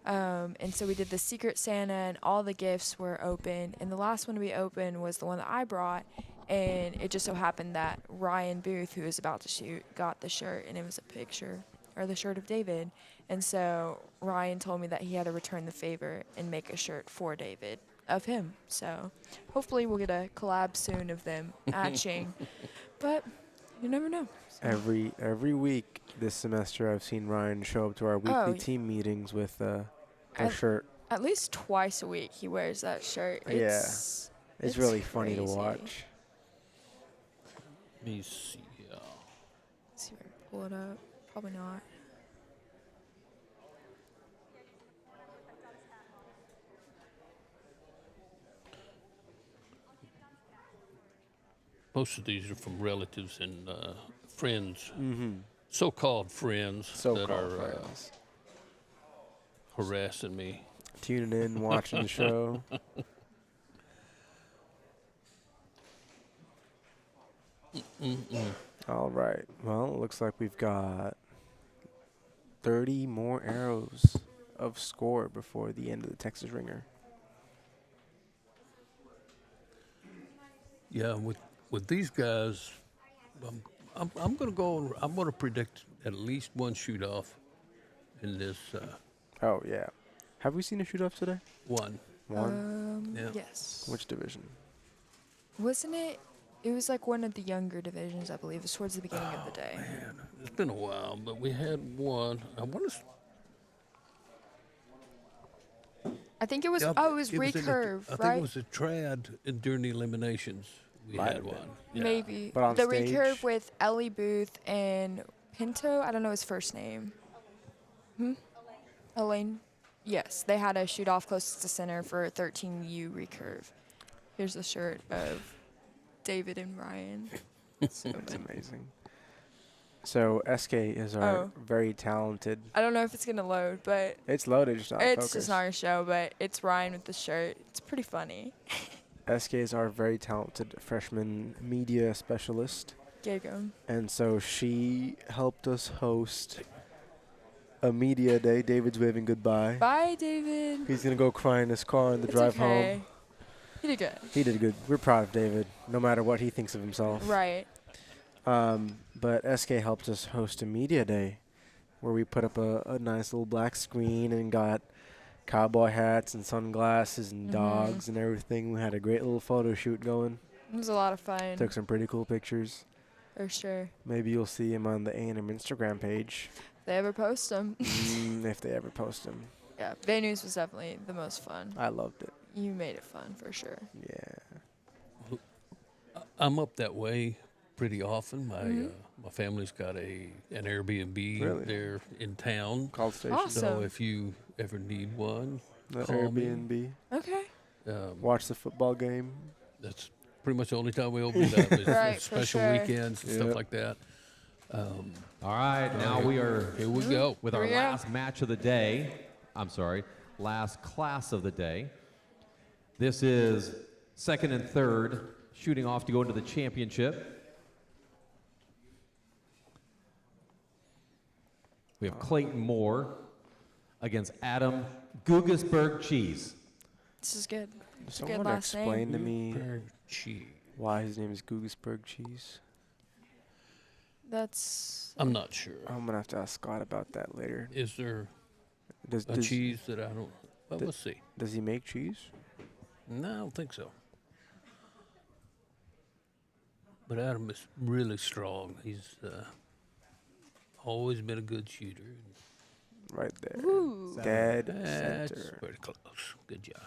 And so we did the Secret Santa, and all the gifts were open. And the last one we opened was the one that I brought. And it just so happened that Ryan Booth, who was about to shoot, got the shirt, and it was a picture, or the shirt of David. And so Ryan told me that he had to return the favor and make a shirt for David of him. So hopefully we'll get a collab soon of them matching. But you never know. So. Every week this semester, I've seen Ryan show up to our weekly team meetings with a shirt. At least twice a week he wears that shirt. It's really funny to crazy. watch. Let me see. Let's see if I can pull it up. Probably not. Most of these are from relatives and friends, Mhm. so-called friends that So-called are friends. harassing me. Tuning in, watching the show. All right. Well, it looks like we've got 30 more arrows of score before the end of the Texas Ringer. Yeah, with these guys, I'm going to go. I'm going to predict at least one shoot off in this. Oh yeah. Have we seen a shoot off today? One. Yeah. Yes. Which division? Wasn't it? It was like one of the younger divisions, I believe. It was towards the beginning of the day. Man, it's been a while, but we had one. I want to. I think it was. Yeah, Oh, it was in a- recurve, I think right? it was a trad during the eliminations. We Might had have one. been. Yeah. Maybe But on the stage? recurve with Ellie Booth and Pinto. I don't know his first name. Elaine. Yes, they had a shoot off closest to center for a 13U recurve. Here's the shirt of David and Ryan. So That's amazing. So SK is our very talented. I don't know if it's gonna load, but It's loaded, just not it's focused. just not a show. But it's Ryan with the shirt. It's pretty funny. SK is our very talented freshman media specialist. Giggum. And so she helped us host a media day. David's waving goodbye. Bye, David. He's going to go cry in his car on the It's drive okay. home. He did good. He did good. We're proud of David, no matter what he thinks of himself. Right. But SK helped us host a media day where we put up a nice little black screen and got cowboy hats and sunglasses and dogs and everything. We had a great little photo shoot going. It was a lot of fun. Took some pretty cool pictures. For sure. Maybe you'll see him on the A&M Instagram page. If they ever post them. If they ever post them. Yeah, Venues was definitely the most fun. I loved it. You made it fun for sure. Yeah. I'm up that way pretty often. My family's got an Airbnb Really? there in town. Call station. So Awesome. if you ever need one, The call me. Airbnb. Okay. Watch the football game. That's pretty much the only time we open it up. Is Right, for special sure. weekends and stuff Yep. like that. All right, now we are Here we go. with Here our we go. last match of the day. I'm sorry, last class of the day. This is second and third, shooting off to go into the championship. We have Clayton Moore against Adam Gugasberg Cheese. This is good. It's a good Someone last explain name. to me Cheese. why his name is Gugasberg Cheese. That's. I'm not sure. I'm gonna have to ask Scott about that later. Is there Does a cheese that I don't? Well, let's see. Does he make cheese? No, I don't think so. But Adam is really strong. He's always been a good shooter. Right there. Ooh. Dead That's center. pretty close. Good job.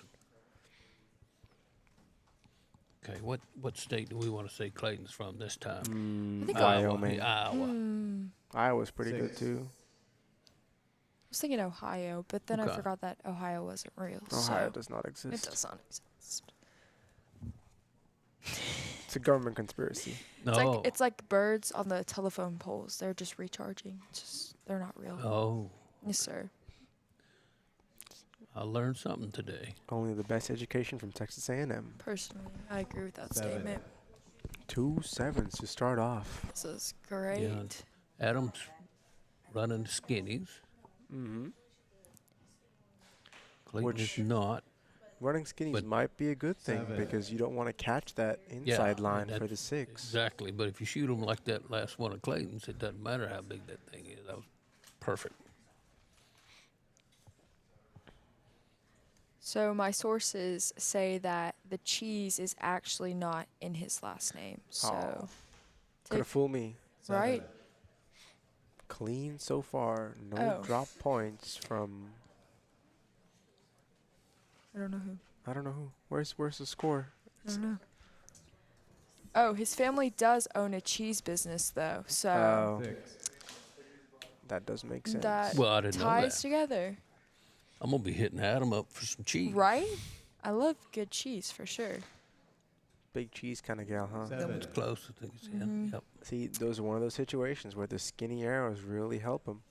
Okay, what state do we want to say Clayton's from this time? I think Wyoming. Iowa. Iowa's pretty good too. I was thinking Ohio, but then I Okay. forgot that Ohio wasn't real. Ohio so does not exist. It does not exist. It's a government conspiracy. No. It's like birds on the telephone poles. They're just recharging. They're not real. Oh, Yes, sir. I learned something today. Only the best education from Texas A&M. Personally, I agree with that statement. 2 sevens to start off. This is great. Yeah, and Adam's running skinnies. Mm-hmm. Clayton is not. Running skinnies But might be a good thing Seven. because you don't want to catch that Yeah, inside line that- for the 6. Exactly, but if you shoot them like that last one of Clayton's, it doesn't matter how big that thing is. That was perfect. So my sources say that the cheese is actually not in his last name. So, Could have fooled me. right? Clean so far. No Oh. drop points from. I don't know who. I don't know who. Where's the score? I don't know. Oh, his family does own a cheese business, though. So Oh. That does make sense. that Well, I didn't know ties that. together, I'm gonna be hitting Adam up for some cheese. right? I love good cheese for sure. Big cheese kind of gal, huh? That one's close. I think it's Mhm. Yep. See, those are one of those situations where the skinny arrows really help him.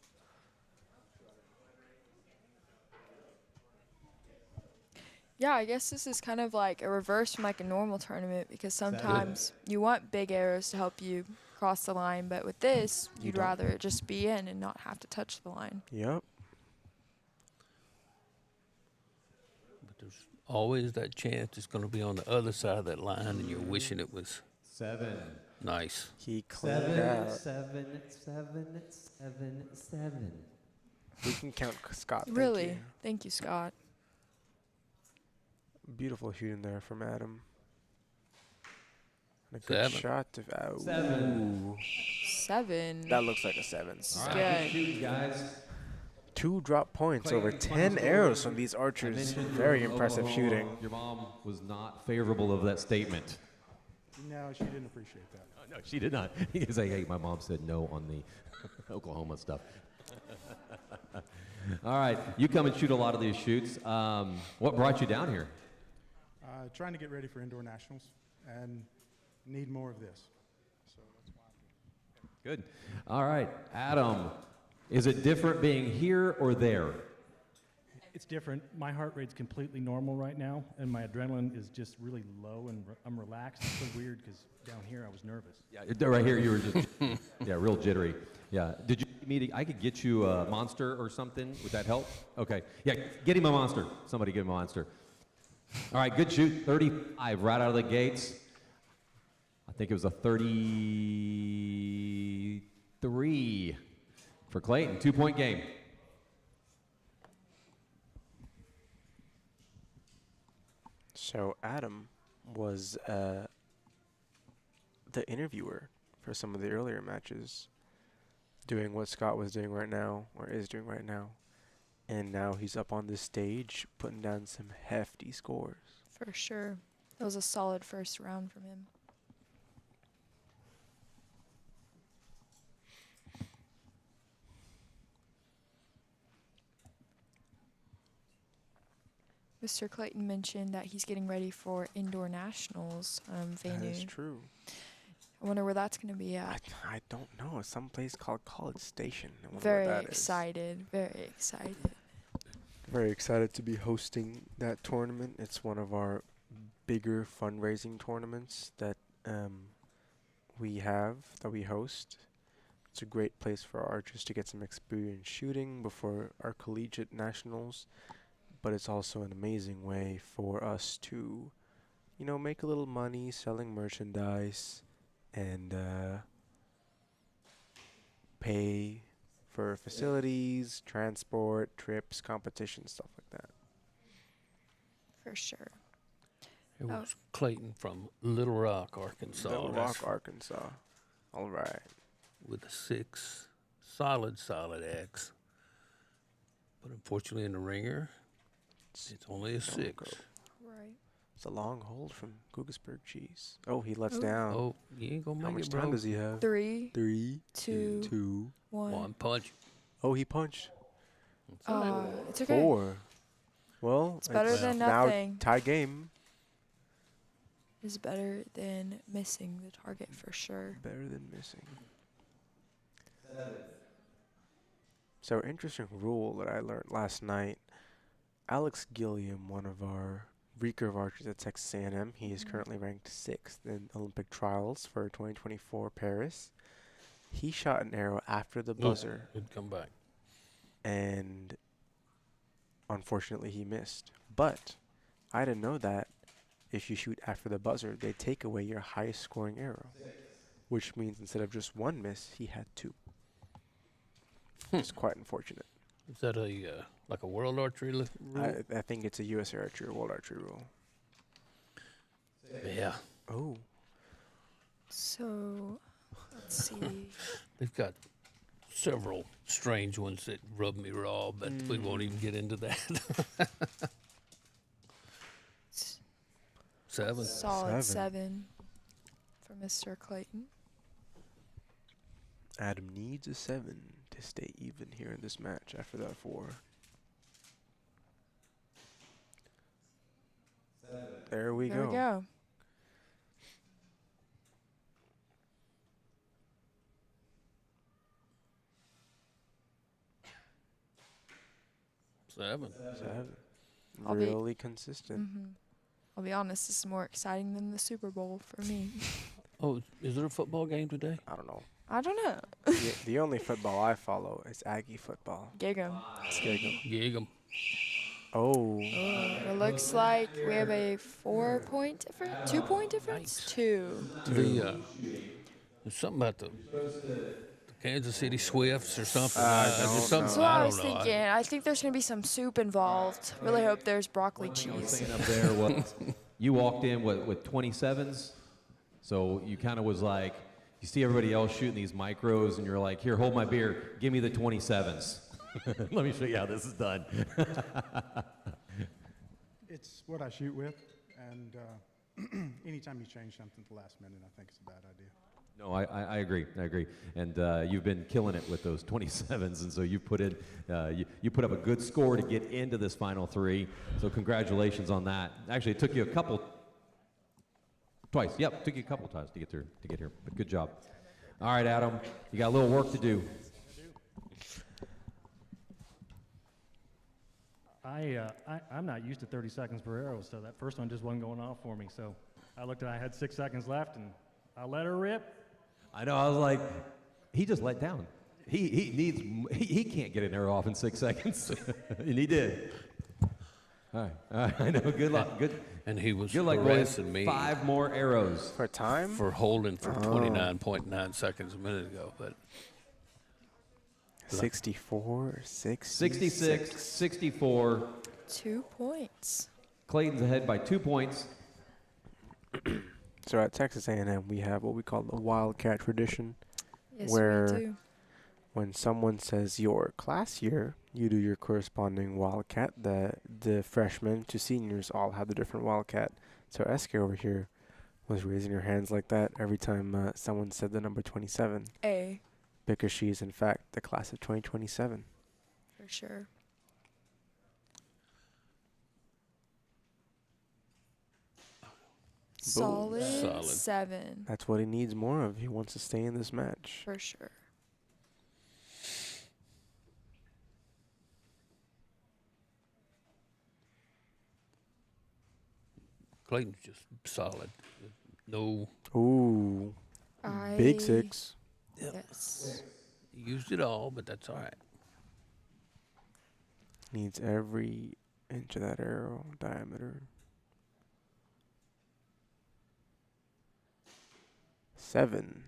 Yeah, I guess this is kind of like a reverse from like a normal tournament because sometimes you want big arrows to help you cross the line, but with this, You you'd don't. rather it just be in and not have to touch the line. Yep. But there's always that chance it's gonna be on the other side of that line, and you're wishing it was 7. nice. He cleaned out. 7. We can count Scott. Thank Really? you. Thank you, Scott. Beautiful shooting there from Adam. And a good 7. shot to. Oh. 7. 7. That looks like a 7. All right, Good. good shooting, guys. 2 drop points, Clayton, over final 10 score. arrows from these I archers. mentioned Very you're impressive Oklahoma. shooting. Your mom was not favorable of that statement. No, she didn't appreciate that. No, she did not. He's like, hey, my mom said no on the Oklahoma stuff. All right, you come and shoot a lot of these shoots. What brought you down here? Trying to get ready for indoor nationals and need more of this. So that's why I'm here. Good. All right, Adam, is it different being here or there? It's different. My heart rate's completely normal right now, and my adrenaline is just really low, and I'm relaxed. It's so weird because down here I was nervous. Yeah, right here you were just, yeah, real jittery. Yeah. Did you need? I could get you a monster or something. Would that help? Okay. Yeah, get him a monster. Somebody get him a monster. All right, good shoot. 35 right out of the gates. I think it was a 33 for Clayton. 2-point game. So Adam was the interviewer for some of the earlier matches, doing what Scott was doing right now, or is doing right now. And now he's up on this stage putting down some hefty scores. For sure. That was a solid first round from him. Mr. Clayton mentioned that he's getting ready for indoor nationals venue. That is true. I wonder where that's going to be at. I don't know. It's some place called College Station. I wonder Very where that is. excited. Very excited. Very excited to be hosting that tournament. It's one of our bigger fundraising tournaments that we host. It's a great place for archers to get some experience shooting before our collegiate nationals, but it's also an amazing way for us to, make a little money selling merchandise and pay for facilities, transport, trips, competitions, stuff like that. For sure. It was Clayton from Little Rock, Arkansas. Little Rock, Arkansas. All right. With a 6. Solid X. But unfortunately in the ringer, it's only a 6. Right. It's a long hold from Guggisberg Cheese. Oh, he lets Ooh. down. Oh, you ain't gonna How make much it, bro. time does he have? 3, 2, 1. One punch. Oh, he punched. It's okay. 4. Well, It's better than now nothing. tie game. Is better than missing the target for sure. Better than missing. So, interesting rule that I learned last night. Alex Gilliam, one of our recurve archers at Texas A&M, he is currently ranked 6th in Olympic trials for 2024 Paris. He shot an arrow after the buzzer. It'd come back. And unfortunately, he missed. But I didn't know that if you shoot after the buzzer, they take away your highest scoring arrow, which means instead of just 1 miss, he had 2. It's quite unfortunate. Is that like a world archery rule? I think it's a U.S. archery or world archery rule. Yeah. Oh. So, let's see. They've got several strange ones that rub me raw, but we won't even get into that. 7. Solid 7 for Mr. Clayton. Adam needs a 7 to stay even here in this match after that 4. There we There go. we go. Seven. Really consistent. I'll be honest, this is more exciting than the Super Bowl for me. Oh, is there a football game today? I don't know. I don't know. The only football I follow is Aggie football. Gig 'em. Gig 'em. Oh. It looks like we have a 4-point difference. 2-point difference? 2. There's something about the Kansas City Swifts or something. That's what I was thinking. I think there's going to be some soup involved. Really hope there's broccoli cheese. Up there, you walked in with 27s, so you kind of was like, you see everybody else shooting these micros, and you're like, here, hold my beer, give me the 27s. Let me show you how this is done. It's what I shoot with, and anytime you change something at the last minute, I think it's a bad idea. No, I agree. I agree. And you've been killing it with those 27s, and so you put in you put up a good score to get into this final 3. So congratulations on that. Actually, it took you twice. Yep, took you a couple times to get here. But good job. All right, Adam, you got a little work to do. I'm not used to 30 seconds per arrow, so that first one just wasn't going off for me. So I looked and I had 6 seconds left, and I let her rip. I know. I was like, he just let down. He can't get an arrow off in 6 seconds, and he did. All right. I know. Good luck. Good. And he was good luck, harassing boys. me 5 more arrows for time for holding for 29.9 seconds a minute ago, but 64, 66, 64. 2 points. Clayton's ahead by 2 points. So at Texas A&M, we have what we call the Wildcat tradition, Yes, where we do. when someone says your class year, you do your corresponding Wildcat. The freshmen to seniors all have the different Wildcat. So SK over here was raising her hands like that every time someone said the number 27. Because she is, in fact, the class of 2027. For sure. Solid 7. That's what he needs more of. He wants to stay in this match. For sure. Clayton's just solid. No. Ooh. Big 6. Yep. Yes. Used it all, but that's all right. Needs every inch of that arrow diameter. 7.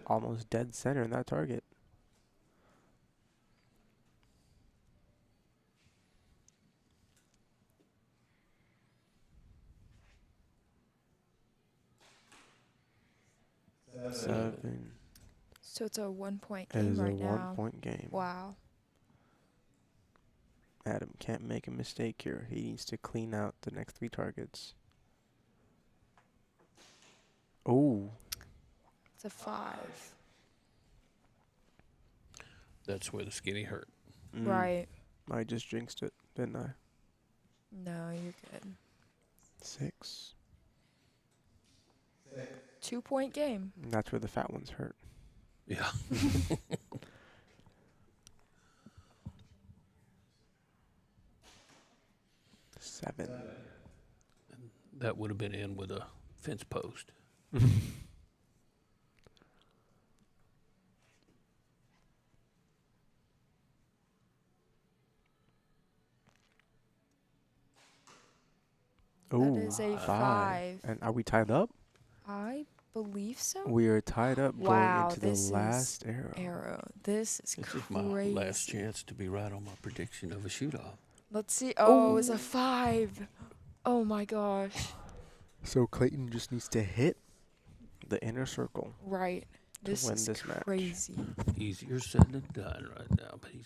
Almost dead center in that target. Seven. So it's a 1-point It game is right a now. 1-point game. Wow. Adam can't make a mistake here. He needs to clean out the next 3 targets. Oh. It's a 5. That's where the skinny hurt. Right. I just jinxed it, didn't I? No, you're good. 6. 2-point game. And that's where the fat ones hurt. Yeah. 7. That would have been in with a fence post. Oh, is a 5. And are we tied up? I believe so. We are tied up Wow, going into this the last is arrow. This is This crazy. is my last chance to be right on my prediction of a shoot-off. Let's see. Oh, it's a 5. Oh my gosh. So Clayton just needs to hit the inner circle. Right. To This win is this match. crazy. Easier said than done right now, but he's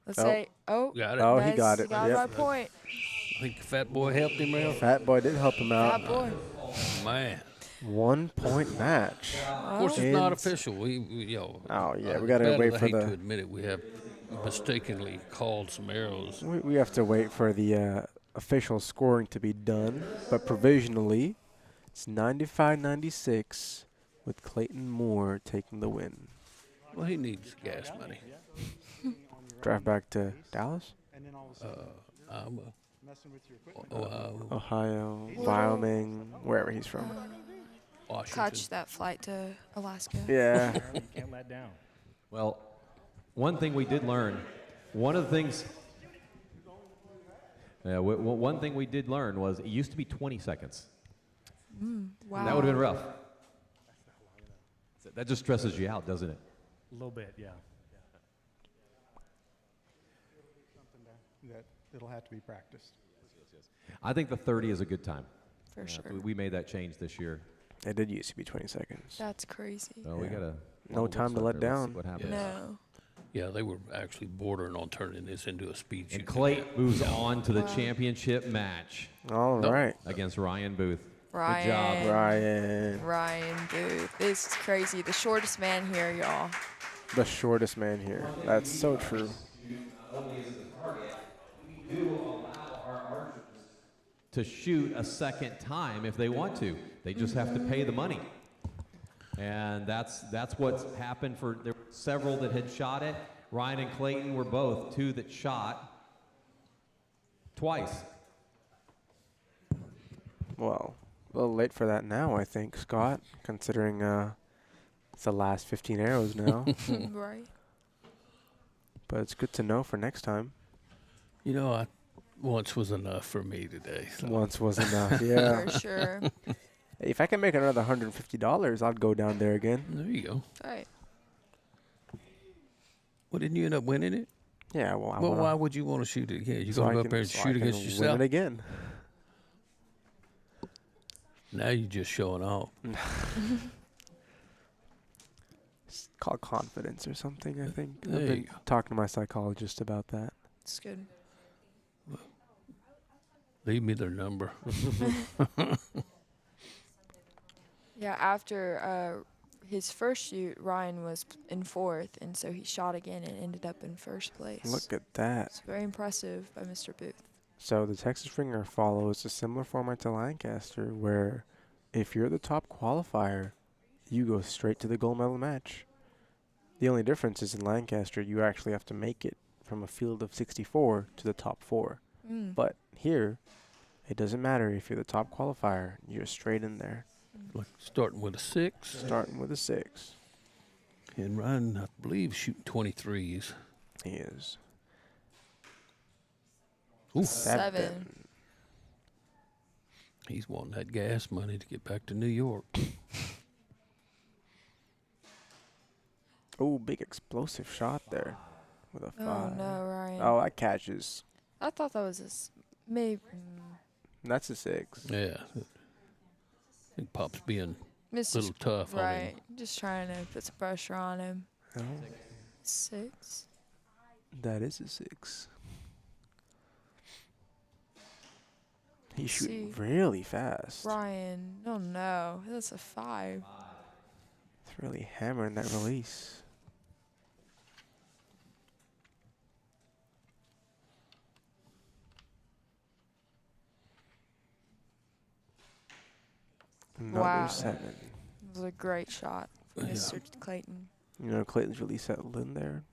Let's say. Oh, got it. Oh, he got it. He got Yep. my point. I think the fat boy helped him out. Fat boy did help him out. Fat boy. Man. 1-point match. Of course, it's not official. We Oh, yeah, we gotta wait I for hate the- to admit it. We have mistakenly called some arrows. We have to wait for the official scoring to be done, but provisionally, it's 95-96 with Clayton Moore taking the win. Well, he needs gas money. Drive back to Dallas, I'm messing with your equipment. Ohio, Wyoming, wherever he's from. Washington. Catch that flight to Alaska. Yeah. You can't let down. Well, one thing we did learn, one of the things, one thing we did learn was it used to be 20 seconds. Wow. That would have been rough. That just stresses you out, doesn't it? A little bit, yeah. Something that it'll have to be practiced. I think the 30 is a good time. For sure. We made that change this year. It did used to be 20 seconds. That's crazy. So we got to. No time to let down. What happens? No. Yeah, they were actually bordering on turning this into a speed shoot. And Clay moves on to the championship match. All right. Against Ryan Booth. Ryan. Good job. Ryan. Ryan Booth. This is crazy. The shortest man here, y'all. The shortest man here. That's so true. To shoot a second time if they want to. They just have to pay the money. And that's what's happened for there were several that had shot it. Ryan and Clayton were both 2 that shot twice. Well, a little late for that now, I think, Scott, considering it's the last 15 arrows now. Right. But it's good to know for next time. You know, once was enough for me today. So. Once was enough, yeah. For sure. If I can make another $150, I'd go down there again. There you go. Right. Well, didn't you end up winning it? Yeah, well, Well, why would you want to shoot it again? You so going I to go can- up there and so I shoot can against win yourself? it again. Now you're just showing off. It's called confidence or something, I think. There I've you been go. talking to my psychologist about that. It's good. Leave me their number. Yeah, after his first shoot, Ryan was in 4th, and so he shot again and ended up in 1st place. Look at that. It's very impressive by Mr. Booth. So the Texas Ringer follows a similar format to Lancaster, where if you're the top qualifier, you go straight to the gold medal match. The only difference is in Lancaster, you actually have to make it from a field of 64 to the top 4. But here, it doesn't matter if you're the top qualifier, you're straight in there. Like starting with a 6. Starting with a 6. And Ryan, I believe, shooting 23s. He is. Ooh. 7. He's wanting that gas money to get back to New York. Oh, big explosive shot there with a 5. Oh no, Ryan. Oh, that catches. I thought that was maybe. That's a 6. Yeah. I think Pop's being a It's little just- tough on him. Right. Just trying to put some pressure on him. Oh, 6. that is a 6. He's shooting See. really fast. Ryan. Oh no, that's a 5. It's really hammering that release. Another Wow. 7. It was a great shot, Mr. Clayton. You know, Clayton's really settled in there.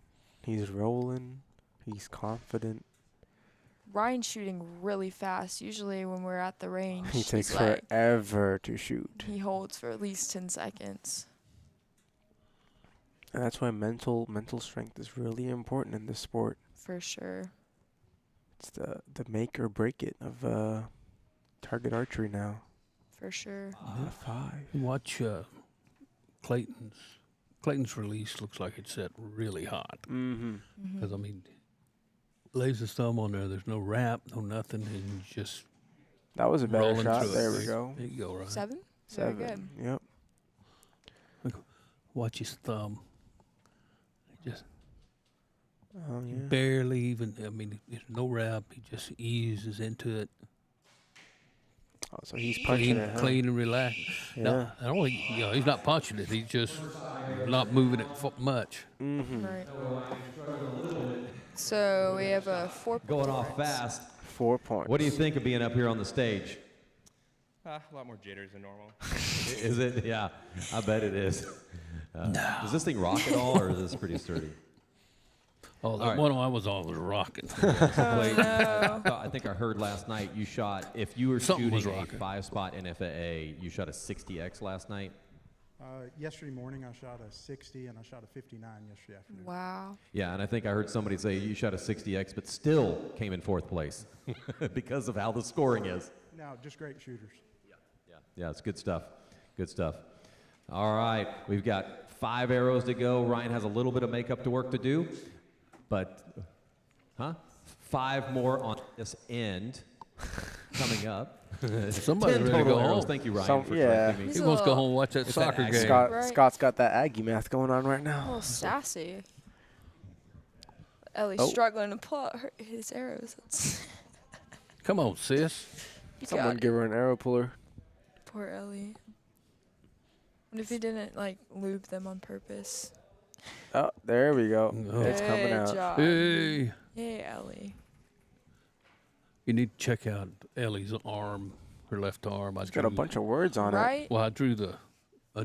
He's rolling. He's confident. Ryan's shooting really fast. Usually when we're at the range, He takes he's like, forever to shoot. he holds for at least 10 seconds. And that's why mental strength is really important in this sport. For sure. It's the make or break it of target archery now. For sure. A 5. Watch Clayton's release looks like it's set really hot. Mm-hmm. Because, I mean, lays his thumb on there. There's no wrap, no nothing, and just That was a better rolling shot. through There it. we go. There you go, Ryan. 7? Very 7. good. Yep. Watch his thumb. Just Oh yeah. barely even, I mean, there's no wrap. He just eases into it. Oh, so he's punching it. Huh? Clean and relaxed. Yeah. No, I don't think, he's not punching it. He's just not moving it much. Mm-hmm. Right. So we have a 4 point Going off difference. fast. 4 points. What do you think of being up here on the stage? A lot more jitters than normal. Is it? Yeah, I bet it is. Does this thing rock at all, or is this pretty sturdy? Oh, the All right. one I was on was rocking. Wait, no. I think I heard last night you shot, if you were Something was shooting a rocking. 5-spot NFAA, you shot a 60X last night. Yesterday morning, I shot a 60 and I shot a 59 yesterday afternoon. Wow. Yeah, and I think I heard somebody say you shot a 60X, but still came in 4th place because of how the scoring is. No, just great shooters. Yeah, it's good stuff. Good stuff. All right, we've got 5 arrows to go. Ryan has a little bit of makeup to work to do, but 5 more on this end coming up. Somebody's 10 ready to total go arrows. home. Thank you, Ryan, for yeah. correcting me. He wants to go home and watch that It's soccer that game. Scott, Right. Scott's got that Aggie math going on right A now. little sassy. Ellie's Oh. struggling to pull out his arrows. Come on, sis. You Someone got give it. her an arrow puller. Poor Ellie. What if he didn't lube them on purpose? Oh, there we go. Oh. It's coming Good out. job. Hey. Yay, Ellie. You need to check out Ellie's arm, her left arm. It's got a bunch of words on Right? Well, I drew I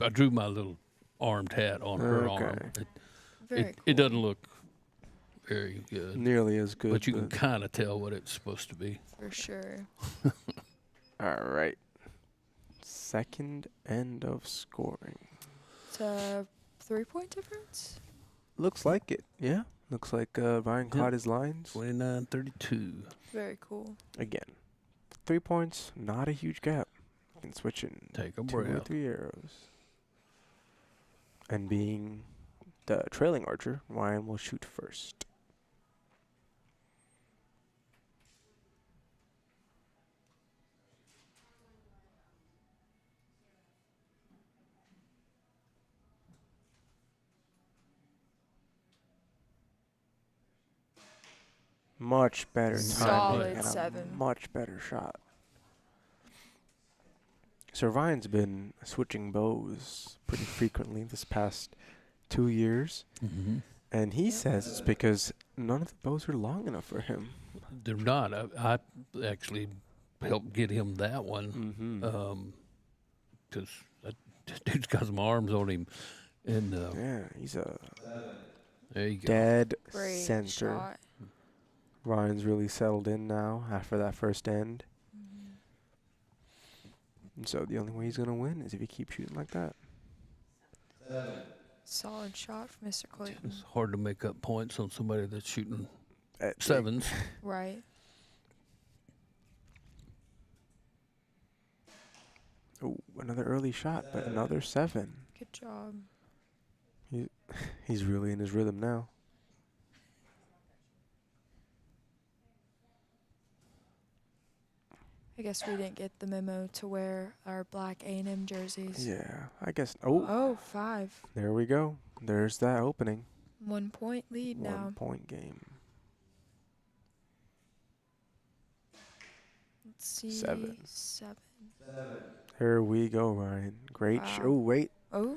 drew my little armed hat on her Okay. arm. Very It doesn't look very good. Nearly as good. But you can kind of tell what it's supposed to be. For sure. All right. Second end of scoring. It's a 3-point difference? Looks like it. Yeah. Looks like Ryan caught his lines. 29-32. Very cool. Again, 3 points, not a huge gap. You can switch in Take a 2 or breath. 3 arrows. And being the trailing archer, Ryan will shoot first. Much better timing Solid and a 7. much better shot. So Ryan's been switching bows pretty frequently this past 2 years. Mm-hmm. And he says it's because none of the bows are long enough for him. They're not. I actually helped get him that one. Mm-hmm. Because dude's got some arms on him. And Yeah, he's a there you go. dead Great center. shot. Ryan's really settled in now after that first end. And so the only way he's going to win is if he keeps shooting like that. Solid shot from Mr. Clayton. It's hard to make up points on somebody that's shooting sevens. Right. Oh, another early shot, but another 7. Good job. He's really in his rhythm now. I guess we didn't get the memo to wear our black A&M jerseys. Yeah, I guess. Oh. Oh, 5. There we go. There's that opening. 1 point lead now. 1 point game. Let's see. 7. 7. There we go, Ryan. Great. Wow. Oh, wait. Oh.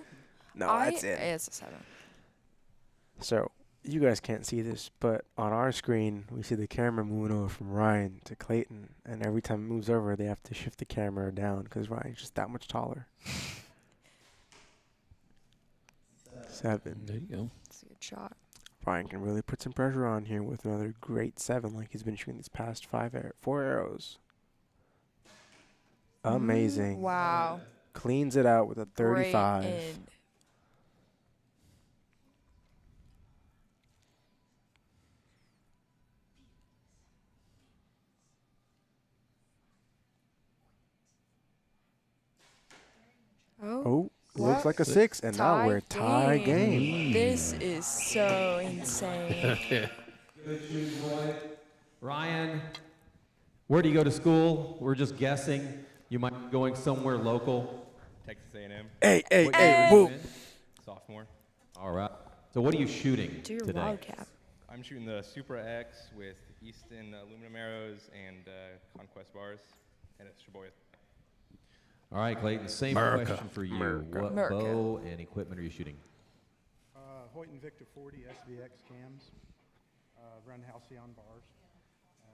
No, that's it. It's a 7. So, you guys can't see this, but on our screen, we see the camera moving over from Ryan to Clayton. And every time it moves over, they have to shift the camera down because Ryan's just that much taller. 7. There you go. That's a good shot. Ryan can really put some pressure on here with another great 7 like he's been shooting these past 4 arrows. Amazing. Wow. Cleans it out with a 35. Great in. Oh, looks like a 6, and now we're tie game. This is so insane. Ryan, where do you go to school? We're just guessing. You might be going somewhere local. Texas A&M. Hey, hey, What hey, year are woo. you in? Sophomore. All right. So what are you shooting Do your today? wildcat. I'm shooting the Supra X with Easton aluminum arrows and Conquest bars, and it's Sheboygan. All right, Clayton, same America. question for you. America. What America. bow and equipment are you shooting? Hoyt and Victor 40 SVX cams, run Halcyon bars,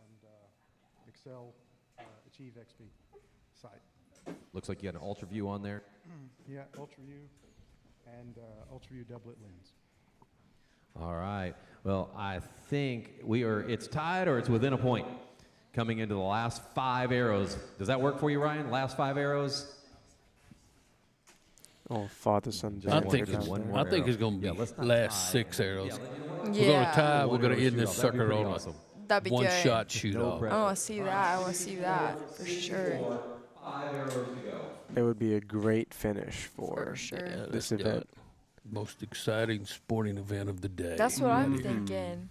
and Excel Achieve XP sight. Looks like you got an ultra view on there. Yeah, Ultra View and Ultra View doublet lens. All right. Well, I think it's tied or it's within a point coming into the last 5 arrows. Does that work for you, Ryan? Last 5 arrows? Oh, father, son, I just think down it's, there. I think it's going to be let's not last tie. 6 arrows. We're going Yeah. to tie. We're One going arrow to end this shoot-off. That'd be sucker pretty on awesome. That'd be one good. shot shoot No off. pressure. I want to see that. I want to see that for sure. 5 arrows to go. It would be a great finish for For sure. Yeah, this let's do event. it. Most exciting sporting event of the day. That's what I'm Right here. thinking.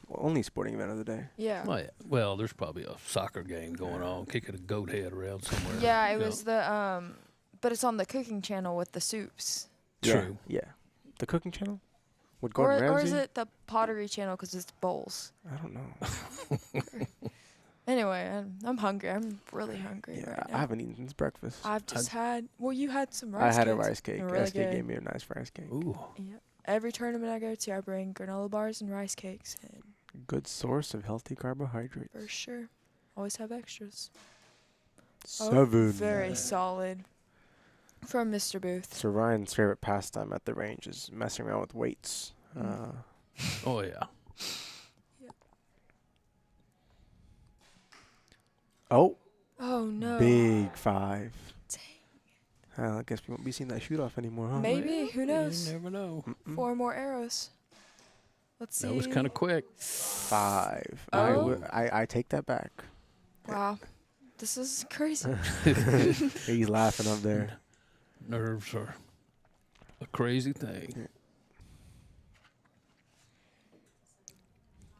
Well, only sporting event of the day. Yeah. Well, yeah. Well, there's probably a soccer game going on, kicking a goat head around somewhere. Yeah, it you know. was the but it's on the cooking channel with the soups. True. Yeah. The cooking channel? With Or, Gordon or Ramsay? is it the pottery channel because it's bowls? I don't know. Anyway, I'm hungry. I'm really hungry Yeah, right I now. haven't eaten since breakfast. I've just had. Well, you had some I rice had a cakes. rice cake. They're really SK good. gave me a nice rice cake. Ooh. Yep. Every tournament I go to, I bring granola bars and rice cakes, and Good source of healthy carbohydrates. for sure, always have extras. 7. Oh, very solid. From Mr. Booth. So Ryan's favorite pastime at the range is messing around with weights. Oh, yeah. Oh, Oh no. big 5. I guess we won't be seeing that shoot off anymore, huh? Maybe. Who knows? You never know. 4 more arrows. Let's see. That was kind of quick. 5. Oh. I take that back. Wow. This is crazy. He's laughing up there. Nerves are a crazy thing.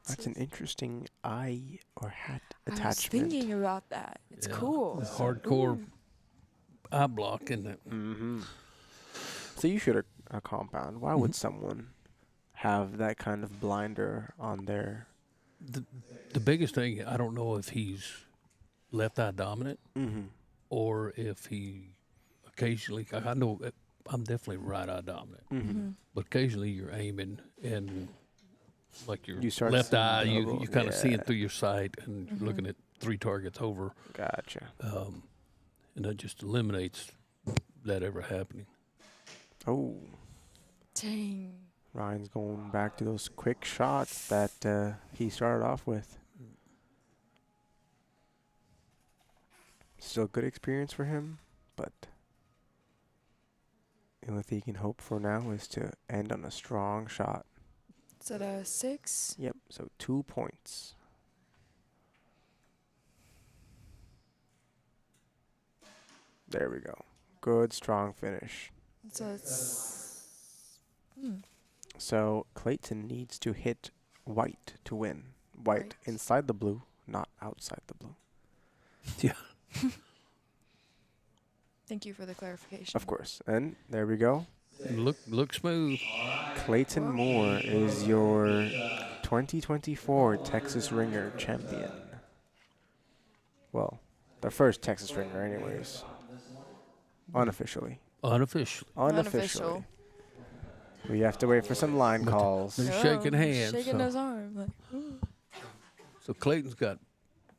That's an interesting eye or hat I was attachment. thinking about that. It's Yeah. cool. It's hardcore eye block, isn't it? Mm-hmm. So you shoot a compound. Why would someone have that kind of blinder on their... The biggest thing, I don't know if he's left eye dominant or if he occasionally, I know I'm definitely right eye dominant, but occasionally you're aiming and like your You start left seeing eye, double, you kind of seeing yeah. through your sight and you're looking at 3 targets over. Gotcha. And that just eliminates that ever happening. Oh, Dang. Ryan's going back to those quick shots that he started off with. Still good experience for him, but The only thing you can hope for now is to end on a strong shot. Is that a 6? Yep, so 2 points. There we go. Good, strong finish. So it's. So Clayton needs to hit white to win. White inside the blue, not outside the blue. Yeah. Thank you for the clarification. Of course. And there we go. Look smooth. Clayton Moore is your 2024 Texas Ringer champion. Well, the first Texas Ringer anyways. Unofficially. Unofficially. We have to wait for some line calls. They're shaking hands. Shaking so. his arm. Like, So Clayton's got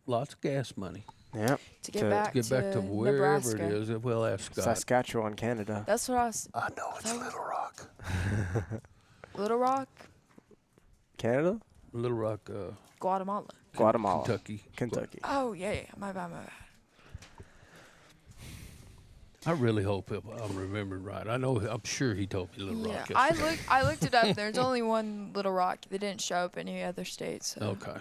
lots of gas money. Yep. To get back to wherever Nebraska. it is. We'll ask Scott. Saskatchewan, Canada. That's what I was. I know it's Little Rock. Little Rock, Little Rock, Guatemala. Guatemala. Kentucky. Oh, yeah. My bad. I really hope I'm remembering right. I'm sure he told me Little Yeah, Rock. I looked it up. There's only one Little Rock. They didn't show up any other states. So. Okay.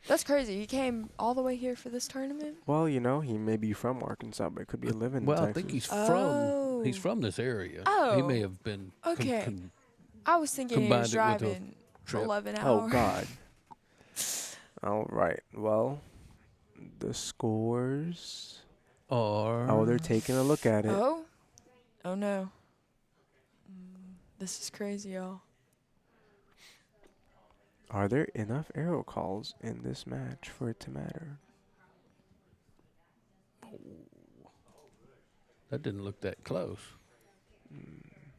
That's crazy. He came all the way here for this tournament. Well, he may be from Arkansas, but could be living in Well, Texas. I think he's from this area. Oh. He may have been. Okay. I was thinking he was driving trip. 11 hours. Oh, God. All right. Well, the scores are... Oh, they're taking a look at it. Oh? Oh, no. This is crazy, y'all. Are there enough arrow calls in this match for it to matter? That didn't look that close.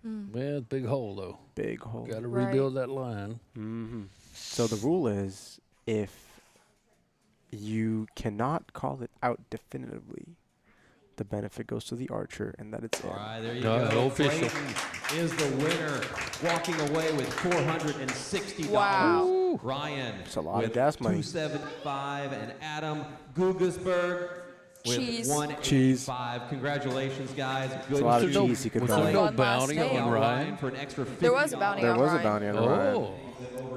Well, big hole, though. Big hole. Got to rebuild that line. Mm-hmm. So the rule is if you cannot call it out definitively, the benefit goes to the archer, and that it's in. All right, there you go. Official. Clayton is the winner, walking away with $460. Wow. Ryan It's a lot with of gas money. $275, and Adam Gugesberg with Cheese. $185. Congratulations, guys. It's a lot of cheese you could Was buy. there no Fun last bounty day. on Ryan? For an extra $50. There was a bounty There on was Ryan. a bounty on Ryan. Oh.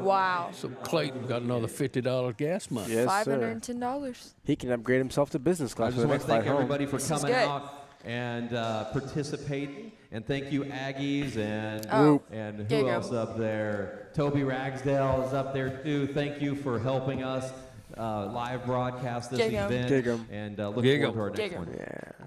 Wow. So Clayton got another $50 gas money. Yes, sir. $510. He can upgrade himself to business I class for just the want next to thank flight home. everybody for This is coming good. out and participating. And thank you, Aggies, and Oh, and there who you else go. up there? Toby Ragsdale is up there too. Thank you for helping us live broadcast this Gig 'em. event. Gig 'em. And look Gig 'em. forward to our Gig next 'em. one. Yeah.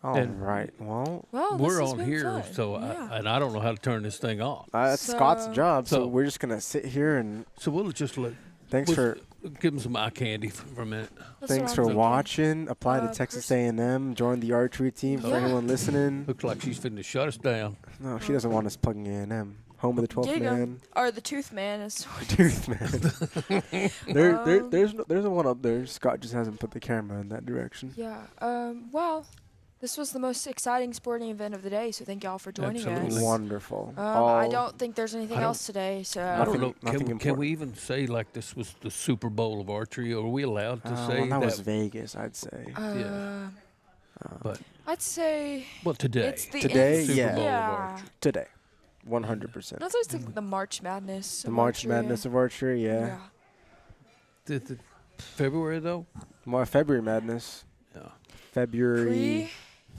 All And- right. Well, Well, this We're has on been here, fun. so Yeah. I don't know how to turn this thing off. that's Scott's So- job, so So- we're just going to sit here and So we'll just let. thanks for give him some eye candy for a minute. That's thanks what for I'm thinking. watching. Apply to Texas A&M. Join the archery team. For Yeah. anyone listening, Looks like she's finna shut us down. no, she doesn't want us plugging A&M. Home of the 12th Gig 'em. man. Or the Tooth Man is. Tooth man. There's one up there. Scott just hasn't put the camera in that direction. Yeah. Well, this was the most exciting sporting event of the day, so thank y'all for joining Absolutely. us. Wonderful. I don't think there's anything I don't- else today, so. I Nothing- don't know. nothing Can important. we even say like this was the Super Bowl of archery, or are we allowed to say Well, that that? was Vegas, I'd say. Yeah. But I'd say. well, today. It's the Today, Super yeah. Bowl of Yeah. archery. Today, 100%. That's always the March Madness. The of March archery. Madness of archery, yeah. The February though. More February Madness. Yeah. February.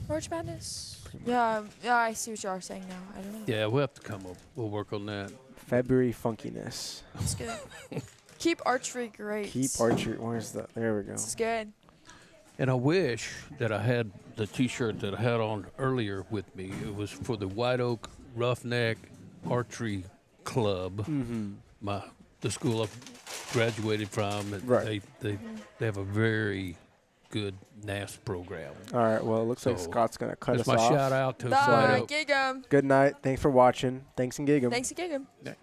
March Madness. Yeah, I see what you are saying now. I don't know. Yeah, we'll have to come up. We'll work on that. February funkiness. It's good. Keep archery great. Keep archery. Where's the? There we go. This is good. And I wish that I had the T-shirt that I had on earlier with me. It was for the White Oak Roughneck Archery Club. Mm-hmm. The school I graduated from. Right. They have a very good NAS program. All right. Well, it looks like So, Scott's gonna cut us that's my off. shout out to White Oak. Gig 'em. Good night. Thanks for watching. Thanks and gig 'em. Thanks, Gig 'em. Yeah.